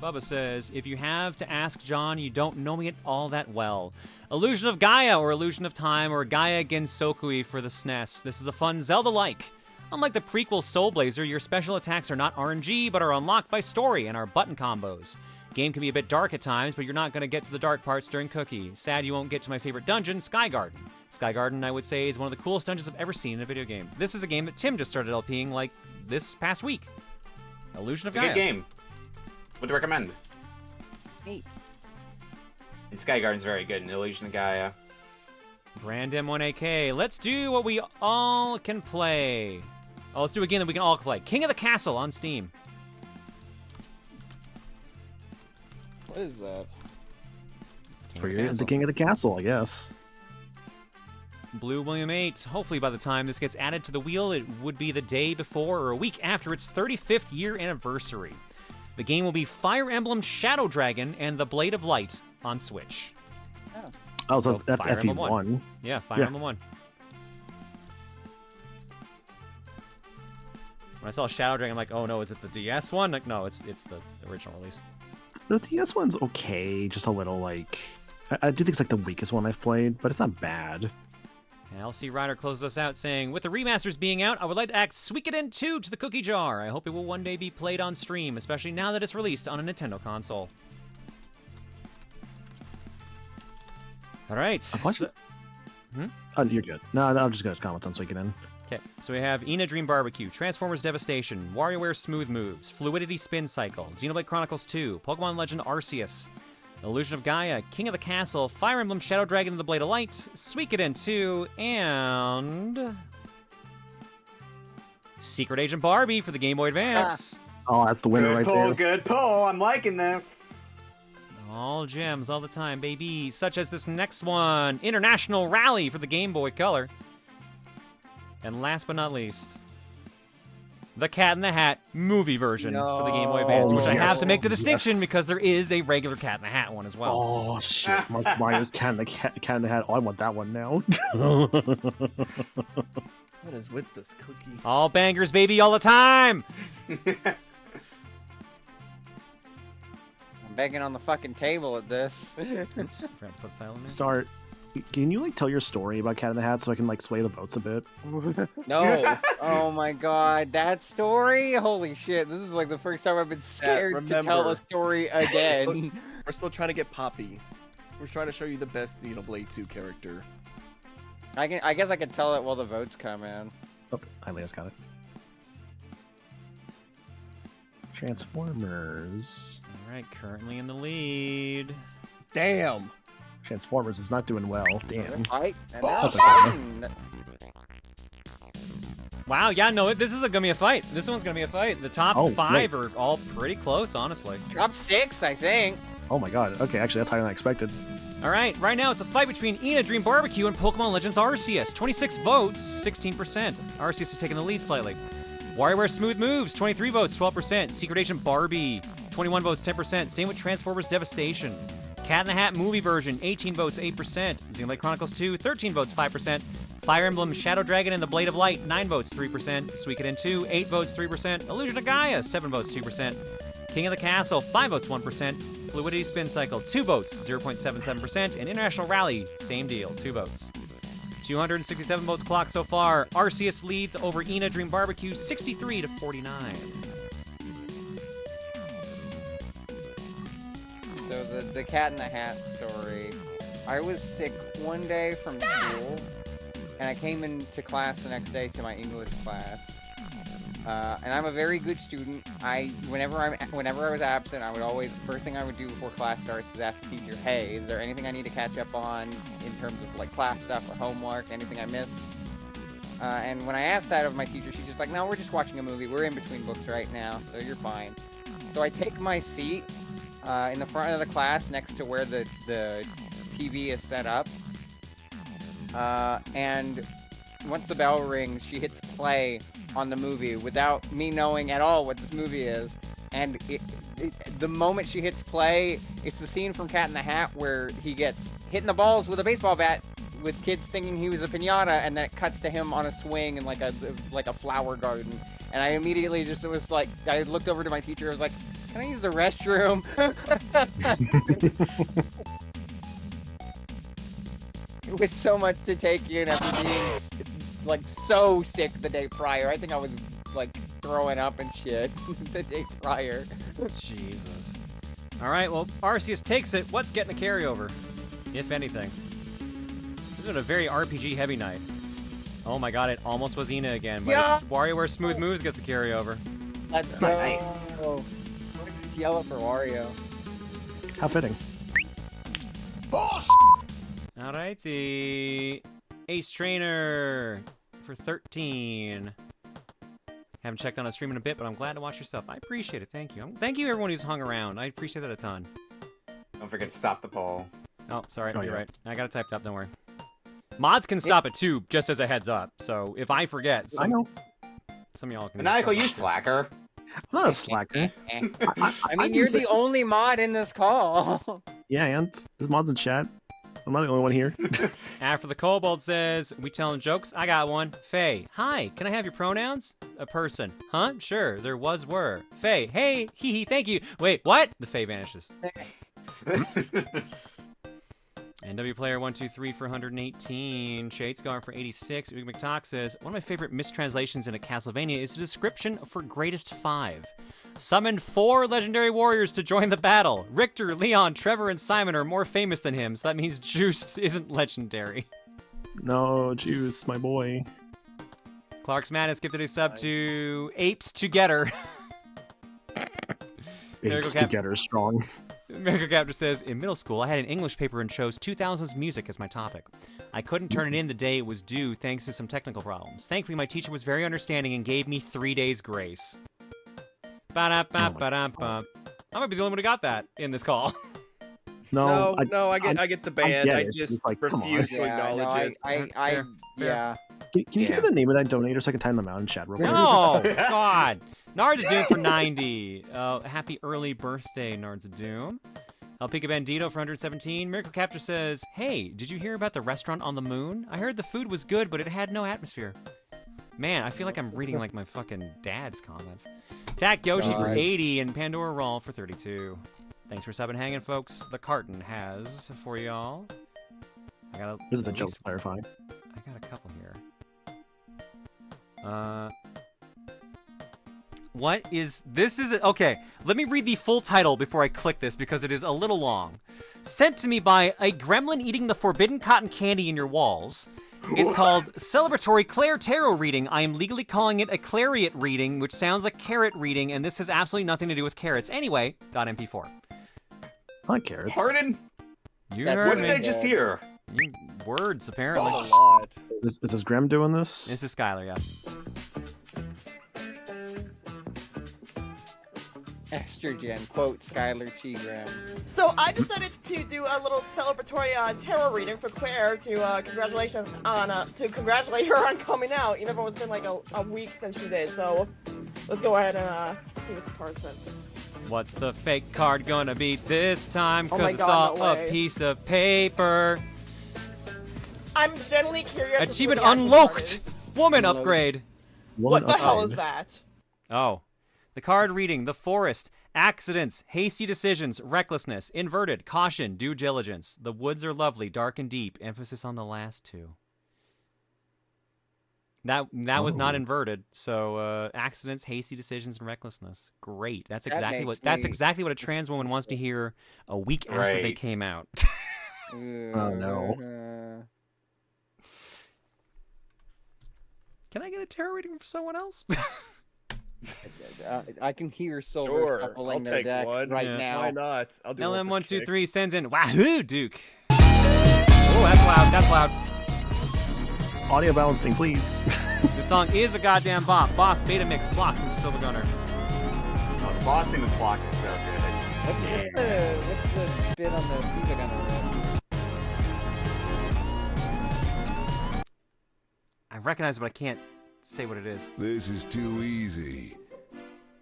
Bubba says, if you have to ask John, you don't know me at all that well. Illusion of Gaia or Illusion of Time or Gaia Gensokui for the SNES. This is a fun Zelda-like. Unlike the prequel Soul Blazer, your special attacks are not RNG, but are unlocked by story and are button combos. Game can be a bit dark at times, but you're not going to get to the dark parts during Cookie. Sad you won't get to my favorite dungeon, Sky Garden. Sky Garden, I would say, is one of the coolest dungeons I've ever seen in a video game. This is a game that Tim just started LPing, like, this past week. Illusion of Gaia. It's a good game. Would recommend. Neat. And Sky Garden's very good, and Illusion of Gaia. Brandon 1AK. Let's do what we all can play. Oh, let's do a game that we can all play. King of the Castle on Steam. What is that? It's the King of the Castle, I guess. Blue William 8. Hopefully by the time this gets added to the wheel, it would be the day before or a week after its 35th year anniversary. The game will be Fire Emblem Shadow Dragon and the Blade of Light on Switch. Oh, so that's Fire Emblem FE1. Yeah, Fire Emblem 1. When I saw Shadow Dragon, I'm like, oh no, is it the DS one? Like, no, it's the original release. The DS one's okay, just a little like... I do think it's like the weakest one I've played, but it's not bad. And LC Ryder closes us out saying, with the remasters being out, I would like to add Suikoden 2 to the cookie jar. I hope it will one day be played on stream, especially now that it's released on a Nintendo console. All right. Oh, you're good. No, I'm just going to comment on Suikoden. Okay, so we have Ina Dream Barbecue, Transformers Devastation, WarioWare Smooth Moves, Fluidity Spin Cycle, Xenoblade Chronicles 2, Pokemon Legend Arceus, Illusion of Gaia, King of the Castle, Fire Emblem Shadow Dragon and the Blade of Light, Suikoden 2, and... Secret Agent Barbie for the Game Boy Advance. Oh, that's the winner right there. Good pull. I'm liking this. All gems all the time, baby. Such as this next one, International Rally for the Game Boy Color. And last but not least, the Cat in the Hat movie version for the Game Boy Advance, which I have to make the distinction because there is a regular Cat in the Hat one as well. Oh, shit. Mario's Cat in the Hat. Oh, I want that one now. What is with this cookie? All bangers, baby, all the time! I'm banging on the fucking table at this. Oops, forgot to put the title in there. Start. Can you like tell your story about Cat in the Hat so I can like sway the votes a bit? No. Oh my god, that story? Holy shit, this is like the first time I've been scared to tell a story again. We're still trying to get Poppy. We're trying to show you the best Xenoblade 2 character. I guess I can tell it while the votes come in. Oh, Hilea's got it. Transformers. All right, currently in the lead. Damn. Transformers is not doing well. Damn. That's okay. Wow, yeah, no, this is gonna be a fight. This one's gonna be a fight. The top 5 are all pretty close, honestly. Top 6, I think. Oh my god. Okay, actually, that's higher than I expected. All right, right now it's a fight between Ina Dream Barbecue and Pokemon Legends Arceus. 26 votes, 16%. Arceus is taking the lead slightly. WarioWare Smooth Moves, 23 votes, 12%. Secret Agent Barbie, 21 votes, 10%. Same with Transformers Devastation. Cat in the Hat movie version, 18 votes, 8%. Xenoblade Chronicles 2, 13 votes, 5%. Fire Emblem Shadow Dragon and the Blade of Light, 9 votes, 3%. Suikoden 2, 8 votes, 3%. Illusion of Gaia, 7 votes, 2%. King of the Castle, 5 votes, 1%. Fluidity Spin Cycle, 2 votes, 0.77%. And International Rally, same deal, 2 votes. 267 votes clocked so far. Arceus leads over Ina Dream Barbecue, 63-49. So the Cat in the Hat story. I was sick one day from school, and I came into class the next day to my English class. And I'm a very good student. Whenever I was absent, I would always, first thing I would do before class starts is ask the teacher, hey, is there anything I need to catch up on in terms of like class stuff or homework, anything I missed? And when I asked that of my teacher, she's just like, no, we're just watching a movie. We're in between books right now, so you're fine. So I take my seat in the front of the class next to where the TV is set up. And once the bell rings, she hits play on the movie without me knowing at all what this movie is. And the moment she hits play, it's the scene from Cat in the Hat where he gets hit in the balls with a baseball bat with kids thinking he was a piñata, and then it cuts to him on a swing in like a flower garden. And I immediately just, it was like, I looked over to my teacher, I was like, can I use the restroom? It was so much to take in after being like so sick the day prior. I think I was like throwing up and shit the day prior. Jesus. All right, well, Arceus takes it. What's getting a carryover, if anything? This has been a very RPG heavy night. Oh my god, it almost was Ina again, but it's WarioWare Smooth Moves gets the carryover. Let's go. Nice. It's yellow for Wario. How fitting. All Alrighty. Ace Trainer for 13. Haven't checked on a stream in a bit, but I'm glad to watch your stuff. I appreciate it. Thank you. Thank you, everyone who's hung around. I appreciate that a ton. Don't forget to stop the poll. Oh, sorry. You're yeah. right. I got it typed up. Don't worry. Mods can stop it too, just as a heads up. So if I forget, I know. some of y'all can. Maniacal, you slacker. I'm not a slacker. I mean, you're the only mod in this call. Yeah, and there's mods in chat. I'm not the only one here. After the Kobold says, we telling jokes? I got one. Faye, hi, can I have your pronouns? A person. Huh? Sure, there was were. Faye, hey, hee hee, thank you. Wait, what? The Faye vanishes. NW Player 123 for 118. Shade's going for 86. Uwe McTalk says, one of my favorite mistranslations in a Castlevania is the description for Greatest Five. Summon 4 legendary warriors to join the battle. Richter, Leon, Trevor, and Simon are more famous than him, so that means Juice isn't legendary. No, Juice, my boy. Clark's Madness gifted a sub to Apes Together. Apes Together strong. Miracle Captor says, in middle school, I had an English paper and chose 2000s music as my topic. I couldn't turn it in the day it was due thanks to some technical problems. Thankfully, my teacher was very understanding and gave me 3 days grace. Ba-da-ba-ba-da-ba. I might be the only one who got that in this call. No, I get the band. I just refuse to acknowledge it. Yeah. Can you give me the name of that donator so I can time them out in chat real quick? No, God. Nards of Doom for 90. Happy early birthday, Nards of Doom. El Pica Bandito for 117. Miracle Captor says, hey, did you hear about the restaurant on the moon? I heard the food was good, but it had no atmosphere. Man, I feel like I'm reading like my fucking dad's comments. Tak Yoshi for 80 and Pandora Raw for 32. Thanks for subbing hanging, folks. The carton has for y'all. I got This is the joke clarifying. I got a couple here. What is this? Okay, let me read the full title before I click this because it is a little long. Sent to me by a gremlin eating the forbidden cotton candy in your walls. It's called Celebratory Claire Tarot Reading. I am legally calling it a Clariot reading, which sounds like carrot reading, and this has absolutely nothing to do with carrots. Anyway, .mp4. I like carrots. Pardon? You heard what me. did I just hear? Words, apparently. A lot. Is this Graham doing this? This is Skylar, yeah. Estrogen, quote Skylar Chigram. So I decided to do a little celebratory tarot reading for Claire to congratulate her on coming out, even though it's been like a week since she did. So let's go ahead and see what the card says. What's the fake card gonna be this time? Oh Because my I God, saw no way. a piece of paper. I'm genuinely curious. Achievement unlocked! Woman upgrade. What the hell is that? Oh. The card reading, the forest, accidents, hasty decisions, recklessness, inverted, caution, due diligence. The woods are lovely, dark and deep. Emphasis on the last two. That was not inverted. So accidents, hasty decisions, and recklessness. Great. That's exactly what a trans woman wants to hear a week after they came out. Oh no. Can I get a tarot reading from someone else? I can hear Silver Sure, shuffling I'll their take deck one. right now. Why not? I'll do one for LM123 kicks. sends in Wahoo Duke. Oh, that's loud. That's loud. Audio balancing, please. The song is a goddamn bop. Boss Beta Mix block from Silver Gunner. Oh, the boss in the block is so good. What's the bit on the Silver Gunner? I recognize it, but I can't say what it is. This is too easy.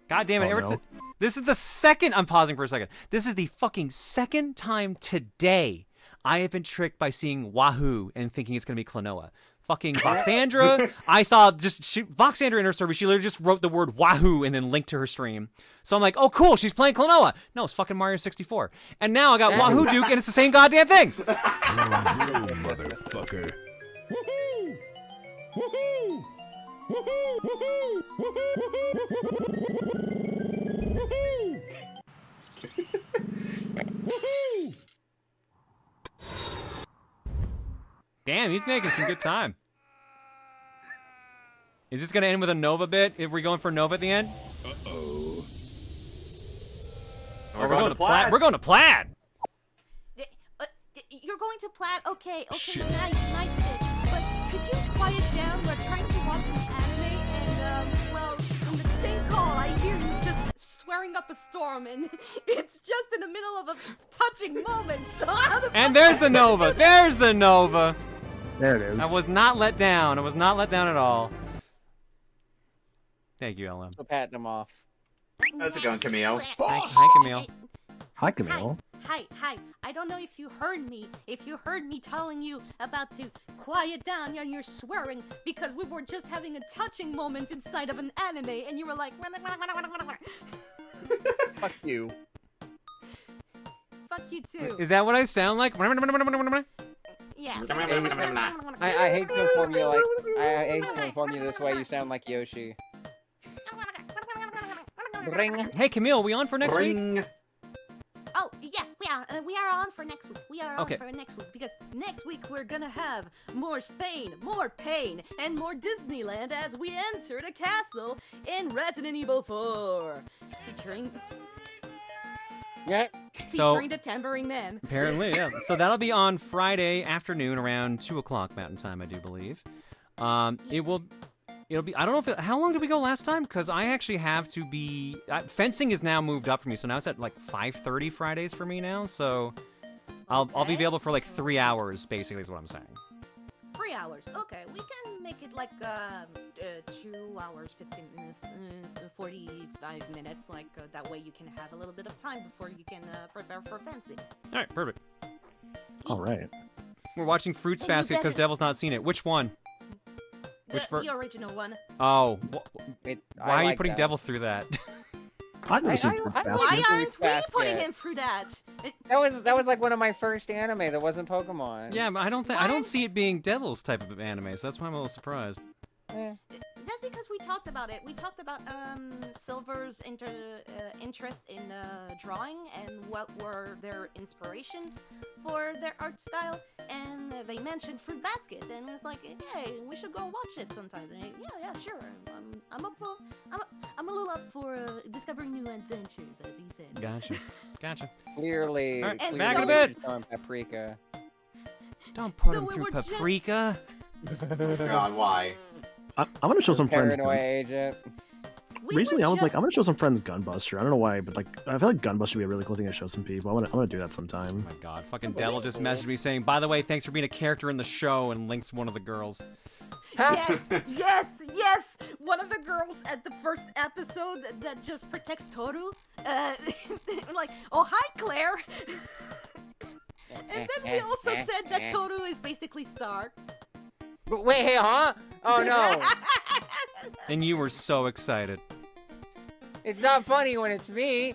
God damn it. This is the second. I'm pausing for a second. This is the fucking second time today I have been tricked by seeing Wahoo and thinking it's going to be Klonoa. Fucking Voxandra. I saw Voxandra in her service. She literally just wrote the word Wahoo and then linked to her stream. So I'm like, oh, cool. She's playing Klonoa. No, it's fucking Mario 64. And now I got Wahoo Duke and it's the same goddamn thing. Motherfucker. Damn, he's making some good time. Is this gonna end with a Nova bit? If we're going for Nova at the end? Uh-oh. We're going to Plaid. We're going to Plaid. you're going to plan. Okay, nice bitch. But could you quiet down? We're trying to watch an anime, and well, in the same call, I hear you just swearing up a storm, and it's just in the middle of a touching moment. So And there's the Nova. There's the Nova. There it is. I was not let down. I was not let down at all. Thank you, LM. So pat them off. How's it going, Camille? Hi, Camille. Hi, Camille. Hi. I don't know if you heard me. If you heard me telling you about to quiet down and you're swearing because we were just having a touching moment inside of an anime, and you were like, Fuck you. Fuck you too. Is that what I sound like? Yeah. I hate to inform you like I hate to inform you this way. You sound like Yoshi. Ring. Hey, Camille, we on for next week? Oh yeah, we are on for next week. We are on Okay. for next week because next week we're gonna have more Spain, more pain, and more Disneyland as we enter the castle in Resident Evil 4, featuring the Tambourine Man. Apparently, yeah. So that'll be on Friday afternoon around 2 o'clock Mountain Time, I do believe. It'll be. I don't know if how long did we go last time? Because I actually have to be. Fencing is now moved up for me, so now it's at like 5:30 Fridays for me now. So I'll be available for like 3 hours, basically, is what I'm saying. 3 hours. Okay, we can make it like 2 hours, 45 minutes. Like that way you can have a little bit of time before you can prepare for fencing. All right, perfect. All right. We're watching Fruits Basket because Devil's not seen it. Which one? The original one. Oh, why are you like putting that. Devil through that? I've never seen Fruits Basket. Why aren't we Basket. putting him through that? That was like one of my first anime that wasn't Pokemon. Yeah, but I don't see it being Devil's type of anime, so that's why I'm a little surprised. That's because we talked about it. We talked about Silver's interest in drawing and what were their inspirations for their art style, and they mentioned Fruit Basket, and it was like, hey, we should go watch it sometime. And yeah, sure. I'm a little up for discovering new adventures, as you said. Gotcha. Clearly, All right, clearly back in a bit. Paprika. Don't put So him we through were just- paprika. God, why? I'm gonna show some friends. Paranoia agent. Recently, I was like, I'm gonna show some friends Gunbuster. I don't know why, but like, I feel like Gunbuster would be a really cool thing to show some people. I'm gonna do that sometime. Oh my god, fucking Devil just messaged me saying, by the way, thanks for being a character in the show, and links one of the girls. Yes! One of the girls at the first episode that just protects Toru, like, oh, hi, Claire! And then we also said that Toru is basically Star. But wait, hey, huh? Oh no! And you were so excited. It's not funny when it's me.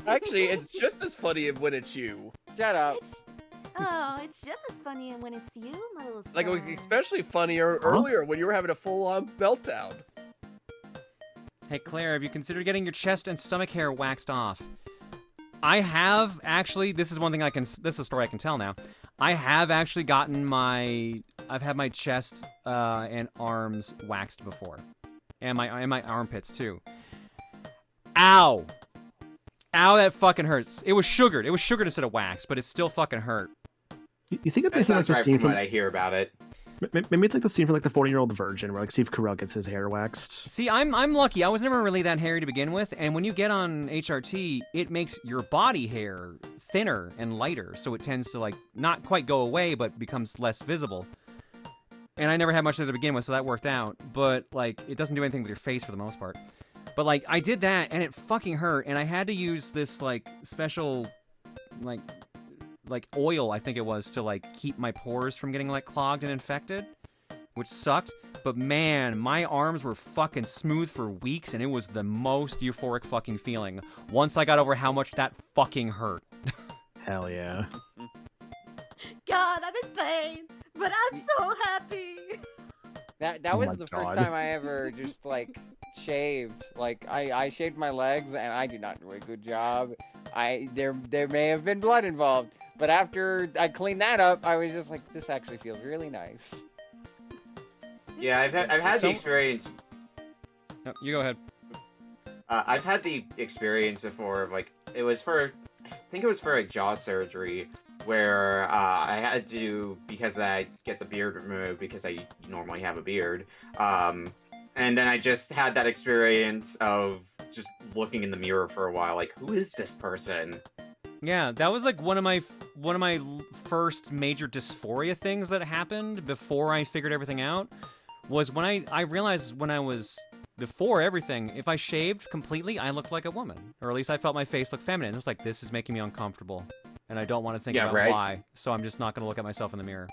Actually, it's just as funny when it's you. Shut up. It's just as funny when it's you, my little star. Like, it was especially funnier earlier when you were having a full-on meltdown. Hey Claire, have you considered getting your chest and stomach hair waxed off? I have actually. This is one thing this is a story I can tell now. I have actually gotten I've had my chest and arms waxed before, and my armpits too. Ow! Ow! That fucking hurts. It was sugared. It was sugared instead of wax, but it still fucking hurt. You think it's That like sounds the right scene from from what I hear about it. Maybe it's like the scene from like the 40-year-old virgin where like Steve Carell gets his hair waxed. See, I'm lucky. I was never really that hairy to begin with, and when you get on HRT, it makes your body hair thinner and lighter, so it tends to like not quite go away, but becomes less visible. And I never had much of it to begin with, so that worked out. But like, it doesn't do anything with your face for the most part. But like, I did that, and it fucking hurt, and I had to use this like special like oil, I think it was, to like keep my pores from getting like clogged and infected, which sucked. But man, my arms were fucking smooth for weeks, and it was the most euphoric fucking feeling once I got over how much that fucking hurt. Hell yeah. God, I'm in pain, but I'm so happy. That was the first time I ever just like shaved. Like I shaved my legs, and I did not do a good job. There may have been blood involved, but after I cleaned that up, I was just like, this actually feels really nice. Yeah, I've had the experience. No, you go ahead. I've had the experience before of like I think it was for a jaw surgery where I had to, because I get the beard removed because I normally have a beard. And then I just had that experience of just looking in the mirror for a while, like, who is this person? Yeah, that was like one of my first major dysphoria things that happened before I figured everything out. Was when I realized when I was before everything, if I shaved completely, I looked like a woman, or at least I felt my face look feminine. It was like, this is making me uncomfortable, and I don't want to think about why. So I'm just not going to look at myself in the mirror.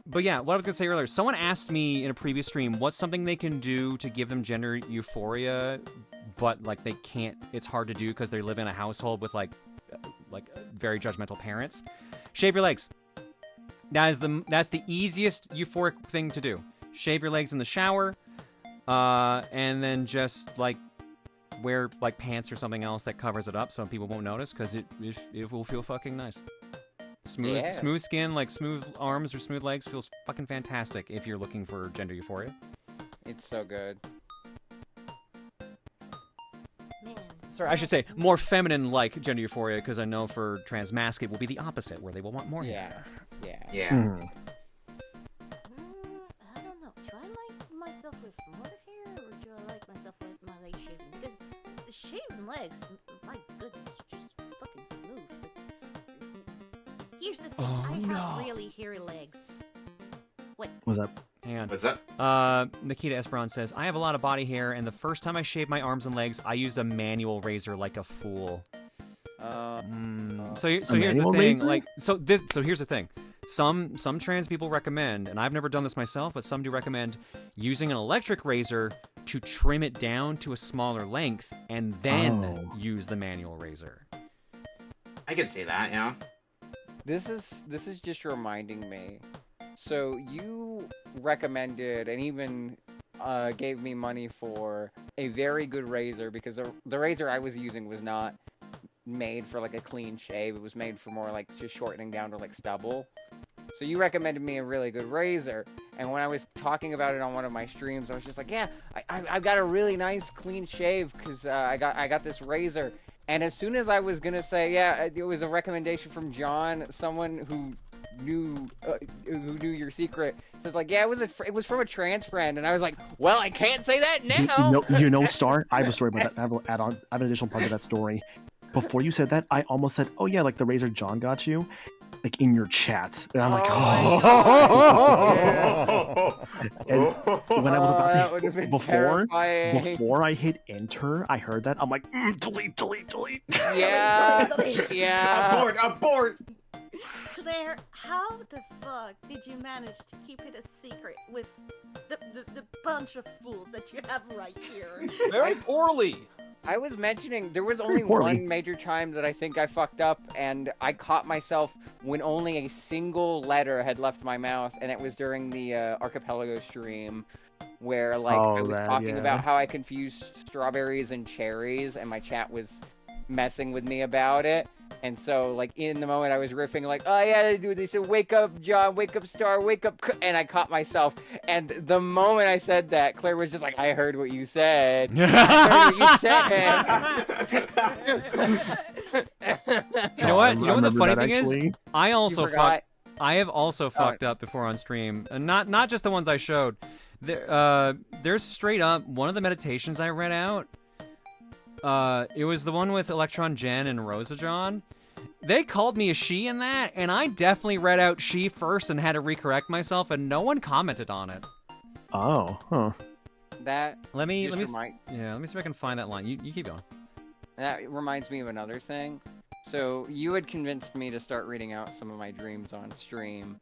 But yeah, what I was going to say earlier, someone asked me in a previous stream, what's something they can do to give them gender euphoria, but like they can't, it's hard to do because they live in a household with like very judgmental parents. Shave your legs. That's the easiest euphoric thing to do. Shave your legs in the shower, and then just like wear like pants or something else that covers it up so people won't notice, because it will feel fucking nice. Smooth skin, like smooth arms or smooth legs, feels fucking fantastic if you're looking for gender euphoria. It's so good. Sorry, I should say more feminine-like gender euphoria, because I know for transmasc it will be the opposite, where they will want more hair. Yeah. I don't know. Do I like myself with more hair, or do I like myself with my legs shaven? Because the shaven legs, my goodness, just fucking smooth. But here's the thing, I have really hairy legs. What? What's up? Hang on. What's up? Nikita Esperon says, I have a lot of body hair, and the first time I shaved my arms and legs, I used a manual razor like a fool. So here's the thing, razor? So here's the thing. Some trans people recommend, and I've never done this myself, but some do recommend using an electric razor to trim it down to a smaller length, and then use the manual razor. I can see that, yeah. This is just reminding me. So you recommended and even gave me money for a very good razor, because the razor I was using was not made for like a clean shave. It was made for more like just shortening down to like stubble. So you recommended me a really good razor, and when I was talking about it on one of my streams, I was just like, yeah, I've got a really nice clean shave because I got this razor. And as soon as I was gonna say, yeah, it was a recommendation from John, someone who knew your secret, says like, yeah, it was from a trans friend, and I was like, well, I can't say that now. You know, Star, I have a story about that. I have an additional part of that story. Before you said that, I almost said, oh yeah, like the razor John got you, like in your chat, and I'm like, And when I was about to before I hit enter, I heard that. I'm like, delete. Yeah, yeah. Abort. Claire, how the fuck did you manage to keep it a secret with the bunch of fools that you have right here? Very poorly. I was mentioning there was only one major time that I think I fucked up, and I caught myself when only a single letter had left my mouth, and it was during the Archipelago stream, where like I was talking about how I confused strawberries and cherries, and my chat was messing with me about it. And so, like, in the moment I was riffing, like, oh yeah, dude, they said, wake up, John, wake up, Star, wake up, and I caught myself. And the moment I said that, Claire was just like, I heard what you said. I heard what you said. You know what the funny thing is? I have also fucked up before on stream. And not just the ones I showed. There's straight up one of the meditations I read out. It was the one with Electron Jen and Rosa John. They called me a she in that, and I definitely read out she first and had to recorrect myself, and no one commented on it. Oh, huh. Let me see if I can find that line. You keep going. That reminds me of another thing. So you had convinced me to start reading out some of my dreams on stream,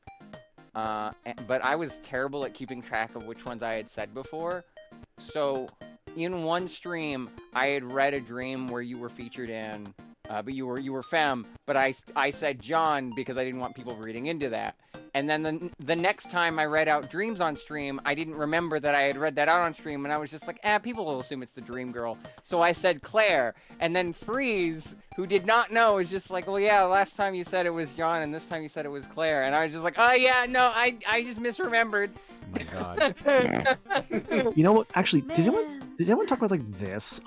but I was terrible at keeping track of which ones I had said before. So in one stream, I had read a dream where you were featured in, but you were femme, but I said John because I didn't want people reading into that. And then the next time I read out dreams on stream, I didn't remember that I had read that out on stream, and I was just like, people will assume it's the dream girl. So I said Claire, and then Freeze, who did not know, was just like, well, yeah, last time you said it was John, and this time you said it was Claire. And I was just like, oh yeah, no, I just misremembered. Oh my god. You know what? Actually, did anyone talk about like this?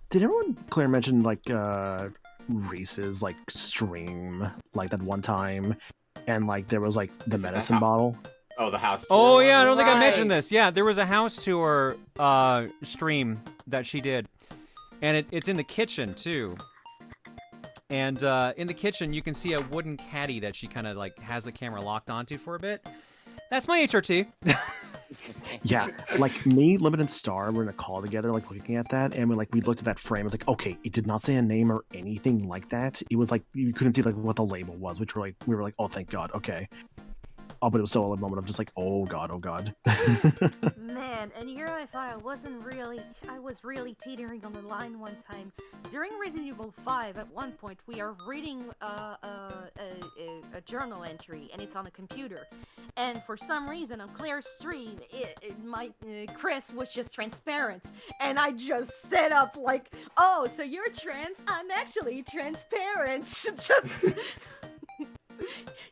Did everyone, Claire, mention like Reese's like stream like that one time, and like there was like the Is it the medicine bottle. Oh, the house tour. Oh yeah, I don't think I Right. mentioned this. Yeah, there was a house tour stream that she did, and it's in the kitchen too. And in the kitchen, you can see a wooden caddy that she kind of like has the camera locked onto for a bit. That's my HRT. Yeah, like me, Limited and Star were in a call together, like looking at that, and we looked at that frame. It's like, okay, it did not say a name or anything like that. It was like you couldn't see like what the label was, which we were like, oh, thank God, okay. Oh, but it was still a moment of just like, oh God, oh God. Man, and here I thought I was really teetering on the line one time. During Resident Evil 5, at one point, we are reading a journal entry, and it's on a computer. And for some reason, on Claire's stream, Chris was just transparent. And I just set up like, oh, so you're trans? I'm actually transparent. Just...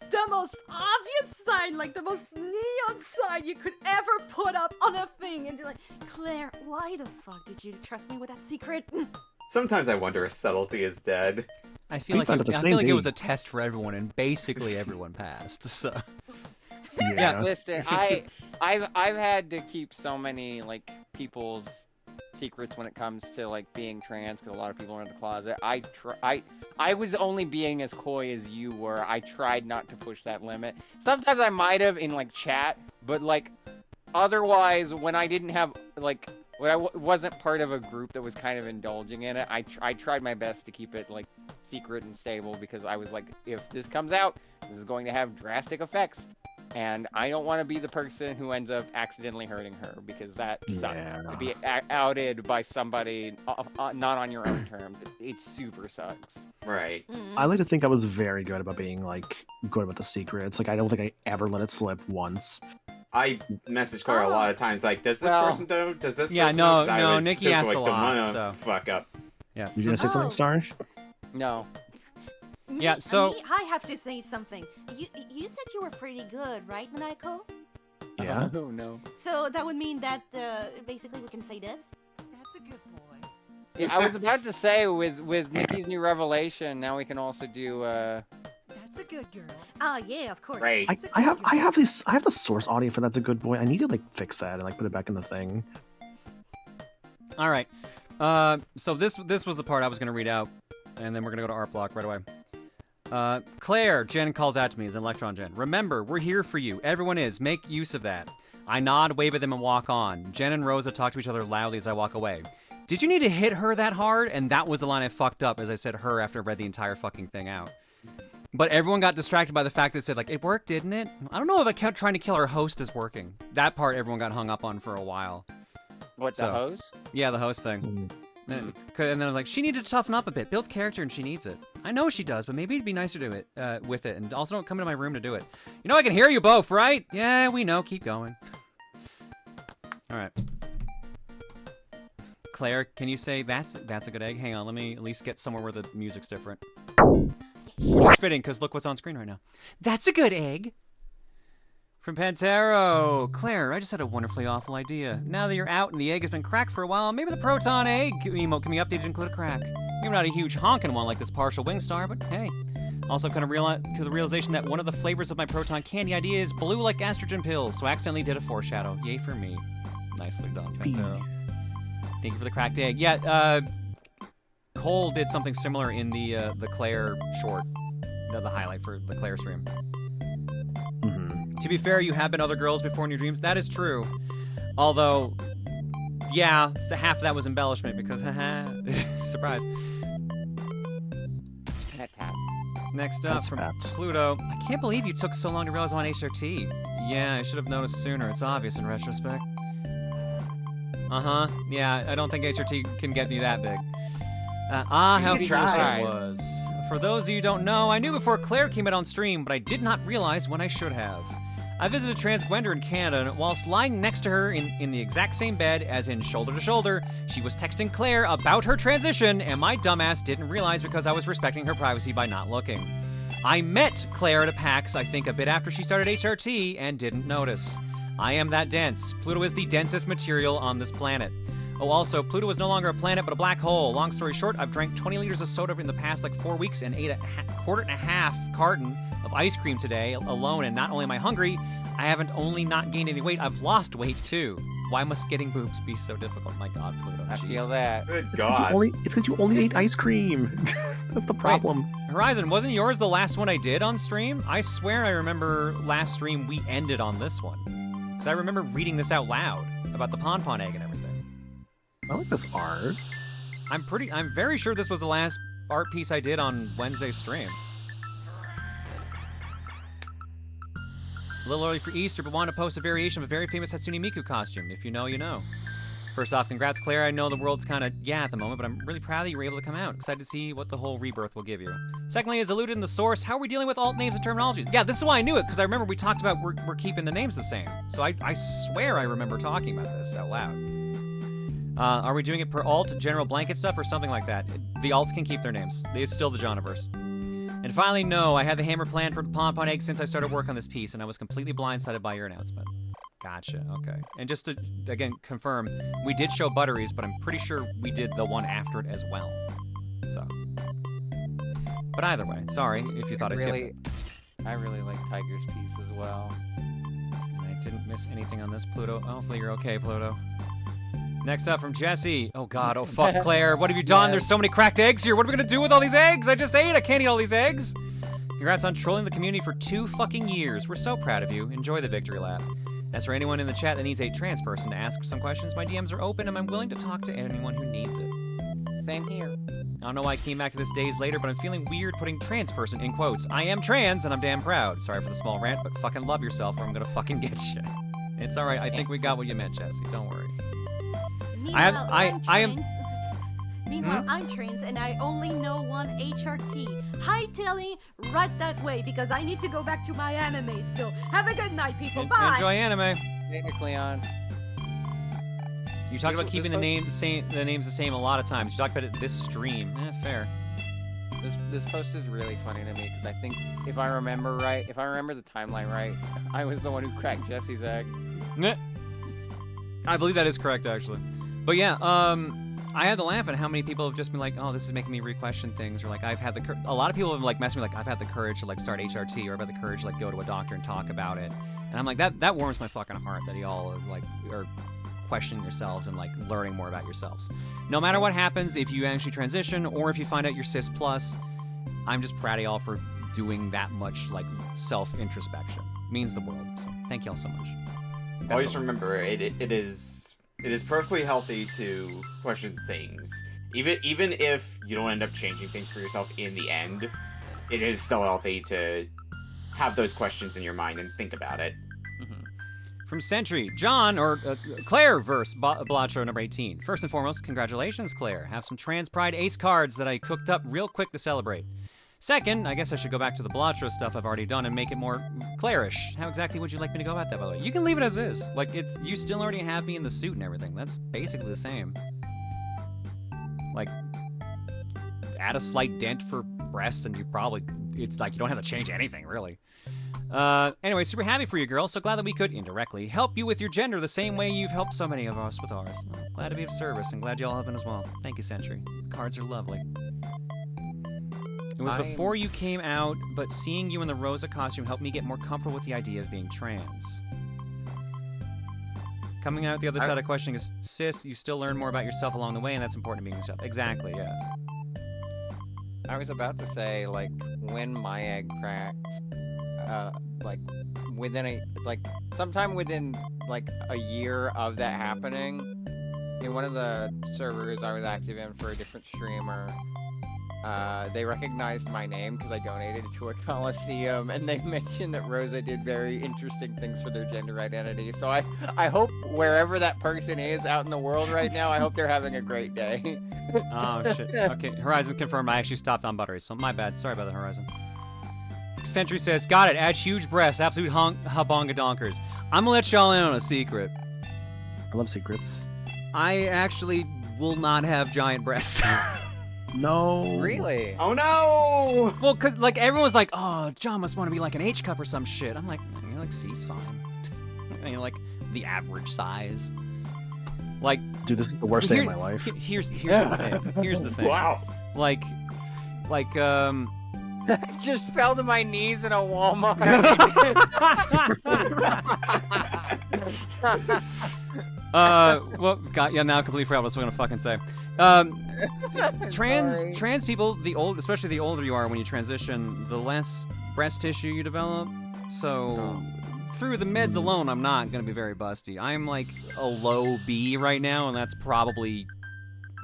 the most obvious sign, like the most neon sign you could ever put up on a thing, and you're like, Claire, why the fuck did you trust me with that secret? Sometimes I wonder if subtlety is dead. I feel like it was a test for everyone, and basically everyone passed. So yeah. Listen, I've had to keep so many like people's secrets when it comes to like being trans, because a lot of people are in the closet. I was only being as coy as you were. I tried not to push that limit. Sometimes I might have in like chat, but like otherwise when I didn't have like when I wasn't part of a group that was kind of indulging in it, I tried my best to keep it like secret and stable, because I was like, if this comes out, this is going to have drastic effects. And I don't want to be the person who ends up accidentally hurting her, because that sucks. To be outed by somebody not on your own terms, it super sucks. Right. I like to think I was very good about being like good with the secrets. Like I don't think I ever let it slip once. I message Claire a lot of times, like, does this person know? Does this person no, know? 'Cause I was Nikki super, asked like, a don't lot, wanna so. fuck up. Yeah. You gonna say something, Star? No. Yeah, so I have to say something. You said you were pretty good, right, Maniko? Yeah. Oh no. So that would mean that basically we can say this. That's a good boy. Yeah, I was about to say with Nikki's new revelation, now we can also do. That's a good girl. Oh yeah, of course. Right. I have the source audio for That's a Good Boy. I need to like fix that and like put it back in the thing. all right. So this was the part I was gonna read out, and then we're gonna go to art block right away. Claire, Jen calls out to me as an Electron Jen. Remember, we're here for you. Everyone is. Make use of that. I nod, wave at them, and walk on. Jen and Rosa talk to each other loudly as I walk away. Did you need to hit her that hard? And that was the line I fucked up as I said her after I read the entire fucking thing out. But everyone got distracted by the fact that it said, like, it worked, didn't it? I don't know if I kept trying to kill our host is working. That part everyone got hung up on for a while. What, the host? Yeah, the host thing. And then I was like, she needed to toughen up a bit. Builds character and she needs it. I know she does, but maybe it'd be nicer to do it with it. And also don't come into my room to do it. You know I can hear you both, right? Yeah, we know. Keep going. All right. Claire, can you say that's a good egg? Hang on, let me at least get somewhere where the music's different. Which is fitting, because look what's on screen right now. That's a good egg! From Pantero. Claire, I just had a wonderfully awful idea. Now that you're out and the egg has been cracked for a while, maybe the proton egg emote can be updated to include a crack. Maybe not a huge honkin' one like this partial wing star, but hey. Also kind of to the realization that one of the flavors of my proton candy idea is blue like estrogen pills, so I accidentally did a foreshadow. Yay for me. Nicely done, Pantero. Thank you for the cracked egg. Yeah, Cole did something similar in the Claire short, the highlight for the Claire stream. To be fair, you have been other girls before in your dreams. That is true. Although, yeah, so half of that was embellishment because, haha, surprise. Next up from Pluto. I can't believe you took so long to realize I'm on HRT. Yeah, I should have noticed sooner. It's obvious in retrospect. Uh-huh. Yeah, I don't think HRT can get me that big. How foolish I was. For those of you who don't know, I knew before Claire came out on stream, but I did not realize when I should have. I visited Trans Gwender in Canada, and whilst lying next to her in the exact same bed, as in shoulder to shoulder, she was texting Claire about her transition, and my dumbass didn't realize because I was respecting her privacy by not looking. I met Claire at a PAX, I think a bit after she started HRT, and didn't notice. I am that dense. Pluto is the densest material on this planet. Oh, also, Pluto was no longer a planet, but a black hole. Long story short, I've drank 20 liters of soda in the past, like, 4 weeks and ate a quarter and a half carton of ice cream today alone, and not only am I hungry, I haven't only not gained any weight, I've lost weight, too. Why must getting boobs be so difficult? My God, Pluto, I Jesus. feel that. Good God. It's because you only ate ice cream. That's the problem. Wait, Horizon, wasn't yours the last one I did on stream? I swear I remember last stream we ended on this one. Because I remember reading this out loud about the pon-pon egg and everything. I like this art. I'm very sure this was the last art piece I did on Wednesday's stream. A little early for Easter, but wanted to post a variation of a very famous Hatsune Miku costume. If you know, you know. First off, congrats, Claire. I know the world's kind of at the moment, but I'm really proud that you were able to come out. Excited to see what the whole rebirth will give you. Secondly, as alluded in the source, how are we dealing with alt names and terminologies? Yeah, this is why I knew it, because I remember we talked about we're keeping the names the same. So I swear I remember talking about this out loud. Are we doing it per alt, general blanket stuff, or something like that? The alts can keep their names. It's still the Joniverse. And finally, no, I had the hammer planned for the pon-pon egg since I started work on this piece, and I was completely blindsided by your announcement. Gotcha, okay. And just to, again, confirm, we did show Butteries, but I'm pretty sure we did the one after it as well. So. But either way, sorry if you thought I skipped it. I really like Tiger's piece as well. I didn't miss anything on this, Pluto. Hopefully you're okay, Pluto. Next up from Jesse. Oh God, oh fuck, Claire. What have you done? Yes. There's so many cracked eggs here. What are we gonna do with all these eggs? I just ate. I can't eat all these eggs. Congrats on trolling the community for 2 fucking years. We're so proud of you. Enjoy the victory lap. As for anyone in the chat that needs a trans person to ask some questions, my DMs are open and I'm willing to talk to anyone who needs it. Same here. I don't know why I came back to this days later, but I'm feeling weird putting trans person in quotes. I am trans and I'm damn proud. Sorry for the small rant, but fucking love yourself or I'm gonna fucking get you. It's alright. I think we got what you meant, Jesse. Don't worry. Meanwhile, I am. Meanwhile, I'm trans and I only know one HRT. Hightailing right that way because I need to go back to my anime. So have a good night, people. Bye. Enjoy anime. Hey, Cleon. You talked about keeping the names the same a lot of times. You talked about it this stream. Fair. This post is really funny to me because I think if I remember the timeline right, I was the one who cracked Jesse's egg. Nah. I believe that is correct, actually. But yeah, I had to laugh at how many people have just been like, oh, this is making me re-question things, or like I've had a lot of people have like messaged me like I've had the courage to like start HRT, or I've had the courage to like go to a doctor and talk about it, and I'm like that warms my fucking heart that y'all are questioning yourselves and like learning more about yourselves. No matter what happens, if you actually transition or if you find out you're cis plus, I'm just proud of y'all for doing that much like self-introspection. It means the world. So thank y'all so much. Always remember, it is perfectly healthy to question things. Even if you don't end up changing things for yourself in the end, it is still healthy to have those questions in your mind and think about it. From Sentry, John, or Claire verse Blatro number 18. First and foremost, congratulations, Claire. Have some trans pride ace cards that I cooked up real quick to celebrate. Second, I guess I should go back to the Blatro stuff I've already done and make it more Claire-ish. How exactly would you like me to go about that, by the way? You can leave it as is. Like, you still already have me in the suit and everything. That's basically the same. Like, add a slight dent for breasts and it's like you don't have to change anything, really. Anyway, super happy for you, girl. So glad that we could, indirectly, help you with your gender the same way you've helped so many of us with ours. Glad to be of service and glad y'all have been as well. Thank you, Sentry. The cards are lovely. It was before you came out, but seeing you in the Rosa costume helped me get more comfortable with the idea of being trans. Coming out the other side of questioning is, cis, you still learn more about yourself along the way, and that's important to being yourself. Exactly, yeah. I was about to say, like, when my egg cracked, sometime within, like, a year of that happening, in one of the servers I was active in for a different streamer, they recognized my name because I donated to a coliseum, and they mentioned that Rosa did very interesting things for their gender identity. So I hope wherever that person is out in the world right now, I hope they're having a great day. Oh, shit. Okay, Horizon confirmed I actually stopped on Buttery, so my bad. Sorry about that, Horizon. Sentry says, got it, add huge breasts, absolute habonga donkers. I'm gonna let y'all in on a secret. I love secrets. I actually will not have giant breasts. No. Really? Oh no! Well, cause like everyone's like, oh, John must want to be like an H cup or some shit. I'm like, C's fine. Like the average size. Like, dude, this is the worst day of my life. Here's the thing. Here's the thing. Wow. Like, Just fell to my knees in a Walmart. Well, God, yeah, now I completely forgot what I was gonna fucking say. Trans people, especially the older you are when you transition, the less breast tissue you develop. So, through the meds alone, I'm not gonna be very busty. I'm like a low B right now, and that's probably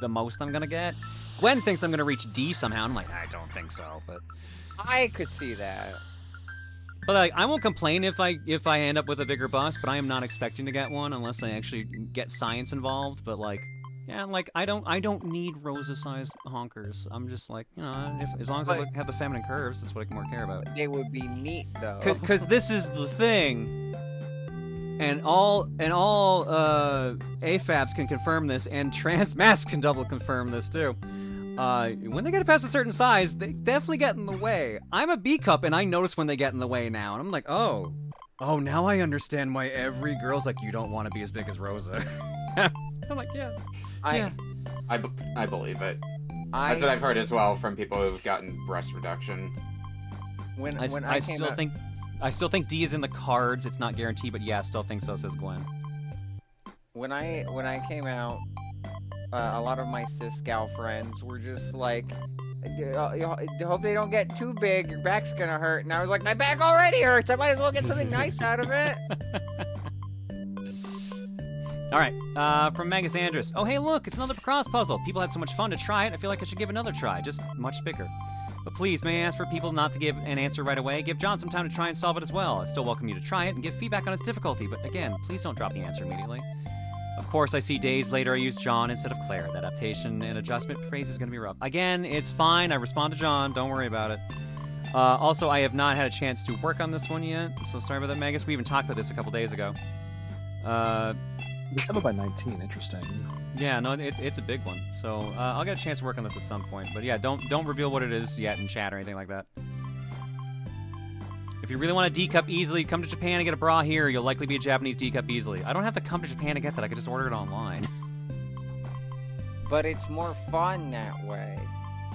the most I'm gonna get. Gwen thinks I'm gonna reach D somehow, and I'm like, I don't think so, but I could see that. But like, I won't complain if I end up with a bigger bust, but I am not expecting to get one unless I actually get science involved. But like, yeah, like I don't need Rosa-sized honkers. I'm just like, you know, as long as I have the feminine curves, that's what I more care about. They would be neat though. Because this is the thing, and all AFABs can confirm this, and trans masks can double confirm this too. When they get past a certain size, they definitely get in the way. I'm a B cup, and I notice when they get in the way now, and I'm like, oh, now I understand why every girl's like, you don't want to be as big as Rosa. I'm like, yeah. I believe it. That's what I've heard as well from people who've gotten breast reduction. I still think D is in the cards. It's not guaranteed, but yeah, I still think so, says Gwen. When I came out, a lot of my cis gal friends were just like, hope they don't get too big, your back's gonna hurt. And I was like, my back already hurts, I might as well get something nice out of it. Alright, from Magus Andrus. Oh hey look, it's another cross puzzle. People had so much fun to try it, I feel like I should give another try, just much bigger. But please, may I ask for people not to give an answer right away? Give John some time to try and solve it as well. I still welcome you to try it and give feedback on its difficulty, but again, please don't drop the answer immediately. Of course, I see days later I use John instead of Claire. That adaptation and adjustment phase is going to be rough. Again, it's fine. I respond to John. Don't worry about it. Also, I have not had a chance to work on this one yet, so sorry about that, Magus. We even talked about this a couple days ago. December by 19. Interesting. Yeah, no, it's a big one. So I'll get a chance to work on this at some point. But yeah, don't reveal what it is yet in chat or anything like that. If you really want a D cup easily, come to Japan and get a bra here. You'll likely be a Japanese D cup easily. I don't have to come to Japan to get that. I could just order it online. But it's more fun that way.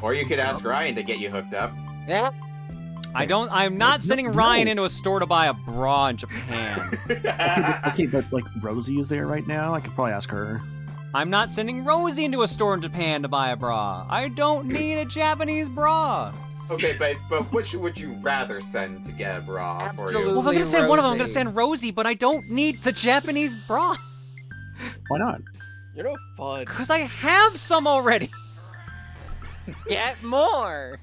Or you could ask Ryan to get you hooked up. Yeah. I'm not sending Ryan into a store to buy a bra in Japan. okay, but like Rosie is there right now. I could probably ask her. I'm not sending Rosie into a store in Japan to buy a bra. I don't need a Japanese bra. Okay, but which would you rather send to get a bra for you? Well, if I'm gonna send one of them, I'm gonna send Rosie, but I don't need the Japanese bra. Why not? You're no fun. Because I have some already. Get more.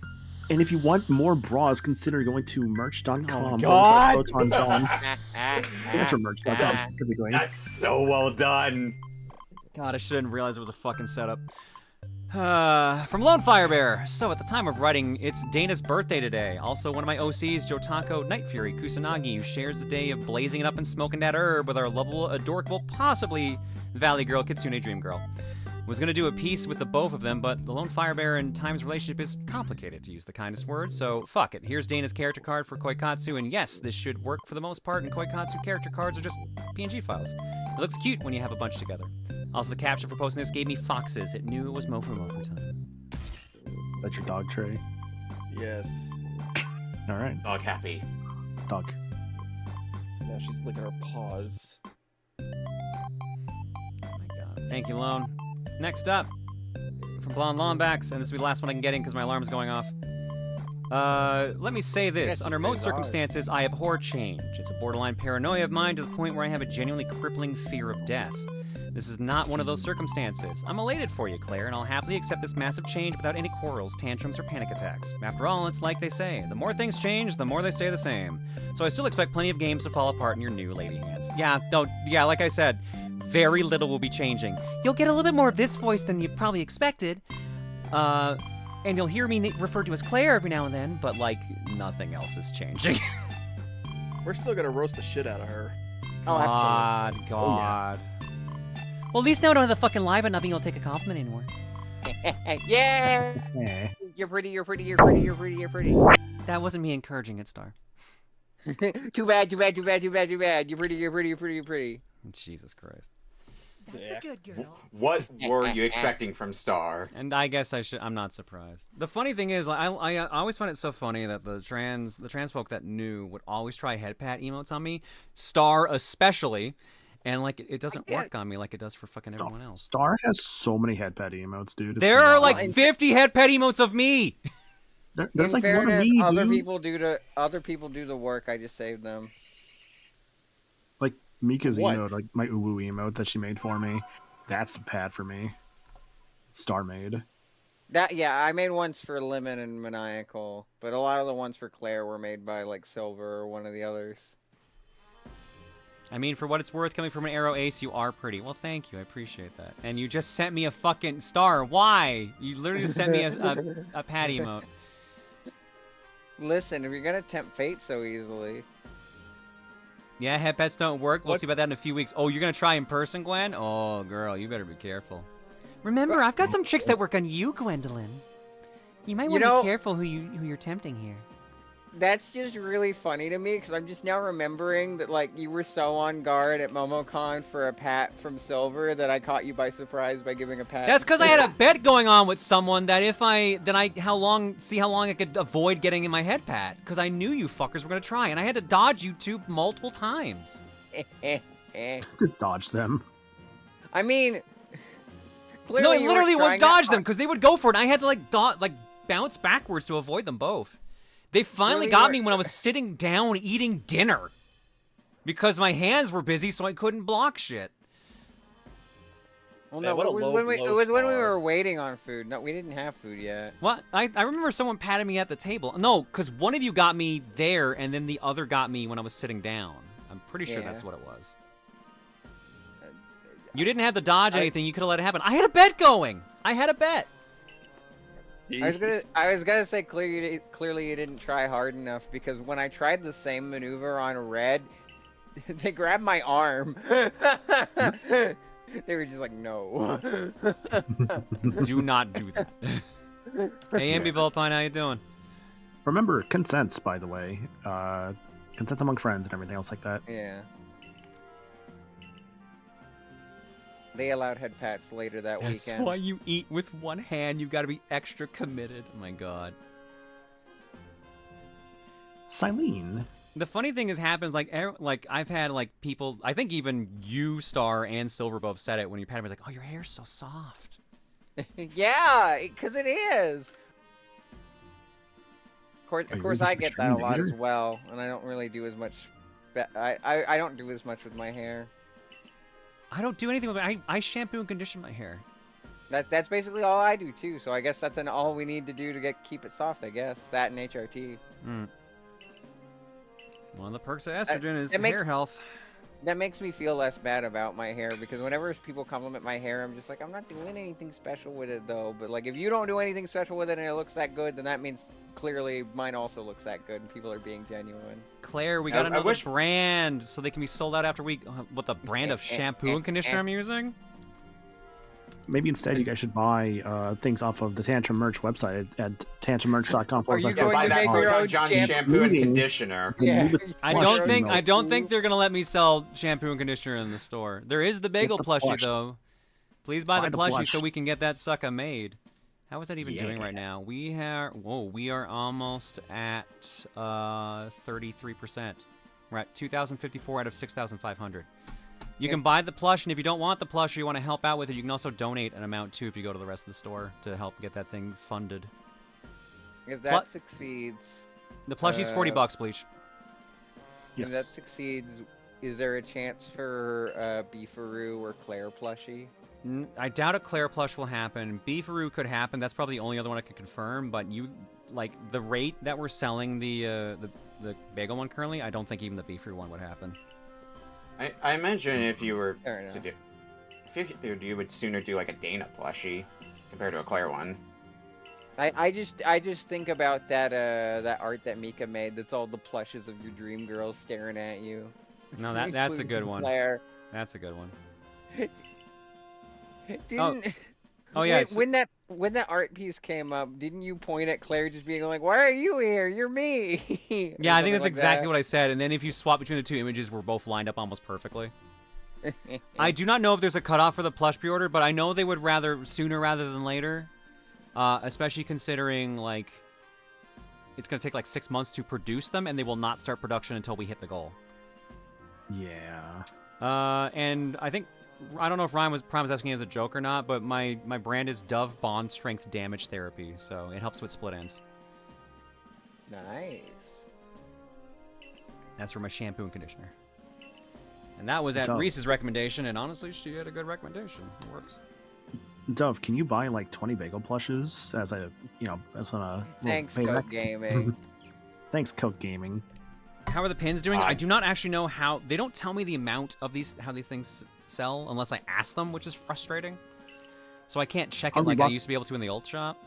And if you want more bras, consider going to merch.com. Oh, God. ProtonJohn. merch.com specifically. That's so well done. God, I shouldn't realize it was a fucking setup. From Lone Firebear. So, at the time of writing, it's Dana's birthday today. Also, one of my OCs, Jotako Night Fury Kusanagi, who shares the day of blazing it up and smoking that herb with our lovable, adorable, possibly Valley Girl, Kitsune Dream Girl. Was gonna do a piece with the both of them, but the Lone Firebear and Time's relationship is complicated, to use the kindest word, so fuck it. Here's Dana's character card for Koikatsu, and yes, this should work for the most part, and Koikatsu character cards are just PNG files. It looks cute when you have a bunch together. Also, the caption for posting this gave me foxes. It knew it was Mofu time. That's your dog, Trey? Yes. All right. Dog happy. Dog. Now she's licking her paws. Oh my god. Thank you, Lone. Next up, from Blonde Lawbacks, and this will be the last one I can get in because my alarm's going off. Let me say this. Under most circumstances, I abhor change. It's a borderline paranoia of mine to the point where I have a genuinely crippling fear of death. This is not one of those circumstances. I'm elated for you, Claire, and I'll happily accept this massive change without any quarrels, tantrums, or panic attacks. After all, it's like they say, the more things change, the more they stay the same. So I still expect plenty of games to fall apart in your new lady hands. Yeah, like I said, very little will be changing. You'll get a little bit more of this voice than you probably expected. And you'll hear me referred to as Claire every now and then, but, like, nothing else is changing. We're still gonna roast the shit out of her. Oh, absolutely. God. Oh, yeah. Well, at least now I don't have the fucking lie about not being able to take a compliment anymore. Yeah! You're pretty, you're pretty, you're pretty, you're pretty, you're pretty. That wasn't me encouraging it, Star. Too bad, too bad, too bad, too bad, too bad. You're pretty, you're pretty, you're pretty, you're pretty. Jesus Christ. That's a good girl. What were you expecting from Star? And I guess I'm not surprised. The funny thing is, I always find it so funny that the trans folk that knew would always try head pat emotes on me, Star especially, and like it doesn't work on me like it does for fucking everyone else. Star has so many head pat emotes, dude. There are like 50 head pat emotes of me. There's like fairness, one of me, other dude. other people do the work. I just saved them. Like Mika's What? emote, like my uwu emote that she made for me. That's a pad for me. Star made. I made ones for Lemon and Maniacal, but a lot of the ones for Claire were made by like Silver or one of the others. I mean, for what it's worth, coming from an Arrow Ace, you are pretty. Well, thank you. I appreciate that. And you just sent me a fucking Star. Why? You literally just sent me a pad emote. Listen, if you're gonna tempt fate so easily. Yeah, head pets don't work. We'll see about that in a few weeks. Oh, you're gonna try in person, Gwen? Oh, girl, you better be careful. Remember, I've got some tricks that work on you, Gwendolyn. You might want to be careful who you're tempting here. That's just really funny to me because I'm just now remembering that like you were so on guard at MomoCon for a pat from Silver that I caught you by surprise by giving a pat. That's because I had a bet going on with someone that how long I could avoid getting in my head pat because I knew you fuckers were gonna try and I had to dodge you two multiple times. To dodge them. I mean, no, it literally was dodge them because they would go for it. And I had to bounce backwards to avoid them both. They finally got me when I was sitting down eating dinner because my hands were busy, so I couldn't block shit. Well, no, it was when we were waiting on food. No, we didn't have food yet. What? I remember someone patting me at the table. No, because one of you got me there, and then the other got me when I was sitting down. I'm pretty sure that's what it was. You didn't have to dodge anything. You could have let it happen. I had a bet going. I had a bet. I was gonna say clearly you didn't try hard enough because when I tried the same maneuver on Red, they grabbed my arm. They were just like, no. Do not do that. Hey, Ambi Volpine, how you doing? Remember, consents, by the way. Consent among friends and everything else like that. Yeah. They allowed head pats later that weekend. That's why you eat with one hand. You've got to be extra committed. Oh my god. Silene. The funny thing happens like I've had like people. I think even you, Star, and Silver both said it when you patted me. Like, oh, your hair's so soft. Yeah, because it is. Of course, I get that a lot as well, and I don't really do as much. I don't do as much with my hair. I don't do anything with it. I shampoo and condition my hair. That's basically all I do too. So I guess that's all we need to do to keep it soft. I guess that and HRT. One of the perks of estrogen is hair health. That makes me feel less bad about my hair because whenever people compliment my hair, I'm just like, I'm not doing anything special with it though. But like, if you don't do anything special with it and it looks that good, then that means clearly mine also looks that good and people are being genuine. Claire, we gotta know the brand so they can be sold out after what the brand of shampoo and conditioner I'm using? Maybe instead you guys should buy things off of the Tantrum merch website at tantrummerch.com. Are you going to make your own shampoo and conditioner? Yeah. I don't think they're gonna let me sell shampoo and conditioner in the store. There is the bagel plushie though. Please buy the plushie so we can get that sucker made. How is that even doing right now? We are almost at 33%. We're at 2,054 out of 6,500. You can buy the plush, and if you don't want the plush or you want to help out with it, you can also donate an amount too if you go to the rest of the store to help get that thing funded. If that succeeds, the plushie's $40, Bleach. If that succeeds, is there a chance for Beefaroo or Claire plushie? I doubt a Claire plush will happen. Beefaroo could happen. That's probably the only other one I could confirm. But the rate that we're selling the bagel one currently, I don't think even the Beefaroo one would happen. I imagine if you were to do, you would sooner do like a Dana plushie compared to a Claire one. I just think about that art that Mika made. That's all the plushes of your dream girls staring at you. No, that's a good one. Claire. That's a good one. Oh yeah. When that art piece came up, didn't you point at Claire just being like, "Why are you here? You're me." Yeah, I think that's exactly what I said. And then if you swap between the two images, we're both lined up almost perfectly. I do not know if there's a cutoff for the plush pre-order, but I know they would rather sooner rather than later. Especially considering, like, it's going to take, like, 6 months to produce them, and they will not start production until we hit the goal. Yeah. And I think, I don't know if Prime was asking as a joke or not, but my brand is Dove Bond Strength Damage Therapy, so it helps with split ends. Nice. That's for my shampoo and conditioner. And that was at Dove. Reese's recommendation, and honestly, she had a good recommendation. It works. Dove, can you buy like 20 bagel plushes as a, as on a Thanks, little Coke payback? Gaming. Thanks, Coke Gaming. How are the pins doing? I do not actually know how. They don't tell me the amount of how these things sell unless I ask them, which is frustrating. So I can't check it like I used to be able to in the old shop.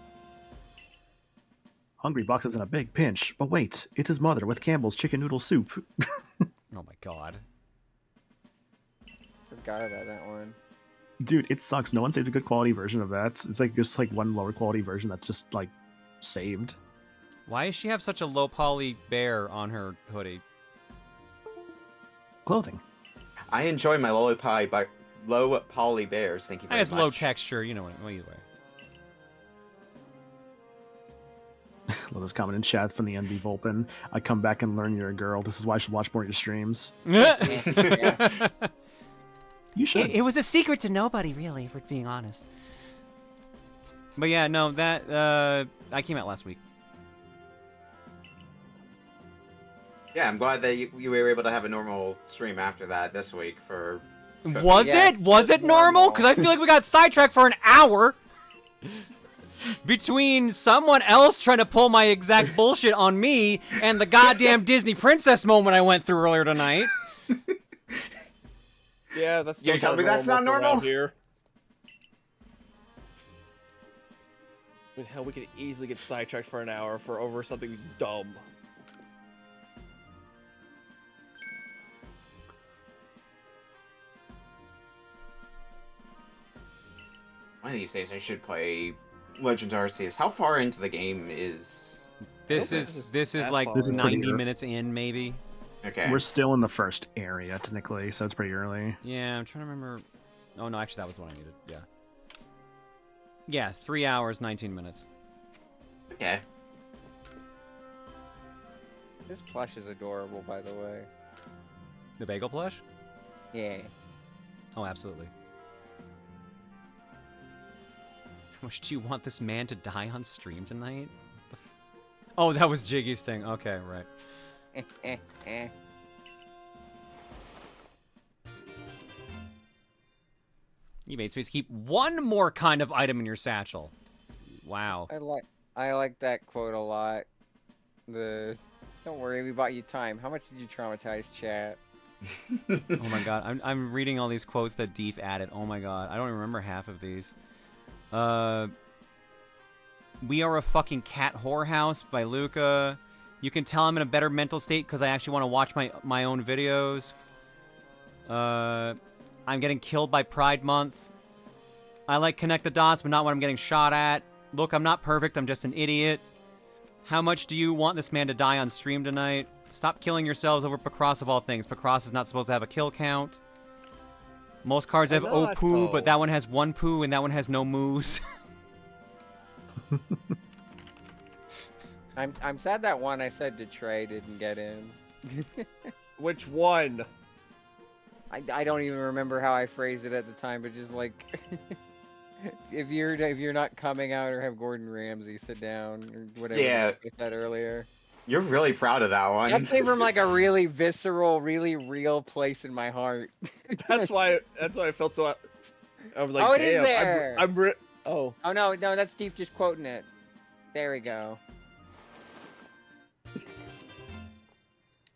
Hungry Box is in a big pinch, but wait, it's his mother with Campbell's chicken noodle soup. Oh my god. Forgot about that one. Dude, it sucks. No one saved a good quality version of that. It's like just like one lower quality version that's just like saved. Why does she have such a low poly bear on her hoodie? Clothing. I enjoy my low poly bears. Thank you very I guess much. low texture, you know what? Well, either way. Well, this comment in chat from the NB Volpin. I come back and learn you're a girl. This is why I should watch more of your streams. You should. It was a secret to nobody, really, if we're being honest. But yeah, no, that I came out last week. Yeah, I'm glad that you were able to have a normal stream after that this week for... Was it normal? Because I feel like we got sidetracked for an hour. Between someone else trying to pull my exact bullshit on me and the goddamn Disney princess moment I went through earlier tonight. Yeah, that's. You tell me that's not normal? Here. I mean, hell, we could easily get sidetracked for an hour for over something dumb. One of these days I should play Legends Arceus. How far into the game is... This is like 90 minutes in, maybe. Okay. We're still in the first area, technically, so it's pretty early. Yeah, I'm trying to remember... Oh, no, actually, that was what I needed. Yeah. Yeah, 3 hours, 19 minutes. Okay. This plush is adorable, by the way. The bagel plush? Yeah. Oh, absolutely. How much do you want this man to die on stream tonight? Oh, that was Jiggy's thing. Okay, right. You made space. Keep one more kind of item in your satchel. Wow. I like that quote a lot. Don't worry, we bought you time. How much did you traumatize chat? Oh my god, I'm reading all these quotes that Deef added. Oh my god, I don't even remember half of these. We Are a Fucking Cat Whorehouse by Luca. You can tell I'm in a better mental state because I actually want to watch my own videos. I'm getting killed by Pride Month. I like Connect the Dots, but not when I'm getting shot at. Look, I'm not perfect, I'm just an idiot. How much do you want this man to die on stream tonight? Stop killing yourselves over Picross of all things. Picross is not supposed to have a kill count. Most cards have O-Poo, but that one has 1 poo and that one has no moves. I'm sad that one I said to Trey didn't get in. Which one? I don't even remember how I phrased it at the time, but just like if you're not coming out or have Gordon Ramsay sit down or whatever. Yeah. I said earlier. You're really proud of that one. That came from like a really visceral, really real place in my heart. That's why I felt so. I was like, oh, it damn, is there. Oh. Oh no, that's Steve just quoting it. There we go.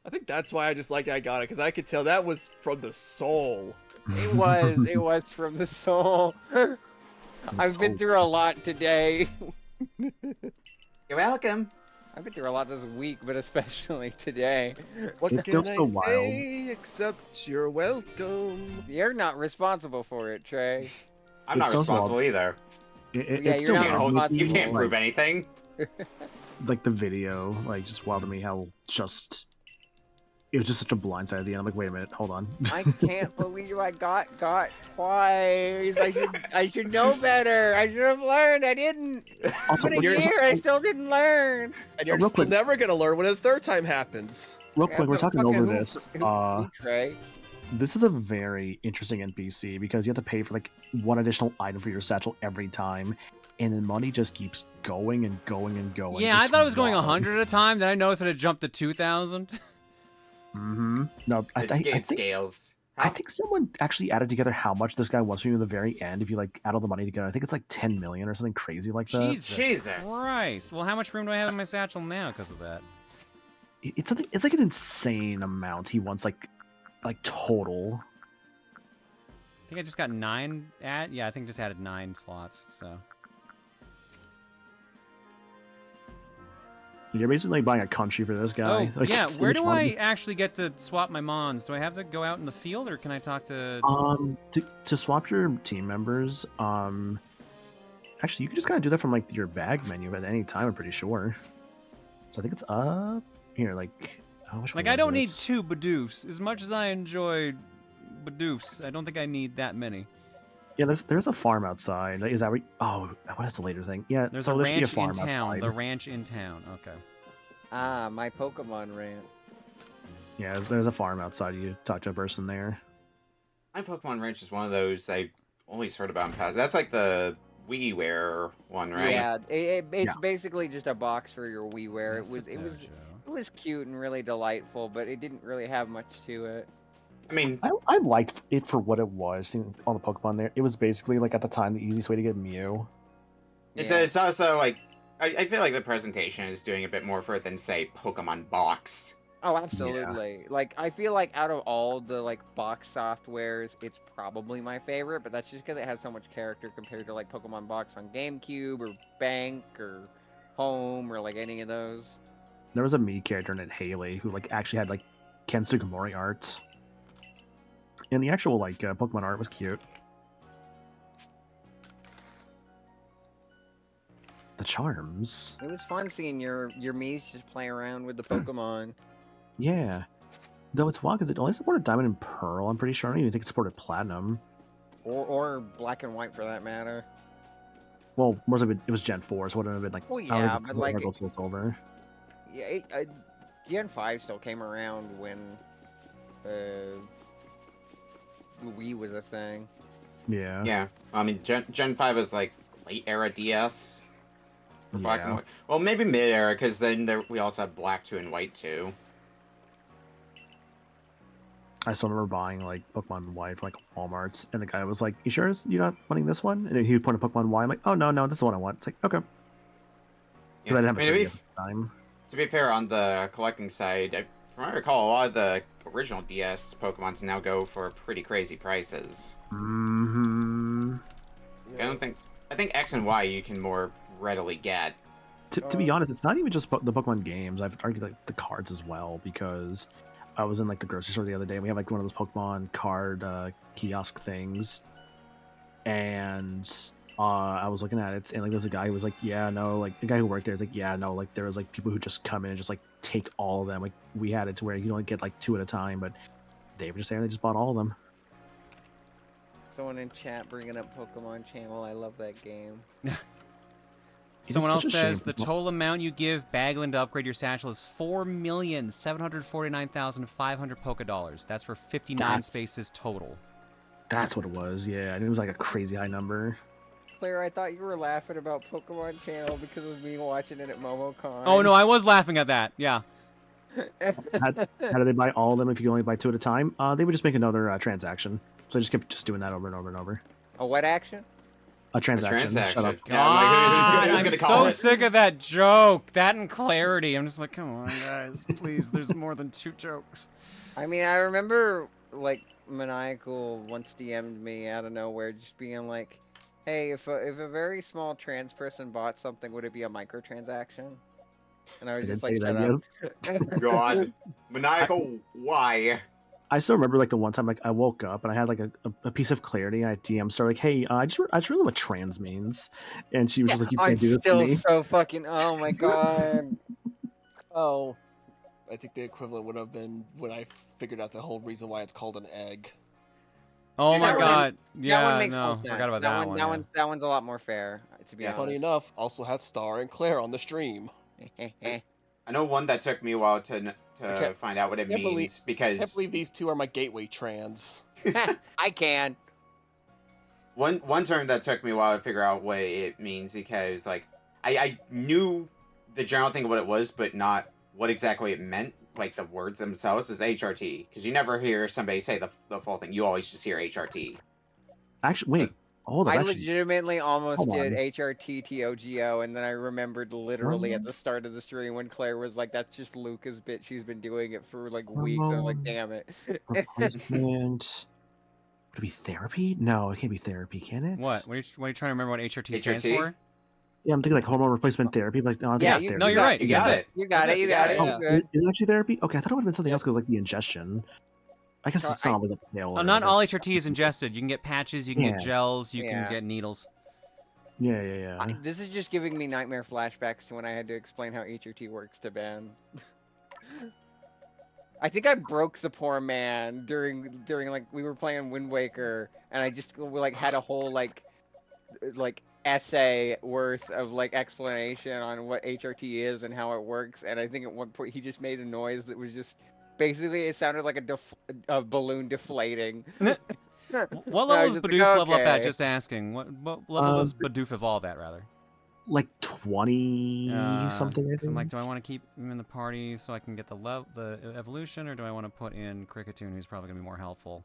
I think that's why I just like I got it, because I could tell that was from the soul. It was from the soul. I've been through a lot today. You're welcome. I've been through a lot this week, but especially today. What It's can still I so say except you're welcome? You're not responsible for it, Trey. I'm not responsible either. Yeah, It's you're still not You can't prove like, anything. like the video, like just wild to me how just it was just such a blindside at the end. I'm like, wait a minute, hold on. I can't believe I got twice. I should know better. I should have learned. I didn't. Also, It's been a year. I still didn't learn. And So you're real still quick- never gonna learn when the third time happens. Real quick, we're talking over this. Trey. This is a very interesting NPC because you have to pay for like one additional item for your satchel every time, and the money just keeps going and going and going. Yeah, I It's thought it was going wild. 100 at a time. Then I noticed that it jumped to 2,000. Mm-hmm. No, I think scales. I think someone actually added together how much this guy wants from you in the very end. If you like add all the money together, I think it's like 10 million or something crazy like that. Jesus Christ. Well, how much room do I have in my satchel now because of that? It's something. It's like an insane amount he wants, like total. I think I just got 9 at. Yeah, I think just added 9 slots. So You're basically buying a country for this guy. oh Like, yeah, it's so where much do money. I actually get to swap my mons? Do I have to go out in the field, or can I talk to? To swap your team members, actually you can just kind of do that from like your bag menu at any time. I'm pretty sure. So I think it's up here. Like, which Like one I don't was need it? 2 Badoofs. As much as I enjoy Badoofs, I don't think I need that many. Yeah, there's a farm outside. Is that what? Oh, what is the later thing? Yeah, There's so a there should be a ranch in farm town. outside. The ranch in town. Okay. Ah, my Pokemon rant. Yeah, there's a farm outside. You talk to a person there. My Pokemon Ranch is one of those I always heard about in past. That's like the WiiWare one, right? Yeah, it's Yeah. basically just a box for your WiiWare. It was cute and really delightful, but it didn't really have much to it. I mean, I liked it for what it was. Seeing all the Pokemon there, it was basically like at the time the easiest way to get Mew. It's also like I feel like the presentation is doing a bit more for it than say Pokemon Box. Oh, absolutely. Like, I feel like out of all the like box softwares, it's probably my favorite, but that's just because it has so much character compared to like Pokemon Box on GameCube or Bank or Home or like any of those. There was a Mii character named Haley who like actually had like Ken Sugimori arts, and the actual like Pokemon art was cute. The charms, It was fun seeing your Mii's just play around with the Pokemon. yeah. Though it's wild because it only supported Diamond and Pearl. I'm pretty sure. I don't even think it supported Platinum. Or Black and White for that matter. Well, more so it was Gen 4, so it would have been like. Well, I don't yeah, think but it like Gold, Soul, Silver. Yeah, Gen 5 still came around when Wii was a thing. Yeah. Yeah. I mean, Gen 5 is like late era DS. For Black and White. Well, maybe mid era, because then we also have Black 2 and White 2. I still remember buying like Pokemon Y from like Walmart's, and the guy was like, "You sure you're not wanting this one?" And he would point to Pokemon Y. I'm like, "Oh no, this is the one I want." It's like, okay, because I didn't have a 3DS at the time. To be fair, on the collecting side, from what I recall, a lot of the original DS Pokemons now go for pretty crazy prices. Mm-hmm. I think X and Y you can more readily get. To be honest, it's not even just the Pokemon games. I've argued like the cards as well, because I was in like the grocery store the other day, and we have like one of those Pokemon card kiosk things, and I was looking at it, and like there's a guy who was like, "Yeah, no," like the guy who worked there is like, "Yeah, no," like there was like people who just come in and just like take all of them. Like we had it to where you only get like 2 at a time, but they were just there and they just bought all of them. Someone in chat bringing up Pokemon Channel. I love that game. Someone else such a says shame. the total amount you give Bagland to upgrade your satchel is 4,749,500 Poké Dollars. That's for 59 That's- spaces total. That's what it was. Yeah, and it was like a crazy high number. Claire, I thought you were laughing about Pokemon Channel because of me watching it at MomoCon. Oh no, I was laughing at that. Yeah. How do they buy all of them if you only buy 2 at a time? They would just make another transaction. So they just kept just doing that over and over and over. A what action? A transaction. Shut up. God, who's I'm gonna so call it? sick of that joke. That and clarity. I'm just like, come on, guys, please. There's more than 2 jokes. I mean, I remember like Maniacal once DM'd me out of nowhere, just being like, "Hey, if a very small trans person bought something, would it be a microtransaction?" And I was I just did like, say "Shut that, up." God, maniacal. Why? I still remember like the one time like I woke up and I had like a piece of clarity. And I DM'd her like, "Hey, I just really know what trans means," and she was just like, "You I'm can't do this to still me." so fucking. Oh my god. Oh. I think the equivalent would have been when I figured out the whole reason why it's called an egg. Oh my That god. one, Yeah, that one makes no, more sense. forgot about that one. That yeah. that one's a lot more fair, to be honest. Funny enough, also had Star and Claire on the stream. I know one that took me a while to find out what it means I can't because believe these two are my gateway trans. I can. one term that took me a while to figure out what it means because like I knew the general thing of what it was, but not what exactly it meant. Like the words themselves is HRT because you never hear somebody say the full thing. You always just hear HRT. Actually, wait, hold on. I Actually, legitimately almost hold did on. HRTTOGO, and then I remembered literally at the start of the stream when Claire was like, "That's just Luca's bit. She's been doing it for like weeks." And I'm like, "Damn it." Replacement. Would it be therapy? No, it can't be therapy, can it? What? What are you trying to remember what HRT stands HRT? for? Yeah, I'm thinking like hormone replacement therapy, but like, no, I think it's therapy. No, you're right. You got it. You got it. You got it. Oh, You're good. is it actually therapy? Okay, I thought it would have been something else because like the ingestion. I guess it's not always a pill. Not all HRT is ingested. You can get patches, you can get gels, you Yeah. can get needles. Yeah. This is just giving me nightmare flashbacks to when I had to explain how HRT works to Ben. I think I broke the poor man during like we were playing Wind Waker, and I just like had a whole like essay worth of like explanation on what HRT is and how it works. And I think at one point he just made a noise that was just basically it sounded like a balloon deflating. What level does Bidoof level up at? Just asking. What level does Bidoof evolve at, rather? Like 20 something. I think. So I'm like, do I want to keep him in the party so I can get the evolution, or do I want to put in Cricketune, who's probably gonna be more helpful?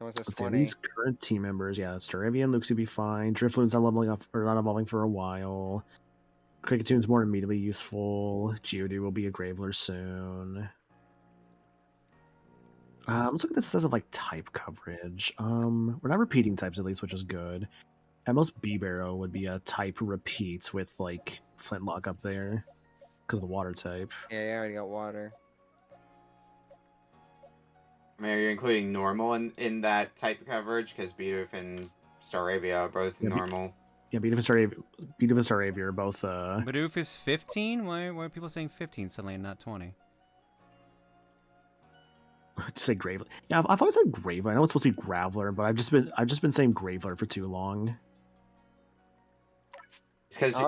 Let's say these current team members, yeah, Staravia and Luxie will be fine. Drifloon's not leveling up or not evolving for a while. Cricketune more immediately useful. Geodude will be a Graveler soon. Let's look at this says of like type coverage. We're not repeating types at least, which is good. At most, Bebarrow would be a type repeats with like Flintlock up there because of the water type. Yeah, I already got water. I mean, are you including normal in that type of coverage? Because Bidoof and Staravia are both normal. Yeah, Bidoof and Staravia are both. Bidoof is 15. Why are people saying 15 suddenly and not 20? To say Graveler. Yeah, I've always said Graveler. I know it's supposed to be Graveler, but I've just been saying Graveler for too long. It's because you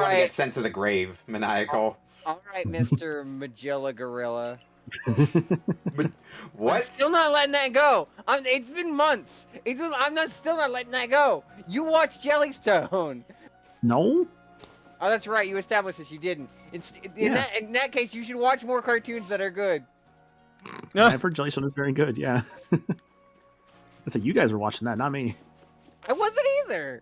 want to get sent to the grave, maniacal. All right, Mr. Magilla Gorilla. What? I'm still not letting that go. It's been months. I'm still not letting that go. You watched Jellystone. No. Oh, that's right. You established this. You didn't. In that case, you should watch more cartoons that are good. I've heard Jellystone is very good. Yeah. I said you guys were watching that, not me. I wasn't either.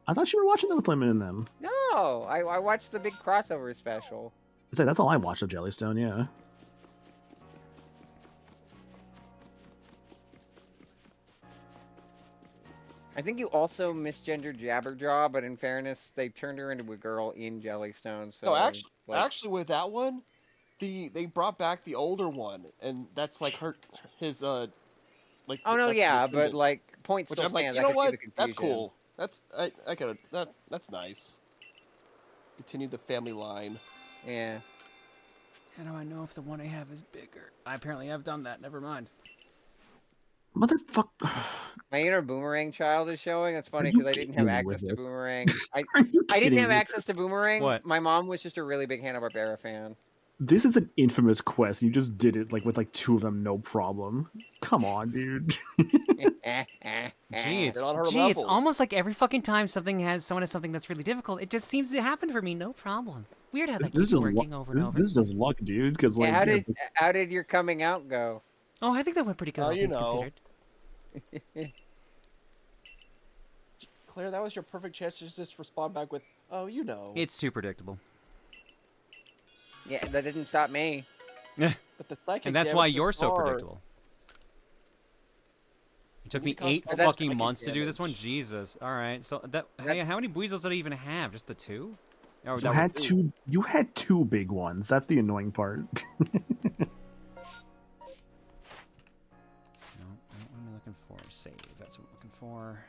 I thought you were watching them with Lemon in them. No, I watched the big crossover special. I said that's all I watched of Jellystone. Yeah. I think you also misgendered Jabberjaw, but in fairness, they turned her into a girl in Jellystone. So No, actually, with that one, they brought back the older one, and that's like his like. Oh no, that's yeah, his but like point which still I'm like, stands. you I know could see what? the That's confusion. cool. That's nice. Continue the family line. Yeah. How do I know if the one I have is bigger? I apparently have done that. Never mind. Motherfucker. My inner Boomerang child is showing. That's funny because I didn't have access to Boomerang. I didn't have access to Boomerang. What? My mom was just a really big Hanna-Barbera fan. This is an infamous quest. You just did it like with like 2 of them, no problem. Come on, dude. Gee, it's almost like every fucking time someone has something that's really difficult, it just seems to happen for me, no problem. Weird how that keeps working over and over. This is just luck, dude. Because like, How did your coming out go? Oh, I think that went pretty good, all things considered. Claire, that was your perfect chance to just respond back with, "Oh, you know." It's too predictable. Yeah, that didn't stop me. But the psychic And that's damage why is you're so hard. predictable. It took me Because 8 of that fucking psychic months to do damage. this one. Jesus. All right. So how many Buizos did I even have? Just the 2? Oh, you that had was- two. You had 2 big ones. That's the annoying part. No, what am I looking for? Save. That's what I'm looking for.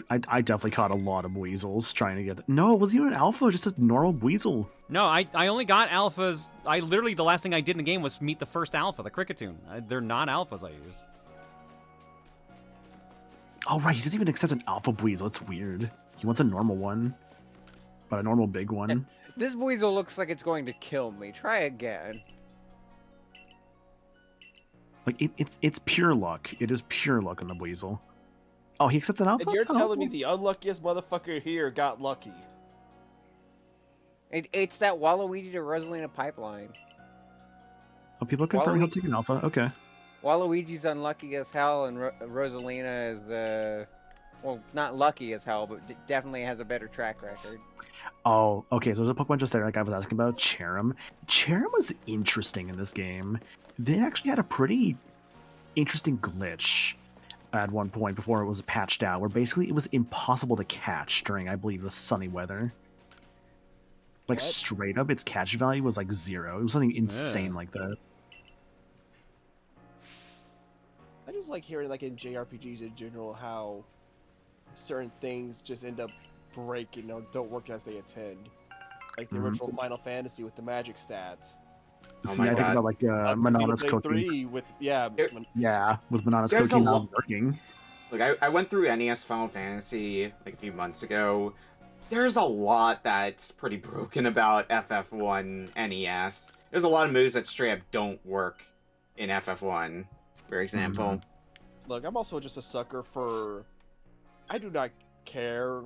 I definitely caught a lot of weasels trying to get. No, it wasn't even an alpha, just a normal weasel. No, I only got alphas. I literally, the last thing I did in the game was meet the first alpha, the Cricketune. They're not alphas I used. Oh, right, he doesn't even accept an alpha weasel. It's weird. He wants a normal one, but a normal big one. This weasel looks like it's going to kill me. Try again. Like, it's pure luck. It is pure luck on the weasel. Oh, he accepts an alpha? And you're Oh. telling me the unluckiest motherfucker here got lucky. It's that Waluigi to Rosalina pipeline. Oh, people are confirming he'll take an alpha. Okay. Waluigi's unlucky as hell, and Rosalina is the... Well, not lucky as hell, but definitely has a better track record. Oh, okay, so there's a Pokemon just there, like I was asking about, Cherim. Cherim was interesting in this game. They actually had a pretty interesting glitch at one point before it was patched out, where basically it was impossible to catch during, I believe, the sunny weather. Like, straight up, its catch value was like 0. It was something insane like that. I just like hearing, like, in JRPGs in general, how certain things just end up breaking or don't work as they intend. Like the original Final Fantasy with the magic stats. See, I think about like Manana's Xenoblade cookie. 3 with With Manana's There's cookie a not lot- working. Look, I went through NES Final Fantasy like a few months ago. There's a lot that's pretty broken about FF1 NES. There's a lot of moves that straight up don't work in FF1, for example. Look, I'm also just a sucker for... I do not care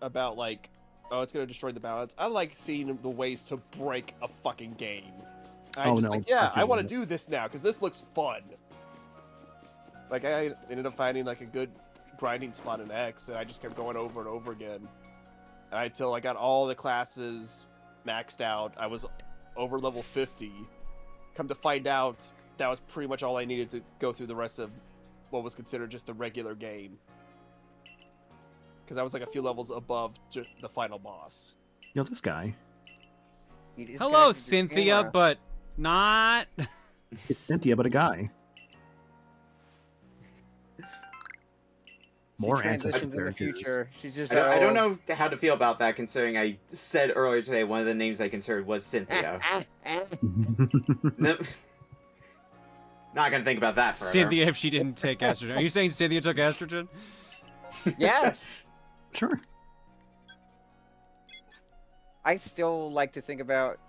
about, like, oh, it's gonna destroy the balance. I like seeing the ways to break a fucking game. I'm just like, yeah, I want to do this now, because this looks fun. Like, I ended up finding, like, a good grinding spot in X, and I just kept going over and over again. Until I got all the classes maxed out. I was over level 50. Come to find out, that was pretty much all I needed to go through the rest of what was considered just the regular game. Because I was like a few levels above the final boss. Yo, this guy. Hello, Cynthia, but not. It's Cynthia, but a guy. More ancestral in the future. She's just I don't know how to feel about that, considering I said earlier today one of the names I considered was Cynthia. No, not gonna think about that forever. Cynthia, if she didn't take estrogen. Are you saying Cynthia took estrogen? Yes. Sure. I still like to think about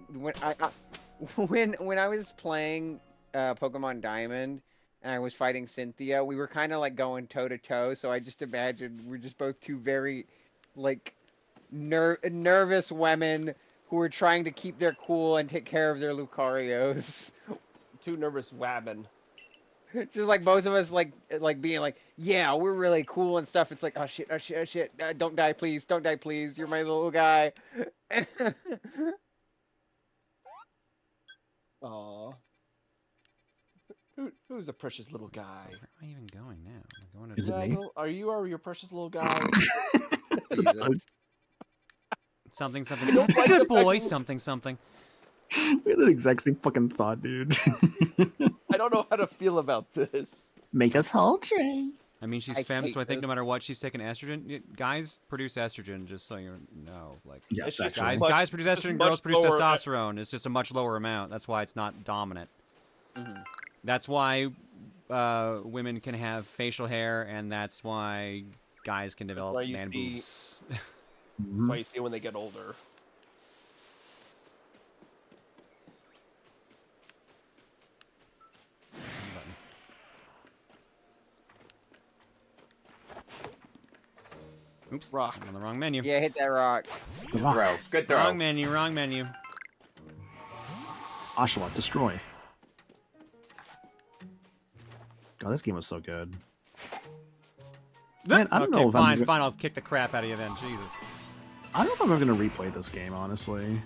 when I was playing Pokemon Diamond and I was fighting Cynthia. We were kind of like going toe to toe, so I just imagined we're just both two very like nervous women who were trying to keep their cool and take care of their Lucarios. Two nervous women. Just like both of us, like being like, yeah, we're really cool and stuff. It's like, oh shit, don't die, please, don't die, please. You're my little guy. Aww. Who's the precious little guy? So where am I even going now? Am I going to Is it me? Are you your precious little guy? Something. That's a good boy. Something. We had the exact same fucking thought, dude. I don't know how to feel about this. Make us whole, Trey. I mean, she's femme, so I think no matter what, she's taking estrogen. Guys produce estrogen, just so you know. Like, Yes, guys produce estrogen, girls produce testosterone. It's just a much lower amount. That's why it's not dominant. That's why women can have facial hair, and that's why guys can develop man boobs. That's why you see when they get older. Oops, rock. I'm on the wrong menu. Yeah, hit that rock. Good throw. Good throw. Wrong menu. Oshawott, destroy. God, this game was so good. Man, I don't know if fine, I'll kick the crap out of you then. Jesus. I don't know if I'm ever gonna replay this game, honestly.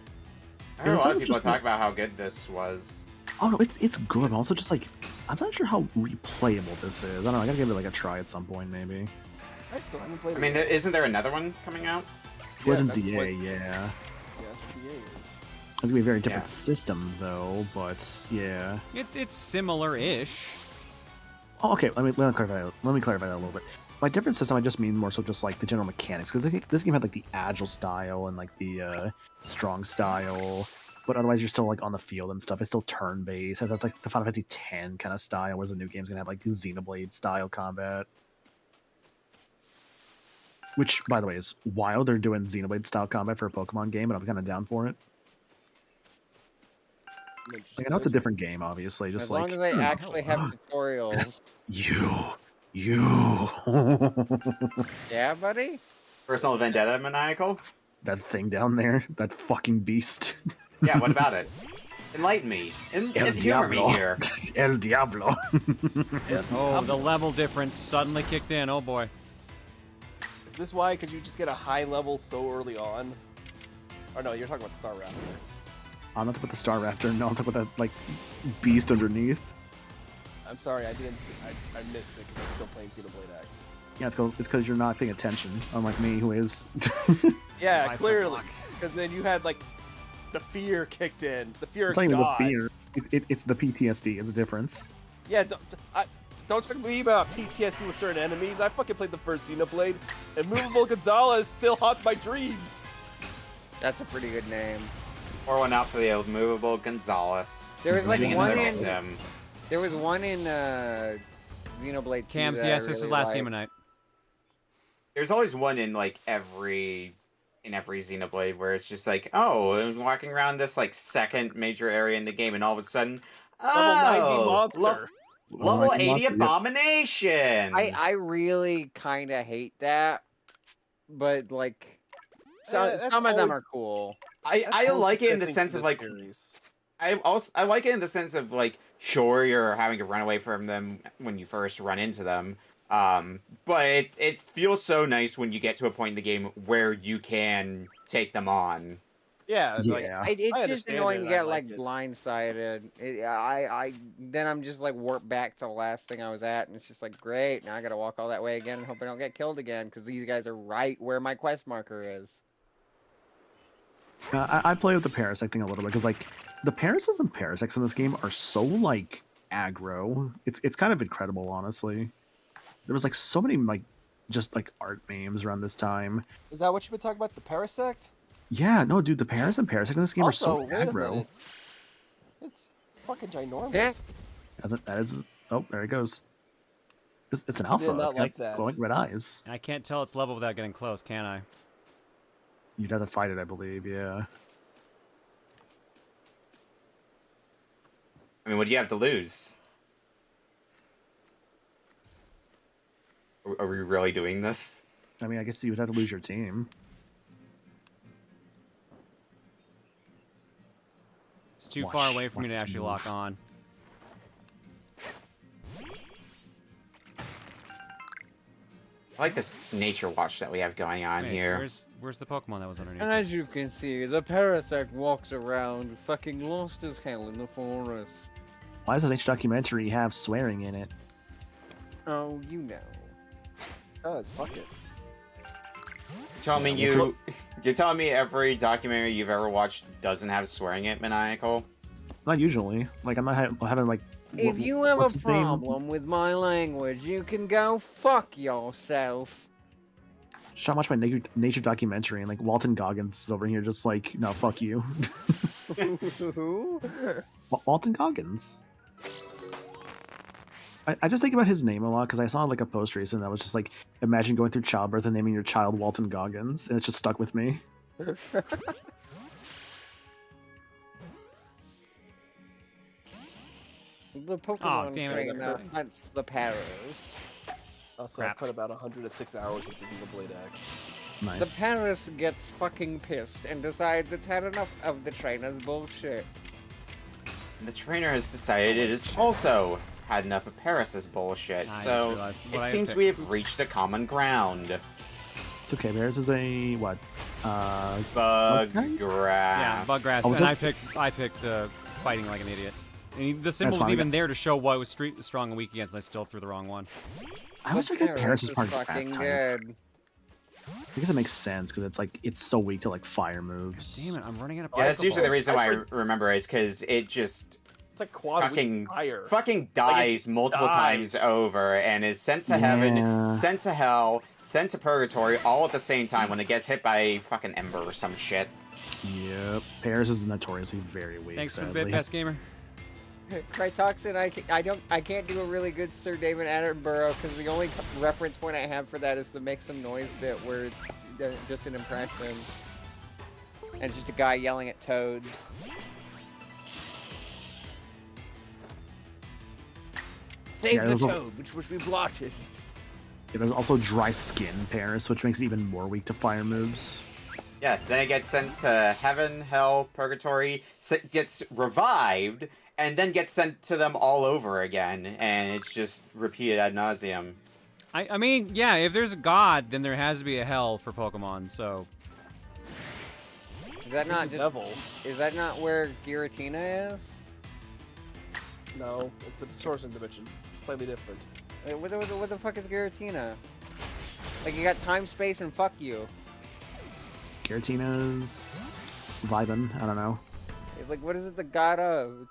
I heard a lot of people talk about how good this was. Oh no, it's good. I'm also just like, I'm not sure how replayable this is. I don't know. I gotta give it like a try at some point, maybe. I still haven't played it. I mean, isn't there another one coming out? Legends EA, yeah. Yeah, that's what EA is. It's gonna be a very different system, though. But yeah, it's similar-ish. Oh, okay. Let me clarify that a little bit. By different system, I just mean more so just like the general mechanics. Because this game had like the agile style and like the strong style, but otherwise you're still like on the field and stuff. It's still turn-based. That's like the Final Fantasy X kind of style, whereas the new game's gonna have like Xenoblade style combat. Which, by the way, is wild. They're doing Xenoblade style combat for a Pokemon game, and I'm kind of down for it. Like, I know it's a different game, obviously. Just as like long as they actually have tutorials. You. Yeah, buddy? Personal vendetta, maniacal? That thing down there, that fucking beast. Yeah, what about it? Enlighten me. Humor me here. El Diablo. Oh, the level difference suddenly kicked in. Oh boy. Is this why? Could you just get a high level so early on? Or no, you're talking about Star Raptor. I'm not talking about the Star Raptor. No, I'm talking about that like beast underneath. I'm sorry, I missed it because I'm still playing Xenoblade X. Yeah, it's because you're not paying attention, unlike me, who is. Yeah, clearly. Because then you had like the fear kicked in. The fear It's of not even the God. fear. It's the PTSD. It's a difference. Yeah, don't talk to me about PTSD with certain enemies. I fucking played the first Xenoblade, and Movable Gonzalez still haunts my dreams. That's a pretty good name. Pour one out for the old Movable Gonzalez. There was like Moving one the in. victim. There was one in Xenoblade 2. Cams, that I yes, this is really last liked. game of night. There's always one in like every Xenoblade where it's just like, oh, I was walking around this like second major area in the game, and all of a sudden, Level 90 monster. Level 80 monster, yeah. abomination. I really kind of hate that, but like some of them are cool. I like it in the sense of like I like it in the sense of like, sure, you're having to run away from them when you first run into them, but it feels so nice when you get to a point in the game where you can take them on. Yeah, It's just annoying to get like it. blindsided. Then I'm just like warped back to the last thing I was at, and it's just like, great, now I gotta walk all that way again and hope I don't get killed again because these guys are right where my quest marker is. I play with the Parasect thing a little bit because like the Parasites and Parasects in this game are so like aggro. It's kind of incredible, honestly. There was like so many like just like art memes around this time. Is that what you've been talking about? The Parasect? Yeah, no, dude, the Paras and Parasect in this game Also, are so wait a aggro. minute. It's fucking ginormous. Yeah. That is. Oh, there it goes. It's an alpha. not It's got like that. glowing red eyes. I can't tell its level without getting close, can I? You'd have to fight it, I believe. Yeah. I mean, what do you have to lose? Are we really doing this? I mean, I guess you would have to lose your team. It's too Watch- far away for me to watch actually move. lock on. I like this nature watch that we have going on Wait, here. Where's the Pokemon that was underneath? And as you can see, the Parasect walks around fucking lost as hell in the forest. Why does this documentary have swearing in it? Oh, you know. Fuck it. You're telling me every documentary you've ever watched doesn't have swearing in it, maniacal? Not usually. Like I'm not having like. If you have what's a his name? problem with my language, you can go fuck yourself. Should I watch my nature documentary and like Walton Goggins is over here just like, no, fuck you. Who? Walton Goggins. I just think about his name a lot because I saw like a post recently that was just like, imagine going through childbirth and naming your child Walton Goggins, and it's just stuck with me. The Pokemon damn it, trainer hunts the Paras. Also, I've put about 106 hours into Xenoblade X. Nice. The Paras gets fucking pissed and decides it's had enough of the trainer's bullshit. The trainer has decided it has also had enough of Paris' bullshit, I just so realized what it I seems picked. we have reached a common ground. It's okay. Theirs is a what? Bug okay? grass. Yeah, bug grass. Oh, And I just- picked fighting like an idiot. And the symbol was fine. even there to show what was strong and weak against, and I still threw the wrong one. I always forget Paris is part of the fucking grass type. good. I guess it makes sense because it's like it's so weak to like fire moves. Damn it, I'm running out of Yeah, that's usually the Pokeballs. reason why I remember is because it just It's like quad fucking dies multiple times over and is sent to heaven, sent to hell, sent to purgatory all at the same time when it gets hit by a fucking ember or some shit. Yep. Paris is notoriously very weak. Thanks sadly. for the bit, Pest Gamer. Crytoxin, I can't do a really good Sir David Attenborough because the only reference point I have for that is the make some noise bit where it's just an impression. And it's just a guy yelling at toads. Save the toad, which we blotted. Yeah, there's also dry skin Paris, which makes it even more weak to fire moves. Yeah, then it gets sent to heaven, hell, purgatory, gets revived, and then gets sent to them all over again, and it's just repeated ad nauseum. I mean, yeah, if there's a god, then there has to be a hell for Pokemon, so... Is that not just... Devil. Is that not where Giratina is? No, it's the Distortion Dimension. Slightly different. What the fuck is Giratina? Like, you got time, space, and fuck you. Giratina's vibin', I don't know. Like, what is it the god of?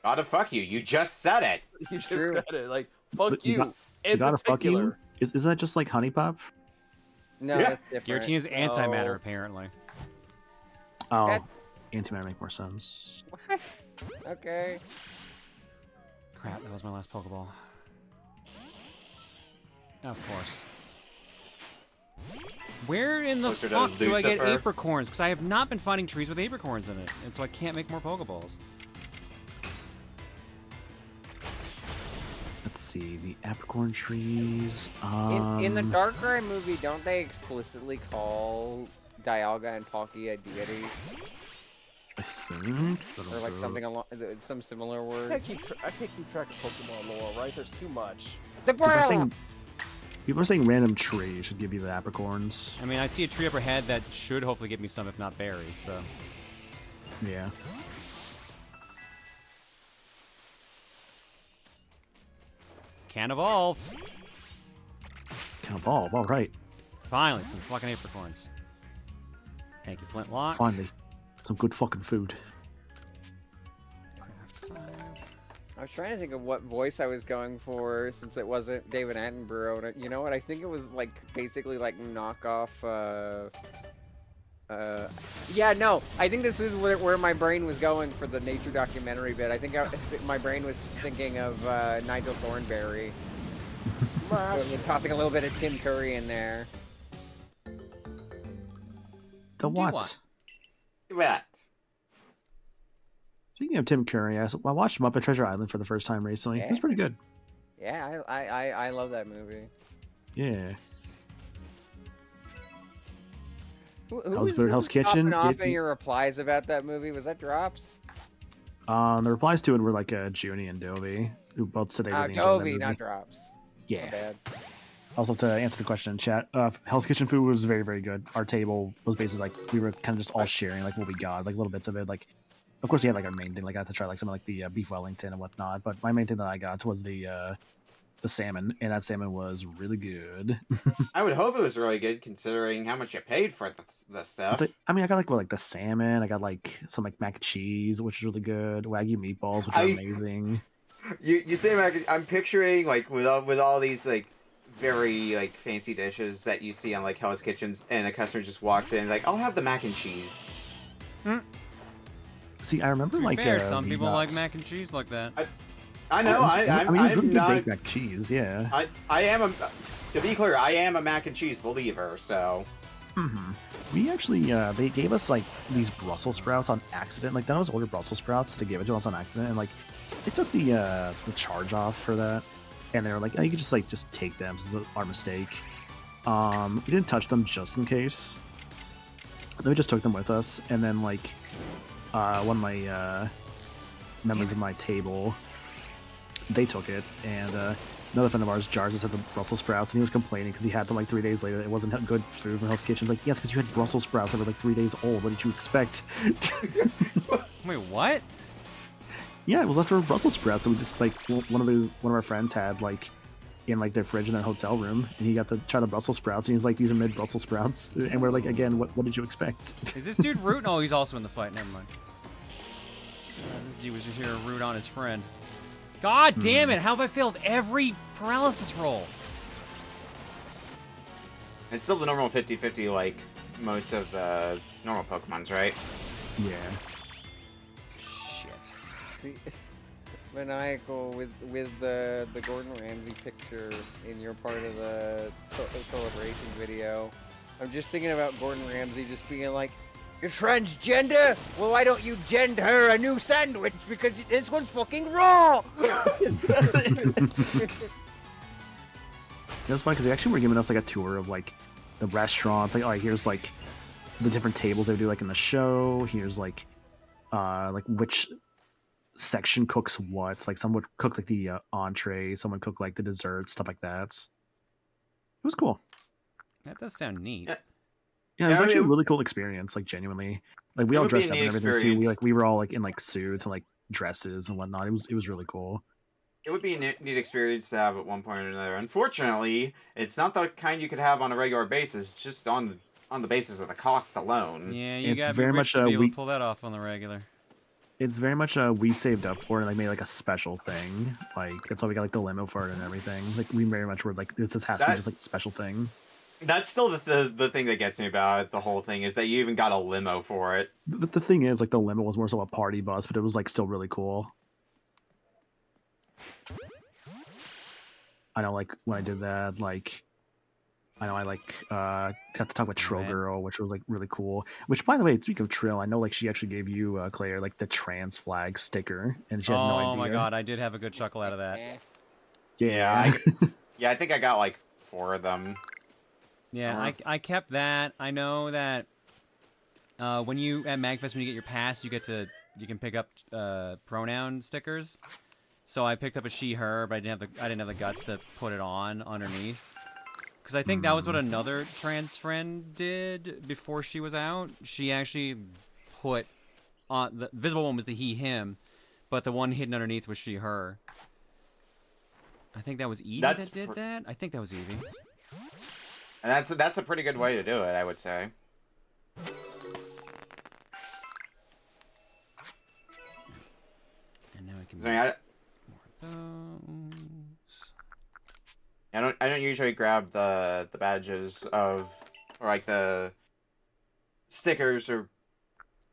God of fuck you, you just said it! You just said it, like, fuck you, in particular. Is that just like Honey Pop? No, that's different. Giratina's antimatter, apparently. Oh, antimatter make more sense. What? Okay. Crap, that was my last Pokeball. Of course. Where in the fuck do I get apricorns? Because I have not been finding trees with apricorns in it, and so I can't make more Pokeballs. Let's see, the apricorn trees. In the Darkrai movie, don't they explicitly call Dialga and Palkia deities? I think. Or like something along, some similar word. I can't keep track of Pokemon lore, right? There's too much. People are saying random tree should give you the apricorns. I mean, I see a tree up ahead that should hopefully give me some, if not berries, so... Yeah. Can't evolve. Can't evolve, alright. Finally, some fucking apricorns. Thank you, Flintlock. Finally. Some good fucking food. I was trying to think of what voice I was going for since it wasn't David Attenborough. You know what? I think it was like basically like knockoff. Yeah, no. I think this is where my brain was going for the nature documentary bit. I think my brain was thinking of Nigel Thornberry. So it was tossing a little bit of Tim Curry in there. The what? What? Speaking of Tim Curry, I watched Muppet Treasure Island for the first time recently. It was pretty good. Yeah, I love that movie. Yeah. Who was good Hell's Kitchen. Off in your replies about that movie? Was that Drops? The replies to it were like Junie and Dovey, who both said they really enjoyed that movie. Not Drops. Yeah. My bad. Also, to answer the question in chat, Hell's Kitchen food was very, very good. Our table was basically like we were kind of just all sharing like what we got, like little bits of it. Like, of course, we had like our main thing. Like I had to try like something like the beef Wellington and whatnot. But my main thing that I got was the salmon, and that salmon was really good. I would hope it was really good considering how much you paid for the stuff. I mean, I got like the salmon. I got like some like mac and cheese, which is really good. Wagyu meatballs, which are amazing. You say mac? I'm picturing like with all these like very like fancy dishes that you see on like Hell's Kitchens, and a customer just walks in like, "I'll have the mac and cheese." See, I remember like fair, some people like mac and cheese like that. I know. I mean, it's really not, good baked mac and cheese. Yeah. I am to be clear, I am a mac and cheese believer. So. We actually, they gave us like these Brussels sprouts on accident. Like, none of us ordered Brussels sprouts to give it to us on accident, and like, they took the charge off for that, and they were like, "Oh, you could just take them. This is our mistake." We didn't touch them just in case. Then we just took them with us, and then like, one of my members of my table, they took it, and another friend of ours, Jar, just had the Brussels sprouts, and he was complaining because he had them like 3 days later. It wasn't good food from Hell's Kitchen. Like, yes, because you had Brussels sprouts that were like 3 days old. What did you expect? Wait, what? Yeah, it was leftover Brussels sprouts. So we just like one of our friends had like in like their fridge in their hotel room, and he got to try the Brussels sprouts, and he's like, "These are mid Brussels sprouts," and we're like, again, what did you expect? Is this dude rooting? Oh, he's also in the fight. Never mind. This dude was just here to root on his friend. God damn it! How have I failed every paralysis roll? It's still the normal 50-50 like most of the normal Pokemons, right? Yeah. Shit. Maniacal with the Gordon Ramsay picture in your part of the celebration video. I'm just thinking about Gordon Ramsay just being like, "You're transgender? Well, why don't you gend her a new sandwich because this one's fucking raw." That's fun because they actually were giving us like a tour of like the restaurants. Like, all right, here's like the different tables they do like in the show. Here's like which section cooks what. Like some would cook like the entree, someone cook like the dessert, stuff like that. It was cool. That does sound neat. Yeah, it was actually a really cool experience. Like genuinely, like we all dressed up and everything too. We were all like in like suits and like dresses and whatnot. It was really cool. It would be a neat experience to have at one point or another. Unfortunately, it's not the kind you could have on a regular basis, just on the basis of the cost alone. Yeah, you gotta be rich to be able to pull that off on the regular. It's very much we saved up for it and like made like a special thing. Like that's why we got like the limo for it and everything. Like we very much were like this has to be just like a special thing. That's still the thing that gets me about it, the whole thing, is that you even got a limo for it. The thing is, like, the limo was more so a party bus, but it was, like, still really cool. I know, like, when I did that, like, I know I, like, got to talk with Trill Girl, which was, like, really cool. Which, by the way, speaking of Trill, I know, like, she actually gave you, Claire, like, the trans flag sticker, and she had no idea. Oh my god, I did have a good chuckle out of that. Yeah. I think I got, like, 4 of them. Yeah, I kept that. I know that when you at Magfest, when you get your pass, you can pick up pronoun stickers. So I picked up a she/her, but I didn't have the guts to put it on underneath. Because I think that was what another trans friend did before she was out. She actually put on the visible one was the he/him, but the one hidden underneath was she/her. I think that was Evie that did that. I think that was Evie. And that's a pretty good way to do it, I would say. And now I can more of those. I don't usually grab the badges or like the stickers or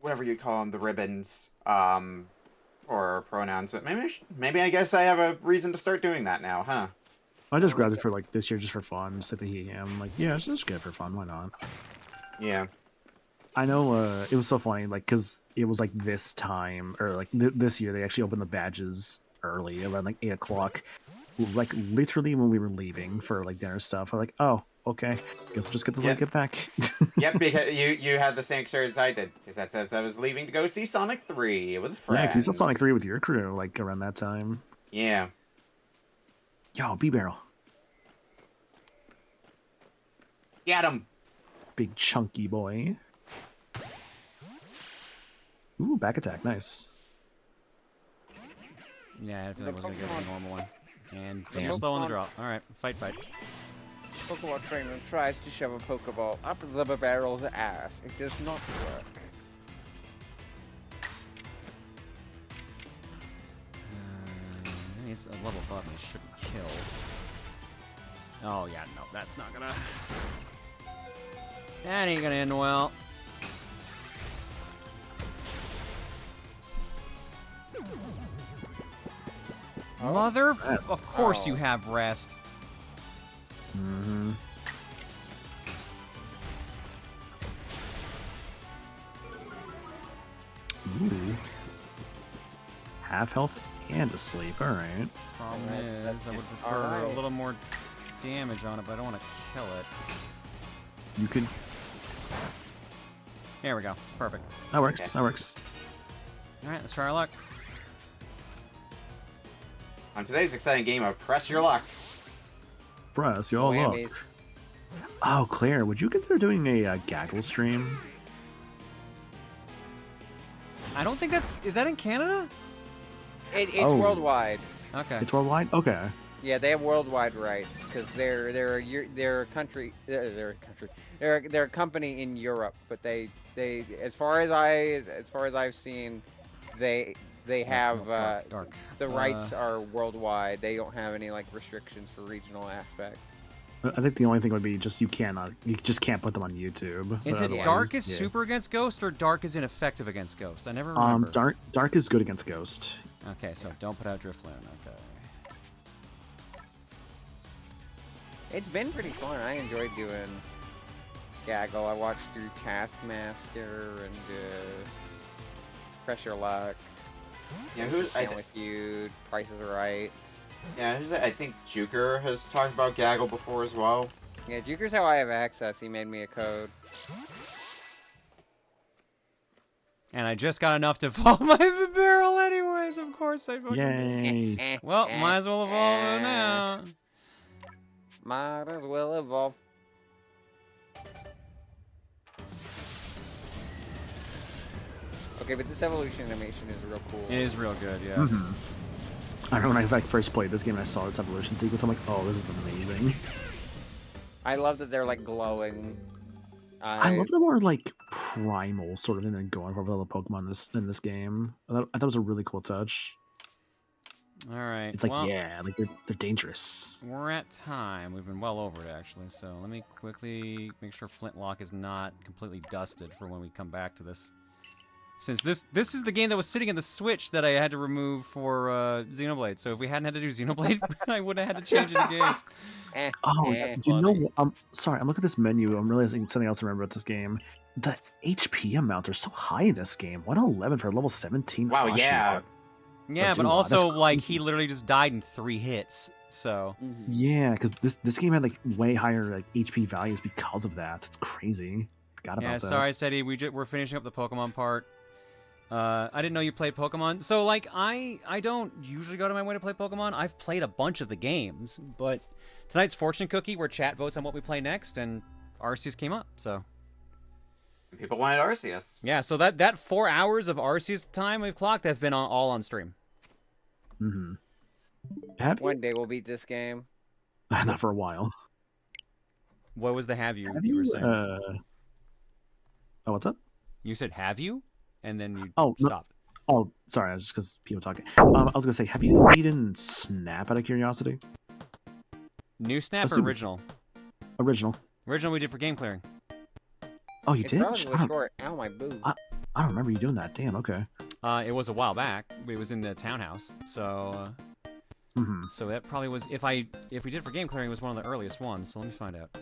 whatever you call them, the ribbons for pronouns. But maybe I guess I have a reason to start doing that now, huh? I just grabbed it for like this year just for fun, just like the he/him. Like, yeah, it's just good for fun. Why not? Yeah. I know it was so funny, like, because it was like this time, or like this year, they actually opened the badges early, around like 8 o'clock. Like, literally when we were leaving for like dinner stuff, I'm like, oh, okay, guess we'll just get this get back. Yep, because you had the same experience I did, because that says I was leaving to go see Sonic 3 with friends. Yeah, because you saw Sonic 3 with your crew, like, around that time. Yeah. Yo, B-Barrel. Get him! Big chunky boy. Ooh, back attack, nice. Yeah, I feel like I was gonna go with the normal one. And damn, slow on the draw. Alright, fight. Pokemon trainer tries to shove a Pokeball up the barrel's ass. It does not work. He's a level above and shouldn't kill. Oh yeah, no, that's not gonna... That ain't gonna end well. Mother... Of course you have rest. Mm-hmm. Ooh. Half health and asleep, alright. Problem is, I would prefer a little more damage on it, but I don't want to kill it. You could... There we go. Perfect. That works, that works. Alright, let's try our luck. On today's exciting game of Press Your Luck. Press your luck. Oh, Claire, would you consider doing a gaggle stream? I don't think that's... Is that in Canada? It's worldwide. Okay. It's worldwide? Okay. Yeah, they have worldwide rights because they're a country. They're a company in Europe, but they as far as I've seen, they they have dark. the rights are worldwide. They don't have any like restrictions for regional aspects. I think the only thing would be just you just can't put them on YouTube. Is it Dark is super against Ghost or Dark is ineffective against Ghost? I never remember. Dark is good against Ghost. Okay, so don't put out Drifloon. Okay. It's been pretty fun. I enjoyed doing Gaggle. I watched through Taskmaster and Pressure Luck. Yeah, who's Family Feud, Price is Right. Yeah, I think Juker has talked about Gaggle before as well. Yeah, Juker's how I have access. He made me a code. And I just got enough to evolve my barrel anyways, of course I fucking Yay. did. Well, might as well evolve it now. Might as well evolve. Okay, but this evolution animation is real cool. It is real good, yeah. I remember when I first played this game and I saw this evolution sequence, I'm like, oh, this is amazing. I love that they're like glowing. I love the more like primal sort of thing than going for all the Pokemon in this game. I thought it was a really cool touch. All right. It's like, yeah, like they're dangerous. We're at time. We've been well over it actually. So let me quickly make sure Flintlock is not completely dusted for when we come back to this. Since this is the game that was sitting in the Switch that I had to remove for Xenoblade. So if we hadn't had to do Xenoblade, I would have had to change it to games. You know, sorry, I'm looking at this menu. I'm realizing something else I remember about this game. The HP amounts are so high in this game. 111 for level 17. Wow, yeah. Yeah, but also, like, he literally just died in 3 hits, so... Yeah, because this game had, like, way higher, like, HP values because of that. It's crazy. Forgot about that. Yeah, sorry, Seti, we're finishing up the Pokemon part. I didn't know you played Pokemon. So, like, I don't usually go to my way to play Pokemon. I've played a bunch of the games, but tonight's Fortune Cookie, where chat votes on what we play next, and Arceus came up, so... People wanted Arceus. Yeah, so that 4 hours of Arceus time we've clocked have been all on stream. One day we'll beat this game. Not for a while. What was the have you were saying? Oh, what's up? You said have you? And then you stopped. Oh, sorry, I was just because people talking. I was gonna say, have you beaten Snap out of curiosity? New Snap or original? Original. Original we did for game clearing. Oh, you did? Short. Ow, my boob. I don't remember you doing that. Damn. Okay. It was a while back. It was in the townhouse. So. So that probably was if we did it for game clearing, it was one of the earliest ones. So let me find out.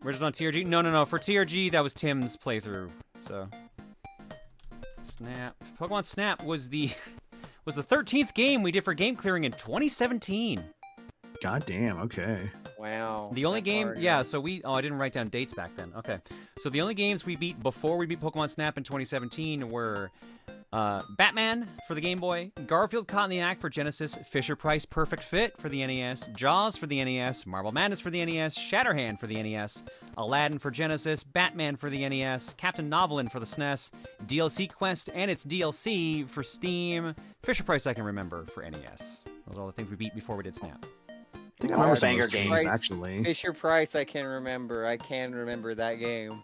We're just on TRG. No. For TRG, that was Tim's playthrough. So. Snap. Pokemon Snap was the 13th game we did for game clearing in 2017. God damn. Okay. Wow. The only game, so I didn't write down dates back then. Okay. So the only games we beat before we beat Pokemon Snap in 2017 were Batman for the Game Boy, Garfield Caught in the Act for Genesis, Fisher-Price Perfect Fit for the NES, Jaws for the NES, Marble Madness for the NES, Shatterhand for the NES, Aladdin for Genesis, Batman for the NES, Captain Novelin for the SNES, DLC Quest and its DLC for Steam, Fisher-Price I can remember for NES. Those are all the things we beat before we did Snap. I think I remember some of those games, actually. Fisher-Price, I can remember. I can remember that game.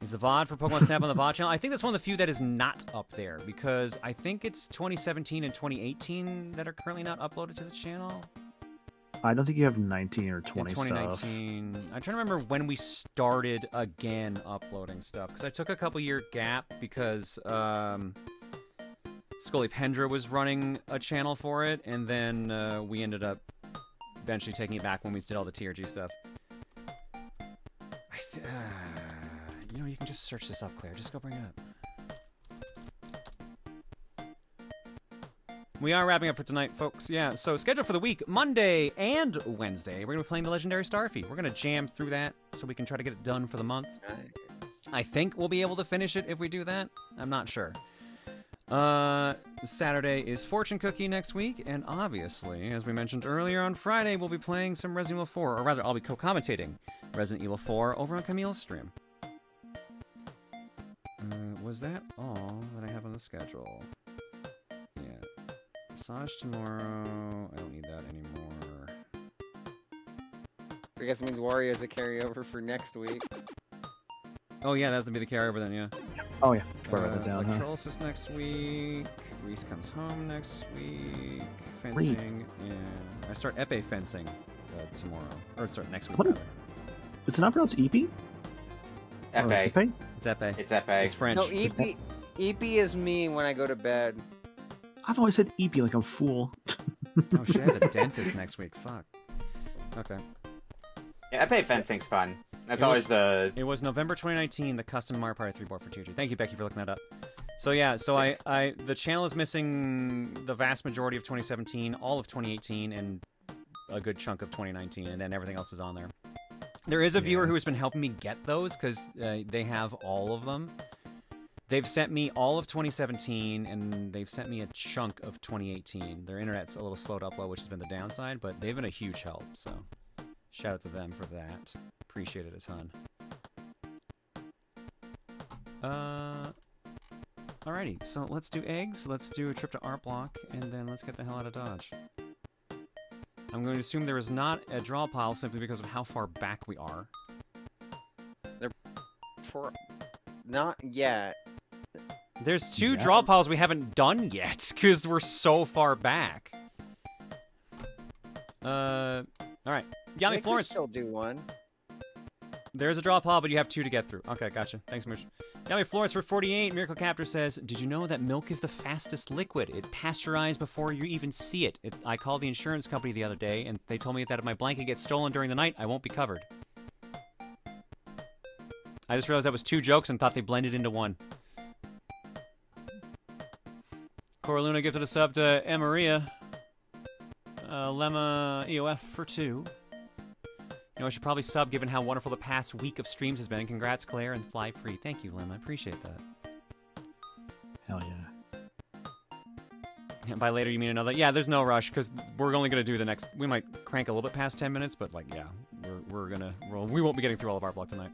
Is the VOD for Pokemon Snap on the VOD channel? I think that's one of the few that is not up there, because I think it's 2017 and 2018 that are currently not uploaded to the channel. I don't think you have 19 or 20 2019. stuff. I'm trying to remember when we started again uploading stuff, because I took a couple-year gap because Scully Pendra was running a channel for it, and then we ended up eventually taking it back when we did all the TRG stuff. You know, you can just search this up, Claire. Just go bring it up. We are wrapping up for tonight, folks. Yeah, so schedule for the week, Monday and Wednesday. We're going to be playing the Legendary Starfy. We're going to jam through that so we can try to get it done for the month. I think we'll be able to finish it if we do that. I'm not sure. Saturday is Fortune Cookie next week, and obviously, as we mentioned earlier, on Friday we'll be playing some Resident Evil 4, or rather, I'll be co-commentating Resident Evil 4 over on Camille's stream. Was that all that I have on the schedule? Yeah. Massage tomorrow. I don't need that anymore. I guess it means Warriors a carryover for next week. Oh yeah, that's gonna be the carryover then, yeah. Oh yeah, should probably write that down. Electrolysis next week. Reese comes home next week. Fencing, and I start epee fencing tomorrow, or start next week. What? Is it not pronounced Epi? Epee. It's epee. It's epee. It's French. No, Epi is me when I go to bed. I've always said Epi like I'm a fool. Oh shit, I have a dentist next week. Fuck. Okay. Yeah, epee fencing's fun. That's It was November 2019, the custom Mario Party 3 board for TG. Thank you, Becky, for looking that up. So yeah, so the channel is missing the vast majority of 2017, all of 2018, and a good chunk of 2019, and then everything else is on there. There is a viewer who has been helping me get those because they have all of them. They've sent me all of 2017, and they've sent me a chunk of 2018. Their internet's a little slow to upload, which has been the downside, but they've been a huge help, so shout out to them for that. Appreciate it a ton. Alrighty, so let's do eggs, let's do a trip to Art Block, and then let's get the hell out of Dodge. I'm going to assume there is not a draw pile simply because of how far back we are. Not yet. There's two draw piles we haven't done yet, because we're so far back. Alright. Yami Florence. Still do one. There's a draw pile, but you have two to get through. Okay, gotcha. Thanks, Moosh. Yami Florence for 48. Miracle Captor says, did you know that milk is the fastest liquid? It pasteurized before you even see it. I called the insurance company the other day, and they told me that if my blanket gets stolen during the night, I won't be covered. I just realized that was two jokes and thought they blended into one. Coraluna gifted a sub to Emaria. Lemma EOF for 2. You know, I should probably sub given how wonderful the past week of streams has been. Congrats, Claire, and Fly Free. Thank you, Lemma. I appreciate that. Hell yeah. And by later, you mean another? Yeah, there's no rush, because we're only going to do the next... We might crank a little bit past 10 minutes, but, like, yeah. We're going to roll. We won't be getting through all of our block tonight.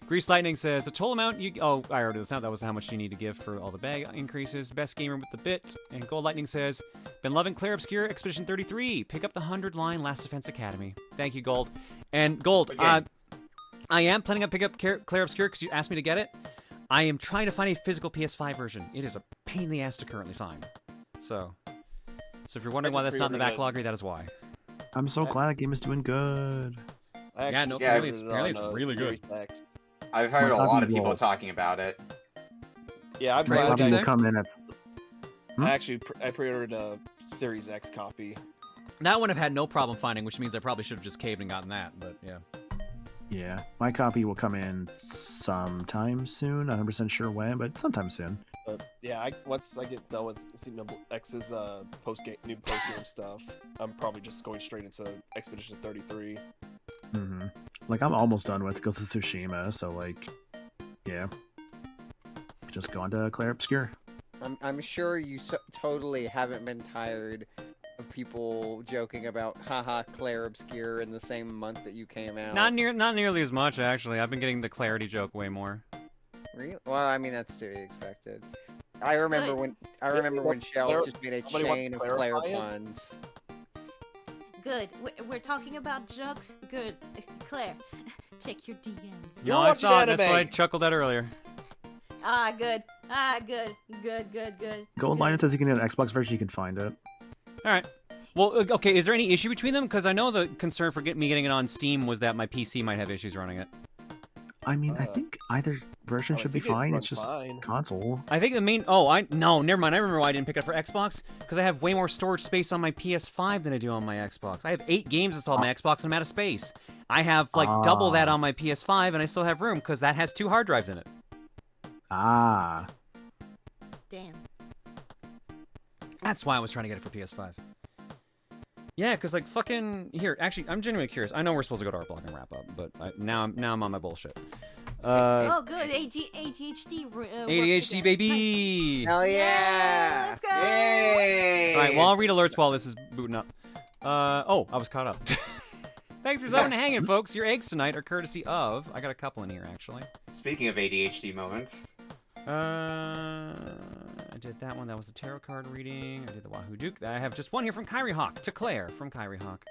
Grease Lightning says, the total amount you... Oh, I already did this out. That was how much you need to give for all the bag increases. Best gamer with the bit. And Gold Lightning says, been loving Claire Obscure Expedition 33. Pick up the 100-line Last Defense Academy. Thank you, Gold. And Gold, I am planning on picking up Claire Obscure because you asked me to get it. I am trying to find a physical PS5 version. It is a pain in the ass to currently find. So if you're wondering why that's not in the backlog, that is why. I'm so glad that game is doing good. Apparently it's really good. I've heard a lot of people talking about it. Yeah, I'm glad that will come in at... I pre-ordered a Series X copy. That one I've had no problem finding, which means I probably should have just caved and gotten that, but yeah. Yeah, my copy will come in sometime soon. Not 100% sure when, but sometime soon. Yeah, once I get done with Xenoblade X's new post-game stuff, I'm probably just going straight into Expedition 33. Mm-hmm. Like, I'm almost done with Ghost of Tsushima, so, like, yeah. Just go on to Claire Obscure. I'm sure you totally haven't been tired of people joking about haha Claire Obscure in the same month that you came out. Not nearly as much, actually. I've been getting the clarity joke way more. Really? Well, I mean, that's to be expected. I remember when Shells just made a chain of Claire puns. Good. We're talking about jokes. Good. Claire, check your DMs. No, I saw it. That's why I chuckled at earlier. Good. Good. Gold Lion says you can get an Xbox version, you can find it. Alright. Well, okay, is there any issue between them? Because I know the concern for me getting it on Steam was that my PC might have issues running it. I mean, I think either version should be fine. It's just console. I think the main... No, never mind. I remember why I didn't pick it up for Xbox. Because I have way more storage space on my PS5 than I do on my Xbox. I have 8 games installed on my Xbox and I'm out of space. I have, like, double that on my PS5 and I still have room because that has 2 hard drives in it. Ah. Damn. That's why I was trying to get it for PS5. Yeah, because, like, fucking... Here, actually, I'm genuinely curious. I know we're supposed to go to Art Block and wrap up, but now I'm on my bullshit. Oh, good. ADHD. ADHD, baby! Hell yeah! Let's go! Yay! Alright, well, I'll read alerts while this is booting up. I was caught up. Thanks for stopping and hanging, folks. Your eggs tonight are courtesy of... I got a couple in here, actually. Speaking of ADHD moments... I did that one. That was a tarot card reading. I did the Wahoo Duke. I have just one here from Kyrie Hawk to Claire from Kyrie Hawk.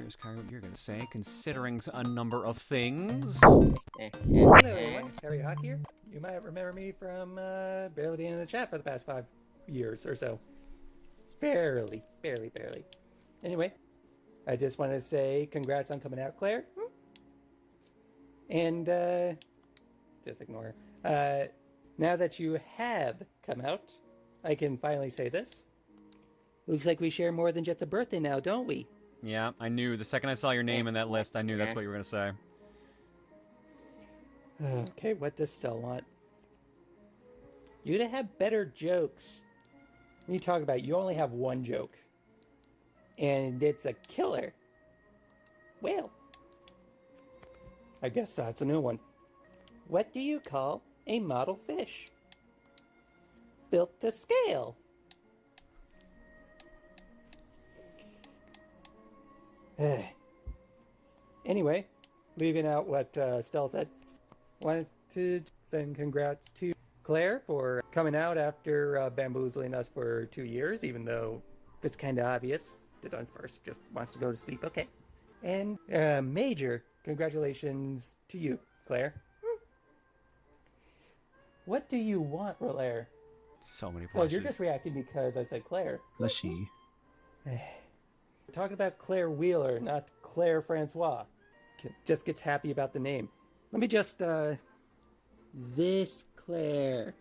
curious, Kyrie, what you're gonna say, considering a number of things. Hello, everyone. Kyrie Hawk here. You might remember me from barely being in the chat for the past 5 years or so. Barely. Anyway, I just want to say congrats on coming out, Claire. And just ignore her. Now that you have come out, I can finally say this. Looks like we share more than just a birthday now, don't we? Yeah, I knew. The second I saw your name in that list, I knew that's what you were gonna say. Okay, what does Stell want? You to have better jokes. What are you talking about? You only have one joke. And it's a killer. Well, I guess that's a new one. What do you call a model fish? Built to scale. Anyway, leaving out what Stell said, wanted to send congrats to Claire for coming out after bamboozling us for 2 years, even though it's kind of obvious. The Dunsparce just wants to go to sleep. Okay. And major congratulations to you, Claire. What do you want, Relaire? So many So plushes. you're just reacting because I said Claire. Plushy. We're talking about Claire Wheeler, not Claire Francois. Just gets happy about the name. Let me just, this Claire.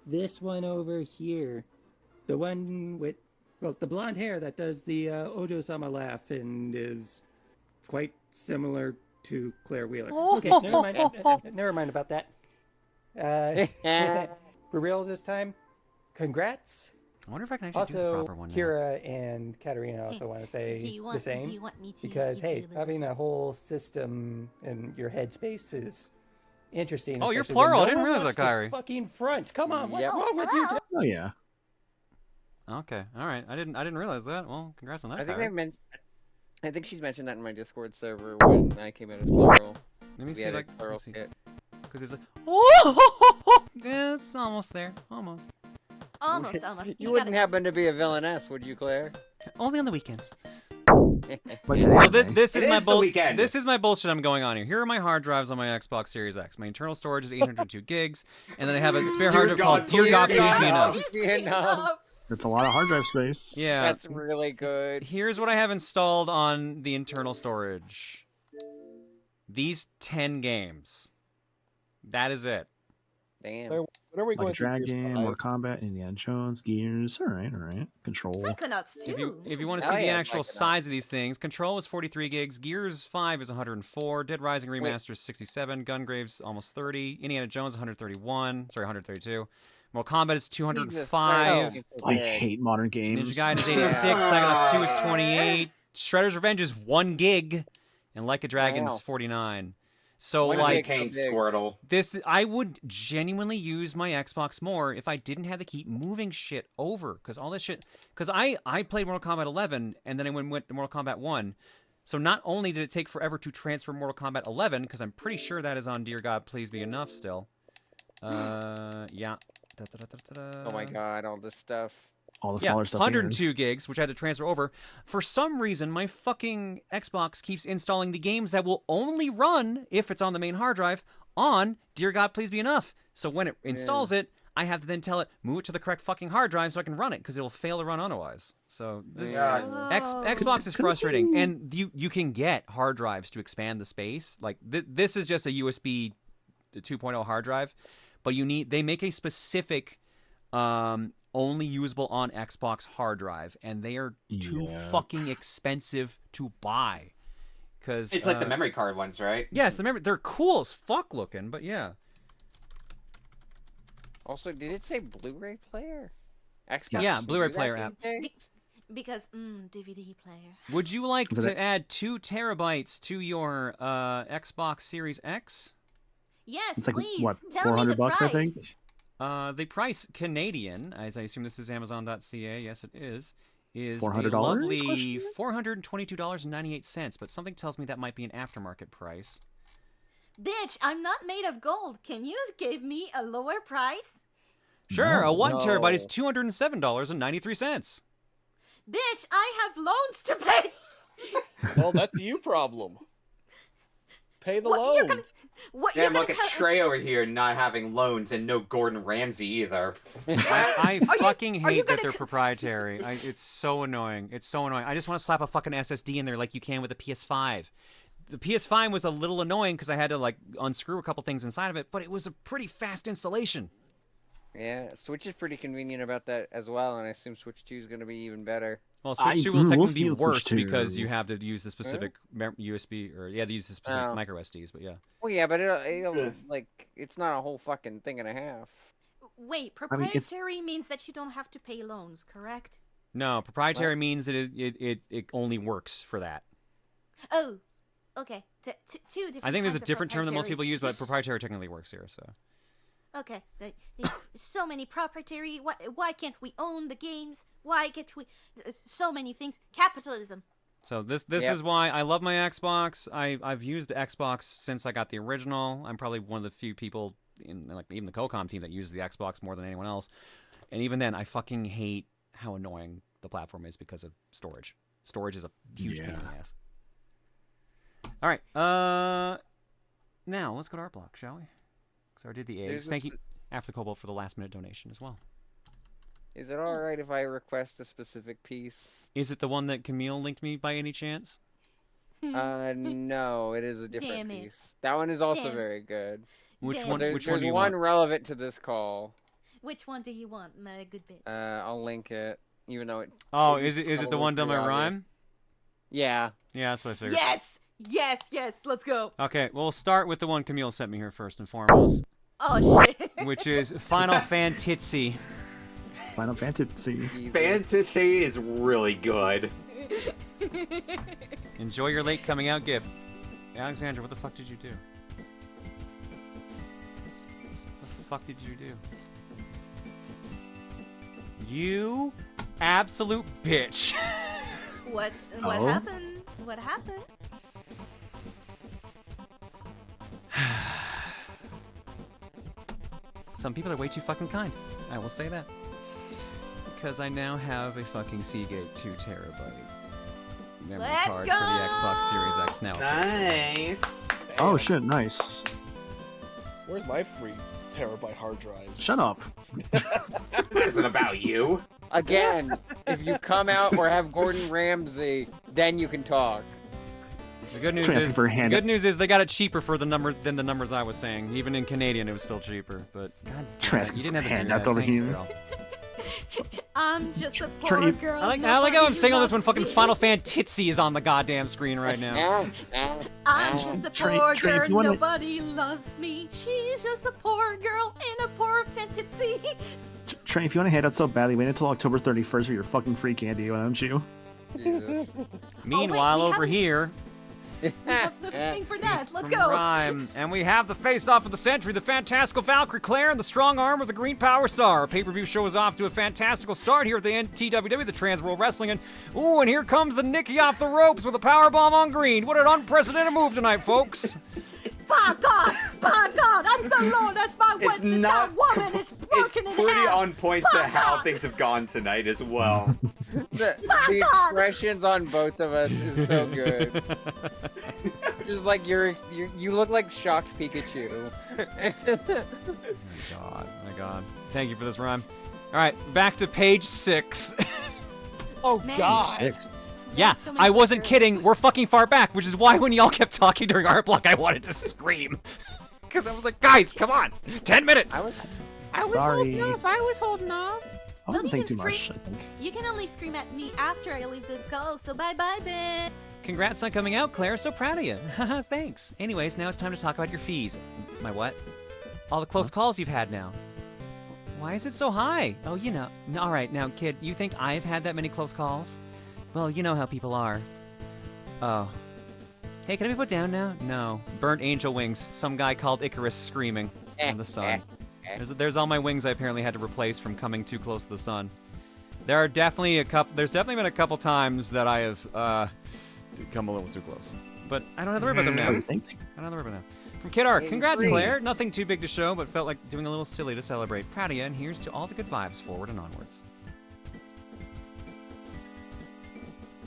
This one over here. The one with, well, the blonde hair that does the Ojo-sama laugh and is quite similar to Claire Wheeler. Okay, never mind about that. For real this time, congrats. I wonder if I can actually do the proper one now. Kira and Katarina also want to say the same. Do you want me to because, give you hey, a little having a whole system in your headspace is interesting. Oh, you're especially when plural. I no didn't one realize wants that, to Kyrie. Fucking front. Come on, what's Yep. wrong with you? Oh yeah. Okay, all right. I didn't realize that. Well, congrats on that. I think Kyrie. I think she's mentioned that in my Discord server when I came in as plural. Let me We see, had a like, plural let's see. kit. Because it's like, oh, yeah, it's almost there, almost. Almost. You wouldn't happen to be a villainess, would you, Claire? Only on the weekends. Like So today. this is It my is the weekend. This is my bullshit I'm going on here. Here are my hard drives on my Xbox Series X. My internal storage is 802 gigs, and then I have a spare hard drive called Dear God, Please Be Enough. Enough. That's a lot of hard drive space. Yeah. That's really good. Here's what I have installed on the internal storage. These 10 games. That is it. Damn. What are we Like going a through? Dragon, Mortal Kombat, Indiana Jones, Gears. All right. Control. Psychonauts too. If you want to see the actual size of these things, Control is 43 gigs, Gears 5 is 104, Dead Rising Remaster is 67, Gungrave's almost 30, Indiana Jones 132, Mortal Kombat is 205, I hate modern games. Ninja Gaiden is 86, Psychonauts 2 is 28, Shredder's Revenge is 1 gig, and Like a Dragon's 49. So like Squirtle. This, I would genuinely use my Xbox more if I didn't have to keep moving shit over, because all this shit. Because I played Mortal Kombat 11 and then I went to Mortal Kombat 1. So not only did it take forever to transfer Mortal Kombat 11, because I'm pretty sure that is on Dear God Please Be Enough still. Yeah. Oh my god, all this stuff. All the smaller stuff. 102 gigs, which I had to transfer over. For some reason, my fucking Xbox keeps installing the games that will only run, if it's on the main hard drive, on Dear God Please Be Enough. So when it installs it, I have to then tell it, move it to the correct fucking hard drive so I can run it, because it'll fail to run otherwise. So this, Xbox is frustrating. And you can get hard drives to expand the space. Like, this is just a USB 2.0 hard drive, but they make a specific... only usable on Xbox hard drive, and they are too fucking expensive to buy. Cause It's like the memory card ones, right? Yes, they're cool as fuck looking, but yeah. Also, did it say Blu-ray player? Xbox Yeah, Blu-ray do that player these app. days? Because DVD player. Would you like to add 2 terabytes to your Xbox Series X? Yes, It's like, please. what, Tell me the $400, price. I think? The price Canadian, as I assume this is Amazon.ca, yes it is a $400? lovely $422.98, but something tells me that might be an aftermarket price. Bitch, I'm not made of gold. Can you give me a lower price? Sure, a 1 terabyte is $207.93. Bitch, I have loans to pay. Well, that's you problem. Pay the What, loans. Damn, look at Trey over here not having loans and no Gordon Ramsay either. I fucking hate that they're proprietary. It's so annoying. It's so annoying. I just want to slap a fucking SSD in there like you can with a PS5. The PS5 was a little annoying because I had to like unscrew a couple things inside of it, but it was a pretty fast installation. Yeah, Switch is pretty convenient about that as well, and I assume Switch 2 is going to be even better. Well, Switch 2 will technically be worse because you have to use the specific USB, or they use the specific micro SDs, but yeah. Well, yeah, but it'll like, it's not a whole fucking thing and a half. Wait, proprietary means that you don't have to pay loans, correct? No, proprietary means that it only works for that. Oh, okay. Two different I think there's a kinds of different term that most proprietary. people use, but proprietary technically works here, so. Okay, so many proprietary. Why can't we own the games? Why can't we? So many things. Capitalism. So this is why I love my Xbox. I've used Xbox since I got the original. I'm probably one of the few people in like even the CoCom team that uses the Xbox more than anyone else. And even then, I fucking hate how annoying the platform is because of storage. Storage is a huge pain in the ass. All right, now let's go to Art Block, shall we? So I did the eggs. Thank you, After Cobalt, for the last-minute donation as well. Is it all right if I request a specific piece? Is it the one that Camille linked me by any chance? No, it is a different piece. That one is also very good. Which one? There's Which one do you one want? relevant to this call. Which one do you want, my good bitch? I'll link it, even though it. Oh, is it the one done by Rhyme? Yeah. Yeah, that's what I figured. Yes, let's go. Okay, we'll start with the one Camille sent me here first and foremost. Oh shit. Which is Final Fantasy. Final Fantasy. Fantasy is really good. Enjoy your late coming out gift. Alexandra, what the fuck did you do? What the fuck did you do? You absolute bitch. What Oh? happened? What happened? Some people are way too fucking kind. I will say that. Because I now have a fucking Seagate 2 terabyte memory Let's card go! for the Xbox Series X now. Nice. Oh shit, nice. Where's my free terabyte hard drive? Shut up. This isn't about you. Again, if you come out or have Gordon Ramsay, then you can talk. The good news Transfer is, for a hand- good news is they got it cheaper for the numbers I was saying. Even in Canadian, it was still cheaper. But God, Transfer you didn't have to do handouts that. over Thank you, here. girl. I'm just a poor girl. I like how I'm saying all this when loves fucking me. Final Fantasy is on the goddamn screen right now. I'm just a Trey, poor Trey, if girl. you wanna- Nobody loves me. She's just a poor girl in a poor fantasy. Trey, if you want to hand out so badly, wait until October 31st for your fucking free candy, why don't you? Meanwhile, over here, The thing for that. Let's from go. Rhyme, and we have the face-off of the century, the fantastical Valkyrie Claire and the strong arm of the Green Power Star. Our pay-per-view show is off to a fantastical start here at the NTWW, the Trans World Wrestling, and ooh, and here comes the Nikki off the ropes with a powerbomb on green. What an unprecedented move tonight, folks. By God, that's the Lord, that's my witness. That woman is broken It's in pretty half. on point to how things have gone tonight as well. The expressions on both of us is so good. It's just like you look like shocked Pikachu. My God. Thank you for this, Rhyme. All right, back to page 6. Oh, Man. God. Yeah, so many I wasn't pictures. kidding. We're fucking far back, which is why when y'all kept talking during Art Block, I wanted to scream. Because I was like, guys, come on. 10 minutes. I was Sorry. holding off. I was holding off. I wasn't you saying can too much, I think. You can only scream at me after I leave this call, so bye-bye, Ben. Congrats on coming out, Claire. So proud of you. Haha, thanks. Anyways, now it's time to talk about your fees. My what? All the close calls you've had now. Why is it so high? Oh, you know. All right, now, kid, you think I've had that many close calls? Well, you know how people are. Oh. Hey, can I be put down now? No. Burnt angel wings. Some guy called Icarus screaming in the sun. There's all my wings I apparently had to replace from coming too close to the sun. There's definitely been a couple times that I have come a little too close. But I don't have to worry about them now. I don't have to worry about them. From Kid Arc, congrats, Claire. Nothing too big to show, but felt like doing a little silly to celebrate. Proud of you, and here's to all the good vibes forward and onwards.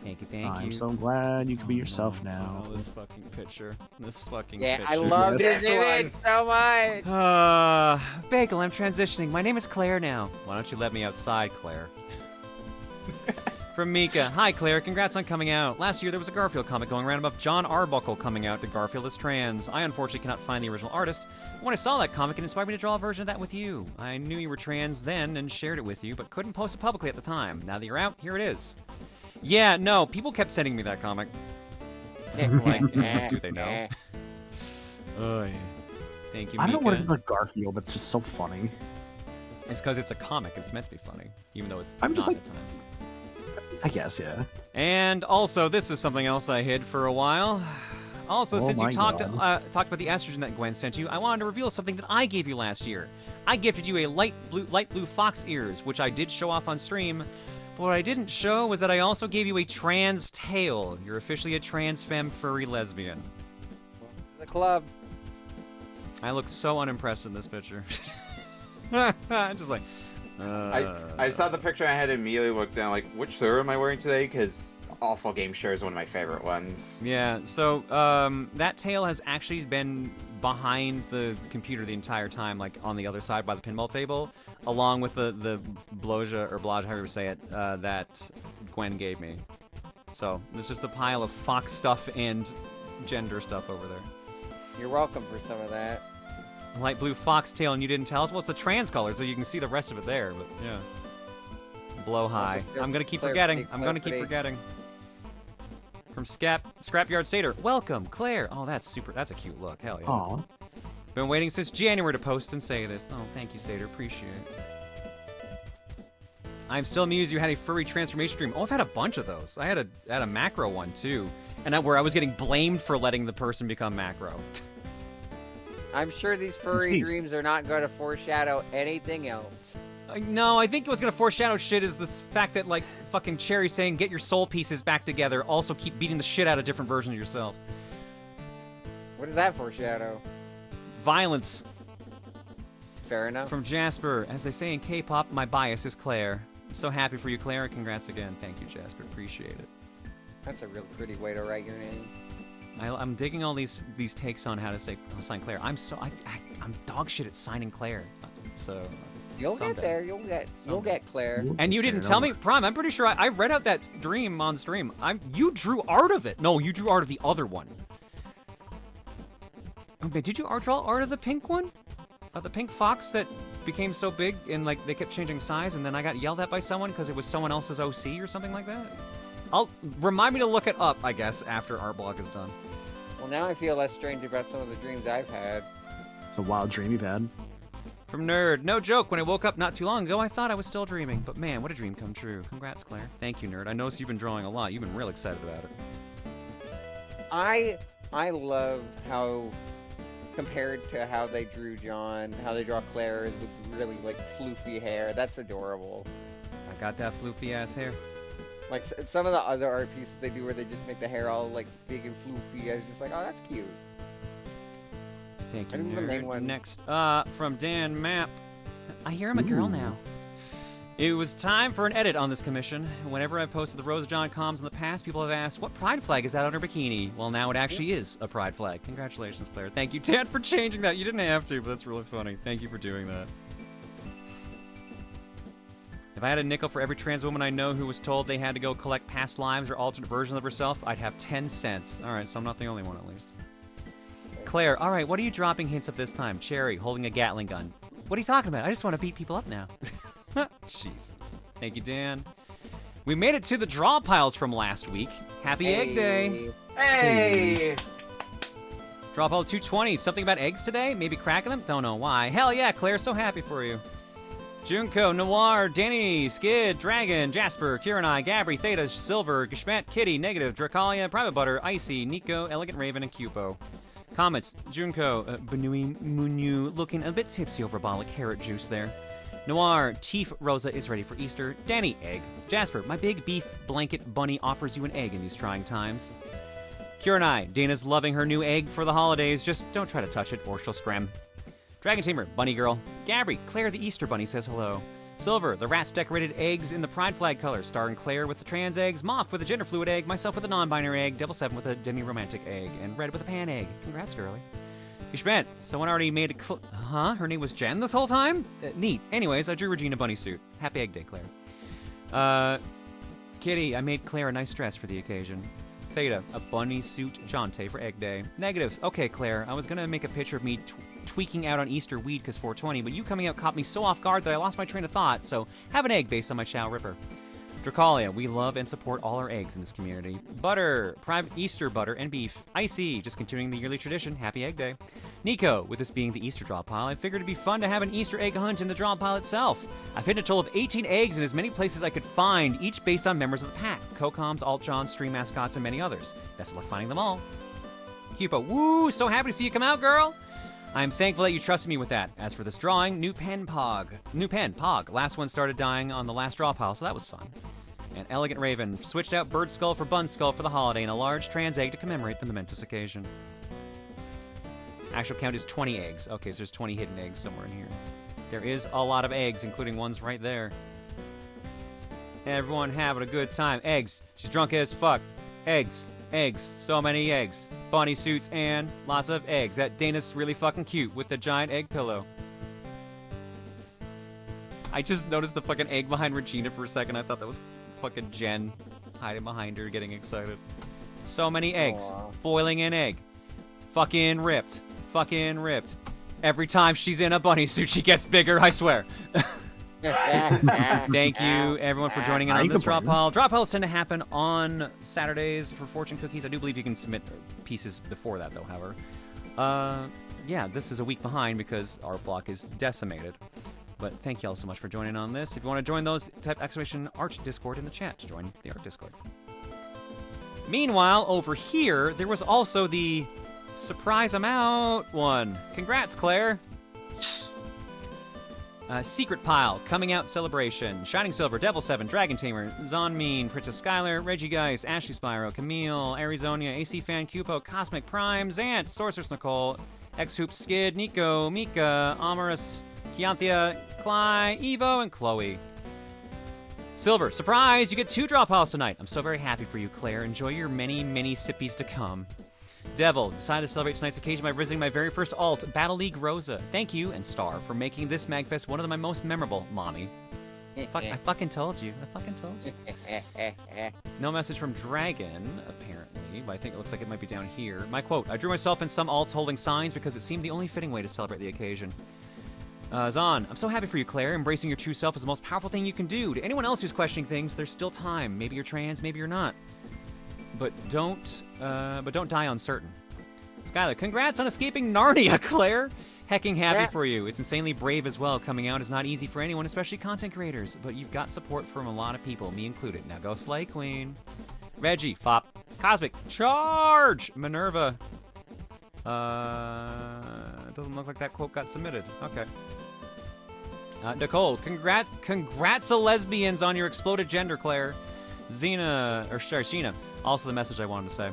Thank you, thank you. I'm so glad you can be yourself now. Oh, this fucking picture. This fucking Yeah, picture. I love this image so much. Bagel, I'm transitioning. My name is Claire now. Why don't you let me outside, Claire? From Mika. Hi, Claire. Congrats on coming out. Last year, there was a Garfield comic going around about John Arbuckle coming out to Garfield as trans. I unfortunately cannot find the original artist. When I saw that comic, it inspired me to draw a version of that with you. I knew you were trans then and shared it with you, but couldn't post it publicly at the time. Now that you're out, here it is. Yeah, no, people kept sending me that comic. Do they know? Oh, yeah. Thank you, Mika. I don't know what it is with Garfield that's just so funny. It's because it's a comic. It's meant to be funny, even though it's I'm just not like, at times. I guess, yeah. And also, this is something else I hid for a while. Also, since you talked about the estrogen that Gwen sent you, I wanted to reveal something that I gave you last year. I gifted you a light blue fox ears, which I did show off on stream. But what I didn't show was that I also gave you a trans tail. You're officially a trans femme furry lesbian. The club. I look so unimpressed in this picture. Just like. I saw the picture. I had to immediately look down, like, which shirt am I wearing today? Because Awful Game shirt is one of my favorite ones. Yeah, so that tail has actually been behind the computer the entire time, like on the other side by the pinball table, along with the bloja, or blage, however you say it, that Gwen gave me. So there's just a pile of fox stuff and gender stuff over there. You're welcome for some of that. Light blue foxtail, and you didn't tell us? Well, it's the trans color, so you can see the rest of it there, but yeah. Blow high. I'm gonna keep forgetting. I'm gonna keep forgetting. From Scrapyard Satyr. Welcome, Claire. Oh, that's super. That's a cute look. Hell yeah. Aw. Been waiting since January to post and say this. Oh, thank you, Satyr. Appreciate it. I'm still amused you had a furry transformation dream. Oh, I've had a bunch of those. I had a macro one too, and where I was getting blamed for letting the person become macro. I'm sure these furry dreams are not going to foreshadow anything else. No, I think what's going to foreshadow shit is the fact that, like, fucking Cherry saying, get your soul pieces back together, also keep beating the shit out of different versions of yourself. What does that foreshadow? Violence. Fair enough. From Jasper. As they say in K-pop, my bias is Claire. I'm so happy for you, Claire. Congrats again. Thank you, Jasper. Appreciate it. That's a real pretty way to write your name. I'm digging all these takes on how to sign Claire. I'm dog shit at signing Claire. So you'll get there. You'll get Claire. And you didn't tell me, Prime. I'm pretty sure I read out that dream on stream. You drew art of it. No, you drew art of the other one. Okay, did you draw art of the pink one? The pink fox that became so big and like they kept changing size, and then I got yelled at by someone because it was someone else's OC or something like that. Remind me to look it up, I guess, after art block is done. Well, now I feel less strange about some of the dreams I've had. It's a wild dream you've had. From Nerd. No joke, when I woke up not too long ago, I thought I was still dreaming. But man, what a dream come true. Congrats, Claire. Thank you, Nerd. I noticed you've been drawing a lot. You've been real excited about it. I love how, compared to how they drew John, how they draw Claire with really, like, floofy hair. That's adorable. I got that floofy ass hair. Like, some of the other art pieces they do where they just make the hair all, like, big and floofy, I was just like, oh, that's cute. Thank you, Nerd. Next, from Dan Map. I hear I'm a girl now. It was time for an edit on this commission. Whenever I posted the Rose John comms in the past, people have asked, what pride flag is that on her bikini? Well, now it actually is a pride flag. Congratulations, Claire. Thank you, Dan, for changing that. You didn't have to, but that's really funny. Thank you for doing that. If I had a nickel for every trans woman I know who was told they had to go collect past lives or alternate versions of herself, I'd have 10 cents. All right, so I'm not the only one, at least. Claire, all right, what are you dropping hints of this time? Cherry, holding a Gatling gun. What are you talking about? I just want to beat people up now. Jesus. Thank you, Dan. We made it to the draw piles from last week. Happy Egg Day. Hey! Draw pile 220. Something about eggs today? Maybe cracking them? Don't know why. Hell yeah, Claire, so happy for you. Junko, Noir, Danny, Skid, Dragon, Jasper, Kiranai, Gabri, Theta, Silver, Gishmet, Kitty, Negative, Dracalia, Private Butter, Icy, Nico, Elegant Raven, and Cupo. Comments, Junko, Benui Munu, looking a bit tipsy over a bottle of carrot juice there. Noir, Chief Rosa is ready for Easter. Danny, egg. Jasper, my big beef blanket bunny offers you an egg in these trying times. Kiranai, Dana's loving her new egg for the holidays. Just don't try to touch it or she'll scram. Dragon Tamer, Bunny Girl. Gabri, Claire the Easter Bunny says hello. Silver, the rats decorated eggs in the pride flag color. Star and Claire with the trans eggs. Moff with a gender fluid egg. Myself with a non-binary egg. Devil 7 with a demi-romantic egg. And Red with a pan egg. Congrats, girly. Ishbent, someone already made a huh? Her name was Jen this whole time? Neat. Anyways, I drew Regina bunny suit. Happy Egg Day, Claire. Kitty, I made Claire a nice dress for the occasion. Theta, a bunny suit jante for Egg Day. Negative. Okay, Claire, I was gonna make a picture of me tweaking out on Easter weed because 420, but you coming out caught me so off guard that I lost my train of thought, so have an egg based on my Chow Ripper. Dracalia, we love and support all our eggs in this community. Butter, private Easter butter and beef. Icy, just continuing the yearly tradition. Happy Egg Day. Nico, with this being the Easter drop pile, I figured it'd be fun to have an Easter egg hunt in the drop pile itself. I've hidden a total of 18 eggs in as many places I could find, each based on members of the pack. Cocoms, Alt-Johns, stream mascots, and many others. Best of luck finding them all. Cupo, woo, so happy to see you come out, girl. I'm thankful that you trusted me with that. As for this drawing, new pen, Pog. Last one started dying on the last draw pile, so that was fun. And Elegant Raven switched out Bird Skull for Bun Skull for the holiday and a large trans egg to commemorate the momentous occasion. Actual count is 20 eggs. Okay, so there's 20 hidden eggs somewhere in here. There is a lot of eggs, including ones right there. Everyone having a good time. Eggs. She's drunk as fuck. Eggs. Eggs. So many eggs. Bunny suits and lots of eggs. That Dana's really fucking cute with the giant egg pillow. I just noticed the fucking egg behind Regina for a second. I thought that was fucking Jen hiding behind her, getting excited. So many eggs. Aww. Boiling an egg. Fucking ripped. Fucking ripped. Every time she's in a bunny suit, she gets bigger, I swear. Thank you, everyone, for joining in on this drop pile. Drop piles tend to happen on Saturdays for fortune cookies. I do believe you can submit pieces before that, though, however. Yeah, this is a week behind because our block is decimated. But thank you all so much for joining on this. If you want to join those, type !art Discord in the chat to join the art Discord. Meanwhile, over here, there was also the surprise I'm out one. Congrats, Claire. Secret Pile, Coming Out Celebration, Shining Silver, Devil 7, Dragon Tamer, Zonmean, Princess Skylar, Regigeist, Ashley Spyro, Camille, Arizona, AC Fan, Cupo, Cosmic Prime, Zant, Sorceress Nicole, X-Hoop, Skid, Nico, Mika, Amorous, Kianthia, Cly, Evo, and Chloe. Silver, surprise! You get 2 drop piles tonight. I'm so very happy for you, Claire. Enjoy your many, many sippies to come. Devil, decided to celebrate tonight's occasion by visiting my very first alt, Battle League Rosa. Thank you, and Star, for making this MagFest one of my most memorable, Mommy. I fucking told you. I fucking told you. No message from Dragon, apparently, but I think it looks like it might be down here. My quote, I drew myself in some alts holding signs because it seemed the only fitting way to celebrate the occasion. Zon, I'm so happy for you, Claire. Embracing your true self is the most powerful thing you can do. To anyone else who's questioning things, there's still time. Maybe you're trans, maybe you're not. But don't die uncertain. Skylar, congrats on escaping Narnia, Claire! Hecking happy for you. It's insanely brave as well. Coming out is not easy for anyone, especially content creators. But you've got support from a lot of people, me included. Now go slay, queen. Reggie, Fop. Cosmic, charge! Minerva. It doesn't look like that quote got submitted. Okay. Nicole, congrats lesbians on your exploded gender, Claire. Sheena, also the message I wanted to say.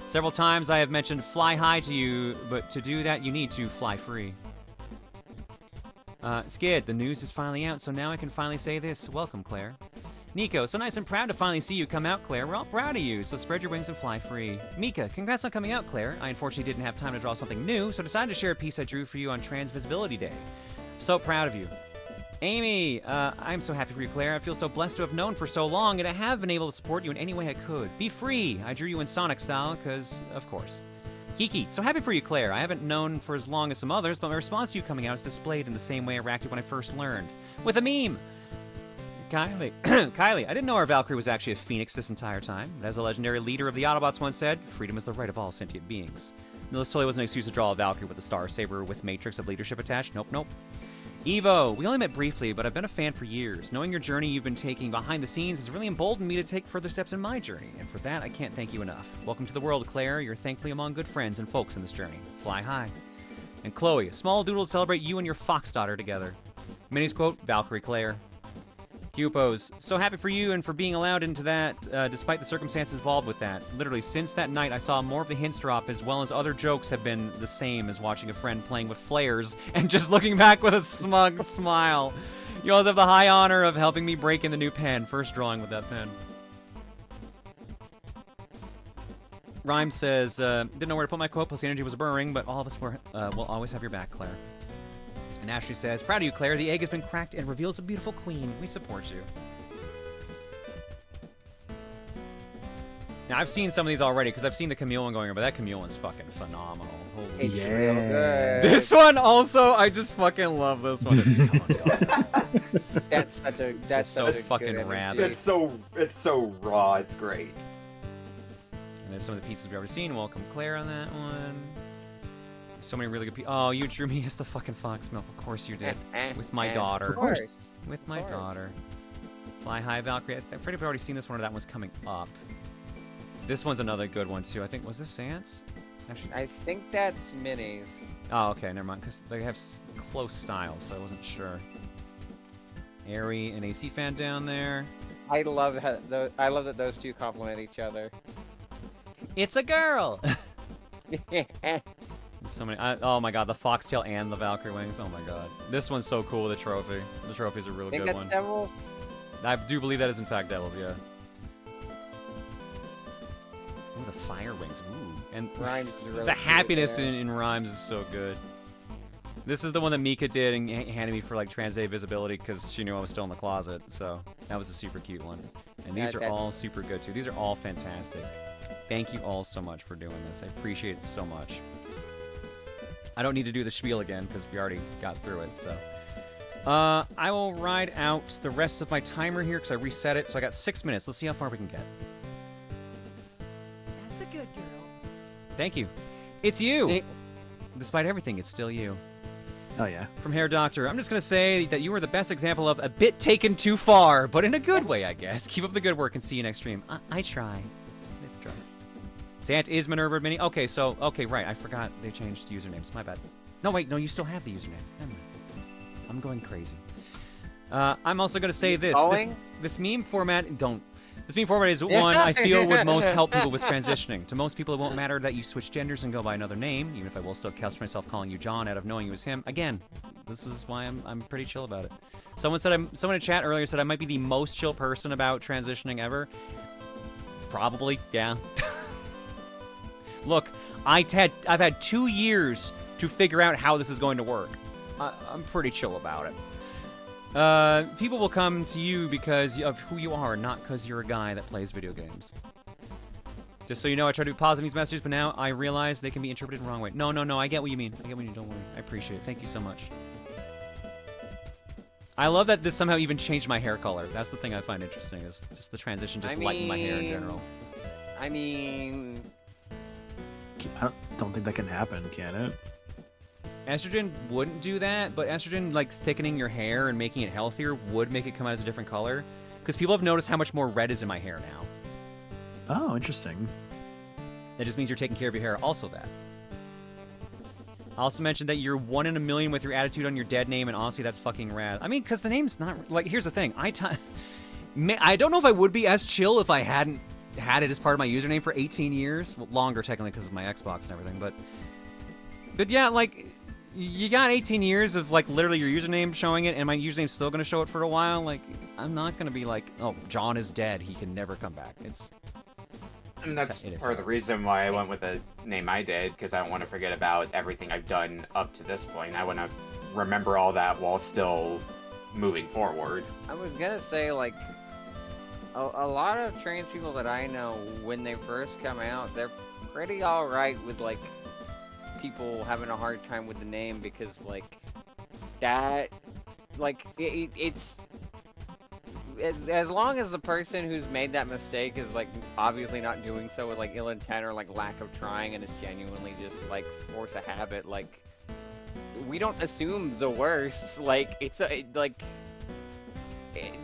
Several times I have mentioned fly high to you, but to do that you need to fly free. Skid, the news is finally out, so now I can finally say this. Welcome, Claire. Nico, so nice and proud to finally see you come out, Claire. We're all proud of you, so spread your wings and fly free. Mika, congrats on coming out, Claire. I unfortunately didn't have time to draw something new, so decided to share a piece I drew for you on Trans Visibility Day. So proud of you. Amy, I'm so happy for you, Claire. I feel so blessed to have known for so long, and I have been able to support you in any way I could. Be free. I drew you in Sonic style, because, of course. Kiki, so happy for you, Claire. I haven't known for as long as some others, but my response to you coming out is displayed in the same way I reacted when I first learned. With a meme! Kylie, I didn't know our Valkyrie was actually a phoenix this entire time, but as a legendary leader of the Autobots once said, freedom is the right of all sentient beings. No, this totally wasn't an excuse to draw a Valkyrie with a Star Saber with Matrix of Leadership attached. Nope. Evo, we only met briefly, but I've been a fan for years. Knowing your journey you've been taking behind the scenes has really emboldened me to take further steps in my journey, and for that, I can't thank you enough. Welcome to the world, Claire. You're thankfully among good friends and folks in this journey. Fly high. And Chloe, a small doodle to celebrate you and your fox daughter together. Minnie's quote, Valkyrie Claire. Cupos, so happy for you and for being allowed into that, despite the circumstances involved with that. Literally, since that night, I saw more of the hints drop, as well as other jokes have been the same as watching a friend playing with flares and just looking back with a smug smile. You also have the high honor of helping me break in the new pen. First drawing with that pen. Rhyme says, didn't know where to put my quote, plus the energy was burring, but all of us will always have your back, Claire. And Ashley says, proud of you, Claire. The egg has been cracked and reveals a beautiful queen. We support you. Now, I've seen some of these already, because I've seen the Camille one going on, but that Camille one's fucking phenomenal. Holy It's shit. real good. This one also, I just fucking love this one. That's such a so fucking rad. It's so raw. It's great. And there's some of the pieces we've already seen. Welcome Claire on that one. So many really good pieces. Oh, you drew me as the fucking fox milk. Of course you did. With my daughter. Of course. With my daughter. Fly High Valkyrie. I've pretty much already seen this one, or that one's coming up. This one's another good one too. I think, was this Sans? Actually, I think that's Minis. oh, okay, never mind. Because they have close styles, so I wasn't sure. Airy and AC fan down there. I love that those two complement each other. It's a girl. So many. Oh my god, the foxtail and the Valkyrie wings. Oh my god, this one's so cool. The trophy. The trophy's a really Think good that's one. Devils? I do believe that is in fact Devils. Yeah. Ooh, the fire wings. Ooh, and Rhymes is really the cute happiness there. in Rhymes is so good. This is the one that Mika did and handed me for like trans-day visibility because she knew I was still in the closet. So that was a super cute one. And these are all super good too. These are all fantastic. Thank you all so much for doing this. I appreciate it so much. I don't need to do the spiel again because we already got through it. So I will ride out the rest of my timer here because I reset it. So I got 6 minutes. Let's see how far we can get. That's a good girl. Thank you. It's you. Despite everything, it's still you. Oh, yeah. From Hair Doctor, I'm just going to say that you were the best example of a bit taken too far, but in a good way, I guess. Keep up the good work and see you next stream. I try. Sant is Minerva Mini. Okay, so, right. I forgot they changed usernames. My bad. No, wait. No, you still have the username. Never mind. I'm going crazy. I'm also going to say this. This meme format, This meme format is one I feel would most help people with transitioning. To most people, it won't matter that you switch genders and go by another name, even if I will still couch myself calling you John out of knowing you as him. Again, this is why I'm pretty chill about it. Someone in chat earlier said I might be the most chill person about transitioning ever. Probably, yeah. Look, I've had 2 years to figure out how this is going to work. I'm pretty chill about it. People will come to you because of who you are, not because you're a guy that plays video games. Just so you know, I try to be positive in these messages, but now I realize they can be interpreted the wrong way. No, I get what you mean. I get what you mean. Don't worry. I appreciate it. Thank you so much. I love that this somehow even changed my hair color. That's the thing I find interesting, is just the transition just lightened my hair in general. I mean... I don't think that can happen, can it? Estrogen wouldn't do that, but estrogen, like, thickening your hair and making it healthier would make it come out as a different color. Because people have noticed how much more red is in my hair now. Oh, interesting. That just means you're taking care of your hair. Also that. I also mentioned that you're 1 in a million with your attitude on your dead name, and honestly, that's fucking rad. I mean, because the name's not... Like, here's the thing. I don't know if I would be as chill if I hadn't had it as part of my username for 18 years. Well, longer, technically, because of my Xbox and everything, But yeah, like... You got 18 years of, like, literally your username showing it, and my username's still going to show it for a while. Like, I'm not going to be like, oh, John is dead. He can never come back. And that's part of the reason why I went with the name I did, because I don't want to forget about everything I've done up to this point. I want to remember all that while still moving forward. I was going to say, like, a lot of trans people that I know, when they first come out, they're pretty alright with, like, people having a hard time with the name, because like that, like it's as long as the person who's made that mistake is like obviously not doing so with like ill intent or like lack of trying, and it's genuinely just like force a habit, like we don't assume the worst. Like it's like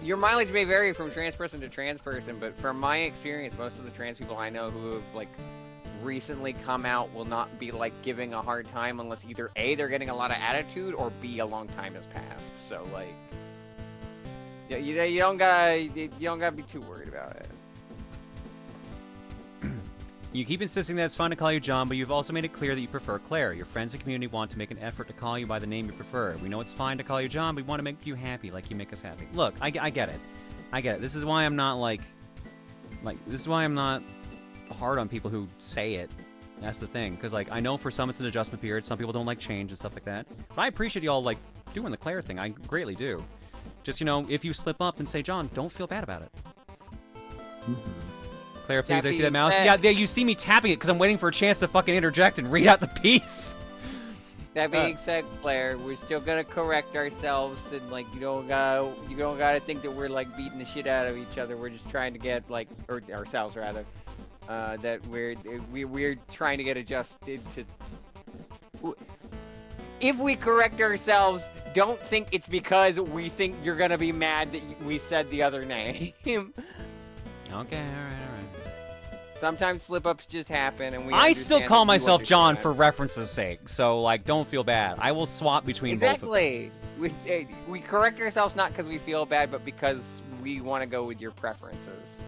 your mileage may vary from trans person to trans person, but from my experience, most of the trans people I know who have like recently come out will not be like giving a hard time unless either A, they're getting a lot of attitude, or B, a long time has passed. So like you don't gotta be too worried about it. You keep insisting that it's fun to call you John, but you've also made it clear that you prefer Claire. Your friends and community want to make an effort to call you by the name you prefer. We know it's fine to call you John, but we want to make you happy, like you make us happy. Look, I get it. I get it. This is why I'm not this is why I'm not hard on people who say it. That's the thing, because I know for some it's an adjustment period. Some people don't like change and stuff like that. But I appreciate y'all doing the Claire thing. I greatly do. Just if you slip up and say John, don't feel bad about it. Claire, please, I see that mouse. Yeah, you see me tapping it because I'm waiting for a chance to fucking interject and read out the piece. That being said, Claire, we're still gonna correct ourselves, and you don't gotta think that we're beating the shit out of each other. We're just trying to get or ourselves rather, that we're trying to get adjusted to. If we correct ourselves, don't think it's because we think you're gonna be mad that we said the other name. Okay, all right. Sometimes slip-ups just happen, and I still call myself John for reference's sake, so don't feel bad. I will swap between both of them. Exactly. We correct ourselves not because we feel bad, but because we want to go with your preferences.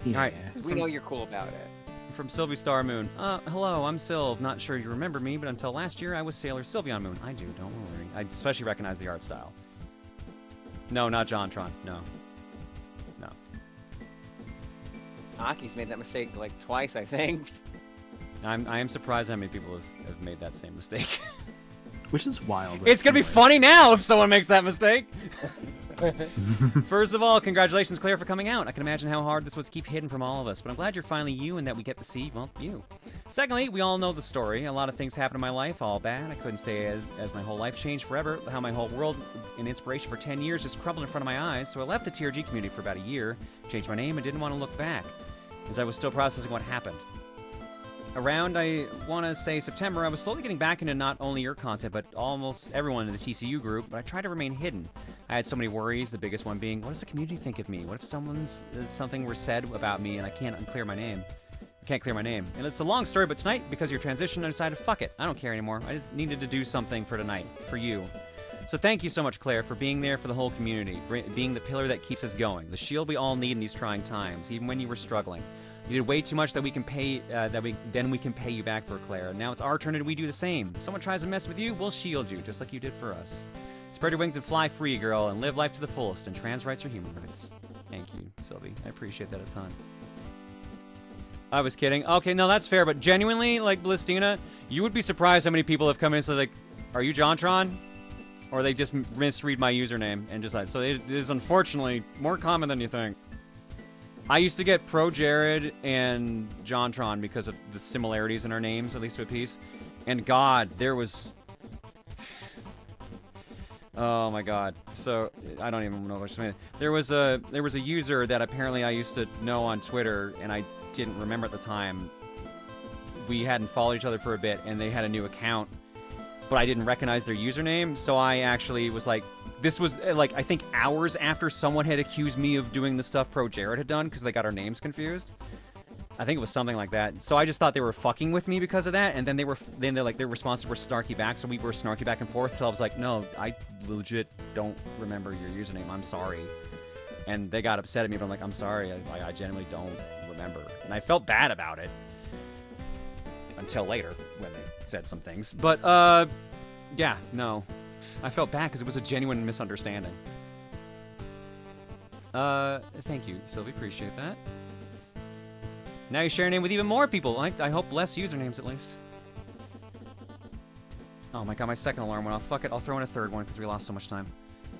Yeah. All right. We know you're cool about it. From Sylvie Star Moon. Hello, I'm Sylv. Not sure you remember me, but until last year, I was Sailor Sylveon Moon. I do, don't worry. I especially recognize the art style. No, not JonTron. No. Aki's made that mistake twice, I think. I am surprised how many people have made that same mistake. Which is wild. It's gonna be funny now if someone makes that mistake. First of all, congratulations, Claire, for coming out. I can imagine how hard this was to keep hidden from all of us, but I'm glad you're finally you and that we get to see, well, you. Secondly, we all know the story. A lot of things happened in my life, all bad. I couldn't stay as my whole life changed forever, how my whole world and inspiration for 10 years just crumbled in front of my eyes, so I left the TRG community for about a year, changed my name, and didn't want to look back, as I was still processing what happened. Around, I want to say September, I was slowly getting back into not only your content, but almost everyone in the TCU group, but I tried to remain hidden. I had so many worries, the biggest one being, what does the community think of me? What if something were said about me and I can't clear my name? And it's a long story, but tonight, because of your transition, I decided, fuck it, I don't care anymore. I just needed to do something for tonight, for you. So thank you so much, Claire, for being there for the whole community, being the pillar that keeps us going, the shield we all need in these trying times, even when you were struggling. You did way too much that we can pay. Then we can pay you back for, Claire. Now it's our turn and we do the same. If someone tries to mess with you, we'll shield you, just like you did for us. Spread your wings and fly free, girl, and live life to the fullest. And trans rights are human rights. Thank you, Sylvie. I appreciate that a ton. I was kidding. Okay, no, that's fair. But genuinely, Ballistina, you would be surprised how many people have come in and said, "Are you JonTron?" Or they just misread my username and just so it is unfortunately more common than you think. I used to get Pro Jared and JonTron because of the similarities in our names, at least to a piece. And God, there was... Oh my God. So, I don't even know what to say. There was a user that apparently I used to know on Twitter, and I didn't remember at the time. We hadn't followed each other for a bit, and they had a new account, but I didn't recognize their username, so I actually was like... This was, I think hours after someone had accused me of doing the stuff Pro Jared had done because they got our names confused. I think it was something like that. So I just thought they were fucking with me because of that, and then their responses were snarky back, so we were snarky back and forth till I was like, no, I legit don't remember your username. I'm sorry. And they got upset at me, but I'm like, I'm sorry. I genuinely don't remember. And I felt bad about it. Until later, when they said some things. But, yeah, no. I felt bad because it was a genuine misunderstanding. Thank you, Sylvie. Appreciate that. Now you share your name with even more people. I hope less usernames, at least. Oh my God, my second alarm went off. Fuck it, I'll throw in a third one because we lost so much time.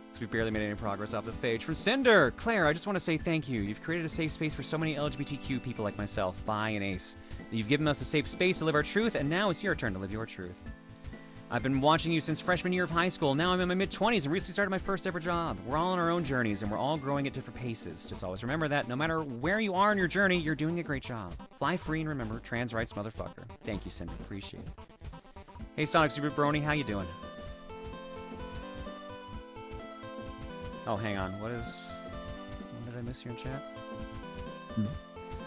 Because we barely made any progress off this page. From Cinder! Claire, I just want to say thank you. You've created a safe space for so many LGBTQ people like myself, Bi and Ace. You've given us a safe space to live our truth, and now it's your turn to live your truth. I've been watching you since freshman year of high school. Now I'm in my mid-20s and recently started my first ever job. We're all on our own journeys and we're all growing at different paces. Just always remember that no matter where you are in your journey, you're doing a great job. Fly free and remember, trans rights motherfucker. Thank you, Cindy. Appreciate it. Hey, Sonic Super Brony, how you doing? Oh, hang on. What did I miss here in chat?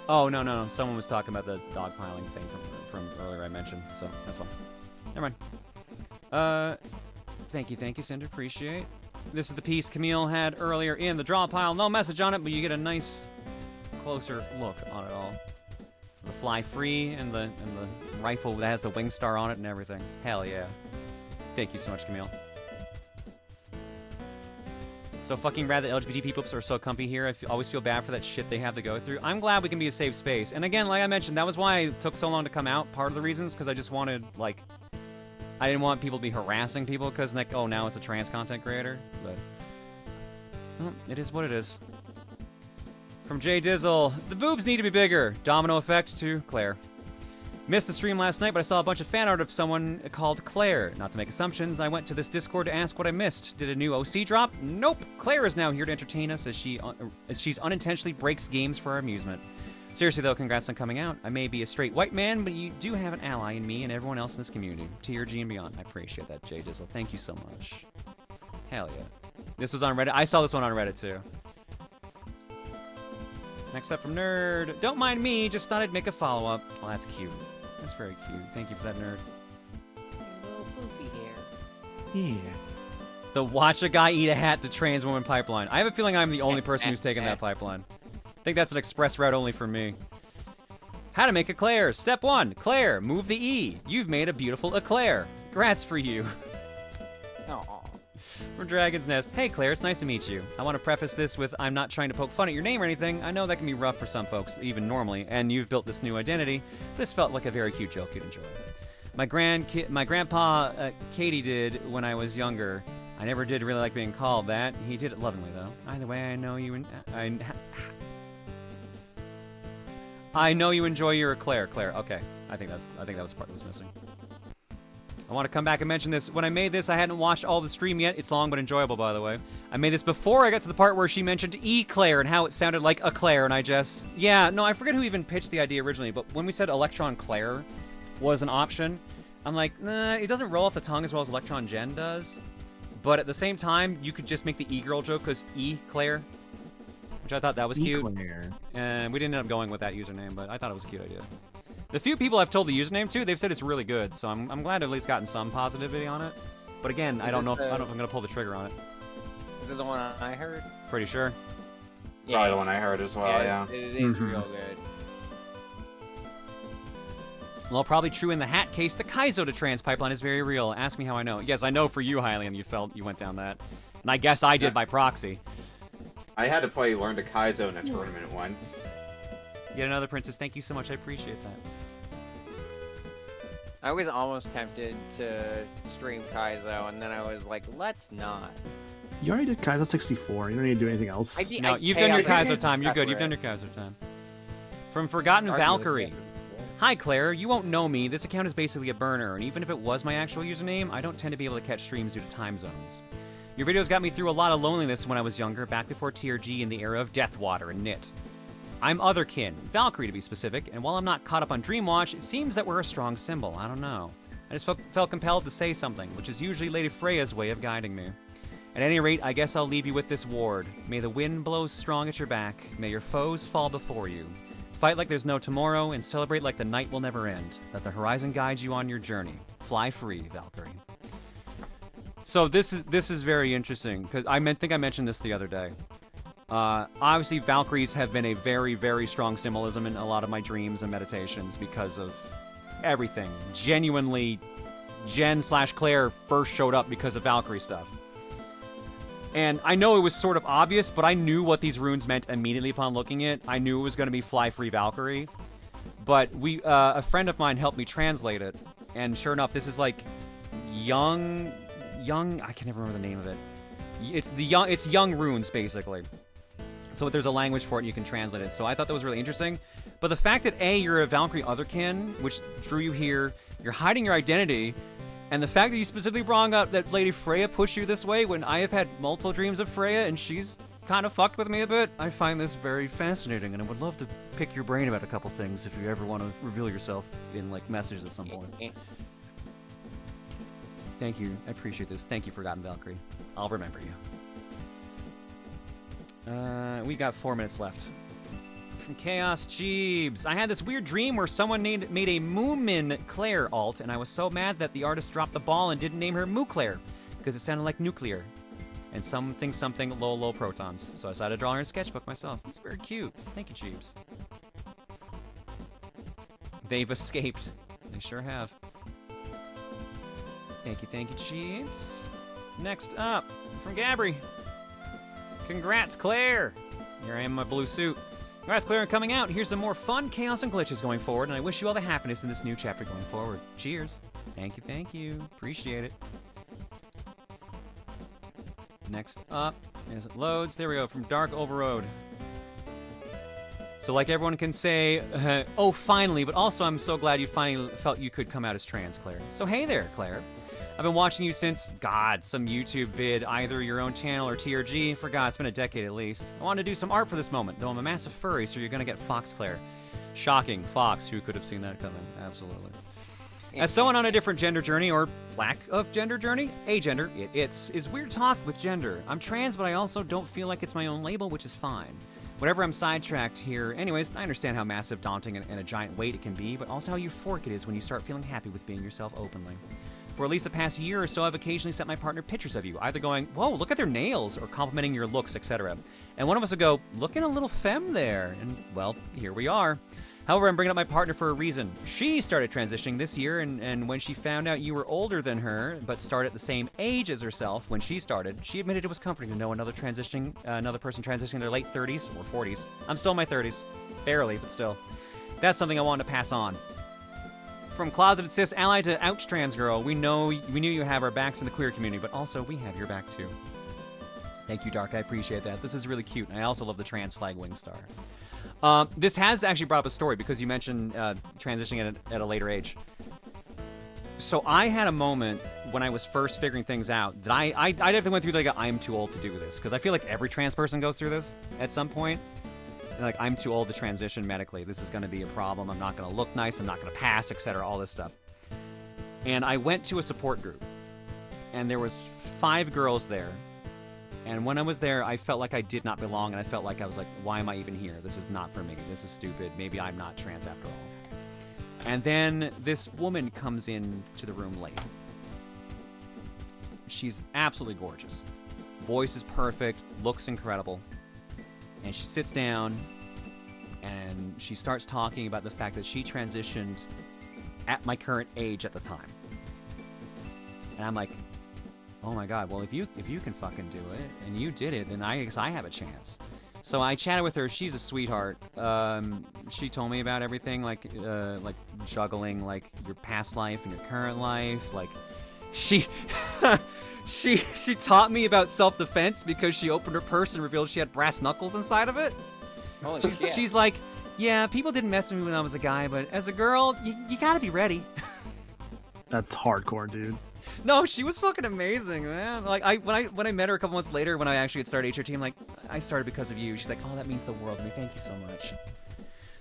Oh, no. Someone was talking about the dogpiling thing from earlier I mentioned, so that's fine. Never mind. Thank you, Cinder. Appreciate. This is the piece Camille had earlier in the draw pile. No message on it, but you get a nice, closer look on it all. The fly free and the rifle that has the wing star on it and everything. Hell yeah. Thank you so much, Camille. So fucking rad that LGBT people are so comfy here. I always feel bad for that shit they have to go through. I'm glad we can be a safe space. And again, like I mentioned, that was why it took so long to come out. Part of the reasons, because I just wanted, like, I didn't want people to be harassing people because, like, oh, now it's a trans content creator. But, well, it is what it is. From Jay Dizzle, the boobs need to be bigger. Domino effect to Claire. Missed the stream last night, but I saw a bunch of fan art of someone called Claire. Not to make assumptions, I went to this Discord to ask what I missed. Did a new OC drop? Nope. Claire is now here to entertain us as she's unintentionally breaks games for our amusement. Seriously though, congrats on coming out. I may be a straight white man, but you do have an ally in me and everyone else in this community. TRG and beyond. I appreciate that, Jay Dizzle. Thank you so much. Hell yeah. This was on Reddit. I saw this one on Reddit too. Next up from Nerd. Don't mind me, just thought I'd make a follow-up. Oh, that's cute. That's very cute. Thank you for that, Nerd. Little poofy here. Yeah. The watch a guy eat a hat to trans woman pipeline. I have a feeling I'm the only person who's taken that pipeline. I think that's an express route only for me. How to make eclairs. Step 1. Claire, move the E. You've made a beautiful eclair. Congrats for you. Aww. From Dragon's Nest. Hey Claire, it's nice to meet you. I want to preface this with I'm not trying to poke fun at your name or anything. I know that can be rough for some folks, even normally, and you've built this new identity, but this felt like a very cute joke you'd enjoy. My grandpa Katie did when I was younger. I never did really like being called that. He did it lovingly though. Either way, I know you I know you enjoy your eclair, Claire. Okay, I think that was the part that was missing. I want to come back and mention this. When I made this, I hadn't watched all the stream yet. It's long but enjoyable, by the way. I made this before I got to the part where she mentioned eclair and how it sounded like eclair, and I just... Yeah, no, I forget who even pitched the idea originally, but when we said Electron Claire was an option, I'm like, nah, it doesn't roll off the tongue as well as Electron Gen does. But at the same time, you could just make the E-girl joke because E-Claire, which I thought that was cute. And we didn't end up going with that username, but I thought it was a cute idea. The few people I've told the username to, they've said it's really good, so I'm glad I've at least gotten some positivity on it. But again, I don't know if I'm gonna pull the trigger on it. Is it the one I heard? Pretty sure. Yeah. Probably the one I heard as well, yeah. It is real good. Well, probably true in the hat case. The Kaizo to trans pipeline is very real. Ask me how I know. Yes, I know for you, Hylian, you went down that. And I guess I did by proxy. I had to play Learn to Kaizo in a tournament once. Yet another princess. Thank you so much. I appreciate that. I was almost tempted to stream Kaizo, and then I was like, let's not. You already did Kaizo 64. You don't need to do anything else. No, you've done your Kaizo time. You're good. You've done your Kaizo time. From Forgotten Valkyrie. Hi, Claire. You won't know me. This account is basically a burner, and even if it was my actual username, I don't tend to be able to catch streams due to time zones. Your videos got me through a lot of loneliness when I was younger, back before TRG in the era of Deathwater and Knit. I'm Otherkin, Valkyrie to be specific, and while I'm not caught up on Dreamwatch, it seems that we're a strong symbol. I don't know. I just felt compelled to say something, which is usually Lady Freya's way of guiding me. At any rate, I guess I'll leave you with this ward. May the wind blow strong at your back. May your foes fall before you. Fight like there's no tomorrow, and celebrate like the night will never end. Let the horizon guide you on your journey. Fly free, Valkyrie. So this is very interesting, because I think I mentioned this the other day. Obviously, Valkyries have been a very, very strong symbolism in a lot of my dreams and meditations because of everything. Genuinely, Jen/Claire first showed up because of Valkyrie stuff. And I know it was sort of obvious, but I knew what these runes meant immediately upon looking at it. I knew it was going to be Fly Free Valkyrie. But a friend of mine helped me translate it. And sure enough, this is like young, I can never remember the name of it. It's young runes, basically. So there's a language for it and you can translate it. So I thought that was really interesting. But the fact that A, you're a Valkyrie Otherkin, which drew you here, you're hiding your identity, and the fact that you specifically brought up that Lady Freya pushed you this way when I have had multiple dreams of Freya and she's kind of fucked with me a bit, I find this very fascinating, and I would love to pick your brain about a couple things if you ever want to reveal yourself in like messages at some point. Thank you. I appreciate this. Thank you, Forgotten Valkyrie. I'll remember you. We got 4 minutes left. From Chaos Jeebs. I had this weird dream where someone made a Moomin Claire alt, and I was so mad that the artist dropped the ball and didn't name her Moo Claire, because it sounded like nuclear. And something low protons. So I decided to draw her in a sketchbook myself. It's very cute. Thank you, Jeebs. They've escaped. They sure have. Thank you, Chiefs. Next up, from Gabri. Congrats, Claire. Here I am in my blue suit. Congrats, Claire, on coming out. Here's some more fun chaos and glitches going forward, and I wish you all the happiness in this new chapter going forward. Cheers. Thank you. Appreciate it. Next up, as it loads, there we go, from Dark Overroad. So like everyone can say, oh, finally, but also I'm so glad you finally felt you could come out as trans, Claire. So hey there, Claire. I've been watching you since, God, some YouTube vid, either your own channel or TRG. For God, it's been a decade at least. I wanted to do some art for this moment, though I'm a massive furry, so you're gonna get Fox, Claire. Shocking. Fox, who could have seen that coming? Absolutely. As someone on a different gender journey, or lack of gender journey, agender, is weird talk with gender. I'm trans, but I also don't feel like it's my own label, which is fine. Whatever, I'm sidetracked here. Anyways, I understand how massive, daunting, and a giant weight it can be, but also how euphoric it is when you start feeling happy with being yourself openly. For at least the past year or so, I've occasionally sent my partner pictures of you, either going, whoa, look at their nails, or complimenting your looks, etc. And one of us would go, looking a little femme there. And, well, here we are. However, I'm bringing up my partner for a reason. She started transitioning this year, and when she found out you were older than her, but started at the same age as herself when she started, she admitted it was comforting to know another person transitioning in their late 30s or 40s. I'm still in my 30s. Barely, but still. That's something I wanted to pass on. From closeted cis ally to ouch trans girl, we knew you have our backs in the queer community, but also we have your back too. Thank you, Dark. I appreciate that. This is really cute, and I also love the trans flag wing star. This has actually brought up a story because you mentioned transitioning at a later age. So I had a moment when I was first figuring things out that I definitely went through like a, I'm too old to do this, because I feel like every trans person goes through this at some point. Like, I'm too old to transition medically. This is going to be a problem. I'm not going to look nice. I'm not going to pass, etc. All this stuff. And I went to a support group, and there was 5 girls there. And when I was there, I felt like I did not belong, and I felt like I was like, why am I even here? This is not for me. This is stupid. Maybe I'm not trans after all. And then this woman comes in to the room late. She's absolutely gorgeous. Voice is perfect. Looks incredible. And she sits down, and she starts talking about the fact that she transitioned at my current age at the time. And I'm like, oh my God, well, if you can fucking do it, and you did it, then I guess I have a chance. So I chatted with her. She's a sweetheart. She told me about everything, like juggling, like your past life and your current life. Like, she... She taught me about self-defense because she opened her purse and revealed she had brass knuckles inside of it. Holy shit. She's like, yeah, people didn't mess with me when I was a guy, but as a girl, you gotta be ready. That's hardcore, dude. No, she was fucking amazing, man. Like, when I met her a couple months later, when I actually had started HRT, I'm like, I started because of you. She's like, oh, that means the world to me. Thank you so much.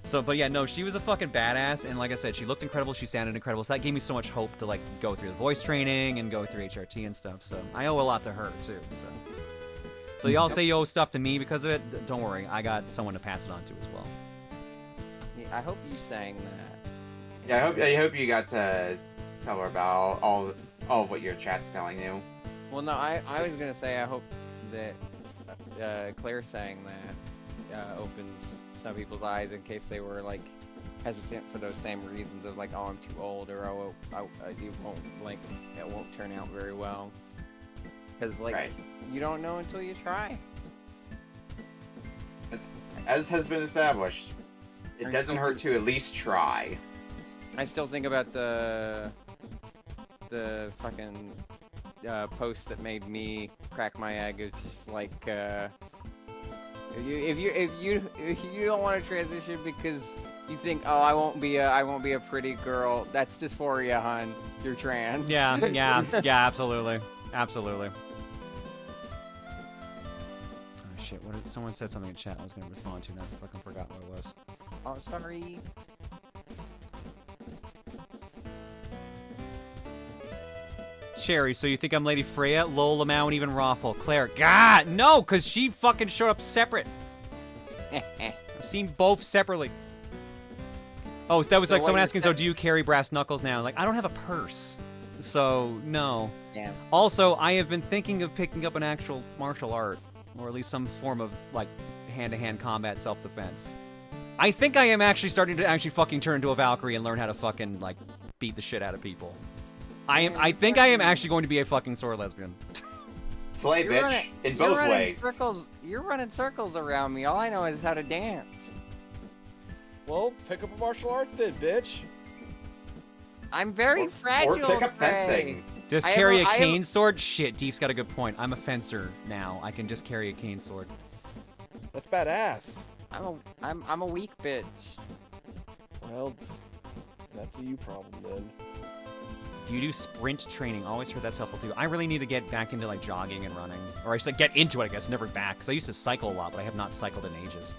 So, but yeah, no, she was a fucking badass, and like I said, she looked incredible, she sounded incredible, so that gave me so much hope to, like, go through the voice training and go through HRT and stuff, so I owe a lot to her, too, so y'all say you owe stuff to me because of it, don't worry, I got someone to pass it on to as well. Yeah, I hope you sang that. Yeah, I hope you got to tell her about all of what your chat's telling you. Well, no, I was gonna say I hope that Claire saying that opens some people's eyes in case they were like hesitant for those same reasons of like, oh, I'm too old, or oh, it won't turn out very well. Because like you don't know until you try. As has been established, it doesn't hurt to at least try. I still think about the fucking post that made me crack my egg. It's just like if you don't want to transition because you think, oh, I won't be a pretty girl, that's dysphoria, hon. You're trans. Yeah, absolutely. Oh shit, someone said something in chat I was gonna respond to, and I fucking forgot what it was. Oh, sorry. Cherry, so you think I'm Lady Freya? Lol, Lamau, and even Raffle. Claire, God, no, because she fucking showed up separate. I've seen both separately. Oh, that was like someone asking, so do you carry brass knuckles now? Like, I don't have a purse, so no. Yeah. Also, I have been thinking of picking up an actual martial art, or at least some form of, like, hand-to-hand combat self-defense. I think I am actually starting to actually fucking turn into a Valkyrie and learn how to fucking, like, beat the shit out of people. I think I am actually going to be a fucking sword lesbian. Slay, bitch, in both ways. You're running circles around me. All I know is how to dance. Well, pick up a martial art then, bitch. I'm very fragile. Or pick up fencing. Just carry a cane sword? Shit, Deef's got a good point. I'm a fencer now. I can just carry a cane sword. That's badass. I'm a weak bitch. Well, that's a you problem then. Do you do sprint training? Always heard that's helpful too. I really need to get back into like jogging and running, or I should get into it, I guess, never back. Because I used to cycle a lot, but I have not cycled in ages.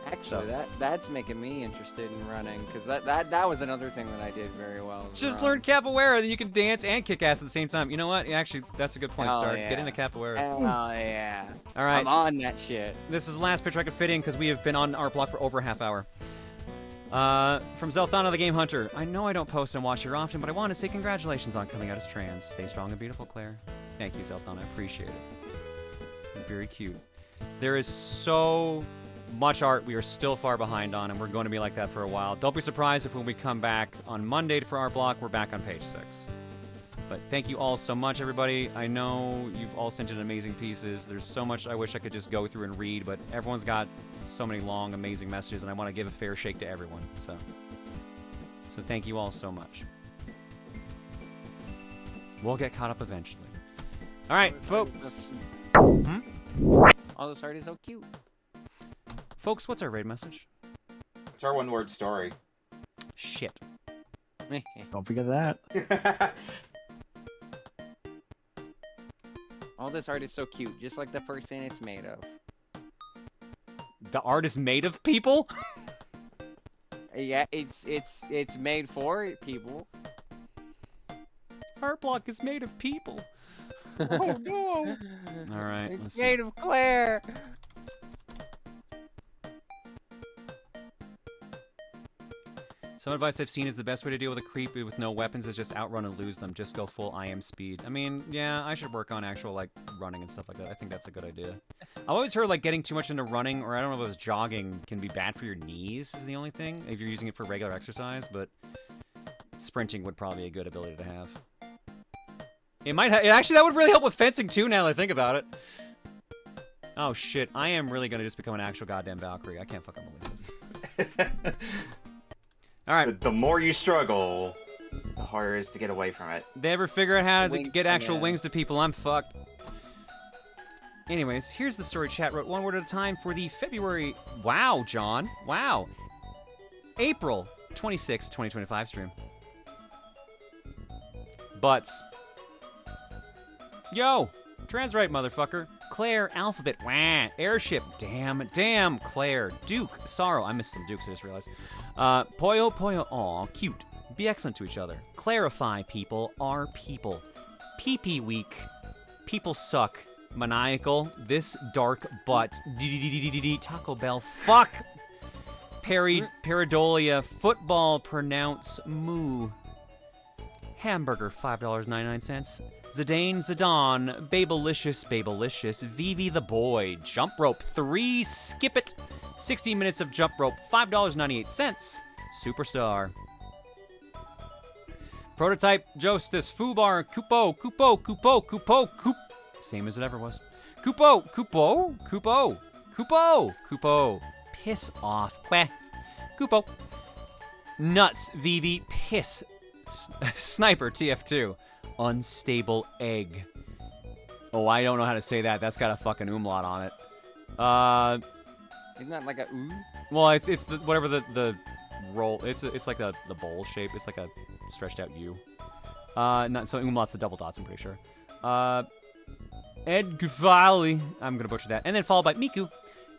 Actually, that's making me interested in running, because that was another thing that I did very well. Just learn capoeira, then you can dance and kick ass at the same time. You know what? Actually, that's a good point, Star. Yeah. Get into capoeira. Oh yeah. All right. I'm on that shit. This is the last picture I could fit in because we have been on our block for over a half hour. From Zelthana the Game Hunter. I know I don't post and watch here often, but I want to say congratulations on coming out as trans. Stay strong and beautiful, Claire. Thank you, Zelthana. I appreciate it. It's very cute. There is so much art we are still far behind on, and we're going to be like that for a while. Don't be surprised if when we come back on Monday for our block, we're back on page 6. But thank you all so much, everybody. I know you've all sent in amazing pieces. There's so much I wish I could just go through and read, but everyone's got so many long, amazing messages, and I want to give a fair shake to everyone. So thank you all so much. We'll get caught up eventually. All right, folks. All this art is so cute. Folks, what's our raid message? It's our one-word story. Shit. Don't forget that. All this art is so cute, just like the first thing it's made of. The art is made of people? Yeah, it's made for people. Art block is made of people. Oh no! All right. It's made of Claire. Some advice I've seen is the best way to deal with a creep with no weapons is just outrun and lose them. Just go full I am speed. I mean, yeah, I should work on actual, like, running and stuff like that. I think that's a good idea. I've always heard, like, getting too much into running, or I don't know if it was jogging, can be bad for your knees is the only thing, if you're using it for regular exercise, but sprinting would probably be a good ability to have. It might actually, that would really help with fencing, too, now that I think about it. Oh, shit. I am really going to just become an actual goddamn Valkyrie. I can't fucking believe this. All right. The more you struggle, the harder it is to get away from it. They ever figure out how to get actual wings to people, I'm fucked. Anyways, here's the story chat wrote one word at a time for the February... Wow, John. Wow. April 26, 2025 stream. Butts. Yo. Trans right, motherfucker. Claire, Alphabet, wah. Airship, damn, Claire. Duke, Sorrow. I missed some Dukes, I just realized. Poyo, aw, cute. Be excellent to each other. Clarify, people are people. Pee-pee week. People suck. Maniacal. This dark butt. Taco Bell. Fuck. Paradolia. Football. Pronounce moo. Hamburger. $5.99. Zidane, Babelicious, Vivi the Boy, Jump Rope 3, Skip It, 60 minutes of Jump Rope, $5.98, Superstar. Prototype, Jostis, Fubar, Kupo, same as it ever was. Kupo, piss off, queh, Kupo. Nuts, Vivi, piss, Sniper, TF2. Unstable egg. Oh, I don't know how to say that. That's got a fucking umlaut on it. Isn't that like a ooh? Well, it's the whatever the roll. It's like the bowl shape. It's like a stretched out U. Not so umlaut's the double dots. I'm pretty sure. Ed Gufali. I'm gonna butcher that. And then followed by Miku.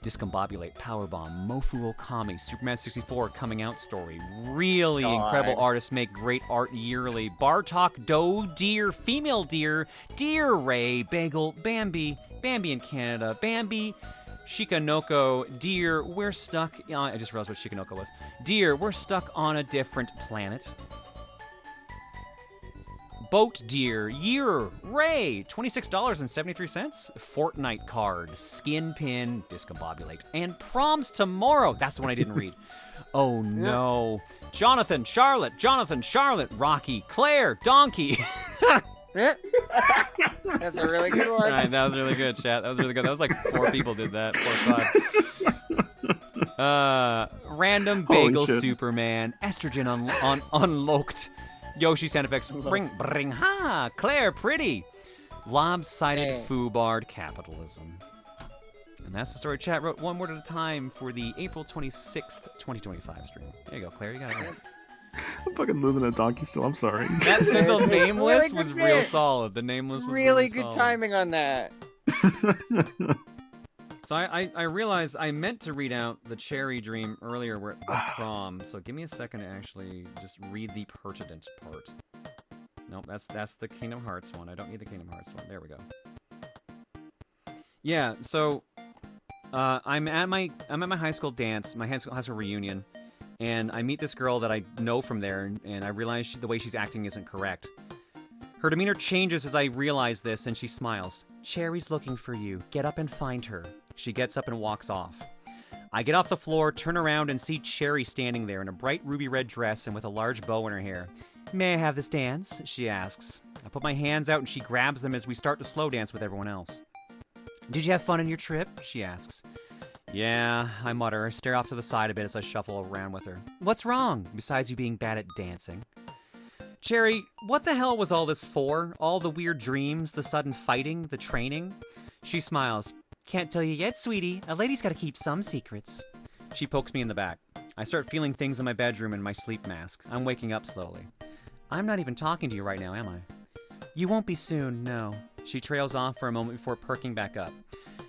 Discombobulate, Powerbomb, Mofu Okami, Superman 64 coming out story. Really incredible artists make great art yearly. Bartok, Doe, Deer, Female Deer, Deer Ray, Bagel, Bambi in Canada, Bambi, Shikanoko, Deer, we're stuck. I just realized what Shikanoko was. Deer, we're stuck on a different planet. Boat Deer, Year, Ray, $26.73. Fortnite card, Skin Pin, Discombobulate, and Proms Tomorrow. That's the one I didn't read. Oh no. Jonathan, Charlotte, Rocky, Claire, Donkey. That's a really good one. All right, that was really good, chat. That was really good. That was like 4 people did that. 4 or 5. Random Bagel Superman, Estrogen Unlocked, Yoshi Sound Effects, Bring Ha, Claire Pretty, Lopsided Foobard Capitalism. And that's the story chat wrote one word at a time for the April 26th, 2025 stream. There you go, Claire. You got it. I'm fucking losing a donkey still. I'm sorry. That's the nameless was real solid. The nameless was really good solid. Timing on that. So I realized I meant to read out the Cherry Dream earlier where the prom. So give me a second to actually just read the pertinent part. Nope, that's the Kingdom Hearts one. I don't need the Kingdom Hearts one. There we go. Yeah, so I'm at my high school dance, my high school reunion, and I meet this girl that I know from there, and I realize the way she's acting isn't correct. Her demeanor changes as I realize this, and she smiles. Cherry's looking for you. Get up and find her. She gets up and walks off. I get off the floor, turn around, and see Cherry standing there in a bright ruby red dress and with a large bow in her hair. May I have this dance? She asks. I put my hands out and she grabs them as we start to slow dance with everyone else. Did you have fun on your trip? She asks. Yeah, I mutter, stare off to the side a bit as I shuffle around with her. What's wrong, besides you being bad at dancing? Cherry, what the hell was all this for? All the weird dreams, the sudden fighting, the training? She smiles. Can't tell you yet, sweetie. A lady's gotta keep some secrets. She pokes me in the back. I start feeling things in my bedroom in my sleep mask. I'm waking up slowly. I'm not even talking to you right now, am I? You won't be soon, no. She trails off for a moment before perking back up.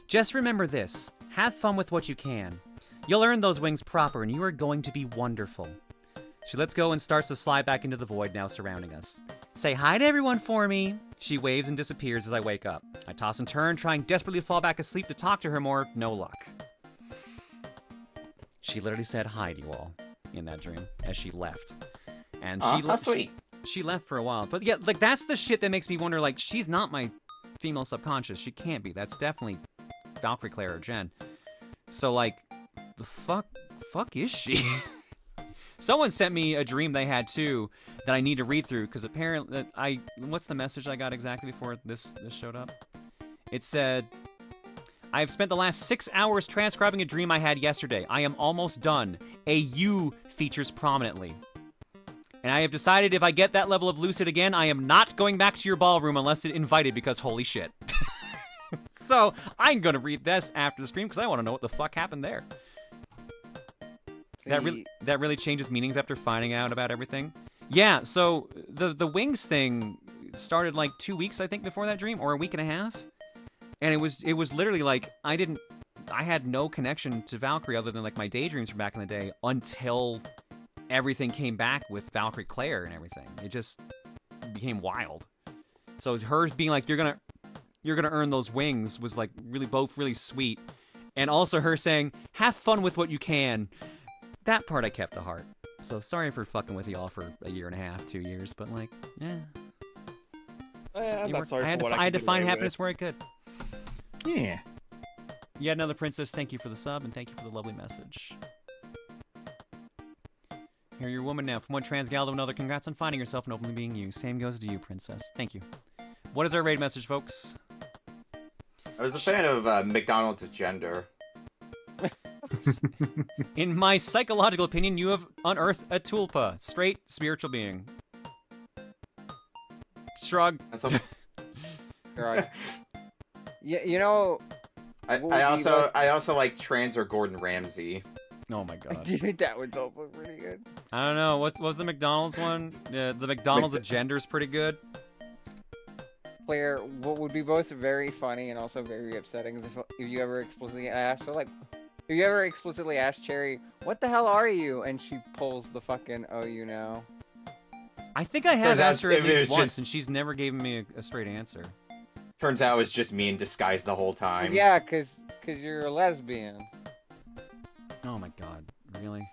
Just remember this. Have fun with what you can. You'll earn those wings proper, and you are going to be wonderful. She lets go and starts to slide back into the void now surrounding us. Say hi to everyone for me. She waves and disappears as I wake up. I toss and turn, trying desperately to fall back asleep to talk to her more. No luck. She literally said hi to you all in that dream as she left. And she left for a while. But yeah, like that's the shit that makes me wonder, like, she's not my female subconscious. She can't be. That's definitely Valkyrie, Claire, or Jen. So like, the fuck is she? Someone sent me a dream they had too that I need to read through because apparently what's the message I got exactly before this showed up? It said, I have spent the last 6 hours transcribing a dream I had yesterday. I am almost done. A U features prominently. And I have decided if I get that level of lucid again, I am not going back to your ballroom unless it invited because holy shit. So I'm going to read this after the stream because I want to know what the fuck happened there. That really changes meanings after finding out about everything. Yeah, so the wings thing started like 2 weeks, I think, before that dream, or a week and a half. And it was literally like I had no connection to Valkyrie other than like my daydreams from back in the day until everything came back with Valkyrie Claire and everything. It just became wild. So hers being like, you're gonna earn those wings was like both really sweet. And also her saying, have fun with what you can. That part I kept to heart. So sorry for fucking with y'all for a year and a half, 2 years, but like, I'm not sorry for what I had to find happiness where I could. Yeah. Yet another princess, thank you for the sub, and thank you for the lovely message. Here, you're a woman now. From one trans gal to another, congrats on finding yourself and openly being you. Same goes to you, princess. Thank you. What is our raid message, folks? I was a fan of McDonald's gender. In my psychological opinion, you have unearthed a tulpa, straight spiritual being. Shrug. Shrug. You know. I also like trans or Gordon Ramsay. Oh my god. Dude, that was also pretty good. I don't know. What's the McDonald's one? The McDonald's gender is pretty good. Claire, what would be both very funny and also very upsetting is if you ever explicitly asked, if you ever explicitly asked Cherry, what the hell are you? And she pulls the fucking, oh, you know. I think I have asked her at least once, and she's never given me a straight answer. Turns out it was just me in disguise the whole time. Yeah, cause you're a lesbian. Oh my god, really?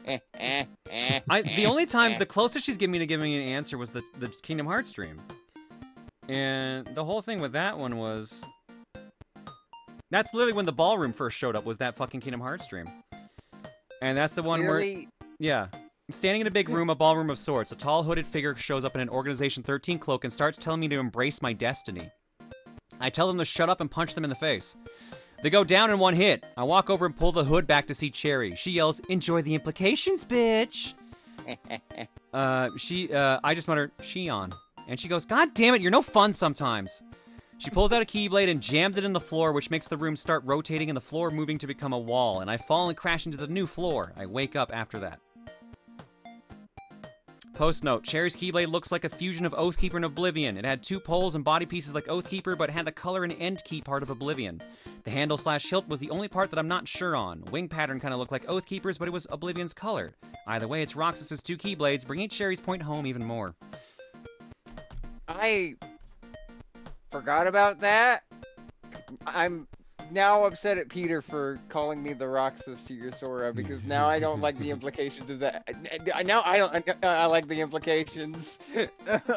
The only time, the closest she's given me to giving me an answer was the Kingdom Hearts stream. And the whole thing with that one was... That's literally when the ballroom first showed up, was that fucking Kingdom Hearts stream. And that's the one where... Yeah. Standing in a big room, a ballroom of sorts, a tall hooded figure shows up in an Organization 13 cloak and starts telling me to embrace my destiny. I tell them to shut up and punch them in the face. They go down in one hit. I walk over and pull the hood back to see Cherry. She yells, "Enjoy the implications, bitch!" I just mutter, "Shion." And she goes, "God damn it, you're no fun sometimes." She pulls out a keyblade and jams it in the floor, which makes the room start rotating and the floor moving to become a wall, and I fall and crash into the new floor. I wake up after that. Post note, Cherry's Keyblade looks like a fusion of Oathkeeper and Oblivion. It had two poles and body pieces like Oathkeeper, but had the color and end key part of Oblivion. The handle/hilt was the only part that I'm not sure on. Wing pattern kind of looked like Oathkeeper's, but it was Oblivion's color. Either way, it's Roxas's two Keyblades, bringing Cherry's point home even more. I forgot about that. I'm now upset at Peter for calling me the Roxas to your Sora, because now I don't like the implications of that. Now I don't. I like the implications.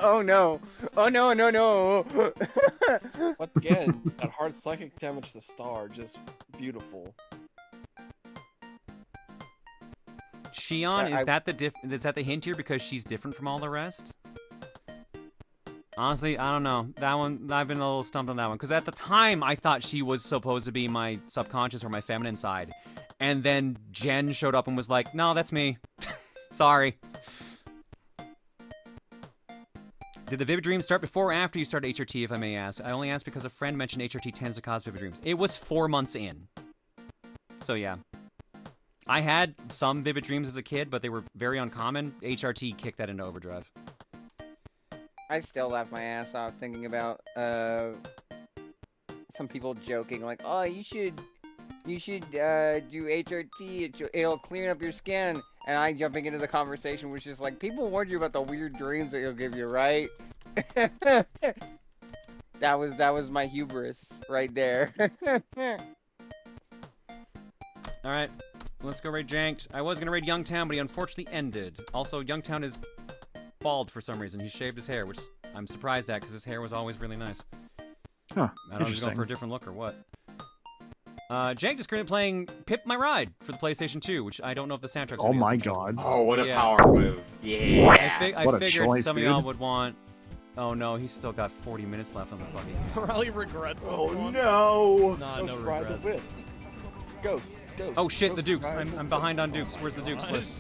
Oh no! Oh no! No no! Once again, that hard psychic damage to the star, just beautiful. Shion, is that the hint here because she's different from all the rest? Honestly, I don't know. That one, I've been a little stumped on that one. Because at the time, I thought she was supposed to be my subconscious or my feminine side. And then Jen showed up and was like, "No, that's me. Sorry." Did the vivid dreams start before or after you started HRT, if I may ask? I only asked because a friend mentioned HRT tends to cause vivid dreams. It was 4 months in. So yeah. I had some vivid dreams as a kid, but they were very uncommon. HRT kicked that into overdrive. I still laugh my ass off thinking about some people joking like, "Oh, you should do HRT. It'll clean up your skin." And I jumping into the conversation was just like, "People warned you about the weird dreams that it'll give you, right?" That was my hubris right there. All right, let's go raid Janked. I was gonna raid Youngtown, but he unfortunately ended. Also, Youngtown is bald for some reason. He shaved his hair, which I'm surprised at because his hair was always really nice. Huh, I don't know if he's going for a different look or what. Janked is currently playing Pimp My Ride for the PlayStation 2, which I don't know if the soundtrack's Oh my god. Oh, what a power move. Yeah. I figured some of y'all would want... Oh no, he's still got 40 minutes left on the fucking game. Probably regret. Oh no! Nah, no regret. Ghost. Oh shit, the Dukes. I'm behind on Dukes. Where's the Dukes list?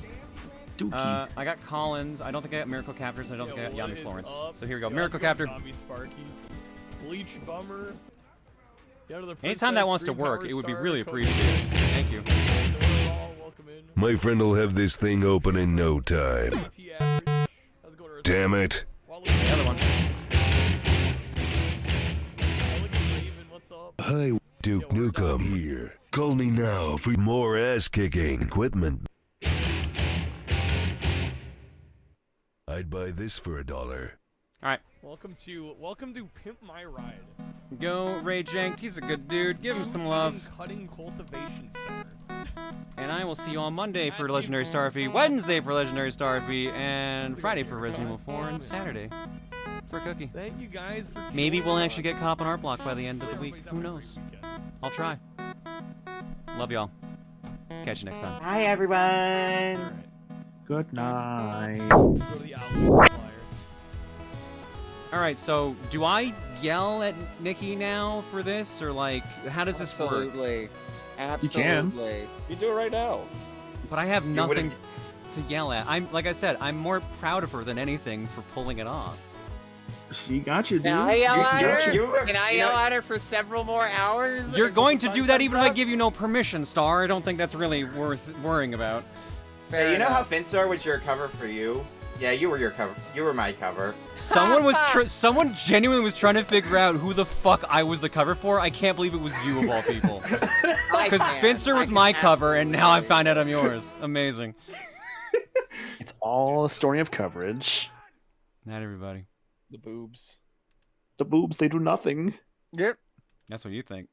Dookie. I got Collins. I don't think I got Miracle Captors. I don't think I got Yami Florence. So here we go. Miracle Captor. Sparky. Bleach Bummer. Anytime that wants to work, it would be really appreciated. Thank you. My friend will have this thing open in no time. Damn it. The other one. Hi, Duke Nukem here. Call me now for more ass-kicking equipment. I'd buy this for $1. Alright. Welcome to Pimp My Ride. Go Ray Janked. He's a good dude. Give him some love. Cutting Cultivation Center. And I will see you on Monday for Legendary Starfy, Wednesday for Legendary Starfy, and Friday for Resident Evil 4, and Saturday for Cookie. Thank you guys for Maybe we'll actually get caught up on Art Block by the end of the week. Who knows? I'll try. Love y'all. Catch you next time. Hi, everyone. Good night. Alright, so do I yell at Nikki now for this, or like, how does this work? Absolutely. You can. You do it right now. But I have nothing to yell at. Like I said, I'm more proud of her than anything for pulling it off. She got you, dude. Can I yell at her? Can I yell at her for several more hours? You're going to do that even if I give you no permission, Star. I don't think that's really worth worrying about. Hey, you know how Finstar was your cover for you? Yeah, you were your cover. You were my cover. Someone genuinely was trying to figure out who the fuck I was the cover for. I can't believe it was you of all people. Because Finster was my cover, and now I found out I'm yours. Amazing. It's all a story of coverage. Not everybody. The boobs. The boobs, they do nothing. Yep. That's what you think.